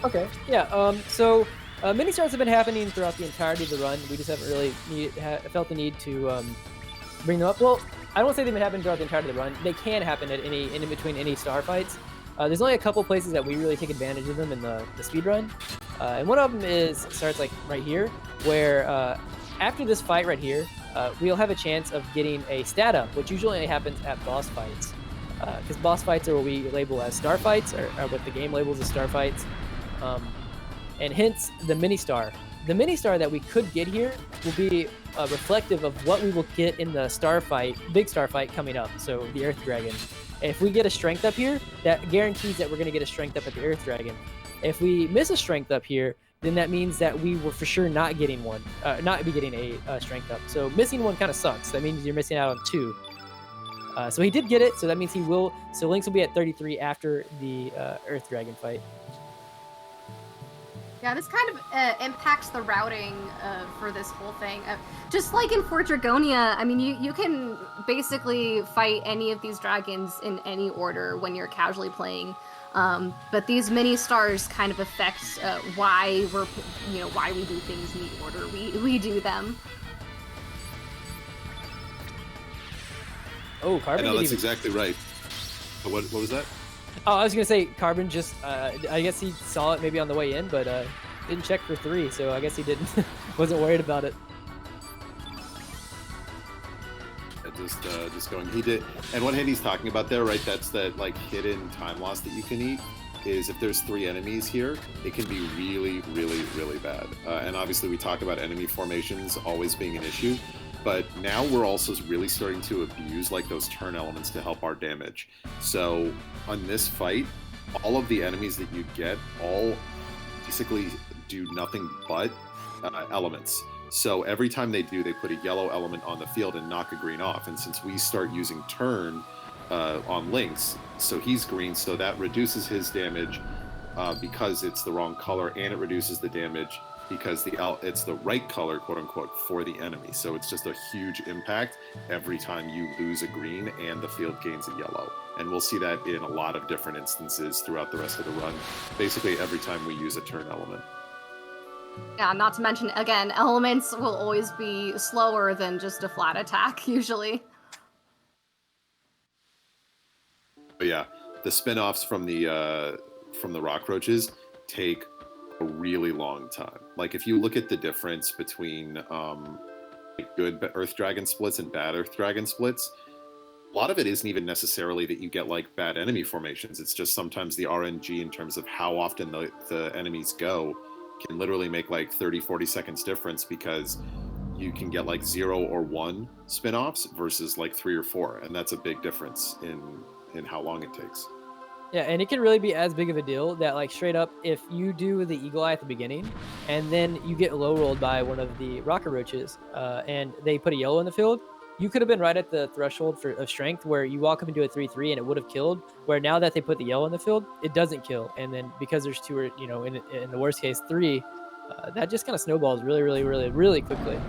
Okay. Yeah. So mini stars have been happening throughout the entirety of the run. We just haven't really felt the need to bring them up. Well, I don't want to say they've been happening throughout the entirety of the run. They can happen at in between any star fights. There's only a couple places that we really take advantage of them in the speed run, and one of them starts like right here, where after this fight right here, we'll have a chance of getting a stat up, which usually happens at boss fights, because boss fights are what we label as star fights, or what the game labels as star fights, and hence the mini star. The mini star that we could get here will be reflective of what we will get in the star fight, big star fight coming up. So the Earth Dragon. If we get a strength up here, that guarantees that we're going to get a strength up at the Earth Dragon. If we miss a strength up here, then that means that we were for sure not getting one, not be getting a strength up. So missing one kind of sucks. That means you're missing out on 2. So he did get it, so that means he will. So Lynx will be at 33 after the Earth Dragon fight. Yeah, this kind of impacts the routing for this whole thing. Just like in Fort Dragonia, I mean, you can basically fight any of these dragons in any order when you're casually playing. But these mini stars kind of affect why we do things in the order we do them. Oh, Carbon. No, that's exactly right. What was that? Oh, I was gonna say Carbon just. I guess he saw it maybe on the way in, but didn't check for 3, so I guess he didn't. Wasn't worried about it. Just going. He did, and what Handy's talking about there, right? That's that like hidden time loss that you can eat. Is if there's 3 enemies here, it can be really, really, really bad. And obviously, we talk about enemy formations always being an issue. But now we're also really starting to abuse like those turn elements to help our damage. So on this fight, all of the enemies that you get all basically do nothing but elements. So every time they do, they put a yellow element on the field and knock a green off. And since we start using turn on Lynx, so he's green, so that reduces his damage because it's the wrong color, and it reduces the damage because it's the right color, quote unquote, for the enemy. So it's just a huge impact every time you lose a green and the field gains a yellow. And we'll see that in a lot of different instances throughout the rest of the run, basically every time we use a turn element. Yeah, not to mention, again, elements will always be slower than just a flat attack, usually. But yeah, the spin-offs from the rockroaches take a really long time. Like if you look at the difference between good Earth Dragon splits and bad Earth Dragon splits, a lot of it isn't even necessarily that you get like bad enemy formations. It's just sometimes the RNG in terms of how often the enemies go can literally make like 30-40 seconds difference, because you can get like 0 or 1 spin-offs versus like 3 or 4, and that's a big difference in how long it takes. Yeah, and it can really be as big of a deal that, like, straight up, if you do the Eagle Eye at the beginning, and then you get low rolled by one of the rocket roaches, and they put a yellow in the field, you could have been right at the threshold of strength where you walk up and do a 3-3 and it would have killed. Where now that they put the yellow in the field, it doesn't kill, and then because there's 2 or in the worst case 3, that just kind of snowballs really, really, really, really quickly.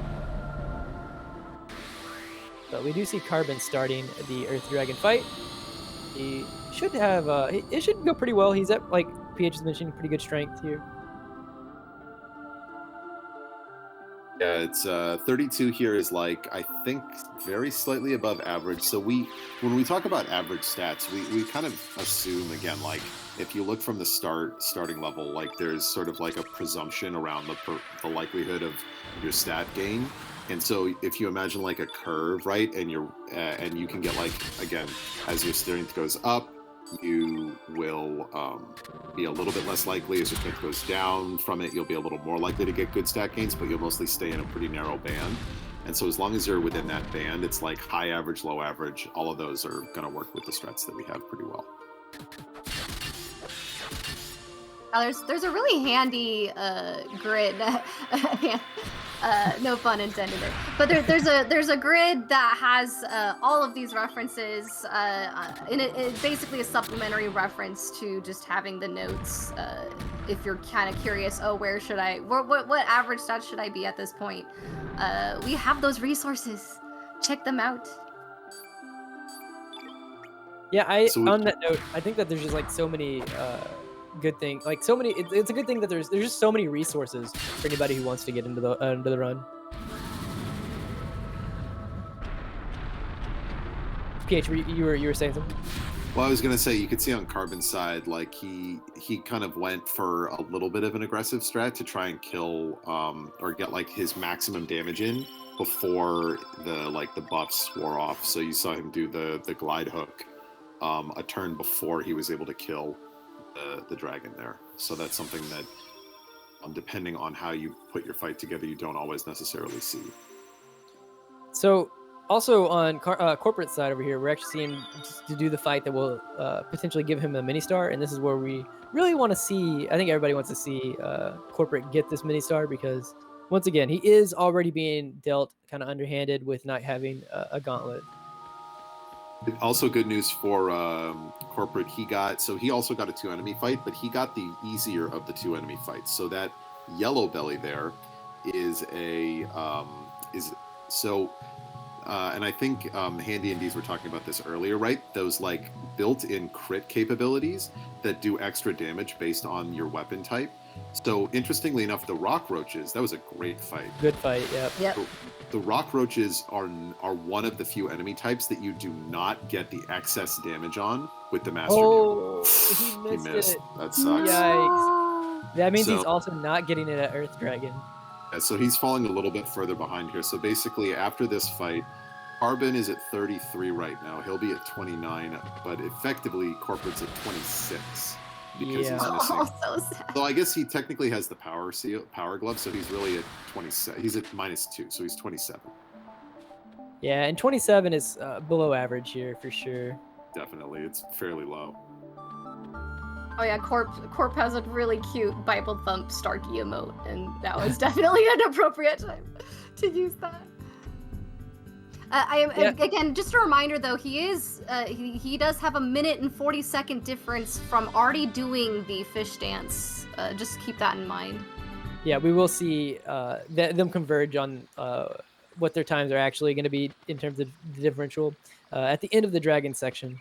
But we do see Carbon starting the Earth Dragon fight. He should have, it should go pretty well. He's at, like PH has mentioned, pretty good strength here. Yeah, it's 32 here is like, I think, very slightly above average. So when we talk about average stats, we kind of assume, again, like if you look from the starting level, like there's sort of like a presumption around the likelihood of your stat gain. And so if you imagine like a curve, right, and you can get like, again, as your strength goes up, you will be a little bit less likely. As your strength goes down from it, you'll be a little more likely to get good stat gains, but you'll mostly stay in a pretty narrow band. And so as long as you're within that band, it's like high average, low average. All of those are going to work with the strats that we have pretty well. There's a really handy grid. No pun intended there. But there's a grid that has all of these references, and it's basically a supplementary reference to just having the notes. If you're kind of curious, where should I? What average stats should I be at this point? We have those resources. Check them out. Yeah, on that note, I think that there's just like so many good things, like so many. It's a good thing that there's just so many resources for anybody who wants to get into the run. PH, you were saying something? Well, I was going to say, you could see on Carbon's side, like he kind of went for a little bit of an aggressive strat to try and kill or get like his maximum damage in before the buffs wore off. So you saw him do the glide hook a turn before he was able to kill the dragon there. So that's something that, depending on how you put your fight together, you don't always necessarily see. So also on corporate side over here, we're actually seeing to do the fight that will potentially give him a mini star, and this is where we really want to see. I think everybody wants to see corporate get this mini star, because once again, he is already being dealt kind of underhanded with not having a gauntlet. Also, good news for corporate. He also got a 2 enemy fight, but he got the easier of the 2 enemy fights. So that yellow belly there is and I think Handy and Deez were talking about this earlier, right? Those like built-in crit capabilities that do extra damage based on your weapon type. So interestingly enough, the rock roaches, that was a great fight. Good fight, yep. The rock roaches are one of the few enemy types that you do not get the excess damage on with the Master He missed it. That sucks. Yikes. That means he's also not getting it at Earth Dragon. Yeah, so he's falling a little bit further behind here. So basically, after this fight, Carbon is at 33 right now. He'll be at 29, but effectively, Corporate's at 26 because he's missing. So sad. So I guess he technically has the power glove, so he's really at 27. He's at -2, so he's 27. Yeah, and 27 is below average here for sure. Definitely, it's fairly low. Oh yeah, Corp has a really cute Bible thump Starkey emote, and that was definitely an appropriate time to use that. Again, just a reminder though, he does have a 1 and 40-second difference from already doing the fish dance. Just keep that in mind. Yeah, we will see them converge on what their times are actually going to be in terms of the differential at the end of the dragon section.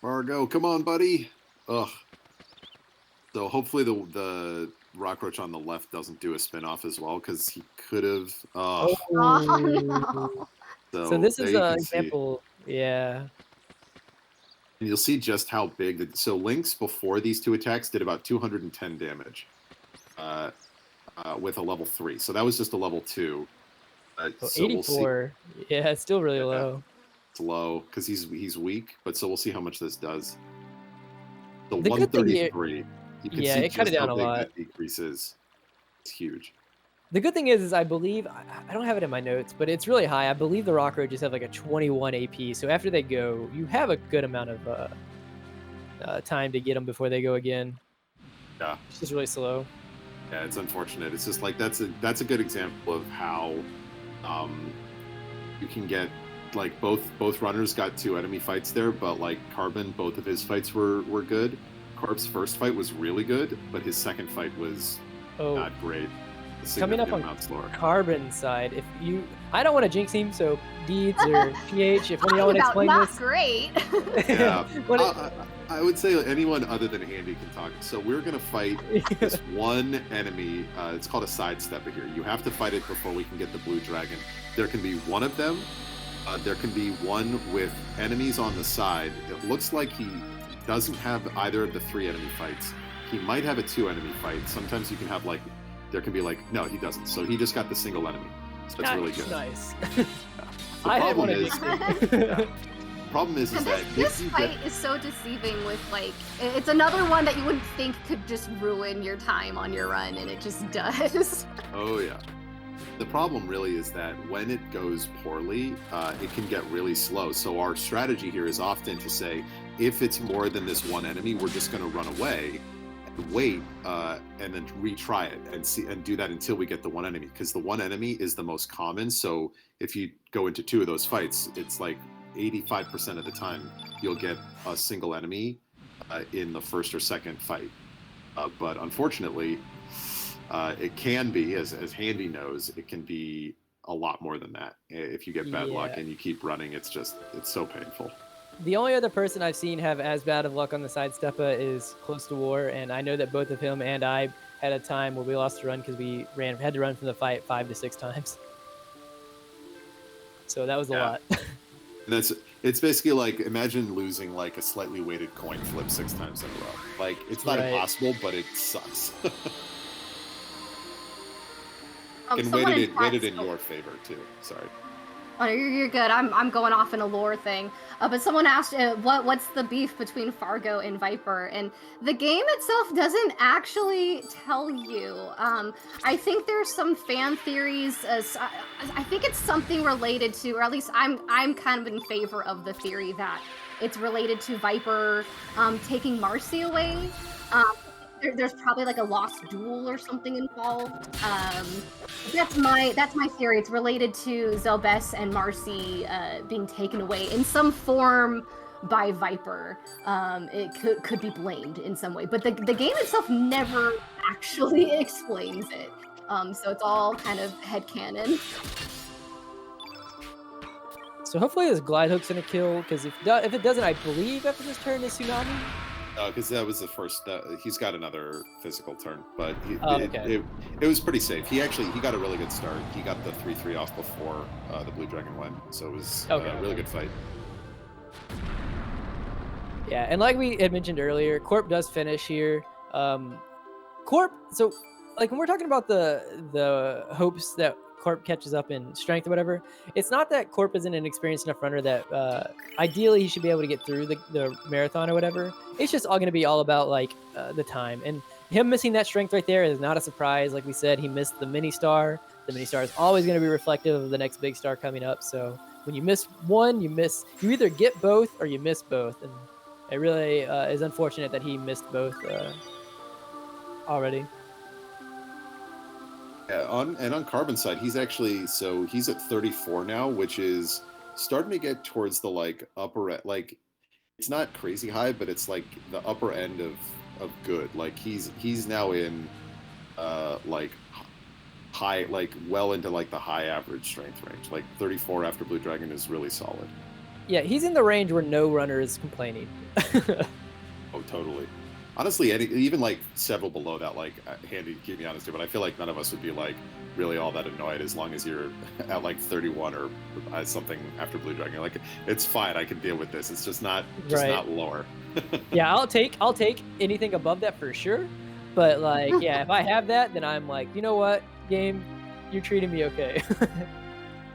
Fargo, come on, buddy. Ugh. So hopefully the rock roach on the left doesn't do a spin-off as well, because he could have. Oh no. So this is an example, yeah. And you'll see just how big. So Lynx before these 2 attacks did about 210 damage with a level 3. So that was just a level 2. So 84. Yeah, it's still really low. It's low because he's weak, but so we'll see how much this does. So The good thing 133. You can see it cut it down a lot. That decrease is. It's huge. The good thing is I believe, I don't have it in my notes, but it's really high. I believe the rock roaches have like a 21 AP. So after they go, you have a good amount of time to get them before they go again. Yeah. It's just really slow. Yeah, it's unfortunate. It's just like that's a good example of how you can get like both runners got 2 enemy fights there, but like Carbon, both of his fights were good. Carb's first fight was really good, but his second fight was not great. Coming up significant on amount slower. Carbon's side, if you, I don't want to jinx him, so Deeds or PH, if one of y'all want to explain not this. great. Yeah, What I would say anyone other than Handy can talk. So we're gonna fight this one enemy. It's called a sidestepper here. You have to fight it before we can get the blue dragon. There can be one of them. There can be one with enemies on the side. It looks like he doesn't have either of the 3 enemy fights. He might have a 2 enemy fight. Sometimes you can have like, there can be like, no, he doesn't. So he just got the single enemy. So it's really good. Nice. The I didn't problem want to is, jinx him. yeah. Problem is that this if you fight get, is so deceiving with like it's another one that you wouldn't think could just ruin your time on your run, and it just does. oh yeah. The problem really is that when it goes poorly, it can get really slow. So our strategy here is often to say, if it's more than this one enemy, we're just going to run away and wait, and then retry it and do that until we get the one enemy, because the one enemy is the most common. So if you go into 2 of those fights, it's like 85% of the time you'll get a single enemy in the first or second fight. But unfortunately, it can be, as Handy knows, it can be a lot more than that. If you get bad luck and you keep running, it's so painful. The only other person I've seen have as bad of luck on the sidestepper is Close to War, and I know that both of him and I had a time where we lost a run because we had to run from the fight 5 to 6 times. So that was a lot. It's basically like, imagine losing like a slightly weighted coin flip 6 times in a row. Like, it's not impossible, but it sucks. And weighted in your favor too. Sorry. Oh, you're good. I'm going off in a lore thing. But someone asked, what's the beef between Fargo and Viper? And the game itself doesn't actually tell you. I think there's some fan theories. I think it's something related to, or at least I'm kind of in favor of the theory that it's related to Viper taking Marcy away. There's probably like a lost duel or something involved. That's my theory. It's related to Zelbes and Marcy being taken away in some form by Viper. It could be blamed in some way, but the game itself never actually explains it. So it's all kind of headcanon. So hopefully this glide hook's gonna kill, because if it doesn't, I believe after this turn is Tsunami. Because that was the first. He's got another physical turn, but okay. it was pretty safe. He got a really good start. He got the 3-3 off before the blue dragon went, so it was a really good fight. Yeah, and like we had mentioned earlier, Corp does finish here. Corp. So, like when we're talking about the hopes that Corp catches up in strength or whatever, it's not that Corp isn't an experienced enough runner that ideally he should be able to get through the marathon or whatever. It's just all going to be all about like the time, and him missing that strength right there is not a surprise. Like we said, he missed the mini star. The mini star is always going to be reflective of the next big star coming up. So when you miss one, you either get both or you miss both, and it really is unfortunate that he missed both already. Yeah, on Carbon's side, he's at 34 now, which is starting to get towards the like upper end. Like, it's not crazy high, but it's like the upper end of good. Like he's now in like high, like well into like the high average strength range. Like 34 after Blue Dragon is really solid. Yeah, he's in the range where no runner is complaining. Oh, totally. Honestly, even like several below that, like Handy, keep me honest here, but I feel like none of us would be like really all that annoyed as long as you're at like 31 or something after Blue Dragon. Like, it's fine, I can deal with this. It's just not lower. Yeah, I'll take anything above that for sure. But like, yeah, if I have that, then I'm like, you know what, game, you're treating me okay.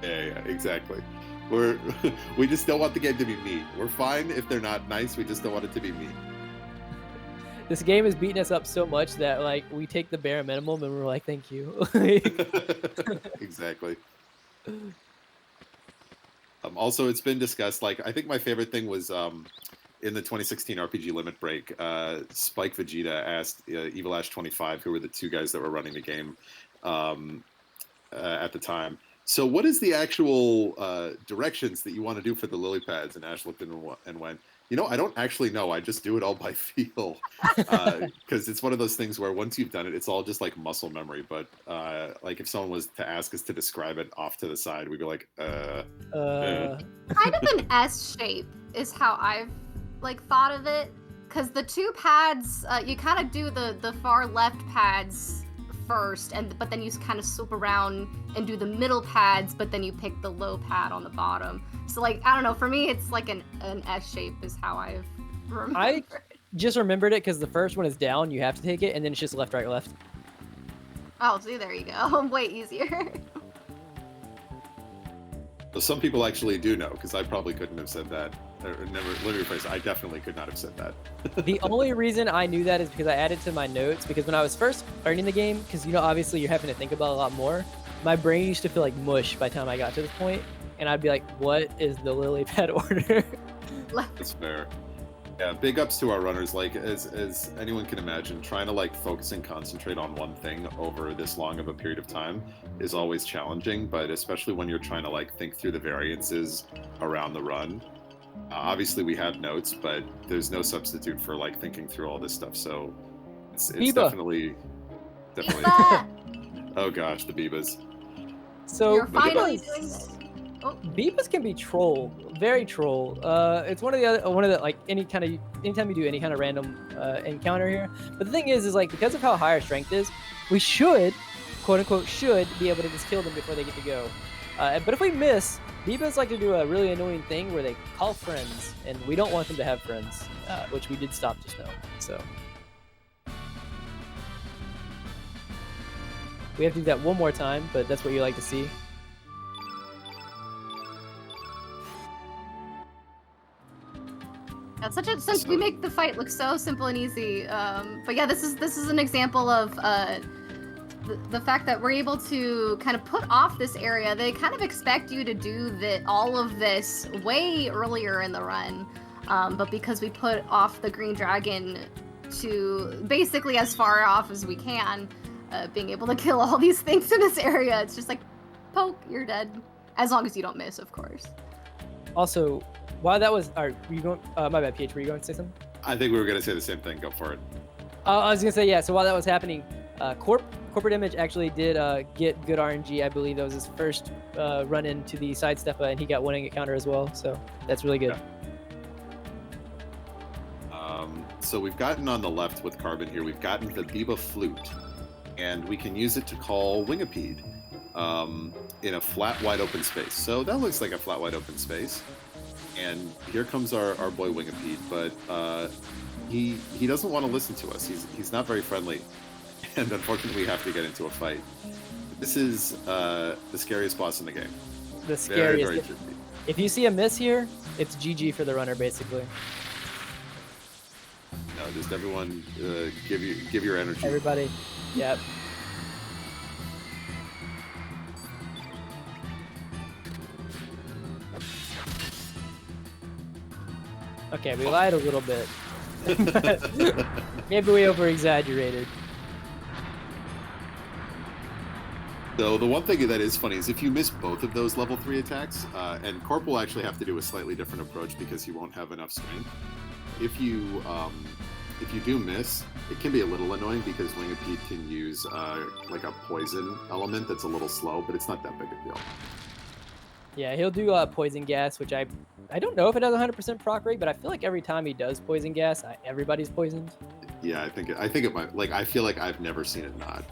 Yeah, exactly. We just don't want the game to be mean. We're fine if they're not nice. We just don't want it to be mean. This game is beating us up so much that like we take the bare minimum and we're like, thank you. Exactly. Also, it's been discussed. Like, I think my favorite thing was in the 2016 RPG Limit Break. Spike Vegeta asked Evil Ash 25, who were the 2 guys that were running the game at the time, So what is the actual directions that you want to do for the lily pads? And Ash looked and went, I don't actually know. I just do it all by feel. Because it's one of those things where once you've done it, it's all just like muscle memory. But like if someone was to ask us to describe it off to the side, we'd be like, Kind of an S shape is how I've like thought of it. Because the two pads, you kind of do the far left pads first, but then you kind of swoop around and do the middle pads, but then you pick the low pad on the bottom. So like, I don't know, for me it's like an S shape is how I've remembered. I just remembered it because the first one is down, you have to take it, and then it's just left, right, left. Oh, see, there you go. Way easier. Well, some people actually do know, because I probably couldn't have said that. Or never, let me rephrase, I definitely could not have said that. The only reason I knew that is because I added to my notes, because when I was first learning the game, because obviously you're having to think about a lot more, my brain used to feel like mush by the time I got to this point, and I'd be like, what is the lily pad order? That's fair. Yeah, big ups to our runners. Like, as anyone can imagine, trying to like focus and concentrate on one thing over this long of a period of time is always challenging, but especially when you're trying to like think through the variances around the run. Obviously we have notes, but there's no substitute for like thinking through all this stuff. So it's definitely. Oh gosh, the Bibas. So you're finally doing this. Oh. Bibas can be troll, very troll. It's one of the like anytime you do any kind of random encounter here. But the thing is like because of how high our strength is, we should, quote unquote, be able to just kill them before they get to go. But if we miss, Bibas like to do a really annoying thing where they call friends, and we don't want them to have friends, which we did stop just now. So we have to do that one more time, but that's what you like to see. That's since we make the fight look so simple and easy. But yeah, this is an example of the fact that we're able to kind of put off this area. They kind of expect you to do all of this way earlier in the run, but because we put off the green dragon to basically as far off as we can, being able to kill all these things in this area, it's just like, poke, you're dead. As long as you don't miss, of course. Also, while that was, were you going? My bad, PH. Were you going to say something? I think we were going to say the same thing. Go for it. I was going to say, yeah. So while that was happening, Corporate Image actually did get good RNG. I believe that was his first run into the sidestep, and he got winning encounter as well. So that's really good. Yeah. So we've gotten on the left with Carbon here. We've gotten the Biba Flute, and we can use it to call Wingipede in a flat, wide open space. So that looks like a flat, wide open space. And here comes our boy Wingipede, but he doesn't want to listen to us. He's not very friendly, and unfortunately we have to get into a fight. This is the scariest boss in the game. The scariest. Very, very tricky. If you see a miss here, it's GG for the runner, basically. No, just everyone give your energy. Everybody, yep. Okay, we lied a little bit. Maybe we over-exaggerated. So the one thing that is funny is if you miss both of those level 3 attacks, and Corp will actually have to do a slightly different approach because he won't have enough strength. If you do miss, it can be a little annoying because Wingipede can use like a poison element that's a little slow, but it's not that big a deal. Yeah, he'll do poison gas, which I don't know if it has 100% proc rate, but I feel like every time he does poison gas, everybody's poisoned. Yeah, I think it might. Like, I feel like I've never seen it not.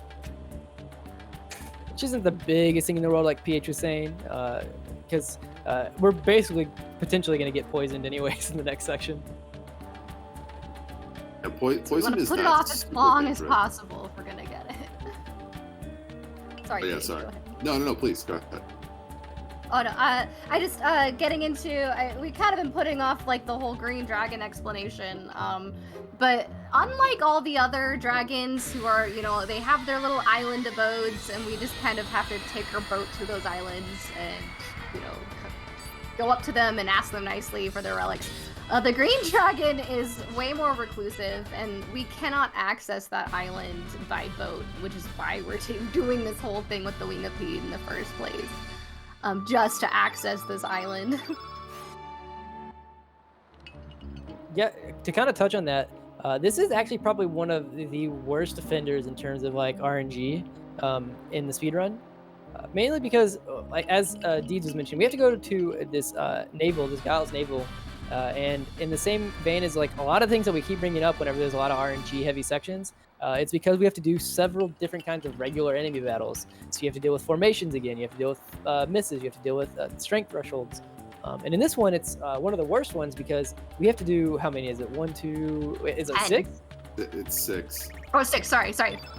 Which isn't the biggest thing in the world, like PH was saying, because we're basically potentially going to get poisoned anyways in the next section. Yeah, poison is put it off as long as possible if we're going to get it. Sorry. Oh, yeah, sorry. No, please go ahead. Oh no, I just getting into we kind of been putting off like the whole green dragon explanation, but unlike all the other dragons who are, they have their little island abodes, and we just kind of have to take our boat to those islands and go up to them and ask them nicely for their relics. The green dragon is way more reclusive, and we cannot access that island by boat, which is why we're doing this whole thing with the Wingipede in the first place. just to access this island. Yeah, to kind of touch on that, this is actually probably one of the worst offenders in terms of like RNG in the speedrun. Mainly because, like as Deeds was mentioning, we have to go to this naval, this Giles naval, and in the same vein as like a lot of things that we keep bringing up whenever there's a lot of RNG heavy sections, it's because we have to do several different kinds of regular enemy battles. So you have to deal with formations again, you have to deal with misses, you have to deal with strength thresholds. And in this one, it's one of the worst ones because we have to do, how many is it? 1, 2, is it 10. 6? It's 6. Oh, 6. Sorry.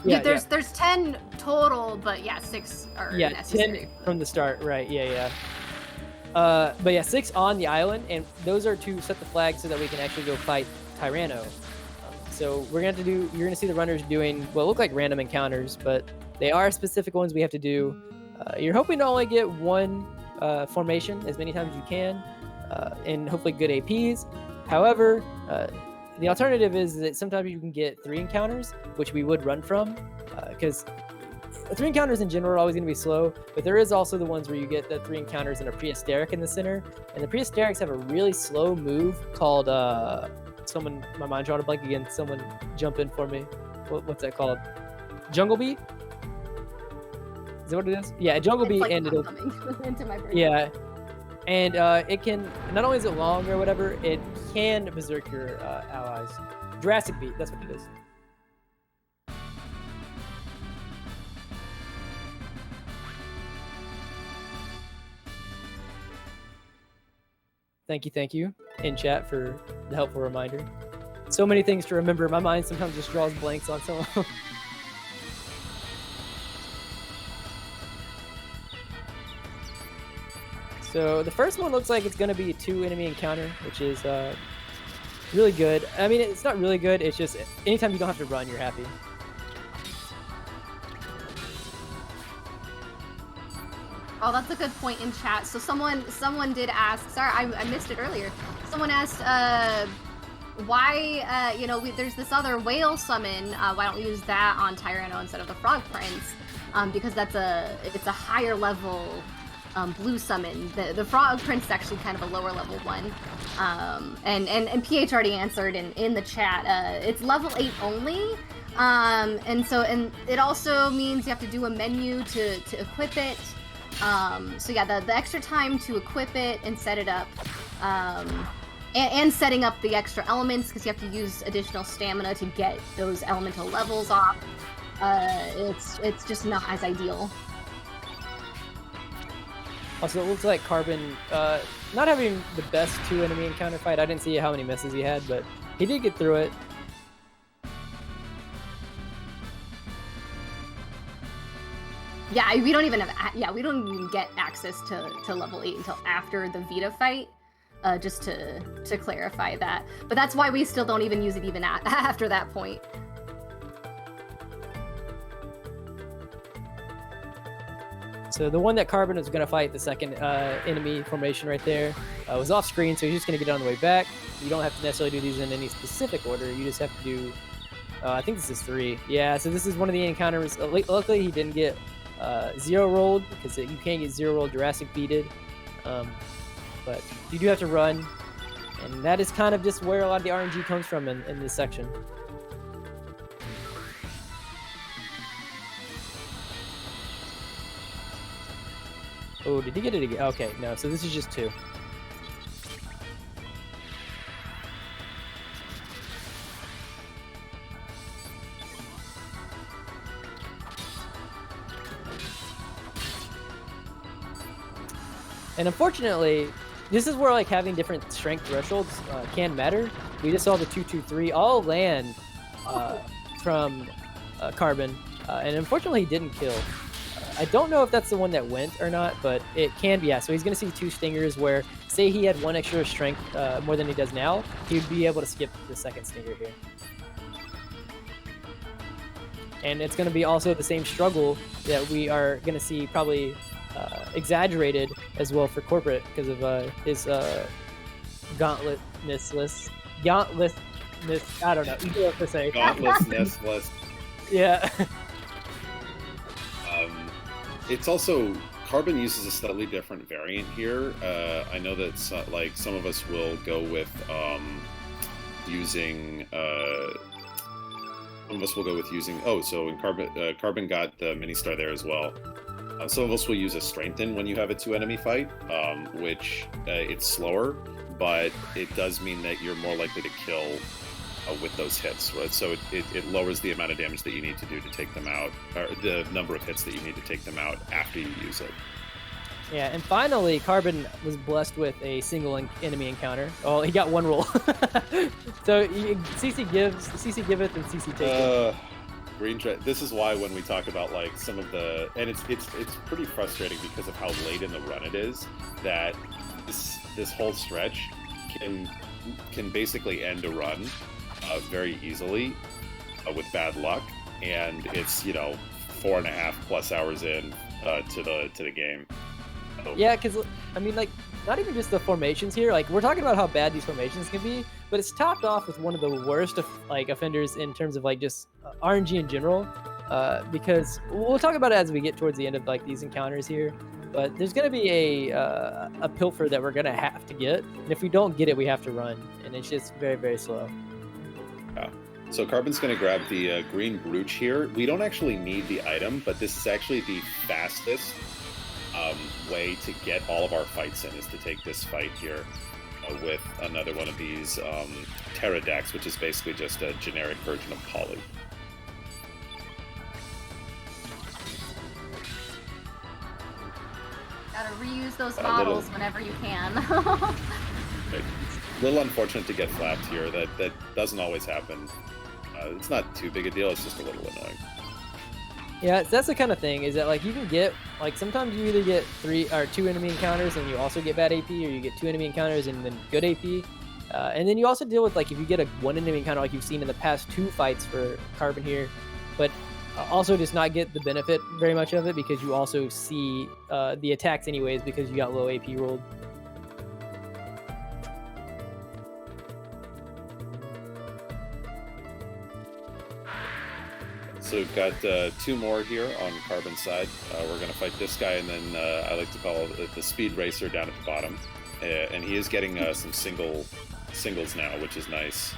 Yeah, there's 10 total, but yeah, 6 are necessary. 10 from the start, right? Yeah. But yeah, 6 on the island, and those are to set the flag so that we can actually go fight Tyranno. So you're gonna see the runners doing what look like random encounters, but they are specific ones we have to do. You're hoping to only get one formation as many times as you can, and hopefully good APs. However, the alternative is that sometimes you can get 3 encounters, which we would run from, because 3 encounters in general are always going to be slow, but there is also the ones where you get the 3 encounters and a prehistoric in the center, and the prehistorics have a really slow move called, my mind's drawing a blank again, someone jump in for me. What's that called? Jungle Beat? Is that what it is? Yeah, Jungle Beat, like and it'll... into my brain. Yeah. And it can, not only is it long or whatever, it can berserk your allies. Jurassic Beat, that's what it is. Thank you in chat for the helpful reminder. So many things to remember. My mind sometimes just draws blanks on some of them. So the first one looks like it's going to be a 2 enemy encounter, which is really good. I mean, it's not really good. It's just anytime you don't have to run, you're happy. Oh, that's a good point in chat. So someone did ask. Sorry, I missed it earlier. Someone asked, why there's this other whale summon. Why don't we use that on Tyranno instead of the Frog Prince? Because it's a higher level blue summon. The Frog Prince is actually kind of a lower level one. And PH already answered in the chat. It's level 8 only. And it also means you have to do a menu to equip it. So yeah, the extra time to equip it and set it up, and setting up the extra elements, because you have to use additional stamina to get those elemental levels off. It's just not as ideal. Also, it looks like Carbon not having the best 2 enemy encounter fight. I didn't see how many misses he had, but he did get through it. Yeah, we don't even get access to level 8 until after the Vita fight, just to clarify that. But that's why we still don't even use it even after that point. So the one that Carbon is going to fight, the second enemy formation right there, was off screen, so he's just going to get on the way back. You don't have to necessarily do these in any specific order. You just have to do, I think this is 3. Yeah, so this is one of the encounters. Luckily, he didn't get 0 rolled, because you can't get 0 rolled Jurassic beated. But you do have to run, and that is kind of just where a lot of the RNG comes from in this section. Oh, did he get it again? Okay, no, so this is just 2. And unfortunately, this is where like having different strength thresholds can matter. We just saw the 2, 2, 3 all land from Carbon, and unfortunately he didn't kill. I don't know if that's the one that went or not, but it can be. Yeah, so he's going to see 2 stingers where, say he had 1 extra strength more than he does now, he would be able to skip the second stinger here. And it's going to be also the same struggle that we are going to see probably exaggerated as well for Corporate because of his gauntlessness. I don't know. You do have to say Gauntlessness list. Yeah. It's also Carbon uses a slightly different variant here. I know that some of us will go with using. Some of us will go with using. Oh, so in Carbon got the mini star there as well. Some of us will use a strengthen when you have a 2-enemy fight, which it's slower, but it does mean that you're more likely to kill with those hits. Right? So it lowers the amount of damage that you need to do to take them out, or the number of hits that you need to take them out after you use it. Yeah, and finally, Carbon was blessed with a single enemy encounter. Oh, he got one roll. So CC giveth, and CC taketh. This is why when we talk about like some of the, and it's pretty frustrating because of how late in the run it is, that this whole stretch can basically end a run very easily with bad luck, and it's 4.5+ hours in to the game. So, yeah, because I mean, like, not even just the formations here. Like, we're talking about how bad these formations can be, but it's topped off with one of the worst offenders in terms of like just RNG in general. Because we'll talk about it as we get towards the end of like these encounters here. But there's gonna be a pilfer that we're gonna have to get, and if we don't get it, we have to run, and it's just very, very slow. Yeah. So Carbon's going to grab the green brooch here. We don't actually need the item, but this is actually the fastest way to get all of our fights in, is to take this fight here with another one of these pterodacts, which is basically just a generic version of Poly. Gotta reuse those bottles whenever you can. A little unfortunate to get flapped here. That doesn't always happen. It's not too big a deal. It's just a little annoying. Yeah, that's the kind of thing, is that like you can get, like, sometimes you either get 2 enemy encounters and you also get bad AP, or you get 2 enemy encounters and then good AP. And then you also deal with, like, if you get a 1 enemy encounter like you've seen in the past 2 fights for Carbon here, but also just not get the benefit very much of it because you also see the attacks anyways because you got low AP rolled. So we've got 2 more here on Carbon's side. We're going to fight this guy, and then I like to call it the speed racer down at the bottom. And he is getting some singles now, which is nice.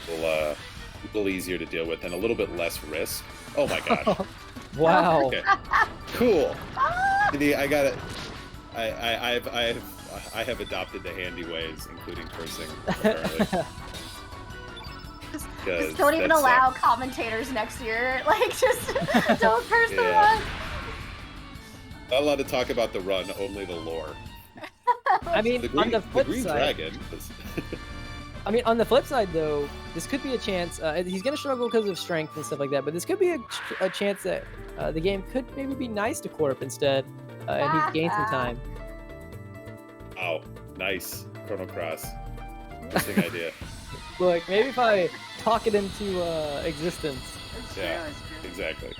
A little easier to deal with and a little bit less risk. Oh my gosh! Wow. Okay. Cool. I got it. I have adopted the handy ways, including cursing, apparently. Just don't even allow commentators next year. Like, just don't curse the run. Not allowed to talk about the run, only the lore. I mean, on the flip side, dragon. I mean, on the flip side, though, this could be a chance. He's going to struggle because of strength and stuff like that, but this could be a chance that the game could maybe be nice to Corp instead, and he gains some time. Oh, nice. Chrono Cross. Interesting idea. Look, maybe if I talk it into existence. Yeah, exactly.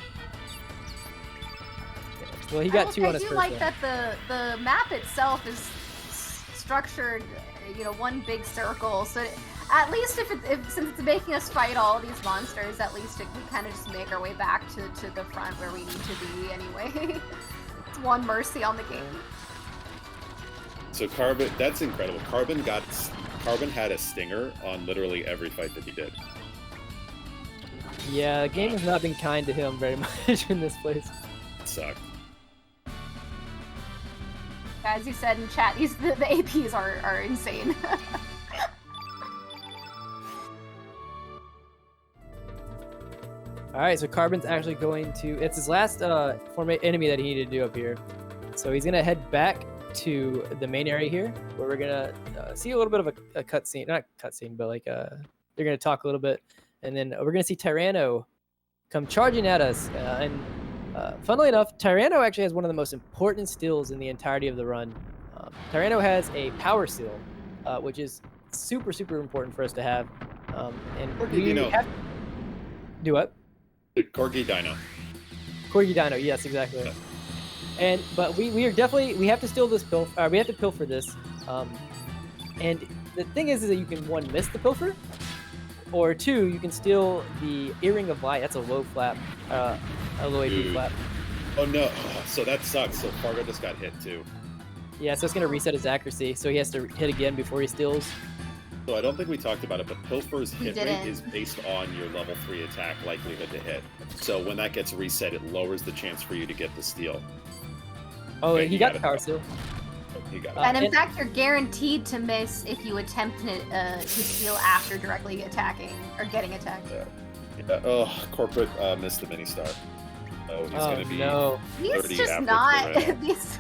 Well, he got 2 on his first I do like that the map itself is structured, one big circle. So at least since it's making us fight all of these monsters, at least we kind of just make our way back to the front where we need to be anyway. It's one mercy on the game. So Carbon, that's incredible. Carbon had a stinger on literally every fight that he did. Yeah, the game has not been kind to him very much in this place. It sucked. As you said in chat, the APs are insane. Alright, so Carbon's actually going to... It's his last enemy that he needed to do up here. So he's going to head back to the main area here, where we're going to see a little bit of a cutscene. Not cutscene, but like they're going to talk a little bit. And then we're going to see Tyranno come charging at us. Funnily enough, Tyranno actually has one of the most important stills in the entirety of the run. Tyranno has a power seal, which is super, super important for us to have. And we have... Do what? Corgi Dino. Corgi Dino, yes, exactly. Yeah. But we are definitely, we have to steal this pilfer. We have to pilfer this. And the thing is that you can, 1, miss the pilfer, or 2, you can steal the Earring of Light. That's a low flap, a low AP flap. Oh no! So that sucks. So Fargo just got hit too. Yeah, so it's gonna reset his accuracy, so he has to hit again before he steals. So I don't think we talked about it, but Pilfer's hit rate didn't. is based on your level 3 attack likelihood to hit. So when that gets reset, it lowers the chance for you to get the steal. Oh, Okay, he you got got the it. power steal. You got it. And in and- fact, you're guaranteed to miss if you attempt to steal after directly attacking or getting attacked. Yeah. Oh, Corporate missed the mini star. So he's Oh going to be no. 30 He's just after not. Corona. These...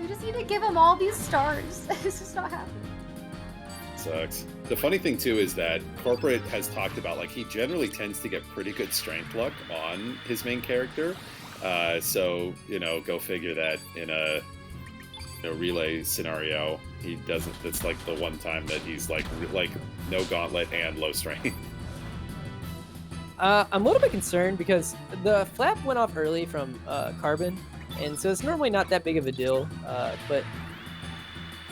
You just need to give him all these stars. It's just not happening. Sucks. The funny thing too is that Corporate has talked about like he generally tends to get pretty good strength luck on his main character. So go figure that in a relay scenario he doesn't. It's like the one time that he's like no gauntlet and low strength. I'm a little bit concerned because the flap went off early from Carbon, and so it's normally not that big of a deal. But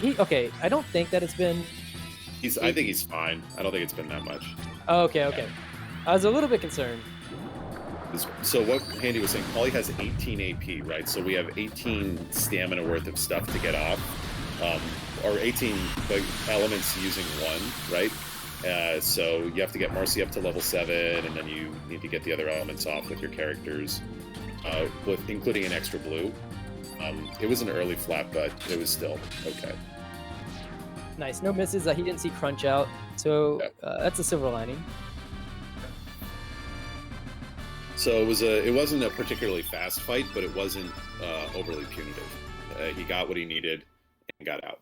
I don't think that it's been. I think he's fine. I don't think it's been that much. Oh, okay. I was a little bit concerned. So what Handy was saying, Polly has 18 AP, right? So we have 18 stamina worth of stuff to get off, or 18 elements using one, right? So you have to get Marcy up to level 7, and then you need to get the other elements off with your characters, with including an extra blue. It was an early flap, but it was still okay. Nice, no misses. He didn't see Crunch out, so that's a silver lining. So it wasn't a particularly fast fight, but it wasn't overly punitive. He got what he needed and got out.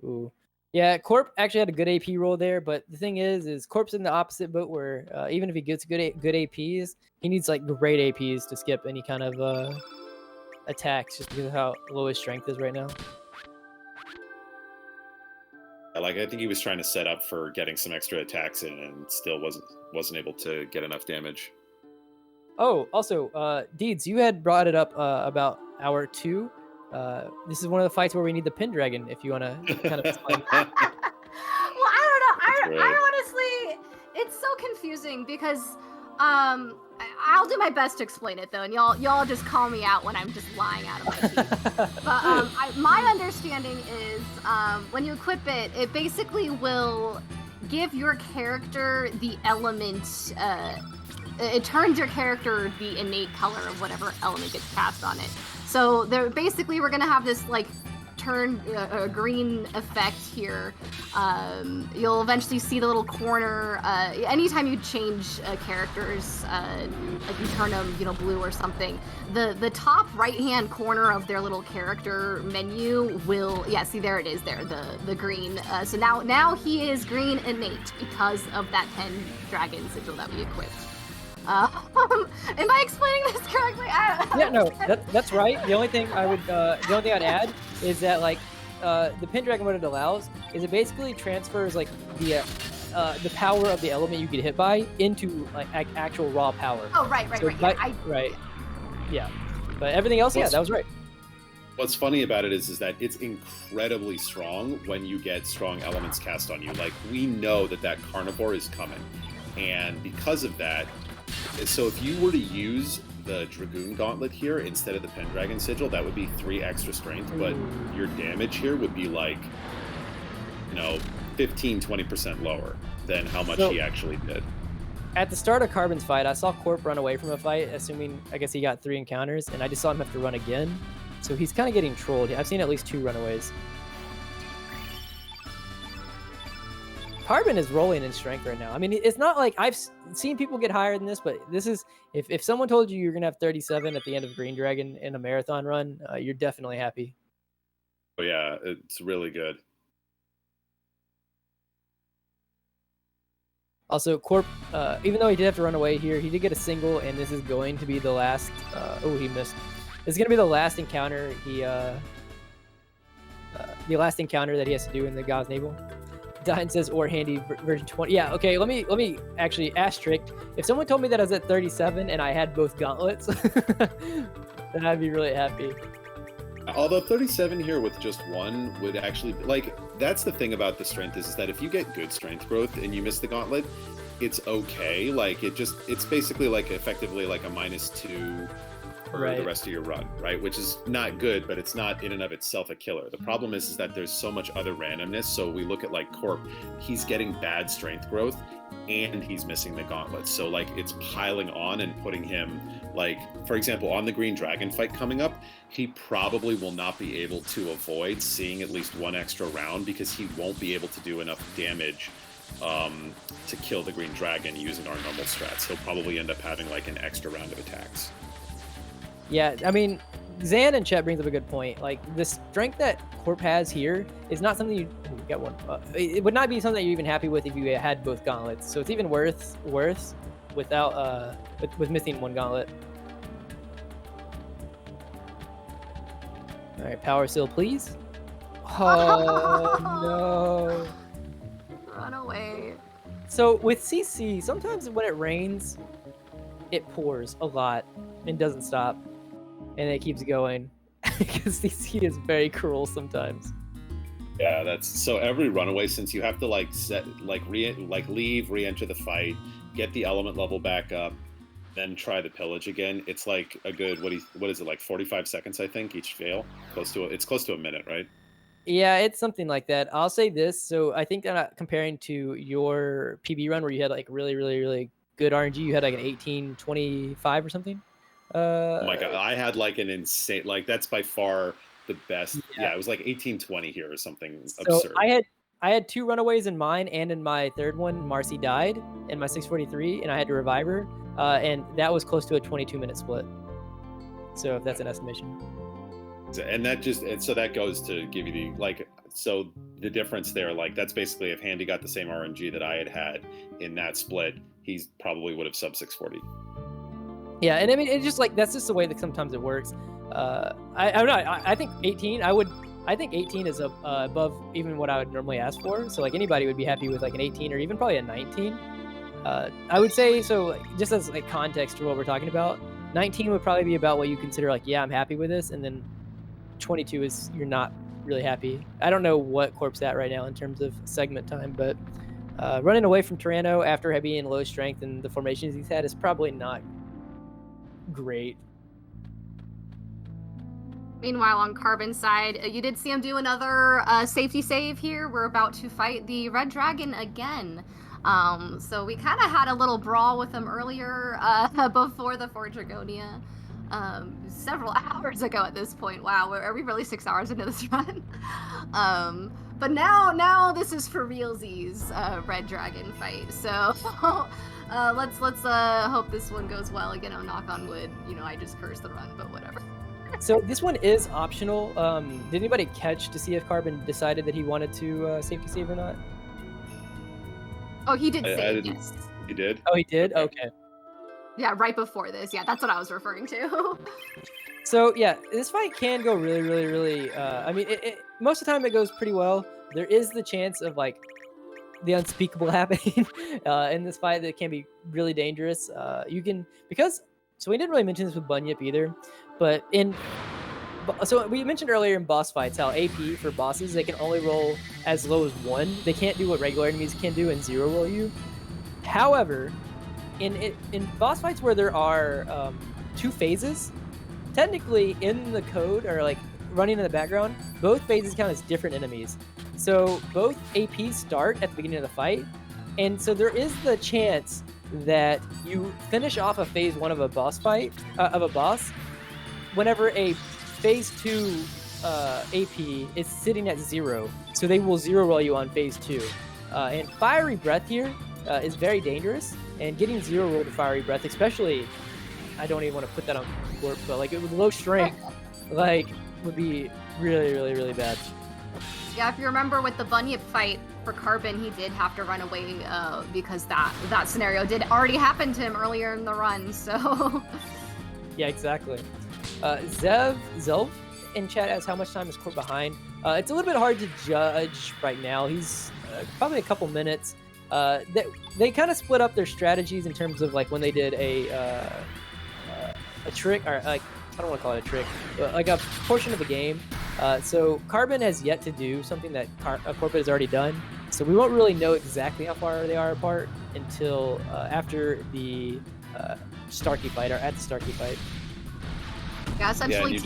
Ooh. Yeah, Corp actually had a good AP roll there, but the thing is Corp's in the opposite boat where even if he gets good APs, he needs like great APs to skip any kind of attacks just because of how low his strength is right now. I think he was trying to set up for getting some extra attacks in, and still wasn't able to get enough damage. Oh, also, Deeds, you had brought it up about hour 2. This is one of the fights where we need the Pendragon. If you want to kind of explain. Well, I don't know. That's right. I honestly, it's so confusing because I'll do my best to explain it though, and y'all just call me out when I'm just lying out of my teeth. But my understanding is when you equip it, it basically will give your character the element. It turns your character the innate color of whatever element gets cast on it. So we're gonna have this like turn green effect here. You'll eventually see the little corner. Anytime you change characters, like you turn them, blue or something, the top right-hand corner of their little character menu will, see, there it is, there, the green. So now he is green innate because of that Pendragon sigil that we equipped. Am I explaining this correctly? Yeah, no, that's right. The only thing I'd add is that like the Pendragon, what it allows is it basically transfers like the power of the element you get hit by into like actual raw power. Oh, right. So right. Yeah, but everything else, that was right. What's funny about it is that it's incredibly strong when you get strong elements cast on you. Like, we know that carnivore is coming, and because of that. So if you were to use the Dragoon Gauntlet here instead of the Pendragon Sigil, that would be 3 extra strength, but your damage here would be like, 15-20% lower than how much he actually did. At the start of Carbon's fight, I saw Corp run away from a fight, assuming, I guess he got 3 encounters, and I just saw him have to run again. So he's kind of getting trolled. I've seen at least 2 runaways. Carbon is rolling in strength right now. I mean, it's not like I've seen people get higher than this, but this is, if someone told you you're going to have 37 at the end of Green Dragon in a marathon run, you're definitely happy. Oh yeah, it's really good. Also, Corp, even though he did have to run away here, he did get a single, and this is going to be the last, he missed. This is going to be the last encounter the last encounter that he has to do in the God's Navel. Dine says, or Handy version 20. Yeah, okay, let me actually asterisk. If someone told me that I was at 37 and I had both gauntlets, then I'd be really happy. Although 37 here with just one would actually, like, that's the thing about the strength is that if you get good strength growth and you miss the gauntlet, it's okay. Like it's basically like effectively like a -2 for the rest of your run, right? Which is not good, but it's not in and of itself a killer. The problem is that there's so much other randomness. So we look at like Corp, he's getting bad strength growth and he's missing the gauntlets. So like it's piling on and putting him like, for example, on the Green Dragon fight coming up, he probably will not be able to avoid seeing at least one extra round because he won't be able to do enough damage to kill the Green Dragon using our normal strats. He'll probably end up having like an extra round of attacks. Yeah, I mean, Zan and Chet brings up a good point. Like, the strength that Corp has here is not something you get one. It would not be something that you're even happy with if you had both gauntlets. So it's even worse without with missing one gauntlet. All right, power seal, please. Oh no! Run away. So with CC, sometimes when it rains, it pours a lot and doesn't stop. And it keeps going because CC is very cruel sometimes. Yeah, that's so every runaway, since you have to like leave, re-enter the fight, get the element level back up, then try the pillage again. It's like a good what is it, like 45 seconds I think each fail. It's close to a minute, right? Yeah, it's something like that. I'll say this. So I think comparing to your PB run where you had like really, really, really good RNG, you had like an 1825 or something. Oh my god, I had like an insane, like that's by far the best. Yeah, it was like 1820 here or something absurd. I had 2 runaways in mine, and in my third one, Marcy died in my 643, and I had to revive her, and that was close to a 22-minute split. So if that's an estimation. And so that goes to give you the difference there. Like that's basically if Handy got the same RNG that I had in that split, he probably would have sub 640. Yeah, and I mean, it's just like that's just the way that sometimes it works. I don't know. I think 18. I think 18 is above even what I would normally ask for. So like anybody would be happy with like an 18 or even probably a 19. I would say so. Just as like context to what we're talking about, 19 would probably be about what you consider like, yeah, I'm happy with this, and then 22 is you're not really happy. I don't know what Corp's at right now in terms of segment time, but running away from Tyranno after being low strength and the formations he's had is probably not great. Meanwhile, on Carbon's side, you did see him do another safety save here. We're about to fight the Red Dragon again. So we kind of had a little brawl with him earlier before the Fort Dragonia. Several hours ago at this point. Wow, are we really 6 hours into this run? But now this is for realsies Red Dragon fight. So let's hope this one goes well. Again, I'll knock on wood. You know, I just cursed the run, but whatever. So this one is optional. Did anybody catch to see if Carbon decided that he wanted to safety save or not? Oh, he did save, yes. He did? Oh, he did? Okay. Yeah, right before this. Yeah, that's what I was referring to. So yeah, this fight can go really, really, really. I mean, most of the time it goes pretty well. There is the chance of like the unspeakable happening in this fight that can be really dangerous. So we didn't really mention this with Bunyip either, but so we mentioned earlier in boss fights how AP for bosses, they can only roll as low as 1. They can't do what regular enemies can do and 0 roll you. However, in boss fights where there are 2 phases, technically in the code or like running in the background, both phases count as different enemies. So both APs start at the beginning of the fight, and so there is the chance that you finish off a phase 1 of a boss fight of a boss whenever a phase 2 AP is sitting at 0, so they will 0 roll you on phase 2. And Fiery Breath here is very dangerous, and getting 0 roll to Fiery Breath, especially, I don't even want to put that on Corp, but like with low strength, like would be really, really, really bad. Yeah, if you remember with the Bunyip fight for Carbon, he did have to run away because that scenario did already happen to him earlier in the run, so... Yeah, exactly. Zelv in chat asks how much time is Corp behind. It's a little bit hard to judge right now. He's probably a couple minutes. They kind of split up their strategies in terms of like when they did a trick, or like I don't want to call it a trick, but like a portion of the game. So Carbon has yet to do something that Corporate has already done. So we won't really know exactly how far they are apart until after the Starkey fight, or at the Starkey fight. Yeah, essentially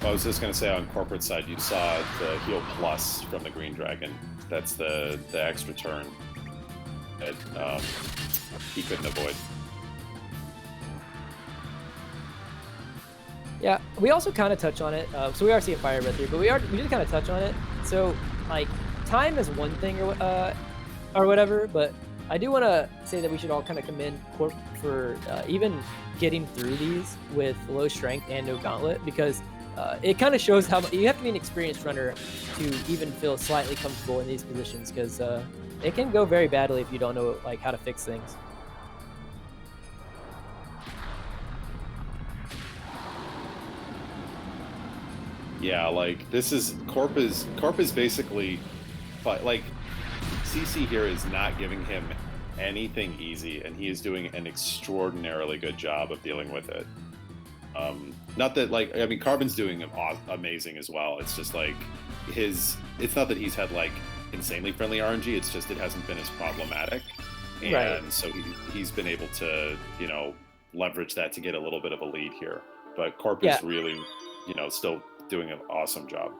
I was just going to say, on Corporate side, you saw the heal plus from the Green Dragon. That's the extra turn that he couldn't avoid. Yeah, we also kind of touch on it. So we are seeing Fire Breath here, but we did kind of touch on it. So like time is one thing or whatever, but I do want to say that we should all kind of commend Corp for even getting through these with low strength and no gauntlet, because it kind of shows how you have to be an experienced runner to even feel slightly comfortable in these positions, because it can go very badly if you don't know like how to fix things. Yeah, like Corp is basically, but like CC here is not giving him anything easy, and he is doing an extraordinarily good job of dealing with it. Not that like, I mean, Carbon's doing amazing as well. It's just like it's not that he's had like insanely friendly RNG. It's just it hasn't been as problematic, and Right. so he's been able to leverage that to get a little bit of a lead here. But Corp is really still doing an awesome job.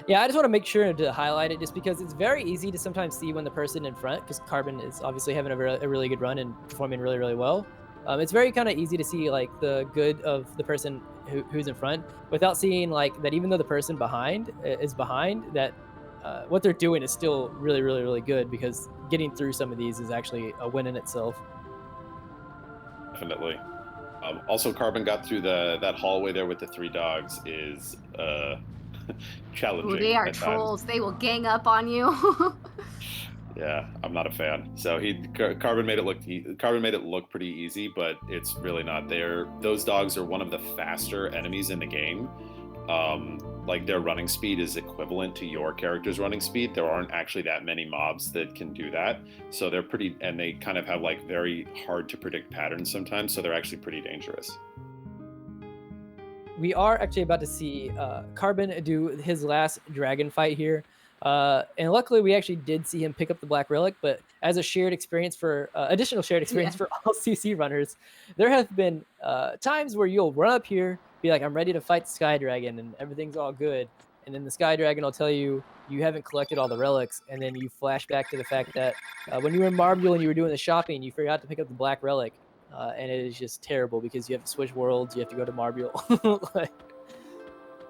Yeah, I just want to make sure to highlight it, just because it's very easy to sometimes see when the person in front, because Carbon is obviously having a really good run and performing really, really well. It's very kind of easy to see like the good of the person who's in front without seeing like that even though the person behind is behind, that what they're doing is still really, really, really good, because getting through some of these is actually a win in itself. Definitely. Also, Carbon got through that hallway there with the 3 dogs is challenging. Ooh, they are trolls. They will gang up on you. Yeah, I'm not a fan. So Carbon made it look pretty easy, but it's really not. Those dogs are one of the faster enemies in the game. Like their running speed is equivalent to your character's running speed. There aren't actually that many mobs that can do that. So they're pretty, and they kind of have like very hard to predict patterns sometimes. So they're actually pretty dangerous. We are actually about to see Carbon do his last dragon fight here. And luckily, we actually did see him pick up the Black Relic, but as a shared experience for additional shared experience for all CC runners, there have been times where you'll run up here, be like, I'm ready to fight the Sky Dragon, and everything's all good. And then the Sky Dragon will tell you you haven't collected all the relics, and then you flash back to the fact that when you were in Marbule and you were doing the shopping, you forgot to pick up the Black Relic. And it is just terrible because you have to switch worlds, you have to go to Marbule. Like,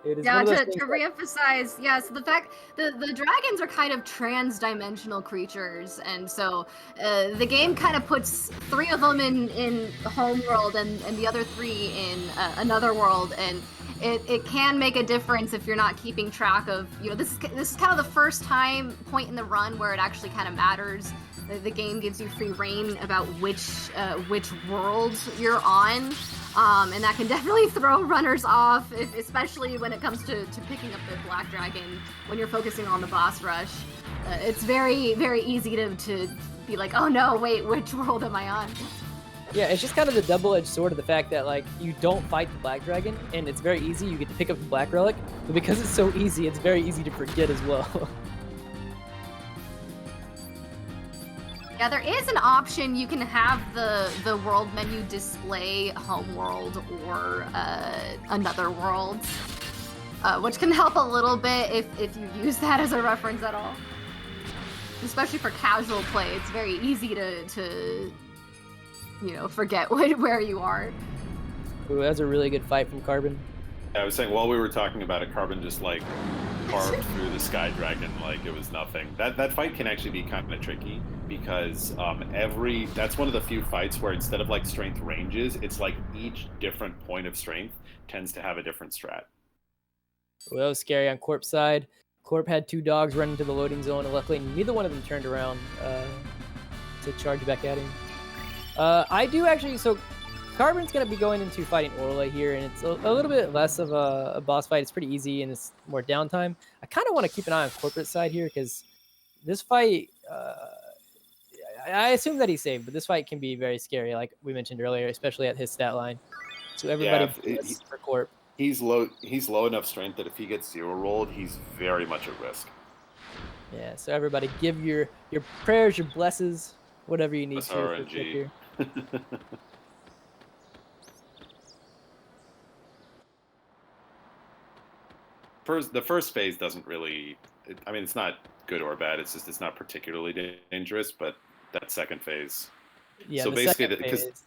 it is yeah, to to reemphasize, so the fact the dragons are kind of trans-dimensional creatures, and so the game kind of puts 3 of them in home world and the other 3 in another world, and it can make a difference if you're not keeping track of, this is kind of the first point in the run where it actually kind of matters. The game gives you free reign about which world you're on, and that can definitely throw runners off, especially when it comes to picking up the Black Dragon when you're focusing on the boss rush. It's very, very easy to be like, oh no, wait, which world am I on? Yeah, it's just kind of the double-edged sword of the fact that like you don't fight the Black Dragon, and it's very easy. You get to pick up the Black Relic, but because it's so easy, it's very easy to forget as well. Yeah, there is an option. You can have the world menu display home world or another world, which can help a little bit if you use that as a reference at all. Especially for casual play, it's very easy to forget where you are. Ooh, that's a really good fight from Carbon. I was saying, while we were talking about it, Carbon just like carved through the Sky Dragon like it was nothing. That fight can actually be kind of tricky because that's one of the few fights where instead of like strength ranges, it's like each different point of strength tends to have a different strat. Well, that was scary on Corp's side. Corp had 2 dogs run into the loading zone, and luckily neither one of them turned around to charge back at him. I do actually, so Carbon's going to be going into fighting Orla here, and it's a little bit less of a boss fight. It's pretty easy, and it's more downtime. I kind of want to keep an eye on Corporate side here, because this fight, I assume that he's saved, but this fight can be very scary, like we mentioned earlier, especially at his stat line. So everybody for Corp. He's low enough strength that if he gets 0 rolled, he's very much at risk. Yeah, so everybody give your prayers, your blesses, whatever you need That's to for RNG. Kip here. The first phase doesn't really. I mean, it's not good or bad. It's just it's not particularly dangerous. But that second phase. Yeah, So the basically, second because phase.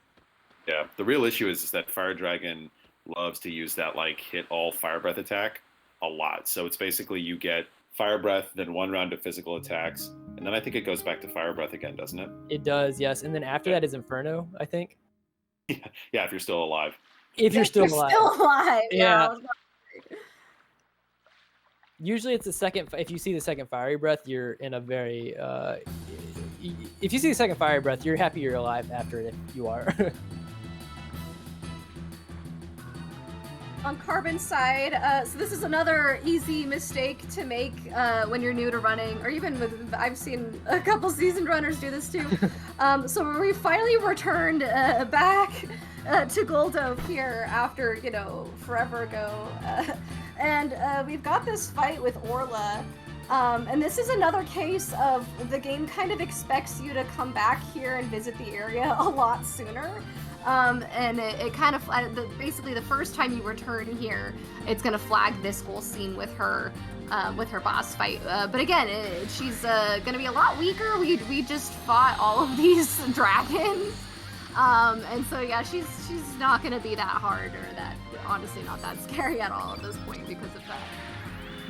yeah, the real issue is that Fire Dragon loves to use that like hit all Fire Breath attack a lot. So it's basically you get Fire Breath, then 1 round of physical attacks, and then I think it goes back to Fire Breath again, doesn't it? It does, yes. And then after that is Inferno, I think. Yeah, if you're still alive. If you're still alive. Still alive. Yeah. I was about to say. Usually it's the second. If you see the second fiery breath, you're in a very. If you see the second fiery breath, you're happy you're alive after it. If you are. On Carbon's side, so this is another easy mistake to make when you're new to running, or even with, I've seen a couple seasoned runners do this too. So we finally returned back to Goldo here after, you know, forever ago. And we've got this fight with Orla. And this is another case of the game kind of expects you to come back here and visit the area a lot sooner. And it kind of, basically the first time you return here, it's going to flag this whole scene with her boss fight. But again, she's going to be a lot weaker. We just fought all of these dragons. And so yeah, she's not going to be that hard, or that, honestly, not that scary at all at this point because of that.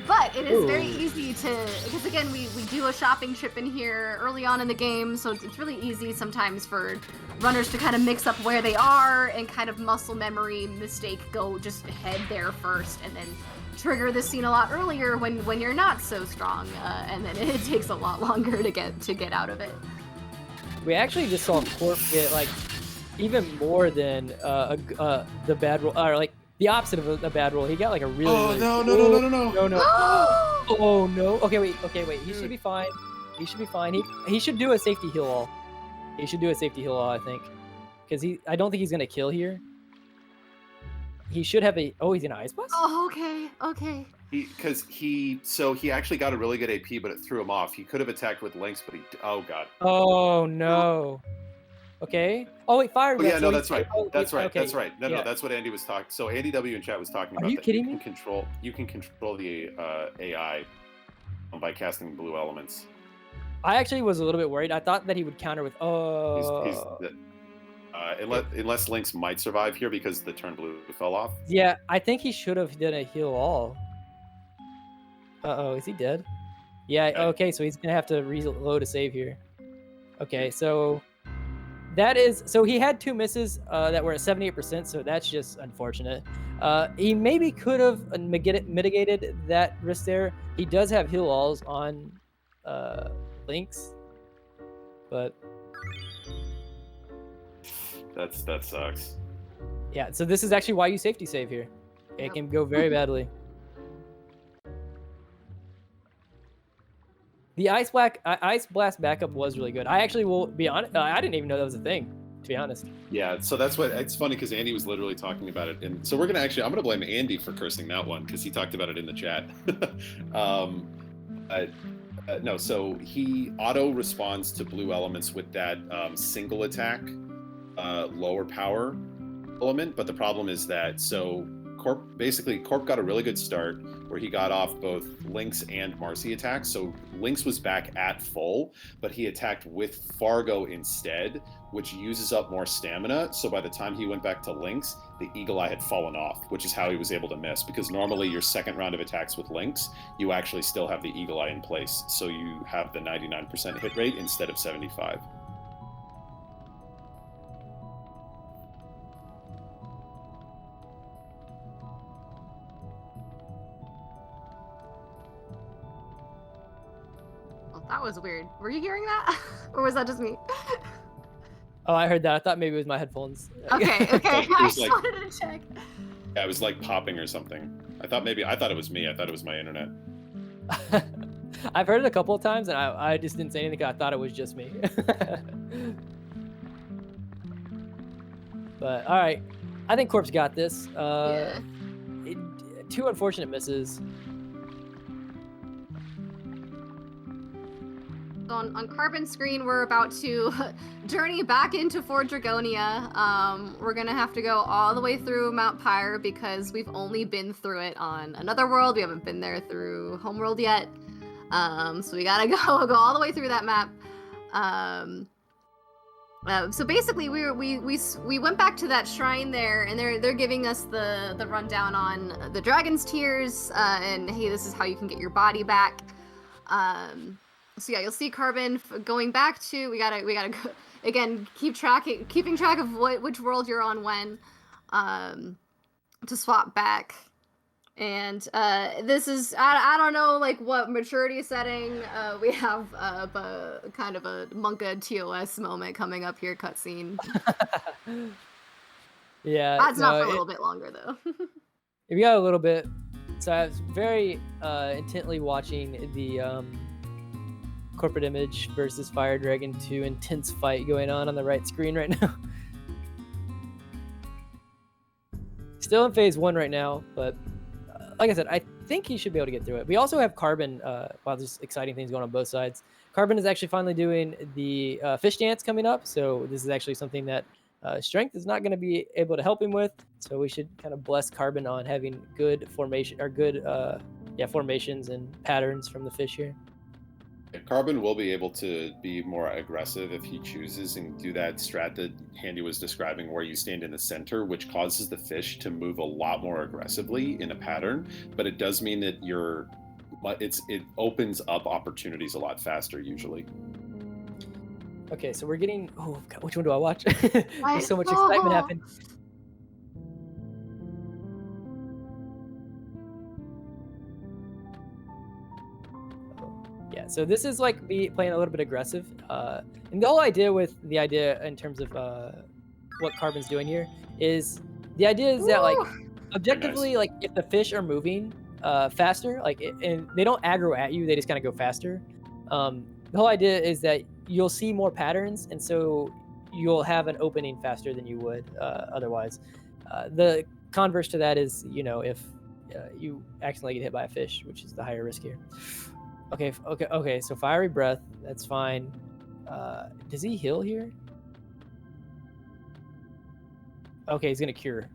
But it is very easy to, because again, we do a shopping trip in here early on in the game, so it's really easy sometimes for runners to kind of mix up where they are and kind of muscle memory mistake, go just head there first and then trigger the scene a lot earlier when you're not so strong, and then it takes a lot longer to get out of it. We actually just saw Corp get like even more than the bad roll, or like the opposite of a bad roll. He got like a really. Oh, really no. Oh no. Okay, wait. He should be fine. He should be fine. He should do a safety heal all. He should do a safety heal all, I think, because I don't think he's gonna kill here. He should have a. Oh, he's in Ice Blast? Oh, okay. Because he actually got a really good AP, but it threw him off. He could have attacked with Lynx, but oh god. Oh no. Okay. Oh wait, fire. Oh yeah, no, that's right. That's right. Okay. That's right. No, Yeah. that's what Andy was talking. So Andy W in chat was talking about. Are you that. kidding me? You can control the AI by casting blue elements. I actually was a little bit worried. I thought that he would counter with Unless Lynx might survive here because the turn blue fell off. Yeah, I think he should have done a heal all. Uh-oh, is he dead? Yeah, okay, so he's gonna have to reload a save here. Okay, so that is, so he had 2 misses that were at 78%, so that's just unfortunate. He maybe could have mitigated that risk there. He does have heal alls on Lynx, but that sucks. yeah, so this is actually why you safety save here. It can go very badly. The Ice Blast backup was really good. I actually will be honest, I didn't even know that was a thing, to be honest. Yeah, so that's what, it's funny because Andy was literally talking about it. And so I'm going to blame Andy for cursing that one because he talked about it in the chat. No, so he auto responds to blue elements with that single attack, lower power element. But the problem is that, so Corp got a really good start where he got off both Lynx and Marcy attacks. So Lynx was back at full, but he attacked with Fargo instead, which uses up more stamina. So by the time he went back to Lynx, the Eagle Eye had fallen off, which is how he was able to miss. Because normally your second round of attacks with Lynx, you actually still have the Eagle Eye in place. So you have the 99% hit rate instead of 75. That was weird. Were you hearing that? Or was that just me? Oh, I heard that. I thought maybe it was my headphones. Okay. I just like, wanted to check. Yeah, it was like popping or something. I thought it was me. I thought it was my internet. I've heard it a couple of times, and I just didn't say anything because I thought it was just me. But, all right. I think Corp's got this. Yeah. 2 unfortunate misses. On Carbon's screen, we're about to journey back into Fort Dragonia. We're gonna have to go all the way through Mount Pyre because we've only been through it on another world. We haven't been there through Homeworld yet. So we gotta go all the way through that map. So basically, we went back to that shrine there, and they're giving us the rundown on the dragon's tears, and hey, this is how you can get your body back. So yeah, you'll see Carbon going back to. We gotta go again. Keeping track of which world you're on when, to swap back. And this is I don't know like what maturity setting we have, but kind of a Monka TOS moment coming up here, cutscene. Yeah, That's not for a little bit longer though. We got a little bit. So I was very intently watching the corporate image versus Fire Dragon 2 intense fight going on the right screen right now. Still in phase 1 right now, but like I said, I think he should be able to get through it. We also have Carbon. Wow, there's exciting things going on both sides. Carbon is actually finally doing the fish dance coming up, so this is actually something that Strength is not going to be able to help him with. So we should kind of bless Carbon on having good formation or good formations and patterns from the fish here. Carbon will be able to be more aggressive if he chooses and do that strat that Handy was describing where you stand in the center, which causes the fish to move a lot more aggressively in a pattern, but it does mean that it opens up opportunities a lot faster usually. Okay, so we're getting, oh God, which one do I watch? There's so much excitement happening. Yeah, so this is like me playing a little bit aggressive. And the whole idea in terms of what Carbon's doing here is the idea is that like objectively, like if the fish are moving faster, like and they don't aggro at you, they just kind of go faster. The whole idea is that you'll see more patterns, and so you'll have an opening faster than you would otherwise. The converse to that is, if you accidentally get hit by a fish, which is the higher risk here. Okay. So fiery breath, that's fine. Does he heal here? Okay, he's gonna cure.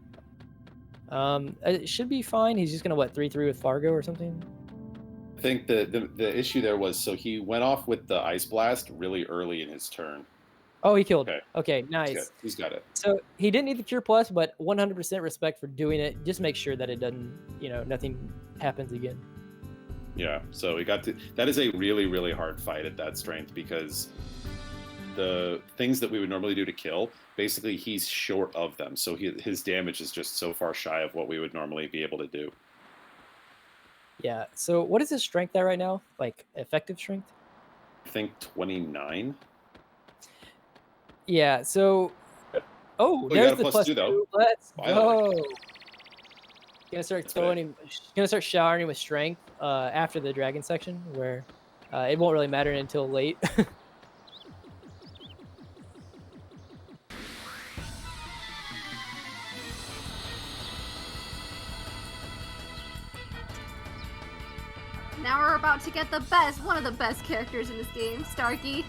It should be fine. He's just gonna 3-3 with Fargo or something. I think the issue there was so he went off with the ice blast really early in his turn. Oh, he killed. Okay, nice. He's got it. So he didn't need the cure plus, but 100% respect for doing it. Just make sure that it doesn't, nothing happens again. Yeah, so that is a really, really hard fight at that strength because the things that we would normally do to kill, basically he's short of them. So his damage is just so far shy of what we would normally be able to do. Yeah, so what is his strength at right now? Like effective strength? I think 29. Yeah, so... Oh, there's the +2 though. Let's go! Gonna start showering him with strength after the dragon section, where it won't really matter until late. Now we're about to get one of the best characters in this game, Starkey.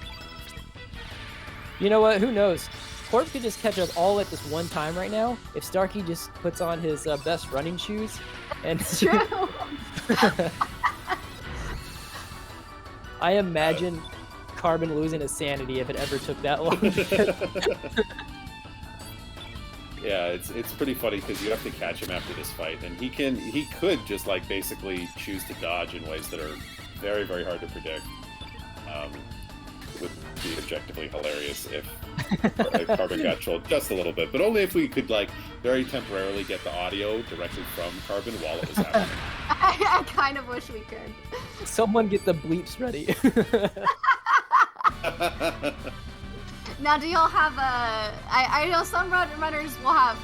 You know what? Who knows? Corp could just catch up all at this one time right now if Starkey just puts on his best running shoes. And True. I imagine Carbon losing his sanity if it ever took that long. Yeah, it's pretty funny because you have to catch him after this fight, and he could just basically choose to dodge in ways that are very, very hard to predict. It would be objectively hilarious if Carbon got trolled just a little bit, but only if we could very temporarily get the audio directly from Carbon while it was happening. I kind of wish we could. Someone get the bleeps ready. Now, do y'all have I know some runners will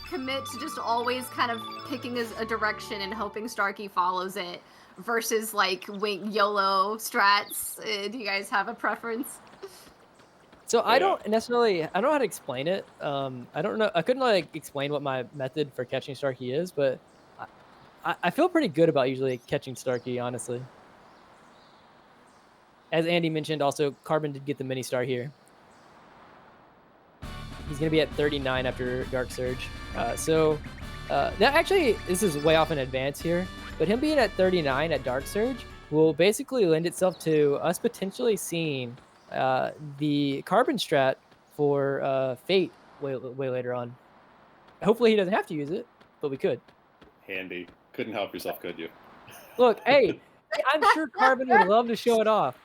commit to just always kind of picking a direction and hoping Starkey follows it versus YOLO strats. Do you guys have a preference? So I don't know how to explain it. I don't know. I couldn't explain what my method for catching Starkey is, but I feel pretty good about usually catching Starkey, honestly. As Andy mentioned, also Carbon did get the mini star here. He's gonna be at 39 after Dark Surge. That actually, this is way off in advance here, but him being at 39 at Dark Surge will basically lend itself to us potentially seeing the Carbon strat for Fate way later on. Hopefully he doesn't have to use it, but we could. Handy. Couldn't help yourself, could you? Look, hey, I'm sure Carbon would love to show it off.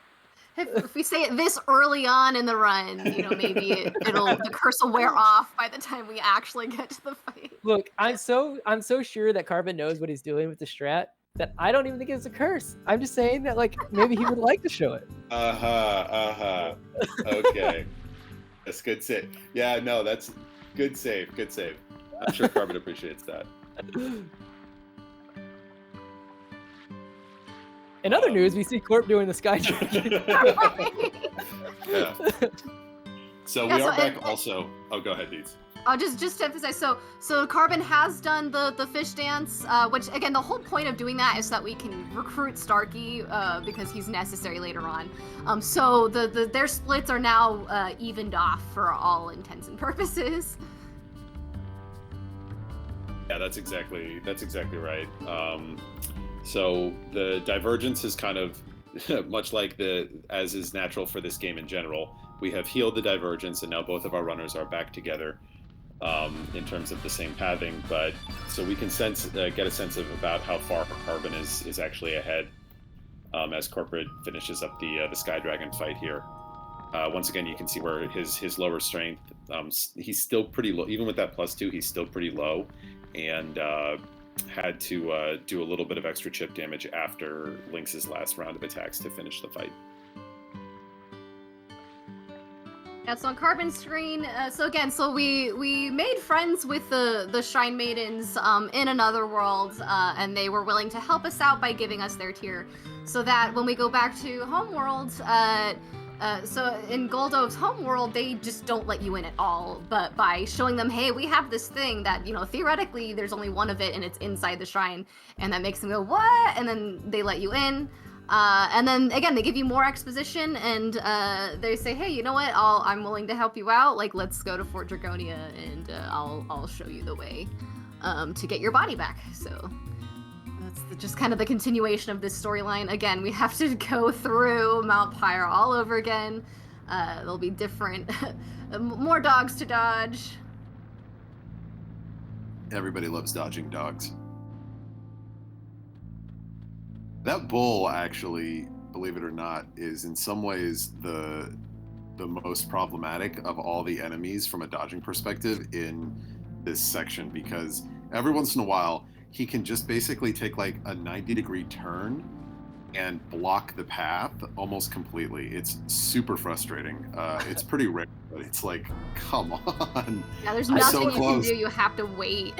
If we say it this early on in the run, maybe the curse will wear off by the time we actually get to the fight. Look, I'm so sure that Carbon knows what he's doing with the strat that I don't even think it's a curse. I'm just saying that maybe he would like to show it. Okay. That's good save. Yeah, no, that's good save. Good save. I'm sure Carbon appreciates that. In other news, we see Corp doing the Sky Dragon. Yeah. So we are back also. Oh, go ahead, Deeds. Just to emphasize, so Carbon has done the fish dance, which again, the whole point of doing that is so that we can recruit Starkey because he's necessary later on. So their splits are now evened off for all intents and purposes. Yeah, that's exactly right. So the divergence is kind of much like as is natural for this game in general. We have healed the divergence, and now both of our runners are back together in terms of the same pathing. But so we can get a sense of about how far Carbon is actually ahead as Corporate finishes up the Sky Dragon fight here. Once again, you can see where his lower strength, he's still pretty low. Even with that +2, he's still pretty low, and had to do a little bit of extra chip damage after Lynx's last round of attacks to finish the fight. Yeah, so on Carbon's screen, so we made friends with the Shrine Maidens in another world, and they were willing to help us out by giving us their tier, so that when we go back to Homeworld, so in Goldo's homeworld, they just don't let you in at all. But by showing them, hey, we have this thing that, theoretically there's only one of it and it's inside the shrine, and that makes them go, what? And then they let you in. And then again, they give you more exposition, and they say, hey, you know what? I'm willing to help you out. Let's go to Fort Dragonia, and I'll show you the way to get your body back. So that's just kind of the continuation of this storyline. Again, we have to go through Mount Pyre all over again. There'll be different, more dogs to dodge. Everybody loves dodging dogs. That bull, actually, believe it or not, is in some ways the most problematic of all the enemies from a dodging perspective in this section, because every once in a while he can just basically take a 90-degree turn and block the path almost completely. It's super frustrating. It's pretty rare, but it's come on. Yeah, there's nothing so you can do. You have to wait.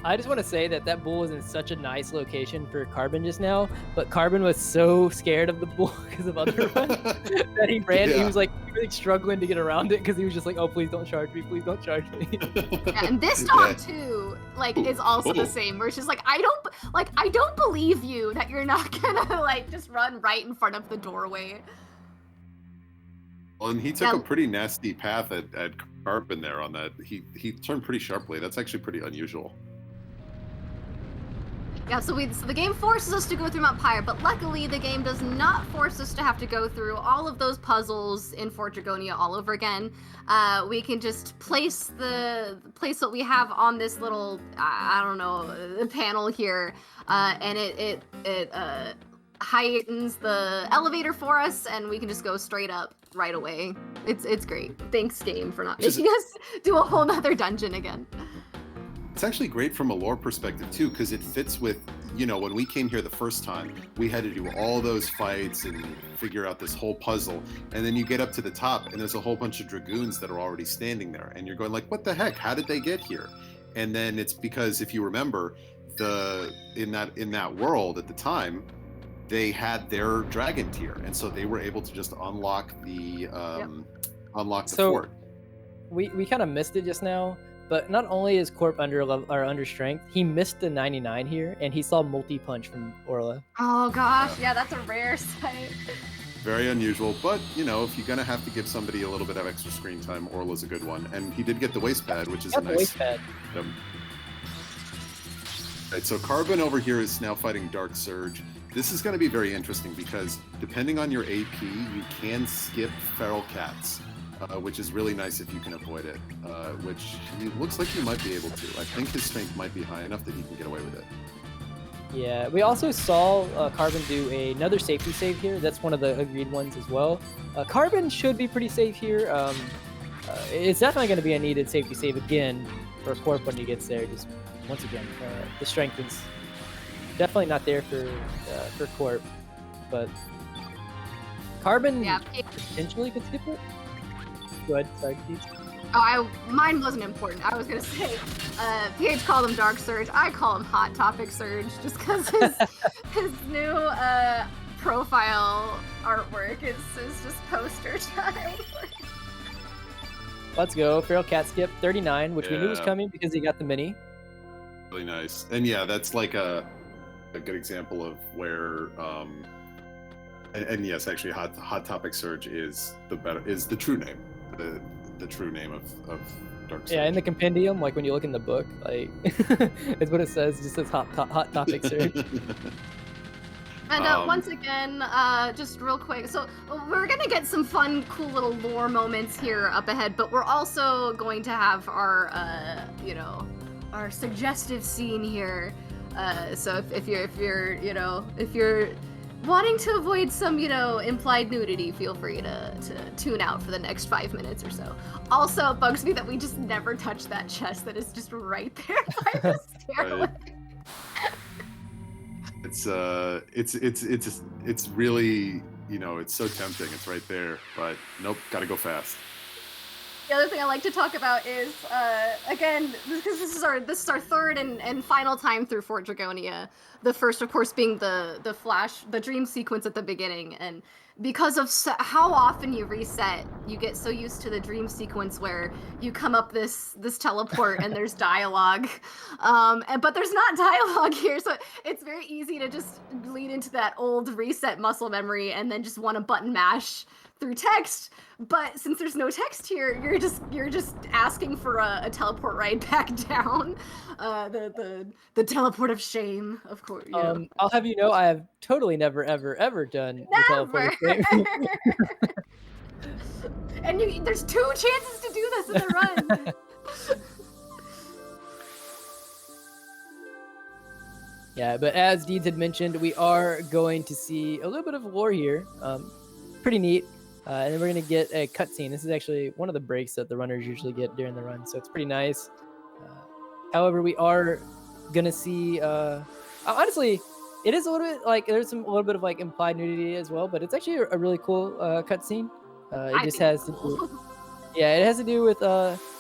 I just want to say that bull was in such a nice location for Carbon just now, but Carbon was so scared of the bull because of other runs that he ran. Yeah. He was really struggling to get around it because he was just oh, please don't charge me, please don't charge me. Yeah, and this dog too, is also the same. Where it's just I don't believe you that you're not gonna just run right in front of the doorway. Well, and he took a pretty nasty path at Carbon there on that. He turned pretty sharply. That's actually pretty unusual. Yeah, so the game forces us to go through Mount Pyre, but luckily the game does not force us to have to go through all of those puzzles in Fort Dragonia all over again. We can just place what we have on this little, panel here, and it heightens the elevator for us, and we can just go straight up right away. It's great. Thanks, game, for not making us do a whole nother dungeon again. It's actually great from a lore perspective too, because it fits with, when we came here the first time, we had to do all those fights and figure out this whole puzzle, and then you get up to the top and there's a whole bunch of dragoons that are already standing there, and you're going what the heck, how did they get here? And then it's because, if you remember, in that world at the time, they had their dragon tier, and so they were able to just unlock the fort. We kind of missed it just now, But not only is Corp under strength, he missed the 99 here, and he saw multi-punch from Orla. Oh gosh, yeah, that's a rare sight. Very unusual, but you know, if you're gonna have to give somebody a little bit of extra screen time, Orla's a good one, and he did get the waist pad, which is a nice. Waist pad. Right, so Carbon over here is now fighting Dark Surge. This is going to be very interesting because depending on your AP, you can skip Feral Cats, which is really nice if you can avoid it. Which it looks like you might be able to. I think his strength might be high enough that he can get away with it. Yeah, we also saw Carbon do another safety save here. That's one of the agreed ones as well. Carbon should be pretty safe here. It's definitely going to be a needed safety save again for Corp when he gets there. Just once again, the strength is definitely not there for Corp, but Carbon potentially could skip it. Go ahead, sorry, please. Oh, mine wasn't important. I was gonna say, PH called him Dark Surge. I call him Hot Topic Surge, just because his new profile artwork is just poster time. Let's go, Feral Cat skip 39, which we knew was coming because he got the mini. Really nice, and yeah, that's like a good example of where, and yes, actually, Hot Topic Surge is the true name. The true name of Dark Surge. Yeah, in the compendium, like when you look in the book, like it's what it says. It just says Hot Topic Surge. And once again, just real quick, so we're gonna get some fun, cool little lore moments here up ahead, but we're also going to have our, our suggestive scene here. So if you're wanting to avoid some, implied nudity, feel free to tune out for the next 5 minutes or so. Also, it bugs me that we just never touch that chest that is just right there by the stairway. It's really, it's so tempting. It's right there, but nope, gotta go fast. The other thing I like to talk about is, again, because this is our third and final time through Fort Dragonia. The first, of course, being the dream sequence at the beginning, and because of how often you reset, you get so used to the dream sequence where you come up this teleport and there's dialogue, but there's not dialogue here, so it's very easy to just lead into that old reset muscle memory and then just want to button mash through text. But since there's no text here, you're just asking for a teleport ride back down, the teleport of shame, of course. I'll have you know, I have totally never ever done the teleport of shame. And there's 2 chances to do this in the run. Yeah, but as Deeds had mentioned, we are going to see a little bit of lore here. Pretty neat. And then we're going to get a cutscene. This is actually one of the breaks that the runners usually get during the run, so it's pretty nice. However, we are going to see... honestly, it is a little bit like... There's a little bit of like implied nudity as well, but it's actually a really cool cutscene. It just has to do... Yeah, it has to do with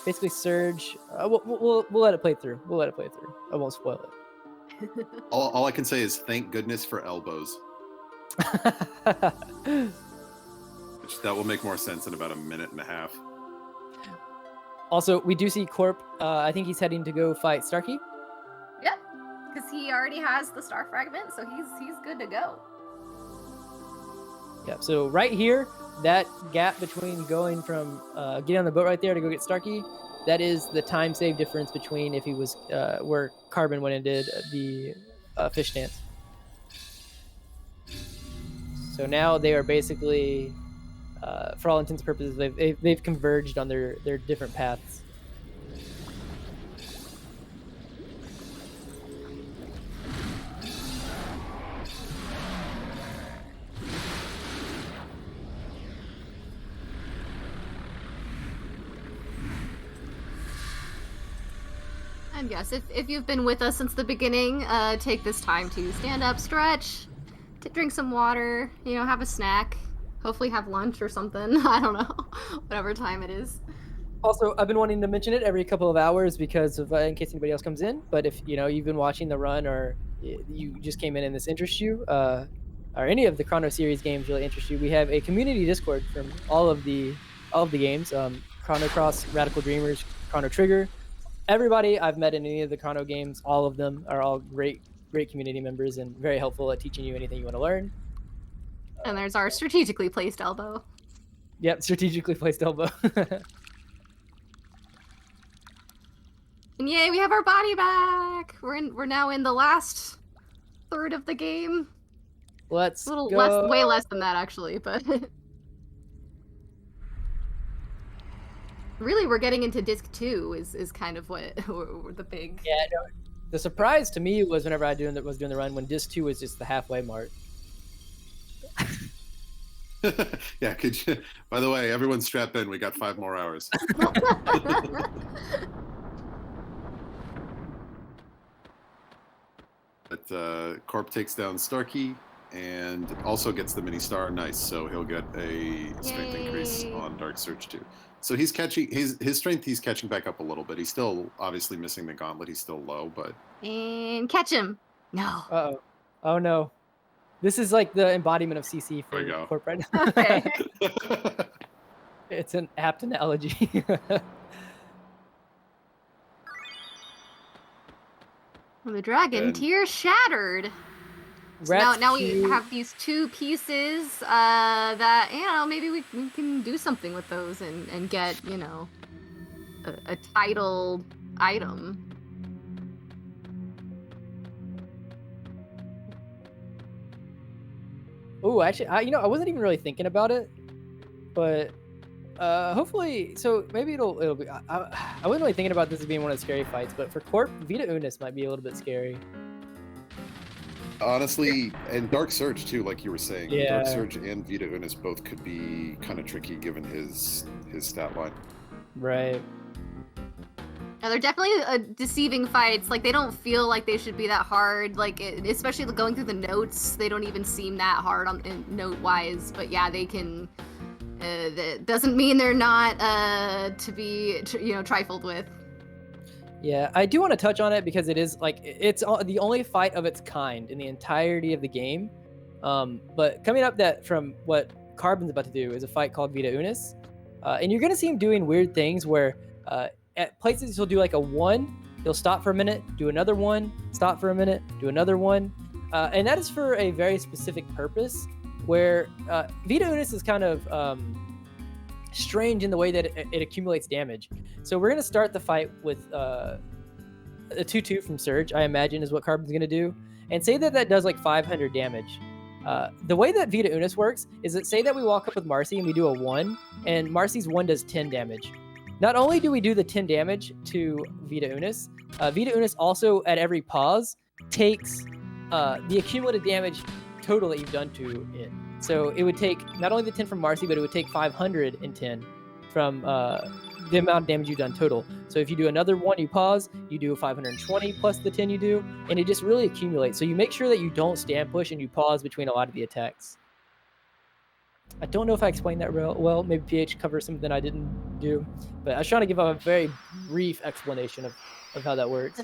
basically Surge. We'll let it play through. I won't spoil it. All I can say is thank goodness for elbows. That will make more sense in about a minute and a half. Also, we do see Corp. I think he's heading to go fight Starkey. Yep, because he already has the star fragment, so he's good to go. Yeah. So right here, that gap between going from getting on the boat right there to go get Starkey, that is the time save difference between if he was where Carbon went and did the fish dance. So now they are basically. For all intents and purposes, they've converged on their different paths. And yes, if you've been with us since the beginning, take this time to stand up, stretch, to drink some water, have a snack. Hopefully have lunch or something. I don't know. Whatever time it is. Also, I've been wanting to mention it every couple of hours because of in case anybody else comes in. But if you've been watching the run or you just came in and this interests you, or any of the Chrono series games really interest you, we have a community Discord from all of the games. Chrono Cross, Radical Dreamers, Chrono Trigger. everybody I've met in any of the Chrono games, all of them are all great community members and very helpful at teaching you anything you want to learn. And there's our strategically placed elbow. Yep, strategically placed elbow. And yay, we have our body back. We're now in the last third of the game. Let's A little go. less, way less than that actually, but really we're getting into disc 2 is kind of what the big. Yeah, no, the surprise to me was whenever I was doing the run when disc 2 was just the halfway mark. Yeah, could you? By the way, everyone strap in. We got 5 more hours. But Corp takes down Starkey and also gets the mini star. Nice, so he'll get a strength increase on Dark Surge too. So he's catching his strength. He's catching back up a little bit. He's still obviously missing the gauntlet. He's still low, but And catch him. No. Uh-oh. Oh no. This is like the embodiment of CC for Corp right now. Okay. It's an apt analogy. The dragon tier shattered. So now we have these 2 pieces that, you know, maybe we can do something with those and get, you know, a title item. Oh, actually, I wasn't even really thinking about it, but hopefully, so maybe it'll be. I wasn't really thinking about this as being one of the scary fights, but for Corp, Vita Unis might be a little bit scary. Honestly, and Dark Surge too, like you were saying. Yeah. Dark Surge and Vita Unis both could be kind of tricky given his stat line. Right. Yeah, they're definitely deceiving fights. Like, they don't feel like they should be that hard. Like, especially going through the notes, they don't even seem that hard note-wise. But yeah, they can. That doesn't mean they're not to be, trifled with. Yeah, I do want to touch on it because it is like it's the only fight of its kind in the entirety of the game. But coming up from what Carbon's about to do is a fight called Vita Unis, and you're gonna see him doing weird things where at places he'll do like a 1, he'll stop for a minute, do another 1, stop for a minute, do another 1, and that is for a very specific purpose. Where Vita Unis is kind of strange in the way that it accumulates damage. So we're going to start the fight with a 2-2 from Surge, I imagine is what Carbon's going to do. And say that does like 500 damage. The way that Vita Unis works is that say that we walk up with Marcy and we do a 1, and Marcy's 1 does 10 damage. Not only do we do the 10 damage to Vita Unis, Vita Unis also at every pause takes the accumulated damage total that you've done to it. So it would take not only the 10 from Marcy, but it would take 510 from the amount of damage you've done total. So if you do another 1, you pause, you do 520 plus the 10 you do, and it just really accumulates. So you make sure that you don't stand push and you pause between a lot of the attacks. I don't know if I explained that real well. Maybe PH covers something I didn't do, but I was trying to give a very brief explanation of how that works.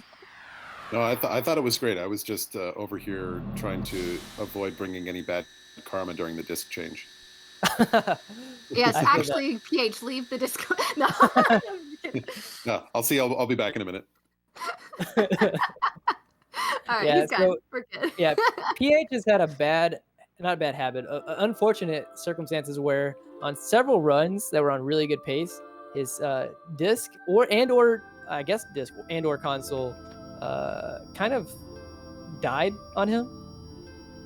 No, I thought it was great. I was just over here trying to avoid bringing any bad karma during the disc change. Yes, actually, PH, leave the disc. No, I'm kidding. No, I'll be back in a minute. All right, Yeah, he's gone. so- We're good. Yeah, PH has had not a bad habit, unfortunate circumstances where on several runs that were on really good pace, his disc or I guess disc and/or console kind of died on him.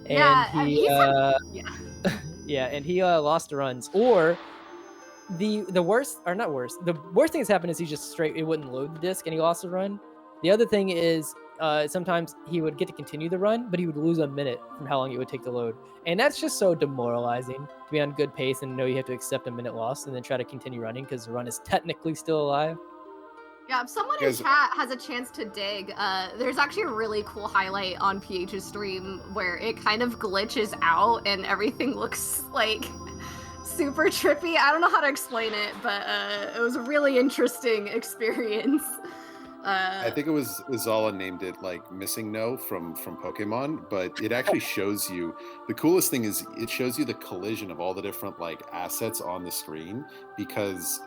And Yeah, he yeah. yeah, and he lost the runs. Or the worst thing that's happened is he just it wouldn't load the disc and he lost the run. The other thing is sometimes he would get to continue the run, but he would lose a minute from how long it would take to load. And that's just so demoralizing to be on good pace and know you have to accept a minute loss and then try to continue running because the run is technically still alive. Yeah, if someone in chat has a chance to dig, there's actually a really cool highlight on PH's stream where it kind of glitches out and everything looks like super trippy. I don't know how to explain it, but it was a really interesting experience. I think it was Zala named it like Missing No from Pokemon, but it actually shows you, the coolest thing is it shows you the collision of all the different like assets on the screen because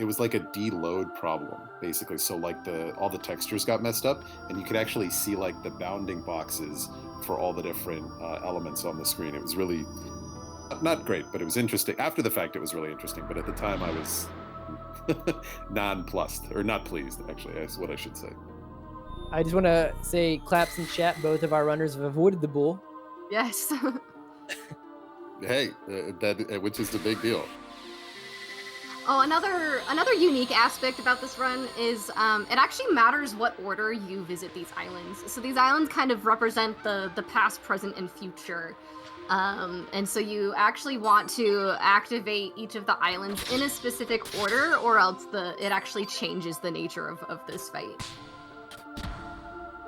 it was like a deload problem, basically. So like all the textures got messed up, and you could actually see like the bounding boxes for all the different elements on the screen. It was really not great, but it was interesting. After the fact, it was really interesting. But at the time, I was nonplussed, or not pleased, actually, is what I should say. I just want to say claps in chat. Both of our runners have avoided the bull. Yes. Hey, which is the big deal. Oh, another unique aspect about this run is it actually matters what order you visit these islands. So these islands kind of represent the past, present, and future. And so you actually want to activate each of the islands in a specific order, or else it actually changes the nature of this fight.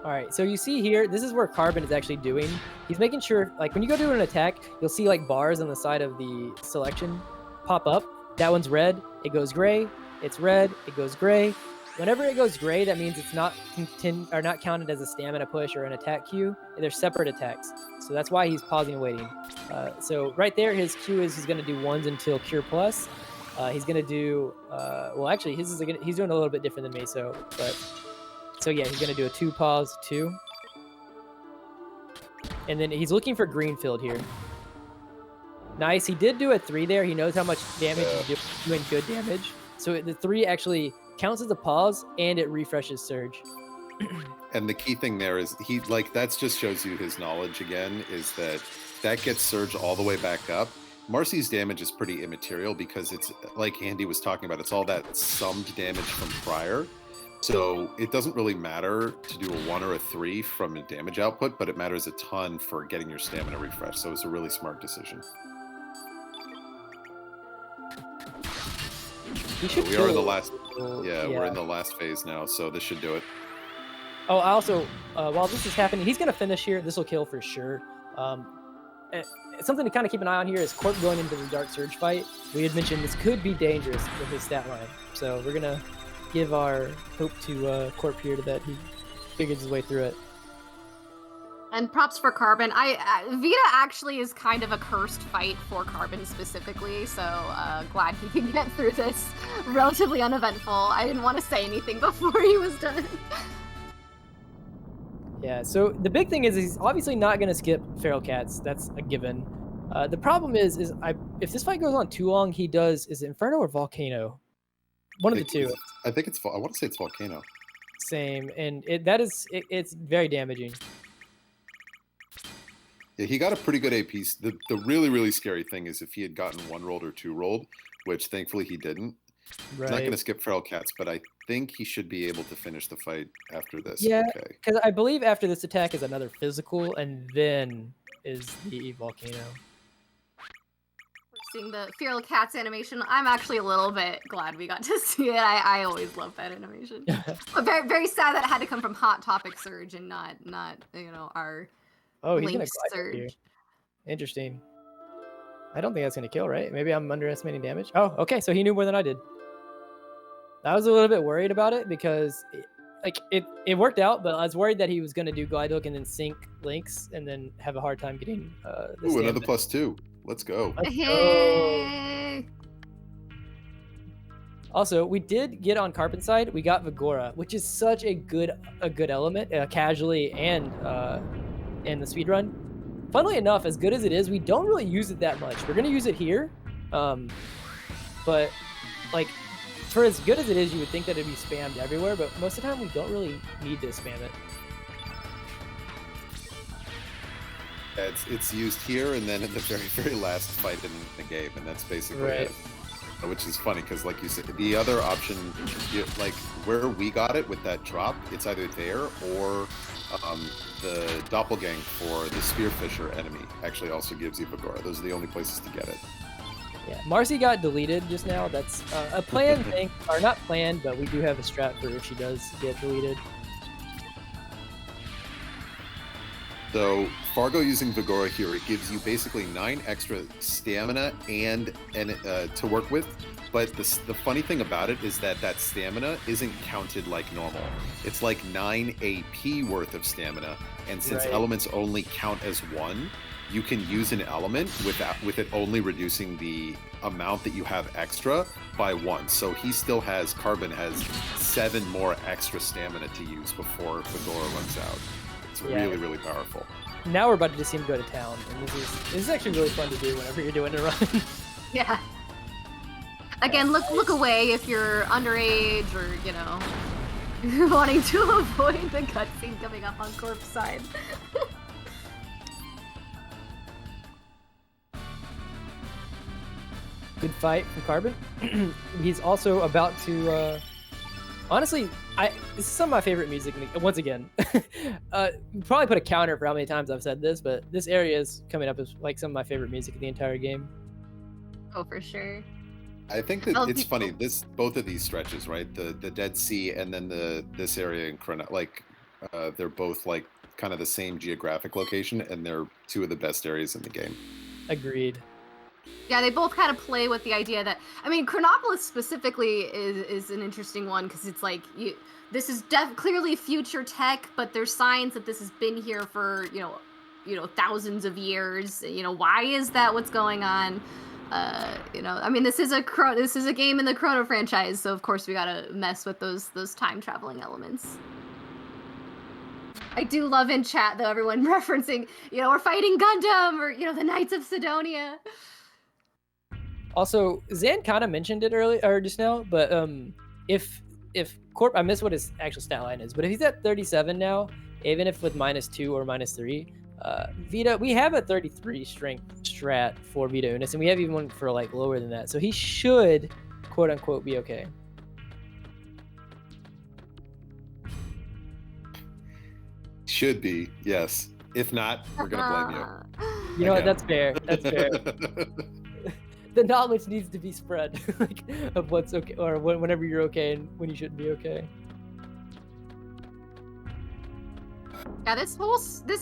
All right, so you see here, this is where Carbon is actually doing. He's making sure, like when you go do an attack, you'll see like bars on the side of the selection pop up. That one's red, it goes gray. It's red, it goes gray. Whenever it goes gray, that means it's not not counted as a stamina push or an attack queue. They're separate attacks. So that's why he's pausing and waiting. So right there, his queue is he's going to do ones until Cure Plus. He's going to do, well, actually, he's doing a little bit different than me. So yeah, he's going to do a 2 pause, 2. And then he's looking for Greenfield here. Nice. He did do a 3 there. He knows how much damage he's doing, good damage. So the 3 actually counts as a pause, and it refreshes Surge. And the key thing there is that just shows you his knowledge again, is that gets Surge all the way back up. Marcy's damage is pretty immaterial because it's like Andy was talking about, it's all that summed damage from prior. So it doesn't really matter to do a 1 or a 3 from a damage output, but it matters a ton for getting your stamina refreshed. So it's a really smart decision. So we are in the last. Yeah, we're in the last phase now, so this should do it. Oh, I also, while this is happening, he's gonna finish here. This will kill for sure. Something to kind of keep an eye on here is Corp going into the Dark Surge fight. We had mentioned this could be dangerous with his stat line, so we're gonna give our hope to Corp here that he figures his way through it. And props for Carbon. Vita actually is kind of a cursed fight for Carbon specifically, so glad he can get through this relatively uneventful. I didn't want to say anything before he was done. Yeah, so the big thing is he's obviously not going to skip Feral Cats. That's a given. The problem is if this fight goes on too long, he does, is it Inferno or Volcano? One of the two. I think it's, I want to say it's Volcano. Same, and it's very damaging. Yeah, he got a pretty good AP. The really, really scary thing is if he had gotten 1 rolled or 2 rolled, which thankfully he didn't. He's not going to skip Feral Cats, but I think he should be able to finish the fight after this. Yeah, because I believe after this attack is another physical, and then is the Volcano. Seeing the Feral Cats animation, I'm actually a little bit glad we got to see it. I always love that animation. But very, very sad that it had to come from Hot Topic Surge and not our Lynx Surge. Here. Interesting. I don't think that's going to kill, right? Maybe I'm underestimating damage. Oh, okay, so he knew more than I did. I was a little bit worried about it because it worked out, but I was worried that he was going to do Glide Hook and then sync Lynx and then have a hard time getting Ooh, another +2. Let's go. Hey. Also, we did get on Carbon's side. We got Vigora, which is such a good element, casually and in the speedrun. Funnily enough, as good as it is, we don't really use it that much. We're gonna use it here, but like for as good as it is, you would think that it'd be spammed everywhere, but most of the time we don't really need to spam it. It's used here and then in the very, very last fight in the game, and that's basically it. Which is funny because, like you said, the other option, like where we got it with that drop, it's either there or the Doppelgang for the Spearfisher enemy actually also gives you Vigora. Those are the only places to get it. Yeah, Marcy got deleted just now. That's a planned thing, or not planned, but we do have a strat for if she does get deleted. So Fargo using Vigora here, it gives you basically 9 extra stamina and to work with. But the funny thing about it is that stamina isn't counted like normal. It's like 9 AP worth of stamina, and since elements only count as 1, you can use an element with it only reducing the amount that you have extra by 1. So Carbon has 7 more extra stamina to use before Fedora runs out. It's really, really powerful. Now we're about to see him go to town, and this is actually really fun to do whenever you're doing a run. Yeah. Again, look away if you're underage or, you know, wanting to avoid the cutscene coming up on Corp's side. Good fight from Carbon. He's also about to, honestly, this is some of my favorite music. Once again, probably put a counter for how many times I've said this, but this area is coming up as like some of my favorite music in the entire game. Oh, for sure. I think that it's funny. Both of these stretches, right? The Dead Sea and then this area in Chrono, like they're both like kind of the same geographic location, and they're 2 of the best areas in the game. Agreed. Yeah, they both kind of play with the idea that, I mean, Chronopolis specifically is an interesting one because it's like this is clearly future tech, but there's signs that this has been here for you know thousands of years. You know, why is that? What's going on? You know, I mean, this is a game in the Chrono franchise, so of course we gotta mess with those time traveling elements. I do love in chat though everyone referencing, you know, we're fighting Gundam or you know the Knights of Sidonia. Also, Zan kind of mentioned it earlier or just now, but if Corp, I missed what his actual stat line is, but if he's at 37 now, even if with -2 or -3, Vita, we have a 33 strength strat for Vita Unis, and we have even one for like lower than that, so he should quote unquote be okay. Should be, yes. If not, we're gonna blame you. You know what? That's fair. That's fair. The knowledge needs to be spread like, of what's okay, or whenever you're okay and when you shouldn't be okay. Yeah, this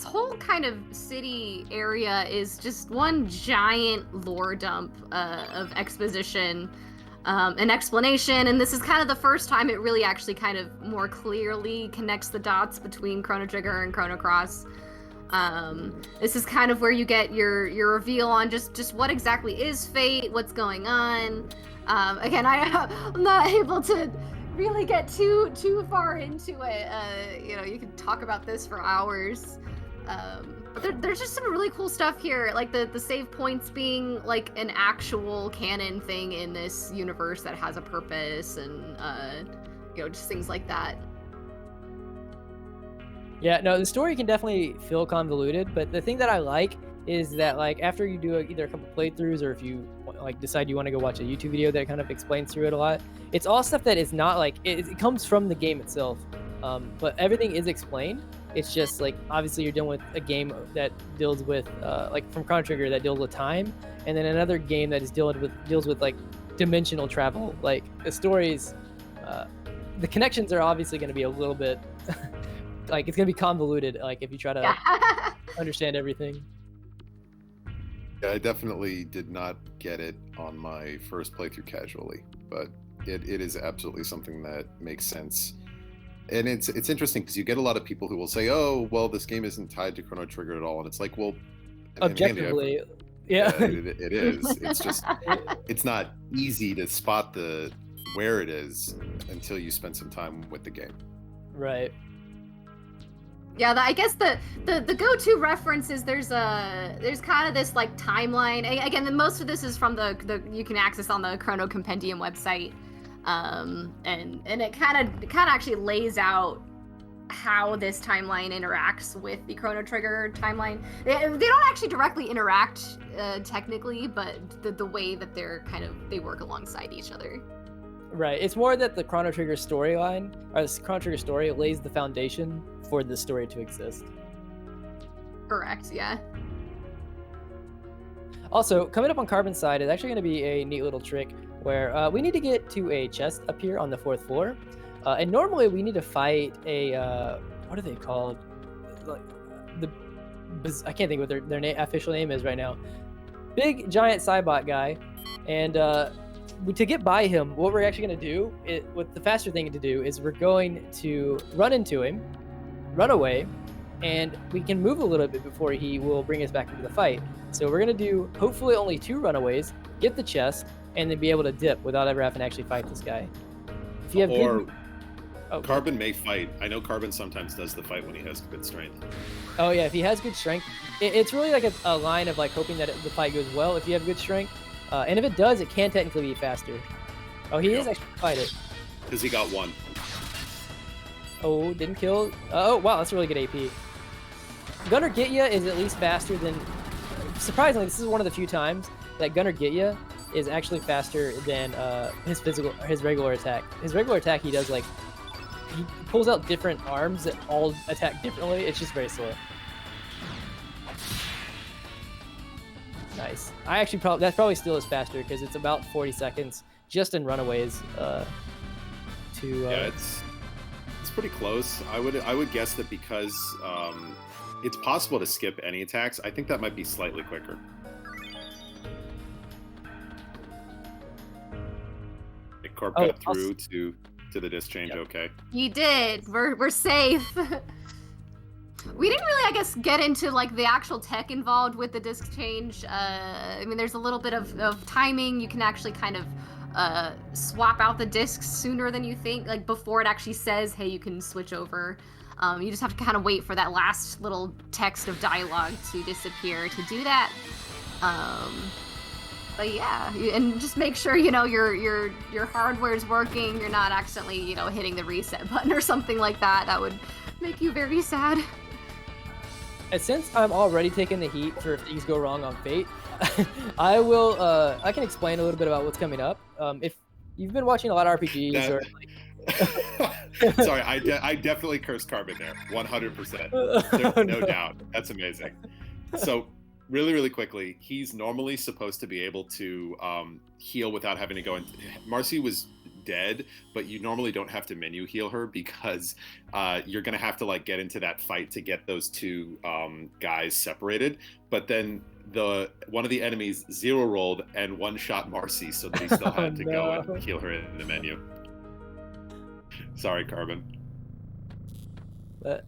whole kind of city area is just one giant lore dump of exposition and explanation, and this is kind of the first time it really actually kind of more clearly connects the dots between Chrono Trigger and Chrono Cross. This is kind of where you get your reveal on just what exactly is fate, what's going on. Again, I'm not able to really get too far into it. You know, you can talk about this for hours. But there's just some really cool stuff here, like the save points being like an actual canon thing in this universe that has a purpose, and you know, just things like that. Yeah, no, the story can definitely feel convoluted, but the thing that I like is that like after you do either a couple playthroughs or if you like decide you want to go watch a YouTube video that kind of explains through it a lot, it's all stuff that is not like it comes from the game itself, but everything is explained. It's just like obviously you're dealing with a game that deals with like from Chrono Trigger that deals with time, and then another game that is deals with like dimensional travel. Like the stories, the connections are obviously going to be a little bit. Like it's gonna be convoluted, like if you try to understand everything. Yeah, I definitely did not get it on my first playthrough casually, but it is absolutely something that makes sense. And it's interesting because you get a lot of people who will say, "Oh, well, this game isn't tied to Chrono Trigger at all," and it's like, well, objectively, yeah, it is. It's just it's not easy to spot where it is until you spend some time with the game. Right. Yeah, I guess the go-to reference is there's kind of this like timeline. Again, most of this is from the you can access on the Chrono Compendium website, and it kind of actually lays out how this timeline interacts with the Chrono Trigger timeline. They don't actually directly interact technically, but the way that they work alongside each other. Right. It's more that the Chrono Trigger storyline, or the Chrono Trigger story, lays the foundation for the story to exist. Correct, yeah. Also, coming up on Carbon's side is actually going to be a neat little trick where we need to get to a chest up here on the 4th floor. And normally we need to fight a, what are they called? Like, I can't think what their official name is right now. Big, giant Cybot guy. And to get by him, what we're actually going to do, what the faster thing to do is we're going to run into him, run away, and we can move a little bit before he will bring us back into the fight. So we're gonna do hopefully only 2 runaways, get the chest, and then be able to dip without ever having to actually fight this guy. If you have Carbon may fight. I know Carbon sometimes does the fight when he has good strength. Oh yeah, if he has good strength, it's really like a line of like hoping that the fight goes well if you have good strength, and if it does, it can technically be faster. Oh, he is actually fight it. Because he got 1. Oh, didn't kill. Oh wow, that's a really good AP. Gunner Get Ya is at least faster than. Surprisingly, this is one of the few times that Gunner Get Ya is actually faster than his regular attack. His regular attack, he does like. He pulls out different arms that all attack differently. It's just very slow. Nice. I actually that probably still is faster because it's about 40 seconds just in runaways. Yeah, it's pretty close. I would guess that because it's possible to skip any attacks. I think that might be slightly quicker. Corp got through to the disc change. Yep. Okay. He did. We're safe. We didn't really, I guess, get into like the actual tech involved with the disc change. I mean, there's a little bit of timing. You can actually kind of swap out the discs sooner than you think, like before it actually says, hey, you can switch over. You just have to kind of wait for that last little text of dialogue to disappear to do that. But yeah, and just make sure, you know, your hardware's working. You're not accidentally, you know, hitting the reset button or something like that. That would make you very sad. And since I'm already taking the heat for if things go wrong on Fate, I can explain a little bit about what's coming up. If you've been watching a lot of RPGs or like... Sorry, I definitely cursed Carbon there, 100%. No doubt. That's amazing. So really, really quickly, he's normally supposed to be able to heal without having to go in. Marcy was dead, but you normally don't have to menu heal her because you're gonna have to like get into that fight to get those 2 guys separated. But then one of the enemies 0 rolled and 1-shot Marcy, so that he still had to go and heal her in the menu. Sorry, Carbon.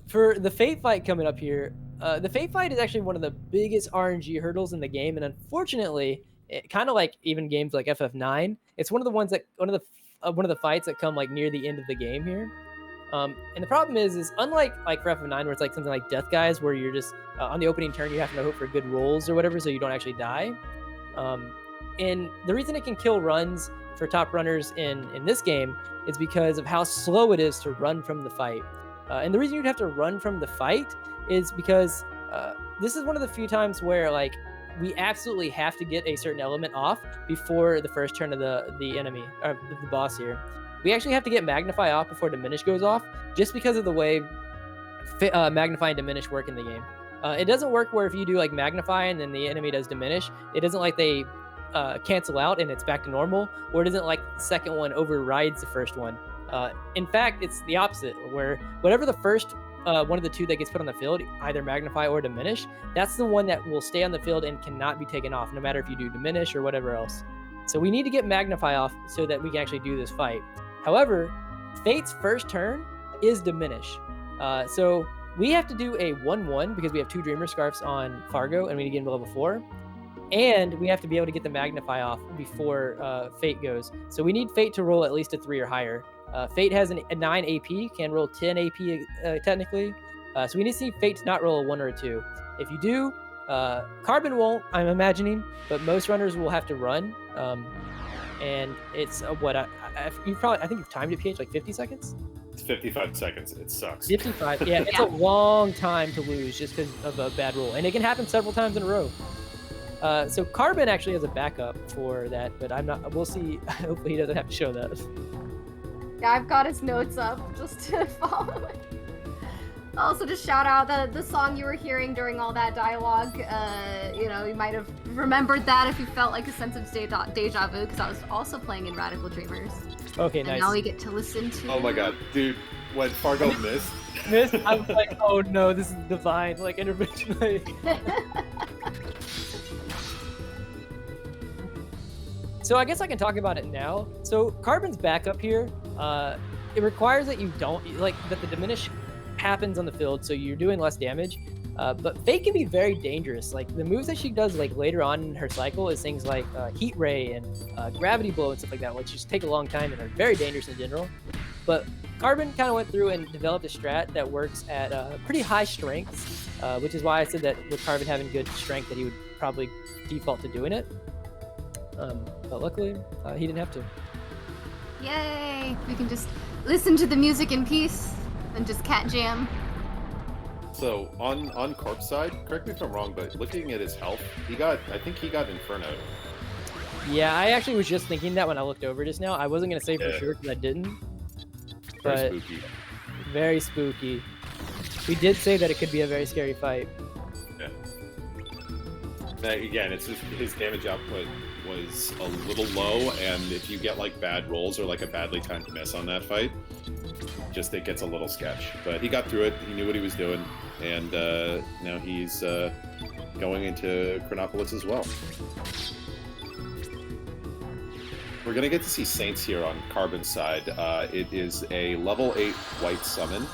For the Fate fight coming up here, the Fate fight is actually one of the biggest RNG hurdles in the game, and unfortunately, kind of like even games like FF9, it's one of the fights that come like near the end of the game here. And the problem is unlike like for FF9 where it's like something like Death Guys where you're just on the opening turn you have to hope for good rolls or whatever so you don't actually die. And the reason it can kill runs for top runners in this game is because of how slow it is to run from the fight. And the reason you'd have to run from the fight is because this is one of the few times where like we absolutely have to get a certain element off before the first turn of the enemy or the boss here. We actually have to get Magnify off before Diminish goes off, just because of the way Magnify and Diminish work in the game. It doesn't work where if you do like Magnify and then the enemy does Diminish, it doesn't like they cancel out and it's back to normal, or it isn't like the second one overrides the first one. In fact, it's the opposite, where whatever the first one of the 2 that gets put on the field, either Magnify or Diminish, that's the one that will stay on the field and cannot be taken off, no matter if you do Diminish or whatever else. So we need to get Magnify off so that we can actually do this fight. However, Fate's first turn is Diminish. So we have to do a 1-1 because we have 2 Dreamer Scarfs on Fargo and we need to get into level 4. And we have to be able to get the Magnify off before Fate goes. So we need Fate to roll at least a 3 or higher. Fate has a 9 AP, can roll 10 AP technically. So we need to see Fate to not roll a 1 or a 2. If you do, Carbon won't, I'm imagining, but most runners will have to run. And it's I think you've timed it, PH, like 50 seconds? It's 55 seconds. It sucks. 55, yeah, it's a long time to lose just because of a bad roll. And it can happen several times in a row. So Carbon actually has a backup for that, but we'll see. Hopefully he doesn't have to show that. Yeah, I've got his notes up just to follow it. Also, just shout out the song you were hearing during all that dialogue. You know, you might have remembered that if you felt like a sense of deja vu, because I was also playing in Radical Dreamers. Okay, and nice. now we get to listen to... Oh my god, dude, when Fargo missed... I was like, oh no, this is divine, like, intervention. So I guess I can talk about it now. So Carbon's backup here, it requires that you don't, like, that the Diminish happens on the field, so you're doing less damage. But Fate can be very dangerous. Like the moves that she does like later on in her cycle is things like Heat Ray and Gravity Blow and stuff like that, which just take a long time and are very dangerous in general. But Carbon kind of went through and developed a strat that works at pretty high strengths, which is why I said that with Carbon having good strength that he would probably default to doing it. But luckily, he didn't have to. Yay! We can just listen to the music in peace and just cat jam. So on Corp's side, correct me if I'm wrong, but looking at his health, I think he got Inferno. Yeah, I actually was just thinking that when I looked over just now. I wasn't gonna say for sure because I didn't. Very spooky. Very spooky. We did say that it could be a very scary fight. Yeah. Now, again, it's just his damage output was a little low, and if you get like bad rolls or like a badly timed miss on that fight, just it gets a little sketch. But he got through it. He knew what he was doing, and now he's going into Chronopolis as well. We're going to get to see Saints here on Carbon's side. It is a level 8 white summon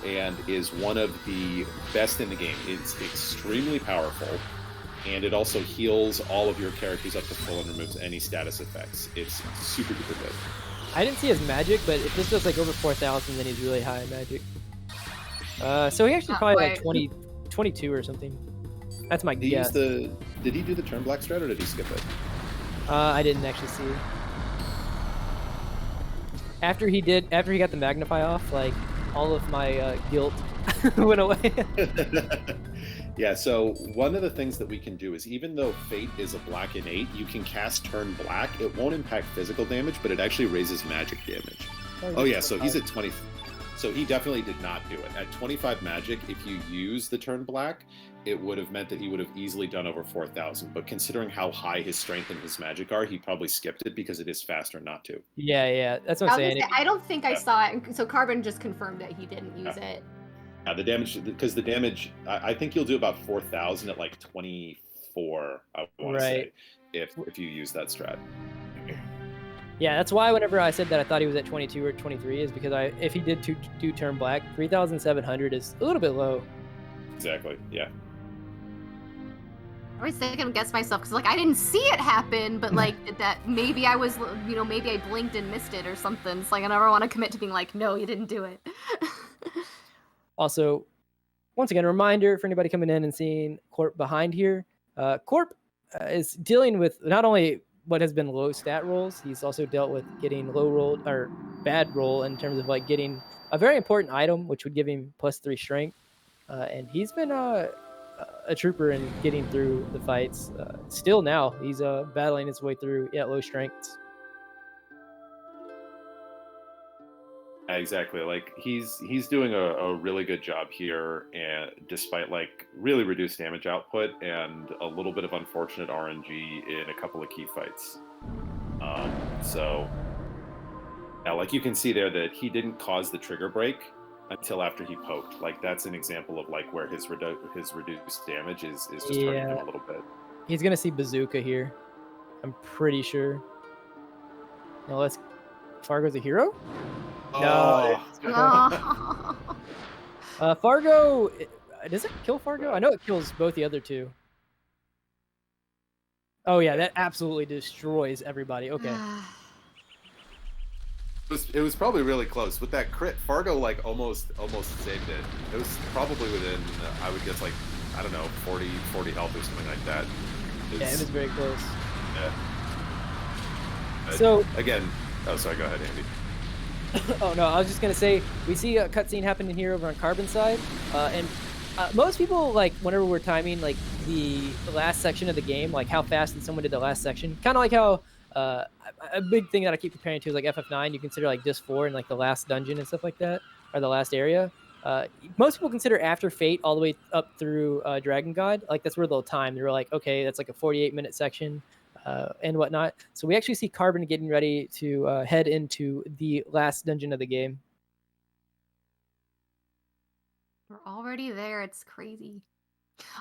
and is one of the best in the game. It's extremely powerful, and it also heals all of your characters up to full and removes any status effects. It's super duper good. I didn't see his magic, but if this does like over 4,000, then he's really high in magic. So he actually probably like 22 or something. That's my guess. Did he do the turn black strat or did he skip it? I didn't actually see. After he got the magnify off, like all of my guilt went away. Yeah, so one of the things that we can do is even though Fate is a black innate, you can cast turn black. It won't impact physical damage, but it actually raises magic damage. Oh yeah, so he's at 20. So he definitely did not do it. At 25 magic, if you use the turn black, it would have meant that he would have easily done over 4,000. But considering how high his strength and his magic are, he probably skipped it because it is faster not to. Yeah, that's what I'm saying. I don't think I saw it. So Carbon just confirmed that he didn't use it. Yeah, the damage, because the damage, I think you'll do about 4,000 at like 24, I want to say, if you use that strat. Yeah, that's why whenever I said that I thought he was at 22 or 23 is because if he did do turn black, 3,700 is a little bit low. Exactly, yeah. I always second guess myself because like I didn't see it happen, but like that maybe I was, maybe I blinked and missed it or something. It's like I never want to commit to being like, no, you didn't do it. Also, once again, a reminder for anybody coming in and seeing Corp behind here. Corp is dealing with not only what has been low stat rolls, he's also dealt with getting low roll or bad roll in terms of like getting a very important item, which would give him +3 strength. And he's been a trooper in getting through the fights. Still now, he's battling his way through at low strengths. Exactly. Like he's doing a really good job here, and despite like really reduced damage output and a little bit of unfortunate RNG in a couple of key fights. So now, like you can see there that he didn't cause the trigger break until after he poked. Like that's an example of like where his reduced damage is just hurting him a little bit. He's gonna see Bazooka here, I'm pretty sure. Now Fargo's a hero? Oh. No. Fargo, does it kill Fargo? I know it kills both the other two. Oh yeah, that absolutely destroys everybody. Okay. It was probably really close with that crit. Fargo like almost saved it. It was probably within I would guess like I don't know 40 health or something like that. Yeah, it was very close. Yeah. So again, oh sorry, go ahead, Andy. Oh no, I was just gonna say we see a cutscene happening here over on Carbon side, and most people like whenever we're timing like the last section of the game, like how fast did someone did the last section, kind of like how a big thing that I keep comparing to is like FF9. You consider like Disc 4 and like the last dungeon and stuff like that, or the last area. Most people consider after Fate all the way up through Dragon God, like that's where they'll time. They're like, okay, that's like a 48-minute section. And whatnot. So we actually see Carbon getting ready to head into the last dungeon of the game. We're already there. It's crazy.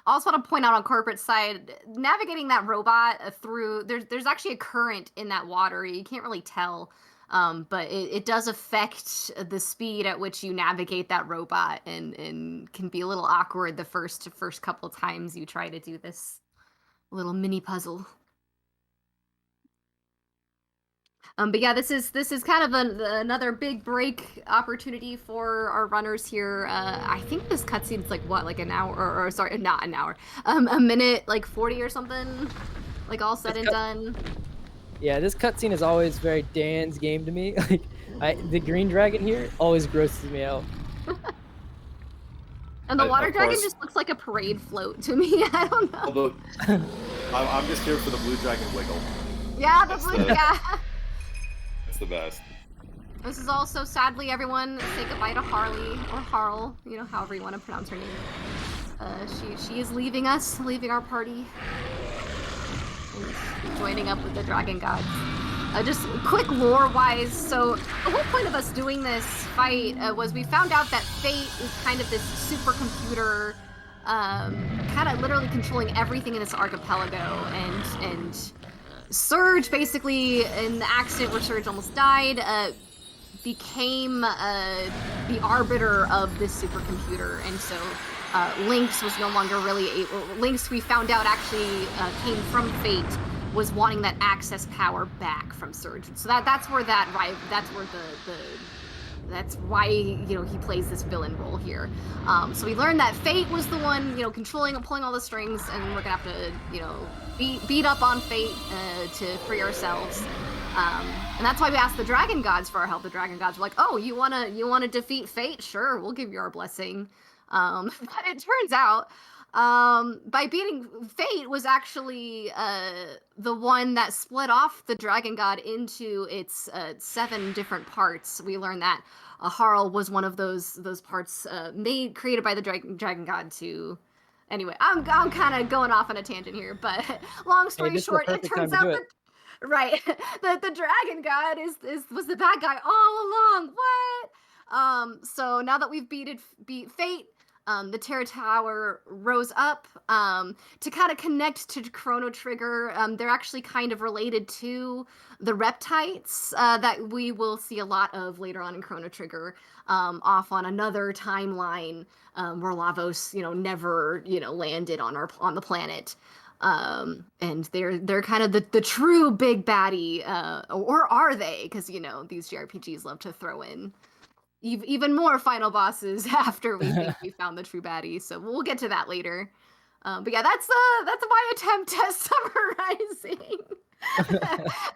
I also want to point out on corporate side, navigating that robot through there's actually a current in that water. You can't really tell. But it does affect the speed at which you navigate that robot, and can be a little awkward the first couple of times you try to do this little mini puzzle. But yeah, this is kind of another big break opportunity for our runners here. I think this cutscene's like what, like an hour, or sorry, not an hour, a minute, like 40 or something, like all said and done. Yeah, this cutscene is always very Dan's game to me. Like, the green dragon here always grosses me out. And the water dragon just looks like a parade float to me. I don't know. Although, I'm just here for the blue dragon wiggle. Yeah, yeah. That's the best. This is also, sadly, everyone, say goodbye to Harley, or Harl, you know, however you want to pronounce her name. She is leaving us, leaving our party, and joining up with the dragon gods. Just quick lore-wise, so the whole point of us doing this fight was we found out that Fate is kind of this supercomputer, kind of literally controlling everything in this archipelago, and Surge, basically, in the accident where Surge almost died, became the arbiter of this supercomputer, and so Lynx was no longer really able. Lynx, we found out, actually came from Fate, was wanting that access power back from Surge. So that's where that's why, you know, he plays this villain role here. So we learned that Fate was the one, you know, controlling and pulling all the strings, and we're gonna have to, you know, beat up on Fate to free ourselves. And that's why we asked the dragon gods for our help. The dragon gods were like, "Oh, you wanna defeat Fate? Sure, we'll give you our blessing." But it turns out, by beating Fate was actually the one that split off the dragon god into its 7 different parts. We learned that Harl was one of those parts created by the dragon god to. Anyway, I'm kind of going off on a tangent here, but long story short, it turns out that right, the dragon god was the bad guy all along. What? So now that we've beat Fate, the Terra Tower rose up to kind of connect to Chrono Trigger. They're actually kind of related to the reptites that we will see a lot of later on in Chrono Trigger, off on another timeline where Lavos, you know, never, you know, landed on the planet. And they're kind of the true big baddie, or are they? Because, you know, these JRPGs love to throw in even more final bosses after we think we found the true baddie, so we'll get to that later. But yeah, that's my attempt at summarizing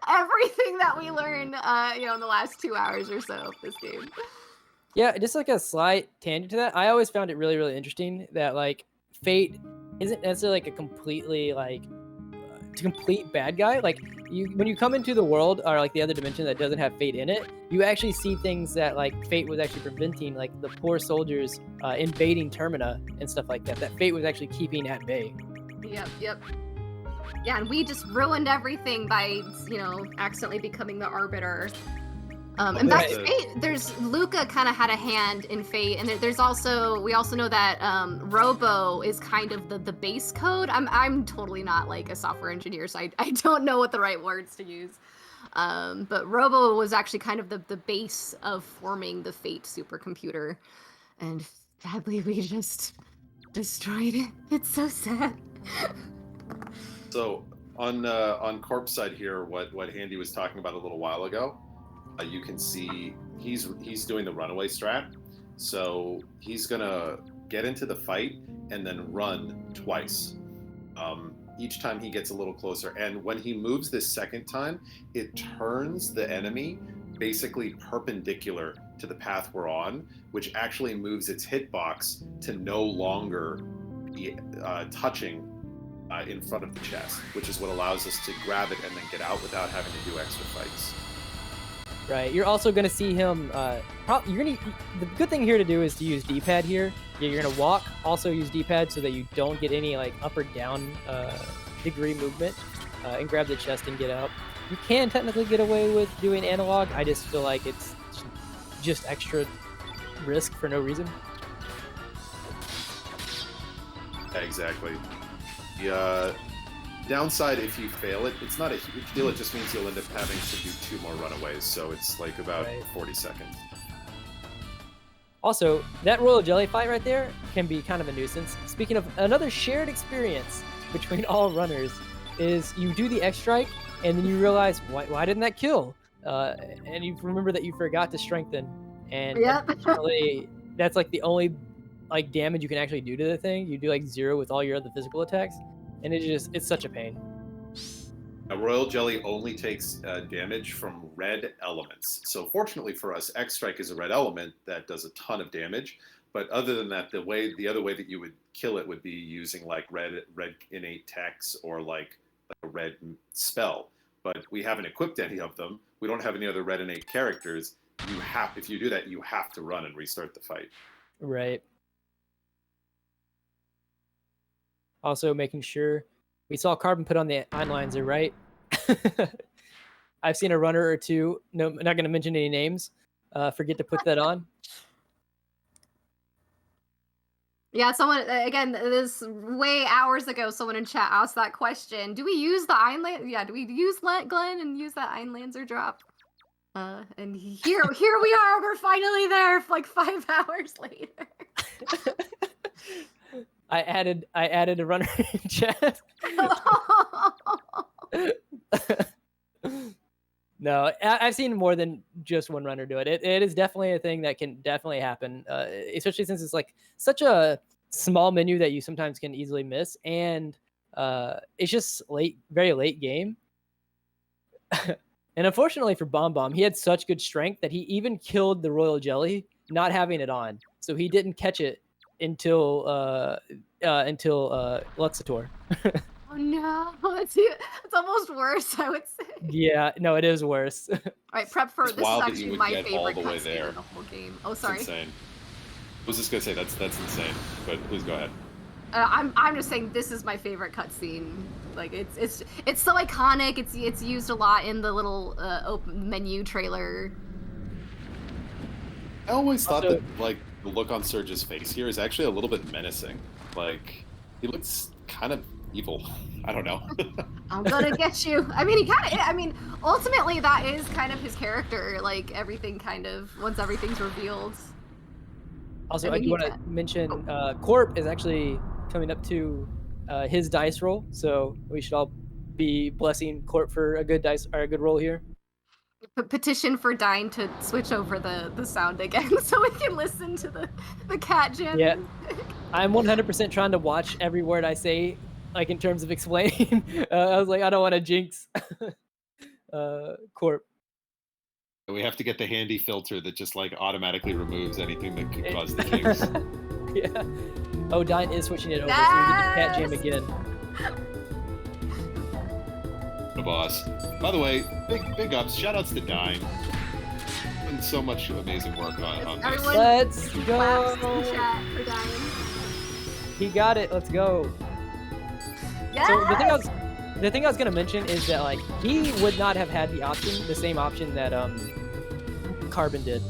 everything that we learned, you know, in the last 2 hours or so of this game. Yeah, just like a slight tangent to that, I always found it really, really interesting that, like, Fate isn't necessarily like a completely, like, complete bad guy. Like, when you come into the world, or like the other dimension that doesn't have Fate in it, you actually see things that, like, Fate was actually preventing, like the poor soldiers invading Termina and stuff like that Fate was actually keeping at bay. Yep. Yeah, and we just ruined everything by, you know, accidentally becoming the arbiter. And back to Fate, there's Luca kind of had a hand in Fate, and we also know that Robo is kind of the base code. I'm totally not like a software engineer, so I don't know what the right words to use. But Robo was actually kind of the base of forming the Fate supercomputer, and sadly we just destroyed it. It's so sad. So on Corp's side here, what Handy was talking about a little while ago. You can see he's doing the runaway strat, so he's gonna get into the fight and then run twice. Each time he gets a little closer, and when he moves this second time, it turns the enemy basically perpendicular to the path we're on, which actually moves its hitbox to no longer be touching in front of the chest, which is what allows us to grab it and then get out without having to do extra fights. Right. You're also going to see him. The good thing here to do is to use D-pad here. You're going to walk, also use D-pad so that you don't get any, like, up or down degree movement, and grab the chest and get out. You can technically get away with doing analog. I just feel like it's just extra risk for no reason. Yeah, exactly. Downside, if you fail it, it's not a huge deal. It just means you'll end up having to do 2 more runaways, so it's like about 40 seconds. Also, that royal jelly fight right there can be kind of a nuisance. Speaking of another shared experience between all runners, is you do the X strike and then you realize why didn't that kill? And you remember that you forgot to strengthen, and unfortunately, that's like the only like damage you can actually do to the thing. You do like 0 with all your other physical attacks, and it's such a pain. A royal jelly only takes damage from red elements. So fortunately for us, X strike is a red element that does a ton of damage. But other than that, the other way that you would kill it would be using like red innate techs or like a red spell. But we haven't equipped any of them. We don't have any other red innate characters. If you do that, you have to run and restart the fight. Right. Also making sure we saw Carbon put on the Einleinser, right? I've seen a runner or two, no, I'm not going to mention any names, forget to put that on. Yeah, someone, again, this way hours ago, someone in chat asked that question. Do we use the Einlanser? Yeah, do we use Glenn and use that Einlanser drop? And here we are, we're finally there, like 5 hours later. I added a runner in chat. No, I've seen more than just one runner do it. It is definitely a thing that can definitely happen, especially since it's like such a small menu that you sometimes can easily miss, and it's just very late game. And unfortunately for Bomb, he had such good strength that he even killed the Royal Jelly, not having it on, so he didn't catch it until Luxator. Oh no, it's almost worse, I would say. Yeah, no, it is worse. All right, prep for It's this is wild that actually you would my get all favorite the way cutscene there. in the whole game. Oh, sorry. It's insane. I was just gonna say that's insane, but please go ahead. I'm just saying this is my favorite cutscene. Like it's so iconic. It's used a lot in the little open menu trailer. I always thought that like the look on Surge's face here is actually a little bit menacing. Like he looks kind of evil. I don't know. I'm gonna get you. I mean, ultimately that is kind of his character. Like everything kind of once everything's revealed. Also, I do want to mention Corp is actually coming up to his dice roll, so we should all be blessing Corp for a good dice or a good roll here. Petition for Dine to switch over the sound again so we can listen to the cat jam. Yeah, I'm 100% trying to watch every word I say, like in terms of explaining. I was like, I don't want to jinx Corp. We have to get the handy filter that just like automatically removes anything that could cause the kinks. Yeah. Oh, Dine is switching it over, so we get the cat jam again. The boss. By the way, big ups. Shout outs to Dine. Doing so much amazing work on this. Let's go. Chat for Dine. He got it. Let's go. Yes! So the thing I was gonna mention is that like he would not have had the same option that Carbon did,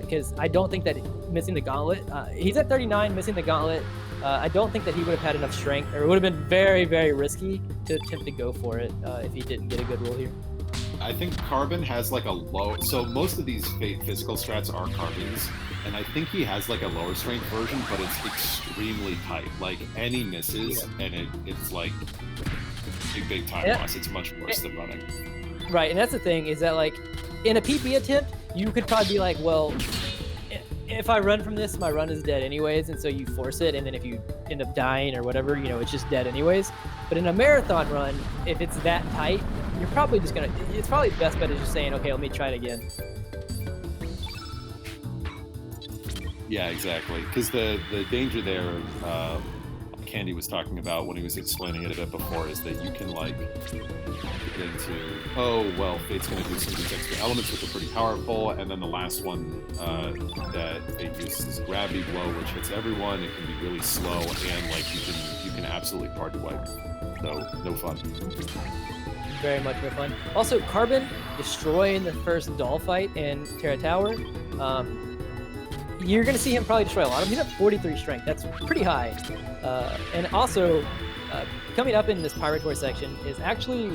because I don't think that missing the gauntlet. He's at 39, missing the gauntlet. I don't think that he would have had enough strength, or it would have been very, very risky to attempt to go for it if he didn't get a good roll here. I think Carbon has like a low. So most of these physical strats are Carbon's, and I think he has like a lower strength version, but it's extremely tight. Like any misses, and it's like big time loss. It's much worse than running. Right, and that's the thing is that like in a PP attempt, you could probably be like, well, if I run from this, my run is dead anyways, and so you force it, and then if you end up dying or whatever, it's just dead anyways. But in a marathon run, if it's that tight, you're probably just gonna. It's probably the best bet is just saying, okay, let me try it again. Yeah, exactly. Because the danger there, Candy was talking about when he was explaining it a bit before, is that you can like get into, oh well, Fate's going to do some of these extra elements which are pretty powerful, and then the last one that Fate uses is Gravity Blow, which hits everyone. It can be really slow, and like you can absolutely party wipe. So no fun. Very much no fun. Also, Carbon destroying the first doll fight in Terra Tower. You're going to see him probably destroy a lot of them. He's at 43 strength. That's pretty high. And also, coming up in this Pyratory section is actually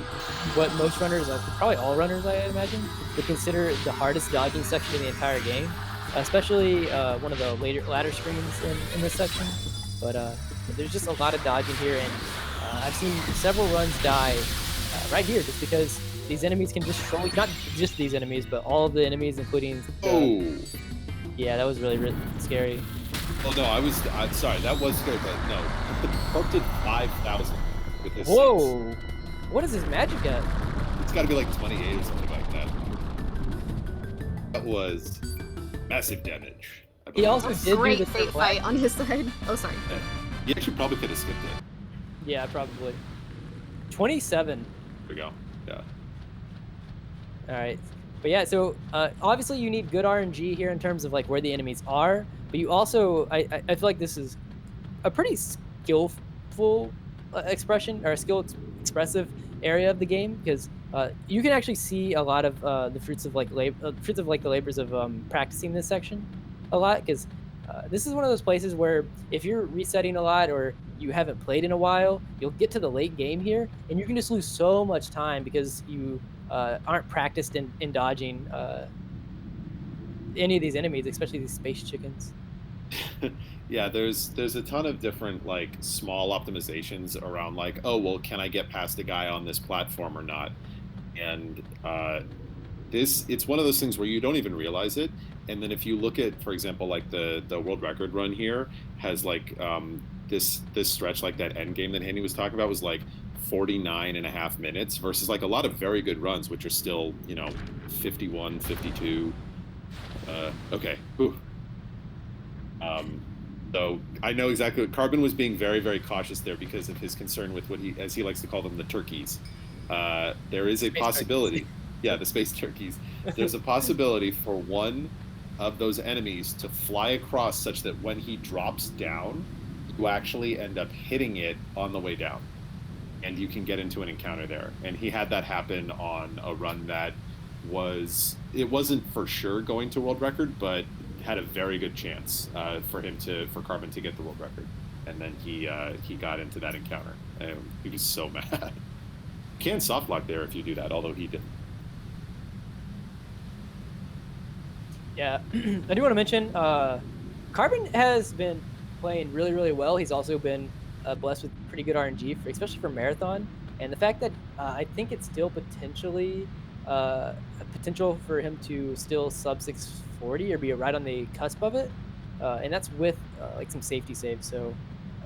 what most runners, probably all runners I imagine, would consider the hardest dodging section in the entire game, especially one of the ladder screens in this section. But there's just a lot of dodging here, and I've seen several runs die right here just because these enemies can destroy, not just these enemies, but all of the enemies, including yeah, that was really, really scary. Oh no, I'm sorry, that was scary, but no. Corp did 5,000 with this. Whoa! 6. What is his magic at? It's gotta be like 28 or something like that. That was massive damage. He also did do great the fate fight on his side. Oh, sorry. Yeah. He actually probably could have skipped it. Yeah, probably. 27. There we go. Yeah. All right. But yeah, so obviously you need good RNG here in terms of like where the enemies are, but you also, I feel like this is a pretty skillful expression or expressive area of the game, because you can actually see a lot of the fruits of the labors of practicing this section a lot, because this is one of those places where if you're resetting a lot or you haven't played in a while, you'll get to the late game here and you can just lose so much time because you aren't practiced in dodging any of these enemies, especially these space chickens. Yeah, there's a ton of different like small optimizations around like, oh well, can I get past a guy on this platform or not? And it's one of those things where you don't even realize it. And then if you look at, for example, like the world record run here has like this stretch, like that Endgame that Handy was talking about was like 49.5 minutes versus like a lot of very good runs, which are still, 51, 52. Okay. Whew. So I know exactly what Carbon was being very, very cautious there because of his concern with what as he likes to call them, the turkeys. There is a possibility. Yeah, the space turkeys. There's a possibility for one of those enemies to fly across such that when he drops down, you actually end up hitting it on the way down. And you can get into an encounter there. And he had that happen on a run that it wasn't for sure going to world record, but had a very good chance for Carbon to get the world record. And then he got into that encounter. And he was so mad. You can soft lock there if you do that, although he didn't. Yeah, I do want to mention Carbon has been playing really, really well. He's also been blessed with pretty good RNG, especially for Marathon. And the fact that I think it's still potentially a potential for him to still sub 640 or be right on the cusp of it. And that's with like some safety saves. So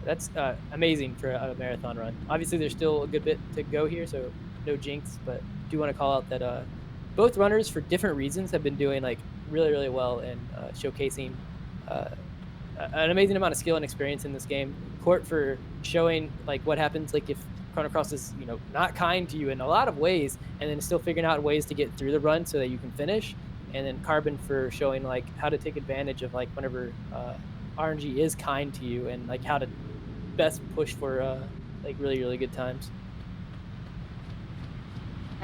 that's amazing for a Marathon run. Obviously, there's still a good bit to go here, so no jinx. But I do want to call out that both runners, for different reasons, have been doing like really, really well and showcasing an amazing amount of skill and experience in this game. Court for showing like what happens like if Chrono Cross is not kind to you in a lot of ways, and then still figuring out ways to get through the run so that you can finish. And then Carbon for showing like how to take advantage of like whenever RNG is kind to you and like how to best push for like really, really good times.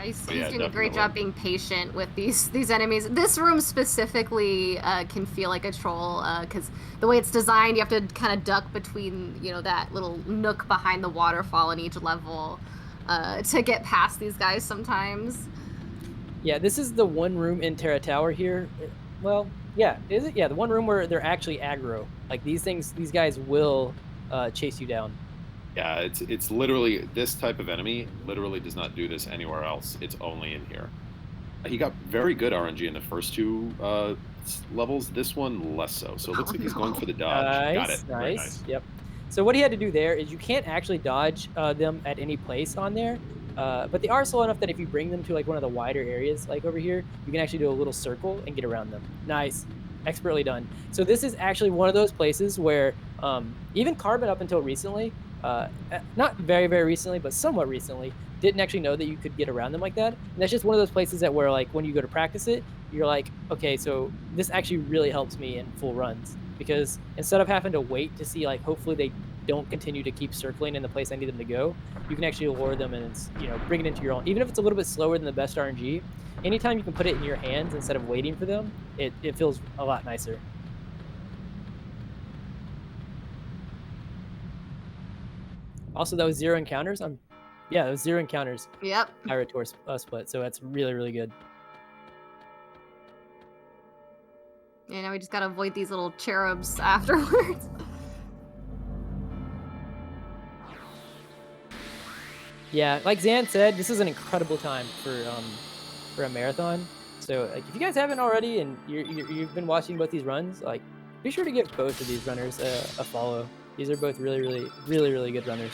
He's doing a great job being patient with these enemies. This room specifically can feel like a troll because the way it's designed, you have to kind of duck between that little nook behind the waterfall in each level to get past these guys sometimes. Yeah, this is the one room in Terra Tower here. Well, yeah, is it? Yeah, the one room where they're actually aggro. Like these guys will chase you down. Yeah, it's literally, this type of enemy literally does not do this anywhere else. It's only in here. He got very good RNG in the first two levels. This one less so. So it looks like he's going for the dodge. Nice, Got it. nice. Yep. So what he had to do there is you can't actually dodge them at any place on there, but they are slow enough that if you bring them to like one of the wider areas, like over here, you can actually do a little circle and get around them. Nice. Expertly done. So this is actually one of those places where even Carbon up until recently, not very, very recently, but somewhat recently, didn't actually know that you could get around them like that. And that's just one of those places that where like when you go to practice it, you're like, okay, so this actually really helps me in full runs, because instead of having to wait to see like hopefully they don't continue to keep circling in the place I need them to go, you can actually lure them and it's, bring it into your own. Even if it's a little bit slower than the best RNG, anytime you can put it in your hands instead of waiting for them, it feels a lot nicer. Also, that was 0 encounters. Yeah, that was 0 encounters. Yep. Pyro Tour split. So that's really, really good. Yeah, now we just gotta avoid these little cherubs afterwards. Yeah, like Zan said, this is an incredible time for a marathon. So like, if you guys haven't already and you've been watching both these runs, like be sure to give both of these runners a follow. These are both really, really, really, really good runners.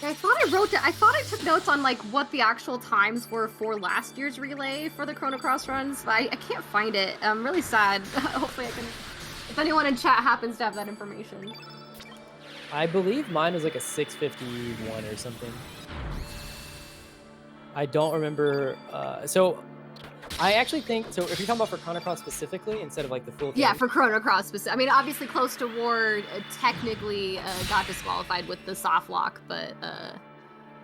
I thought I thought I took notes on like what the actual times were for last year's relay for the Chrono Cross runs, but I can't find it. I'm really sad. Hopefully I can, if anyone in chat happens to have that information. I believe mine was like a 6:51 or something. I don't remember. So I actually think, so if you're talking about for Chrono Cross specifically, instead of like the full thing. Yeah, for Chrono Cross I mean, obviously Close to War technically got disqualified with the soft lock, but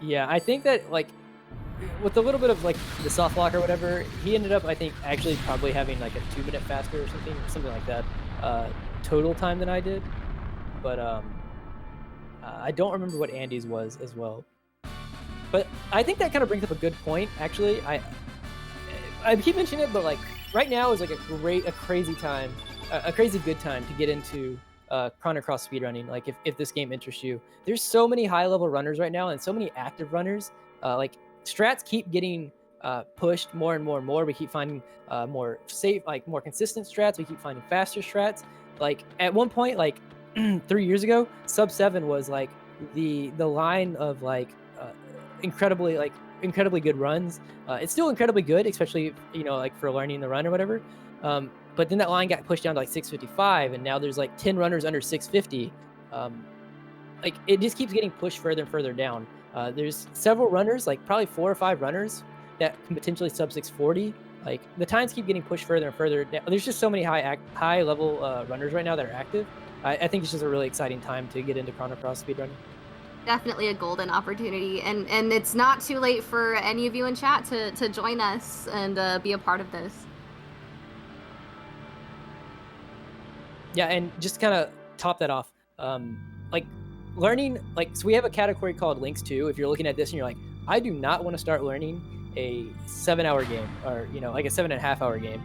Yeah, I think that like with a little bit of like the soft lock or whatever, he ended up, I think, actually probably having like a 2-minute faster or something like that total time than I did. But I don't remember what Andy's was as well. But I think that kind of brings up a good point, actually. I keep mentioning it, but like right now is like a crazy good time to get into Chrono Cross speedrunning. Like if this game interests you, there's so many high level runners right now and so many active runners. Like strats keep getting pushed more and more and more. We keep finding more safe, like more consistent strats. We keep finding faster strats. Like at one point, like 3 years ago, sub 7 was like the line of like incredibly good runs. It's still incredibly good, especially like for learning the run or whatever. But then that line got pushed down to like 6:55, and now there's like 10 runners under 6:50. Like it just keeps getting pushed further and further down. There's several runners, like probably 4 or 5 runners that can potentially sub 6:40. Like the times keep getting pushed further and further down. There's just so many high level runners right now that are active. I think it's just a really exciting time to get into Chrono Cross speedrunning. Definitely a golden opportunity, and it's not too late for any of you in chat to join us and be a part of this. Yeah, and just kind of top that off, like learning, like, so we have a category called Lynx 2. If you're looking at this and you're like, I do not want to start learning a 7-hour game or like a 7.5-hour game.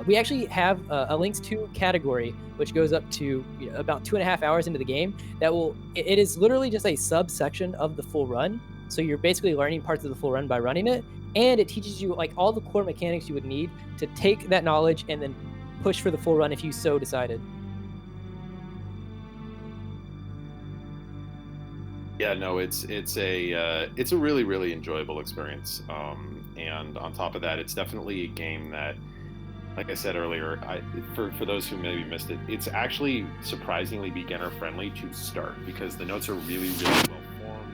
We actually have a Lynx 2 category, which goes up to about 2.5 hours into the game. It is literally just a subsection of the full run. So you're basically learning parts of the full run by running it. And it teaches you like all the core mechanics you would need to take that knowledge and then push for the full run if you so decided. Yeah, no, it's a really, really enjoyable experience. And on top of that, it's definitely a game that, like I said earlier, for those who maybe missed it, it's actually surprisingly beginner friendly to start because the notes are really, really well formed.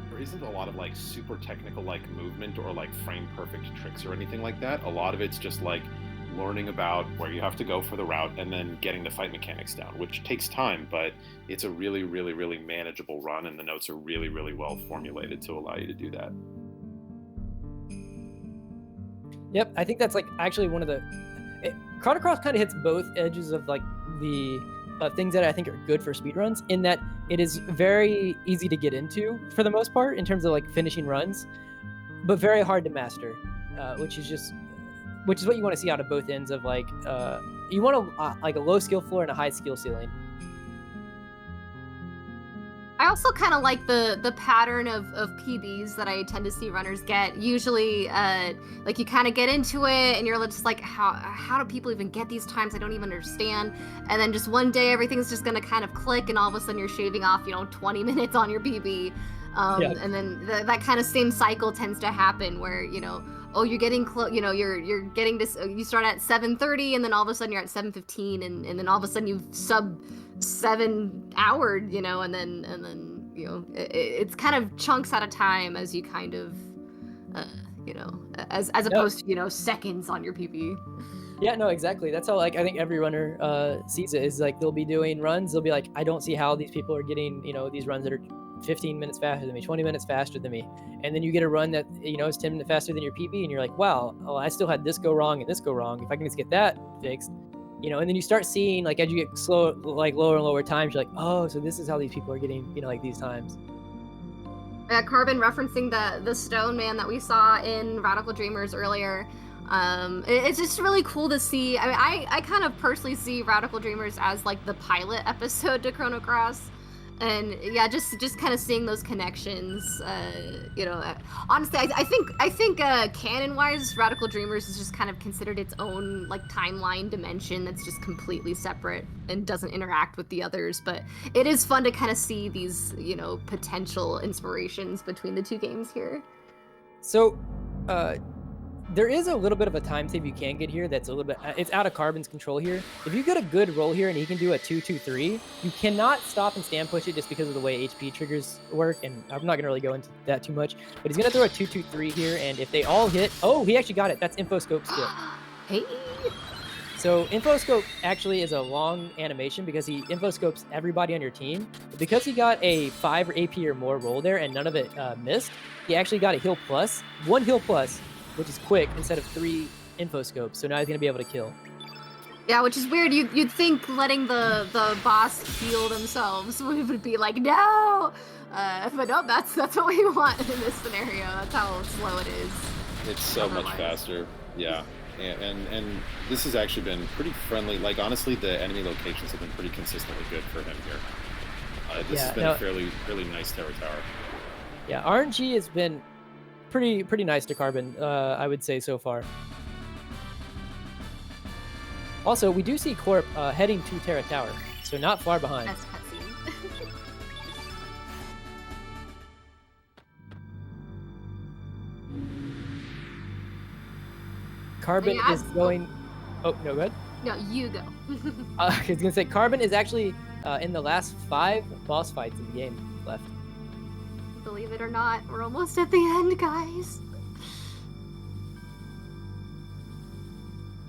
There isn't a lot of like super technical like movement or like frame perfect tricks or anything like that. A lot of it's just like learning about where you have to go for the route and then getting the fight mechanics down, which takes time, but it's a really, really, really manageable run, and the notes are really, really well formulated to allow you to do that. Yep, I think that's like actually one of Chrono Cross kind of hits both edges of like the things that I think are good for speedruns, in that it is very easy to get into for the most part in terms of like finishing runs, but very hard to master, which is what you want to see out of both ends of like you want like a low skill floor and a high skill ceiling. I also kind of like the pattern of PBs that I tend to see runners get. Usually, like you kind of get into it and you're just like, how do people even get these times? I don't even understand. And then just one day everything's just gonna kind of click, and all of a sudden you're shaving off 20 minutes on your PB. Yeah. And then that kind of same cycle tends to happen where oh, you're getting close. You're getting this. You start at 7:30, and then all of a sudden you're at 7:15, and then all of a sudden you've sub 7 houred, and then it's kind of chunks at a time as you kind of, as opposed to seconds on your PB. Yeah, no, exactly. That's how like I think every runner sees it, is like they'll be doing runs. They'll be like, I don't see how these people are getting these runs that are 15 minutes faster than me, 20 minutes faster than me. And then you get a run that is 10 minutes faster than your PB, and you're like, wow, I still had this go wrong and this go wrong. If I can just get that fixed, you know, and then you start seeing like as you get slow, like lower and lower times, you're like, oh, so this is how these people are getting, you know, like these times. Carbon referencing the stone man that we saw in Radical Dreamers earlier. It's just really cool to see. I mean, I kind of personally see Radical Dreamers as like the pilot episode to Chrono Cross, and yeah, just kind of seeing those connections. You know, honestly, I think canon wise, Radical Dreamers is just kind of considered its own like timeline dimension that's just completely separate and doesn't interact with the others. But it is fun to kind of see these, you know, potential inspirations between the two games here. So, there is a little bit of a time save you can get here that's a little bit, it's out of Carbon's control here. If you get a good roll here and he can do a 2-2-3, you cannot stop and stand push it just because of the way HP triggers work, and I'm not going to really go into that too much, but he's going to throw a 2-2-3 here, and if they all hit, oh, he actually got it. That's Infoscope skip. Hey! So Infoscope actually is a long animation because he infoscopes everybody on your team. But because he got a 5 or AP or more roll there and none of it missed, he actually got a heal plus, 1 heal plus, which is quick instead of 3 infoscopes. So now he's gonna be able to kill. Yeah, which is weird. You'd think letting the boss heal themselves would be like, no! But no, that's what we want in this scenario. That's how slow it is. It's so much faster. Yeah. And this has actually been pretty friendly. Like, honestly, the enemy locations have been pretty consistently good for him here. This has been a fairly nice terror tower. Yeah, RNG has been pretty nice to Carbon, I would say so far. Also, we do see Corp heading to Terra Tower, so not far behind. That's cutscene. Carbon Yeah, is going... Oh, no, go ahead. No, you go. I was gonna say, Carbon is actually in the last 5 boss fights in the game left. Believe it or not, we're almost at the end, guys.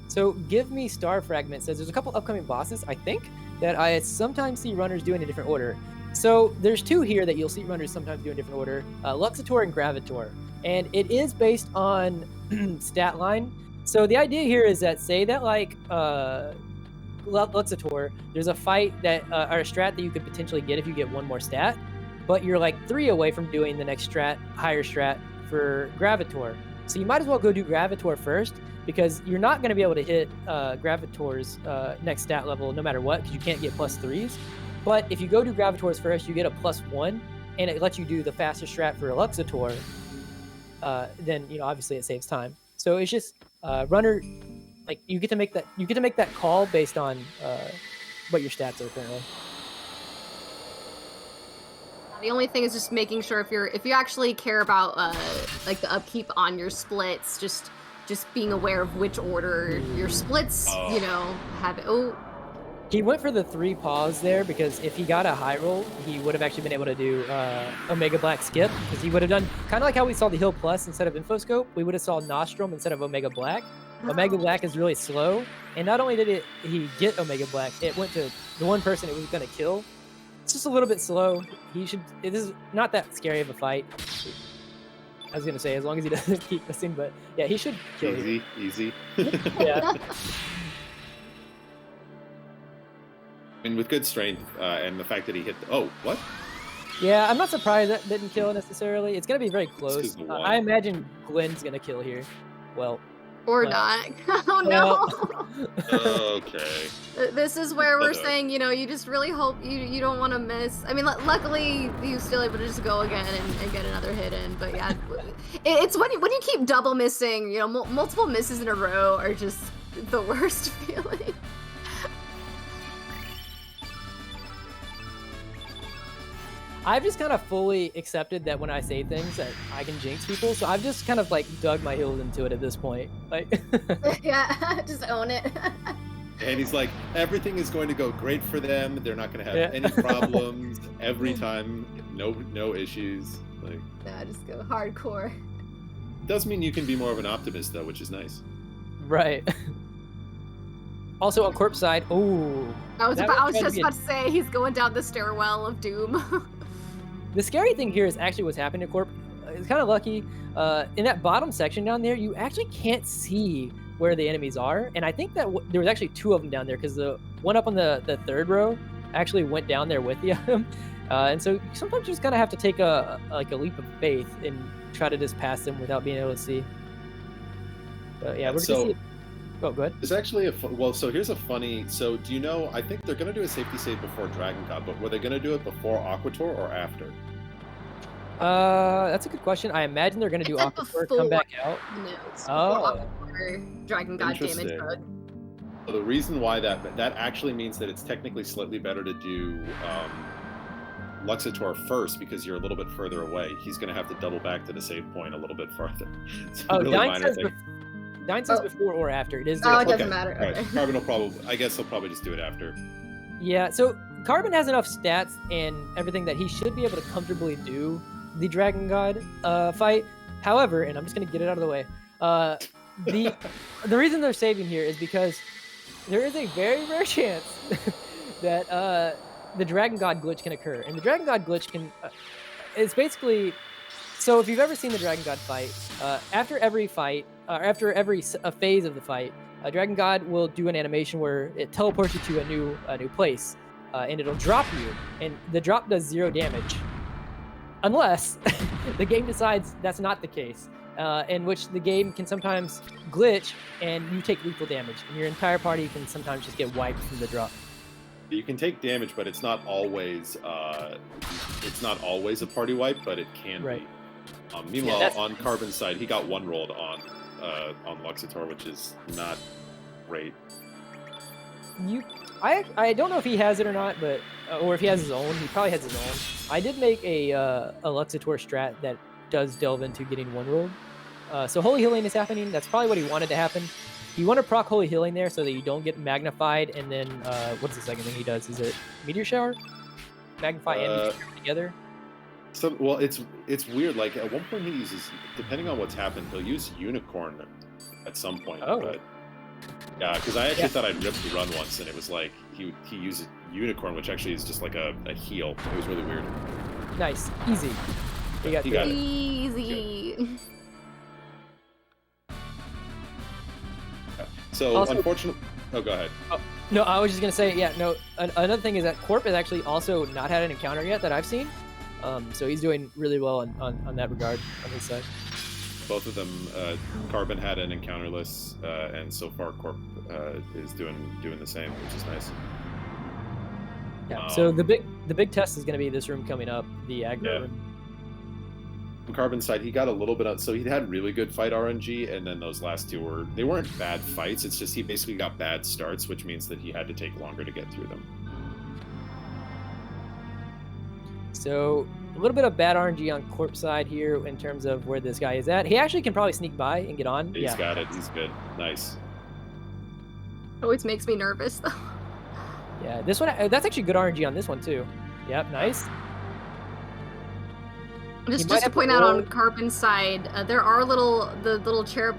So Give Me Star Fragment says there's a couple upcoming bosses, I think, that I sometimes see runners do in a different order. So there's 2 here that you'll see runners sometimes do in a different order, Luxator and Gravitor. And it is based on stat line. So the idea here is that, say that like Luxator, there's a fight that, or a strat that you could potentially get if you get 1 more stat, but you're like 3 away from doing the next strat, higher strat for Gravitor. So you might as well go do Gravitor first, because you're not going to be able to hit Gravitor's next stat level no matter what, because you can't get +3s. But if you go do Gravitor's first, you get a +1, and it lets you do the faster strat for Luxator. Then, you know, obviously it saves time. So it's just runner, like you get to make that call based on what your stats are currently. The only thing is just making sure if you actually care about like the upkeep on your splits, just being aware of which order your splits, you know, have. Oh, he went for the 3 paws there because if he got a high roll, he would have actually been able to do Omega Black skip, because he would have done kind of like how we saw the Heal Plus instead of Infoscope. We would have saw Nostrum instead of Omega Black. Omega Black is really slow, and not only did he get Omega Black, it went to the one person it was going to kill. It's just a little bit slow. This is not that scary of a fight. I was gonna say, as long as he doesn't keep missing, but yeah, he should kill you. Easy. Yeah. And with good strength, and the fact that he hit oh, what? Yeah, I'm not surprised that didn't kill necessarily. It's gonna be very close. 'cause I imagine Gwen's gonna kill here. Well. or not. Oh no. Okay. This is where we're saying, you know, you just really hope you don't want to miss. I mean, luckily he was still able to just go again and get another hit in. But yeah, it's when you keep double missing, you know, multiple misses in a row are just the worst feeling. I've just kind of fully accepted that when I say things that I can jinx people, so I've just kind of like dug my heels into it at this point. Like, yeah, just own it. And he's like, everything is going to go great for them. They're not going to have any problems every time. No issues. Like, yeah, just go hardcore. Does mean you can be more of an optimist though, which is nice. right. Also on Corp's side, oh. I was just about to say he's going down the stairwell of doom. The scary thing here is actually what's happening to Corp. It's kind of lucky. In that bottom section down there, you actually can't see where the enemies are, and I think that there was actually 2 of them down there because the one up on the 3rd row actually went down there with them. And so sometimes you just kind of have to take a leap of faith and try to just pass them without being able to see. But yeah, we're gonna see. Oh, go ahead. There's actually so here's a funny. So do you know? I think they're gonna do a safety save before Dragon God, but were they gonna do it before Aquator or after? That's a good question. I imagine they're gonna do Aquator, come back out. No, it's Oh. Aquator, Dragon God damage Interesting. mode. So the reason why that actually means that it's technically slightly better to do Luxator first because you're a little bit further away. He's going to have to double back to the save point a little bit farther. It's a really minor thing. Dine says before or after. It is. Oh, it Okay. doesn't matter. All right. Okay. Carbon will probably. I guess he'll probably just do it after. Yeah. So Carbon has enough stats and everything that he should be able to comfortably do the Dragon God fight. However, and I'm just going to get it out of the way. The reason they're saving here is because there is a very rare chance that the Dragon God glitch can occur, and the Dragon God glitch can. It's basically. So if you've ever seen the Dragon God fight, after every fight, after every phase of the fight, Dragon God will do an animation where it teleports you to a new place, and it'll drop you, and the drop does 0 damage, unless the game decides that's not the case, in which the game can sometimes glitch and you take lethal damage, and your entire party can sometimes just get wiped from the drop. You can take damage, but it's not always a party wipe, but it can be. Meanwhile, on Carbon's side, he got 1 rolled on Luxator, which is not great. I don't know if he has it or not, but or if he has his own. He probably has his own. I did make a Luxator strat that does delve into getting 1 rolled. So Holy Healing is happening. That's probably what he wanted to happen. You want to proc Holy Healing there so that you don't get magnified, and then what's the second thing he does? Is it Meteor Shower? Magnify and Meteor Shower together? So, well, it's weird. Like at one point he uses, depending on what's happened, he'll use Unicorn at some point. Oh. But yeah, because I actually thought I'd ripped the run once, and it was like he uses Unicorn, which actually is just like a heal. It was really weird. Nice, easy. You got it. Easy. So Also, unfortunately, go ahead. No, I was just gonna say, another thing is that Corp has actually also not had an encounter yet that I've seen. So he's doing really well on that regard on his side. Both of them, Carbon had an encounterless, and so far Corp is doing the same, which is nice. Yeah. So the big test is gonna be this room coming up, the aggro room. On Carbon's side, he got a little bit so he had really good fight RNG, and then those last 2 weren't bad fights. It's just he basically got bad starts, which means that he had to take longer to get through them. So a little bit of bad RNG on Corp's side here in terms of where this guy is at. He actually can probably sneak by and get on. He's got it. He's good. Nice. Always makes me nervous though. Yeah, this one, that's actually good RNG on this one too. Yep, nice. Just to point out on Carbon's side, there are the little cherub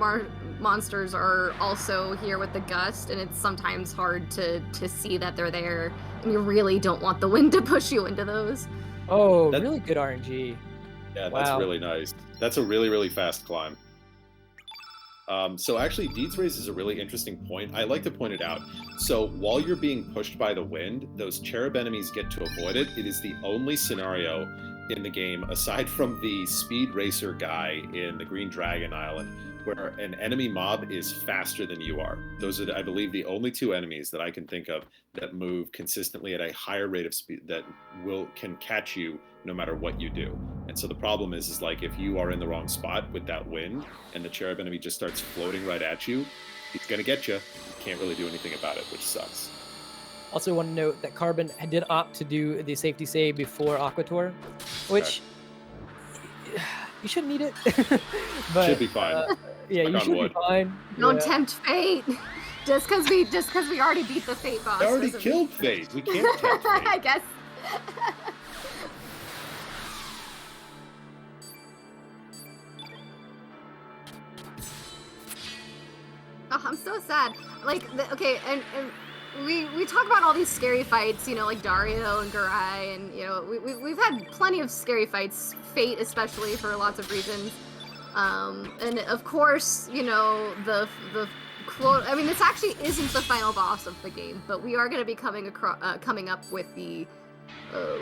monsters are also here with the gust, and it's sometimes hard to see that they're there, and you really don't want the wind to push you into those. Oh, really good RNG. Yeah, that's really nice. That's a really, really fast climb. So actually, Deeds raises a really interesting point. I like to point it out. So while you're being pushed by the wind, those cherub enemies get to avoid it. It is the only scenario in the game, aside from the speed racer guy in the Green Dragon Island, where an enemy mob is faster than you are. Those are, I believe, the only 2 enemies that I can think of that move consistently at a higher rate of speed that can catch you no matter what you do. And so the problem is like if you are in the wrong spot with that wind and the cherub enemy just starts floating right at you, it's gonna get you. You can't really do anything about it, which sucks. Also want to note that Carbon did opt to do the safety save before Aquator, which you shouldn't need it. But, should be fine. Yeah, you should be fine. Don't tempt fate. Just because we already beat the fate boss. We already killed fate. We can't tempt fate. I guess. Oh, I'm so sad. Like, okay, and we talk about all these scary fights, you know, like Dario and Garai, and you know, we've had plenty of scary fights, Fate especially for lots of reasons. And of course, you know, the I mean, this actually isn't the final boss of the game, but we are going to be coming up with the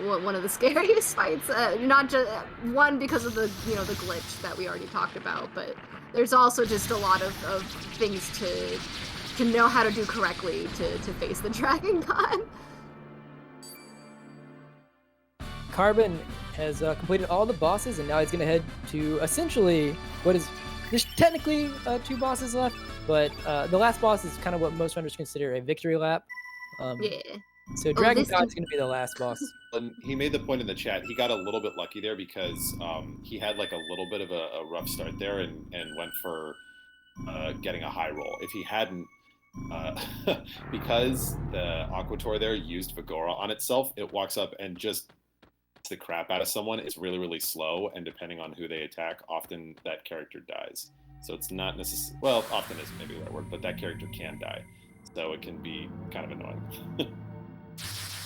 one of the scariest fights. Not just one because of the the glitch that we already talked about, but there's also just a lot of things to know how to do correctly to face the Dragon God. Carbon has completed all the bosses, and now he's going to head to essentially what is there's technically 2 bosses left, but the last boss is kind of what most runners consider a victory lap. Yeah. So Dragon God's going to be the last boss. And he made the point in the chat. He got a little bit lucky there because he had like a little bit of a rough start there and went for getting a high roll. If he hadn't, because the Aquator there used Vigora on itself, it walks up and just the crap out of someone. It's really, really slow, and depending on who they attack, often that character dies. So it's not necessarily, well, often is maybe the right word, but that character can die. So it can be kind of annoying.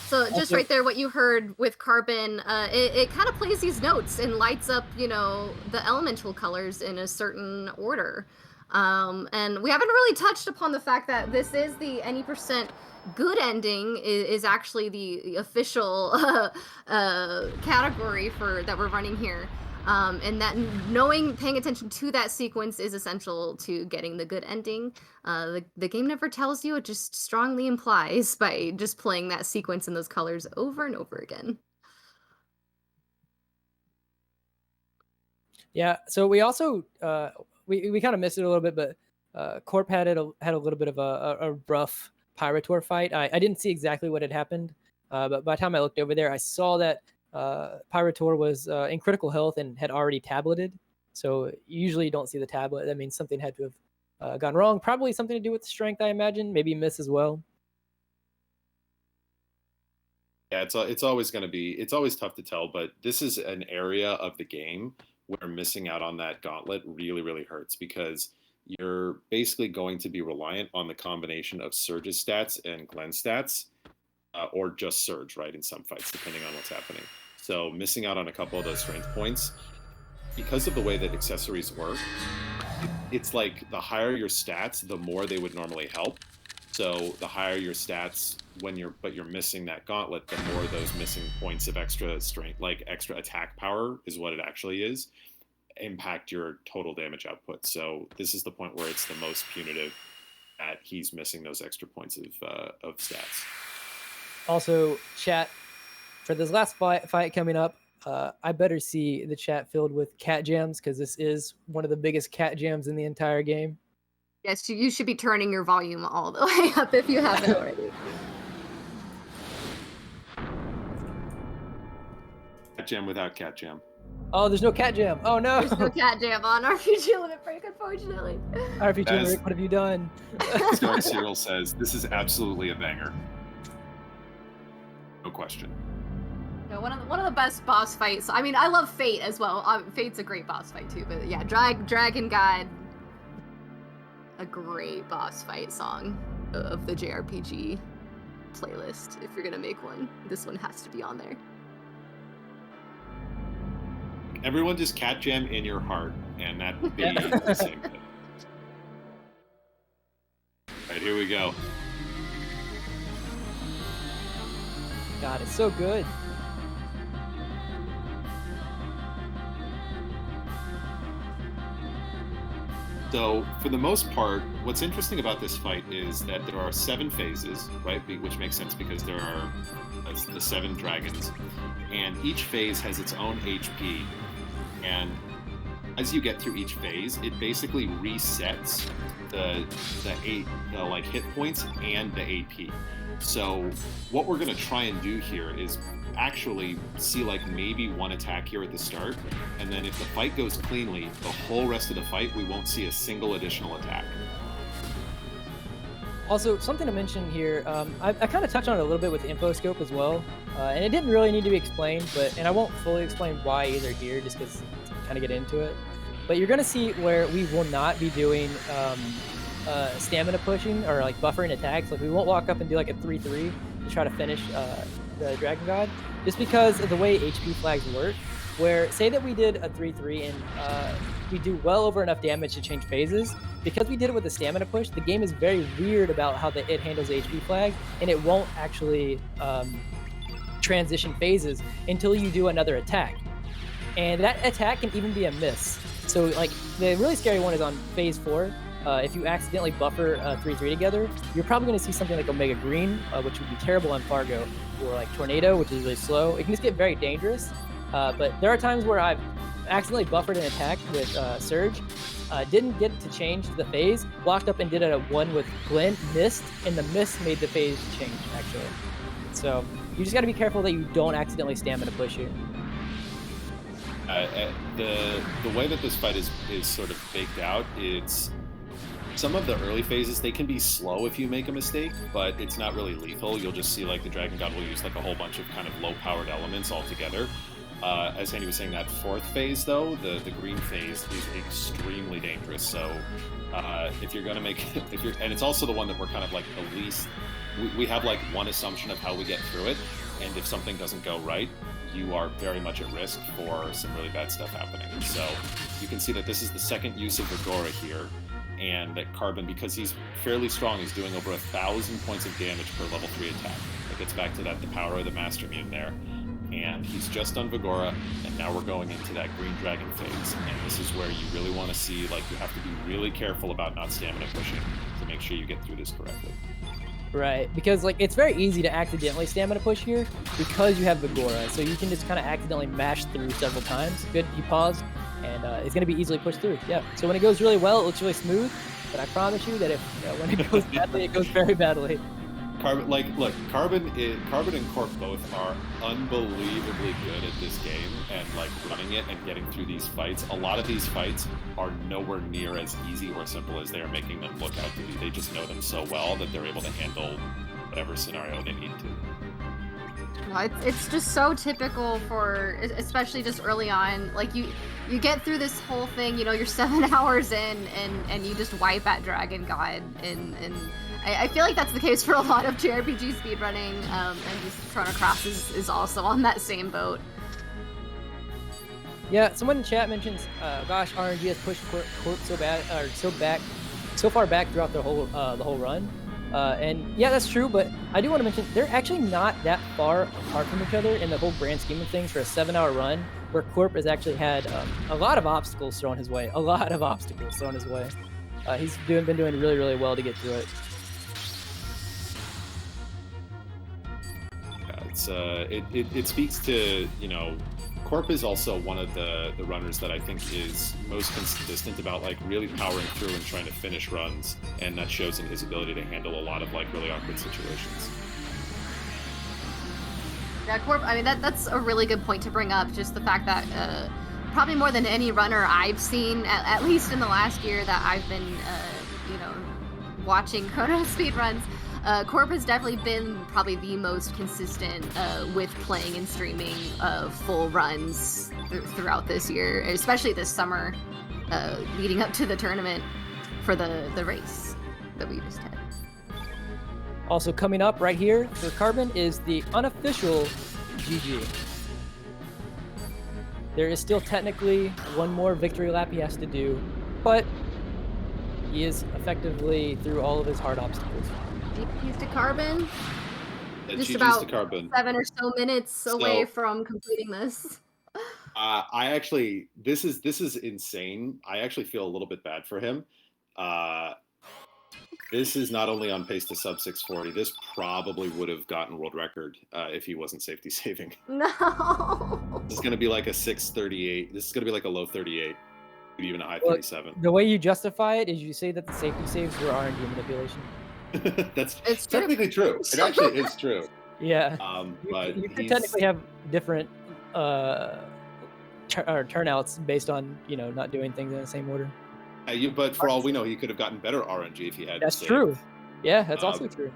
So just right there, what you heard with Carbon, it kind of plays these notes and lights up, the elemental colors in a certain order. And we haven't really touched upon the fact that this is the any percent good ending is actually the official category that we're running here. And that paying attention to that sequence is essential to getting the good ending. The game never tells you, it just strongly implies by just playing that sequence in those colors over and over again. Yeah, so we also, we kind of missed it a little bit, but Corp had a little bit of a rough Pyrotor fight. I didn't see exactly what had happened, but by the time I looked over there, I saw that Pyrotor was in critical health and had already tableted. So usually you don't see the tablet. That means something had to have gone wrong. Probably something to do with strength, I imagine. Maybe miss as well. Yeah, it's always going to be, it's always tough to tell, but this is an area of the game where missing out on that gauntlet really, really hurts because you're basically going to be reliant on the combination of Surge's stats and Glenn's stats, or just Surge, right, in some fights, depending on what's happening. So missing out on a couple of those strength points, because of the way that accessories work, it's like the higher your stats, the more they would normally help. So the higher your stats but you're missing that gauntlet, the more those missing points of extra strength, like extra attack power is what it actually is, impact your total damage output. So this is the point where it's the most punitive that he's missing those extra points of stats. Also, chat, for this last fight coming up, I better see the chat filled with cat jams because this is one of the biggest cat jams in the entire game. Yes, you should be turning your volume all the way up if you haven't already. Cat jam without cat jam. Oh, there's no cat jam. Oh, no. There's no cat jam on RPG Limit Break, unfortunately. RPG Limit Break, what have you done? Stark Cyril says, this is absolutely a banger. No question. No, one of the best boss fights. I mean, I love Fate as well. Fate's a great boss fight too, but yeah, Dragon God, a great boss fight song of the JRPG playlist. If you're gonna make one, this one has to be on there. Everyone just cat jam in your heart, and that would be the same thing. All right, here we go. God, it's so good. So, for the most part, what's interesting about this fight is that there are 7 phases, right? Which makes sense because there are the 7 dragons, and each phase has its own HP. And as you get through each phase, it basically resets the hit points and the AP. So what we're going to try and do here is actually see like maybe one attack here at the start, and then if the fight goes cleanly, the whole rest of the fight we won't see a single additional attack. Also, something to mention here, I kind of touched on it a little bit with the info scope as well, and it didn't really need to be explained, and I won't fully explain why either here, just because kind of get into it. But you're going to see where we will not be doing stamina pushing or like buffering attacks. Like we won't walk up and do like a 3-3 to try to finish the Dragon God, just because of the way HP flags work. Where say that we did a 3-3 and we do well over enough damage to change phases. Because we did it with the stamina push, the game is very weird about how it handles the HP flag, and it won't actually transition phases until you do another attack. And that attack can even be a miss. So like the really scary one is on phase 4. If you accidentally buffer 3-3 together, you're probably going to see something like Omega Green, which would be terrible on Fargo, or like Tornado, which is really slow. It can just get very dangerous. But there are times where I've accidentally buffered an attack with Surge, didn't get to change the phase, walked up and did a 1 with Glenn, missed, and the miss made the phase change, actually. So you just got to be careful that you don't accidentally stamina push here. The way that this fight is sort of baked out, it's some of the early phases, they can be slow if you make a mistake, but it's not really lethal. You'll just see like the Dragon God will use like a whole bunch of kind of low-powered elements all together. As Andy was saying, that 4th phase though, the green phase is extremely dangerous. So if you're gonna make, and it's also the one that we're kind of like the least. We have like one assumption of how we get through it, and if something doesn't go right, you are very much at risk for some really bad stuff happening. So you can see that this is the second use of Vigora here, and that Carbon, because he's fairly strong, he's doing over 1,000 points of damage per level 3 attack. It gets back to that, the power of the Master Mune there. And he's just done Vigora, and now we're going into that Green Dragon phase. And this is where you really want to see, like, you have to be really careful about not stamina pushing to make sure you get through this correctly. Right, because like it's very easy to accidentally stamina push here because you have Vigora, so you can just kind of accidentally mash through several times. Good, you pause, and it's going to be easily pushed through. Yeah, so when it goes really well, it looks really smooth, but I promise you that if when it goes badly, it goes very badly. Carbon, like, look, Carbon and Corp both are unbelievably good at this game and like running it and getting through these fights. A lot of these fights are nowhere near as easy or simple as they are making them look out to be. They just know them so well that they're able to handle whatever scenario they need to. Well, it's just so typical for, especially just early on. Like you get through this whole thing, you know, you're 7 hours in, and you just wipe at Dragon God, and I feel like that's the case for a lot of JRPG speedrunning, and just Chrono Cross is also on that same boat. Yeah, someone in chat mentions, gosh, RNG has pushed Corp so bad, or so far back throughout the whole run. And yeah, that's true, but I do want to mention they're actually not that far apart from each other in the whole grand scheme of things for a 7-hour run, where Corp has actually had a lot of obstacles thrown his way. He's been doing really, really well to get through it. It speaks to, you know, Corp is also one of the runners that I think is most consistent about like really powering through and trying to finish runs, and that shows in his ability to handle a lot of like really awkward situations. Yeah, Corp, I mean, that's a really good point to bring up, just the fact that probably more than any runner I've seen, at least in the last year that I've been, you know, watching Chrono speedruns, Corp has definitely been probably the most consistent with playing and streaming full runs throughout this year, especially this summer, leading up to the tournament for the race that we just had. Also coming up right here for Carbon is the unofficial GG. There is still technically one more victory lap he has to do, but he is effectively through all of his hard obstacles. GG's to Carbon. Just GG's about to Carbon. 7 or so minutes away from completing this. I actually, this is insane. I actually feel a little bit bad for him. This is not only on pace to sub 640. This probably would have gotten world record if he wasn't safety saving. No. This is going to be like a 638. This is going to be like a low 38, maybe even a high 37. The way you justify it is you say that the safety saves were RNG manipulation. It's technically true. It actually is true. Yeah. But you could technically have different turnouts based on, you know, not doing things in the same order. But for all we know, he could have gotten better RNG if he had. That's true. Yeah, that's also true.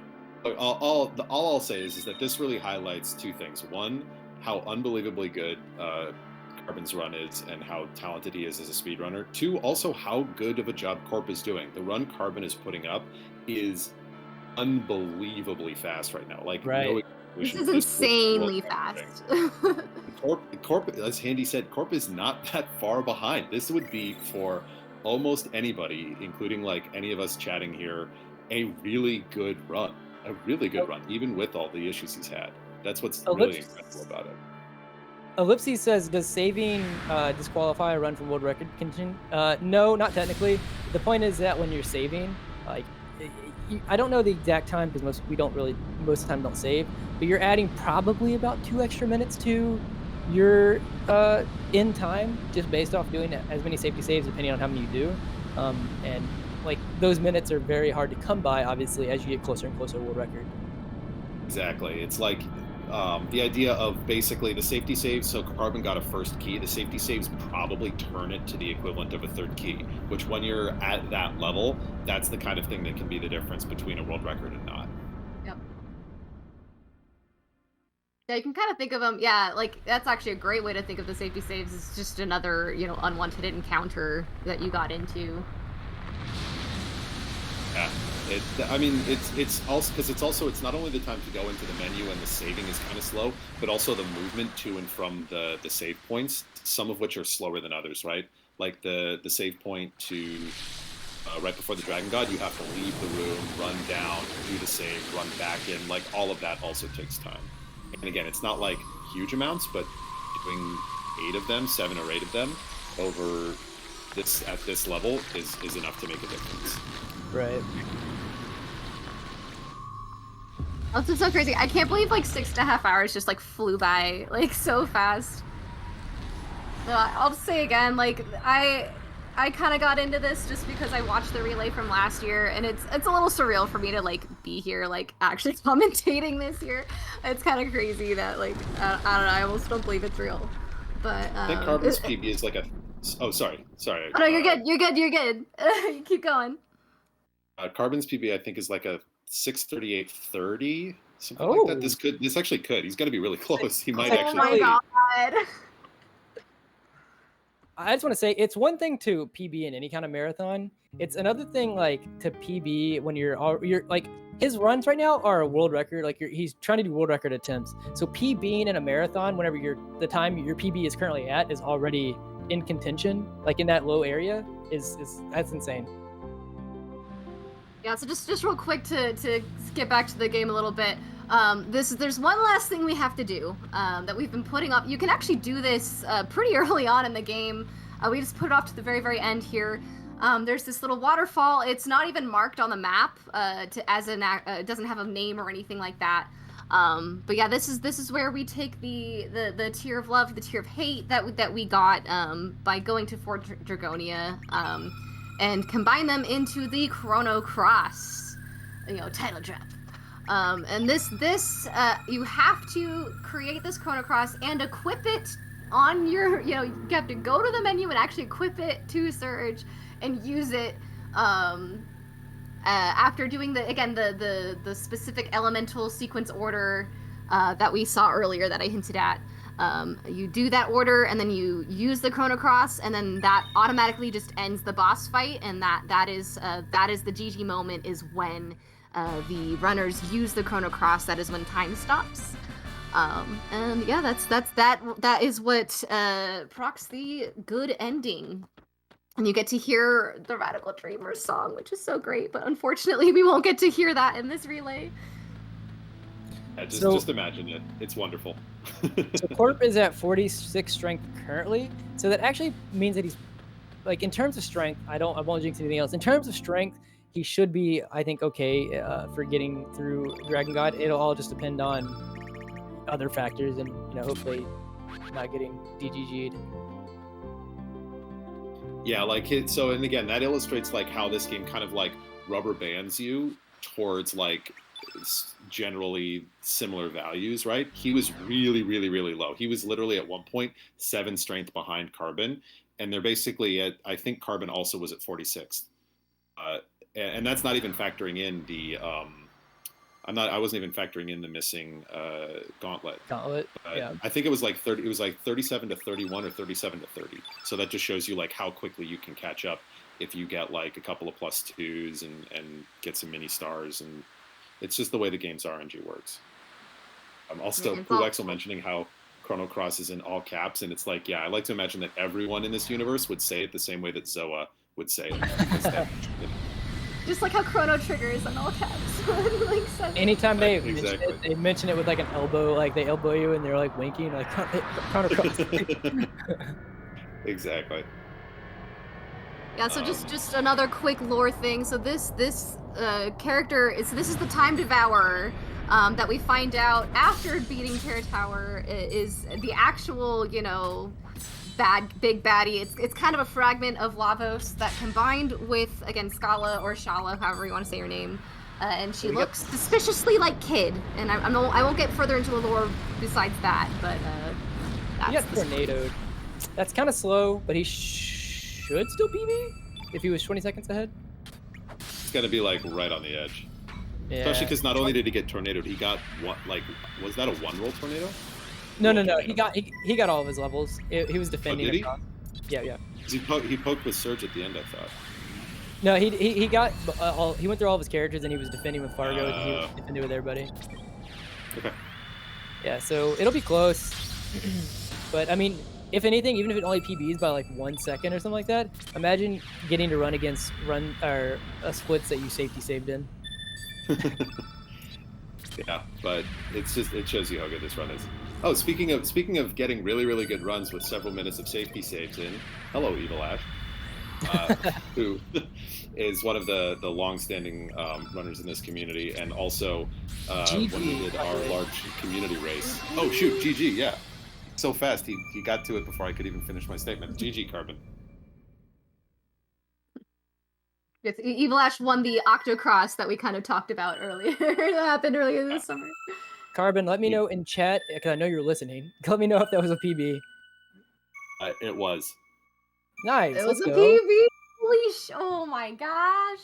All I'll say is that this really highlights two things. One, how unbelievably good Carbon's run is and how talented he is as a speedrunner. Two, also how good of a job Corp is doing. The run Carbon is putting up is unbelievably fast right now. Like, right. This is will insanely everything. fast. Corp, as Handy said, Corp is not that far behind. This would be for almost anybody, including like any of us chatting here, a really good run. A really good run, even with all the issues he's had. That's what's really incredible about it. Ellipses says, does saving disqualify a run from world record contention? No, not technically. The point is that when you're saving, like, I don't know the exact time because most of the time don't save, but you're adding probably about 2 extra minutes to your in time just based off doing as many safety saves depending on how many you do. And like those minutes are very hard to come by, obviously, as you get closer and closer to world record. Exactly. It's like the idea of basically the safety saves. So Carbon got a first key. The safety saves probably turn it to the equivalent of a third key, which when you're at that level, that's the kind of thing that can be the difference between a world record and not. Yep. Yeah, you can kind of think of them. Yeah, like that's actually a great way to think of the safety saves. It's just another, unwanted encounter that you got into. Yeah. It's also because it's not only the time to go into the menu and the saving is kind of slow, but also the movement to and from the save points, some of which are slower than others, right? Like the save point to right before the Dragon God, you have to leave the room, run down, do the save, run back in. Like all of that also takes time. And again, it's not like huge amounts, but doing 7 or 8 of them over this at this level is enough to make a difference. Right. Also so crazy. I can't believe like 6.5 hours just like flew by like so fast. I'll just say again, like I kind of got into this just because I watched the relay from last year, and it's a little surreal for me to like be here, like actually commentating this year. It's kind of crazy that like I don't know. I almost don't believe it's real. But I think Carbon's PB is like a. Oh, sorry. Oh, no, you're good. You're good. You keep going. Carbon's PB, I think, is like a 6:38:30, something like that. This actually could. He's got to be really close. He might actually. Oh my god. I just want to say it's one thing to PB in any kind of marathon. It's another thing like to PB when you're like his runs right now are a world record. Like he's trying to do world record attempts. So PBing in a marathon, whenever the time your PB is currently at is already in contention, like in that low area, is that's insane. Yeah, so just real quick to get back to the game a little bit. There's one last thing we have to do that we've been putting up. You can actually do this pretty early on in the game. We just put it off to the very, very end here. There's this little waterfall. It's not even marked on the map it doesn't have a name or anything like that. But yeah, this is where we take the tier of love, the tier of hate that we got by going to Fort Dragonia. And combine them into the Chrono Cross, title drop. And this you have to create this Chrono Cross and equip it on your, you have to go to the menu and actually equip it to Surge and use it after doing the specific elemental sequence order that we saw earlier that I hinted at. You do that order, and then you use the Chrono Cross, and then that automatically just ends the boss fight, and that is the GG moment, is when the runners use the Chrono Cross. That is when time stops. And yeah, that is what procs the good ending. And you get to hear the Radical Dreamers song, which is so great, but unfortunately we won't get to hear that in this relay. Yeah, just imagine it. It's wonderful. So Corp is at 46 strength currently. So that actually means that he's, like, in terms of strength, I won't jinx anything else. In terms of strength, he should be, I think, okay for getting through Dragon God. It'll all just depend on other factors, and hopefully not getting DGG'd. Yeah, and again, that illustrates like how this game kind of like rubber bands you towards like generally similar values, right? He was really, really, really low. He was literally at one point 7 strength behind Carbon, and they're basically at, I think Carbon also was at 46th, and that's not even factoring in the I wasn't even factoring in the missing gauntlet. Yeah. I think it was like 30. It was like 37 to 31 or 37 to 30. So that just shows you like how quickly you can catch up if you get like a couple of +2s and get some mini stars, and it's just the way the game's RNG works. Also, it's all- Puwexel mentioning how Chrono Cross is in all caps, and it's like, yeah, I like to imagine that everyone in this universe would say it the same way that Zoa would say it. Just like how Chrono triggers in all caps. Like, Anytime they Exactly. mention it with like an elbow, like they elbow you and they're like winking, like Chrono Cross. Exactly. Yeah, so just another quick lore thing. So this character this is the Time Devourer that we find out after beating Terra Tower is the actual, you know, big baddie. It's kind of a fragment of Lavos that combined with, again, Scala or Shala, however you want to say her name, and she looks suspiciously like Kid. And I won't get further into the lore besides that, but He got tornadoed. That's kind of slow, but he should still PB if he was 20 seconds ahead. It's got to be like right on the edge. Yeah. Especially because not only did he get tornadoed, he got what? Like, was that a one-roll tornado? No. He got all of his levels. He was defending. Did he? Yeah. He poked with Surge at the end, I thought. No, he got all. He went through all of his characters and he was defending with Fargo. And he was defending with everybody. Okay. Yeah, so it'll be close. But I mean, if anything, even if it only PBs by like 1 second or something like that, imagine getting to run against splits that you safety saved in. Yeah, but it shows you how good this run is. Oh, speaking of getting really, really good runs with several minutes of safety saves in, hello, Evil Ash, who is one of the long-standing runners in this community, and also when we did our large community race. Oh shoot, GG, yeah. So fast, he got to it before I could even finish my statement. GG, Carbon. Yes, Evil Ash won the Octocross that we kind of talked about earlier. That happened earlier this summer. Carbon, let me know in chat, because I know you're listening. Let me know if that was a PB. It was. Nice, It was let's a go. PB. Holy oh my gosh.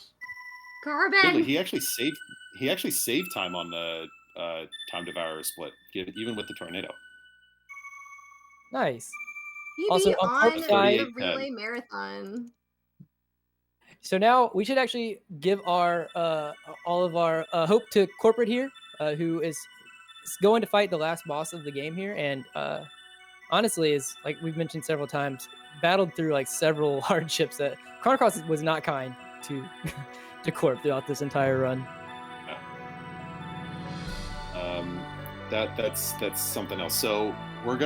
Carbon. Really, he actually saved time on the Time Devourer split, even with the tornado. Nice. PB Also, on on side, the relay marathon. So now we should actually give our all of our hope to Corporate here, who is going to fight the last boss of the game here, and honestly, is like we've mentioned several times, battled through like several hardships that Chrono Cross was not kind to to Corp throughout this entire run. That's something else. So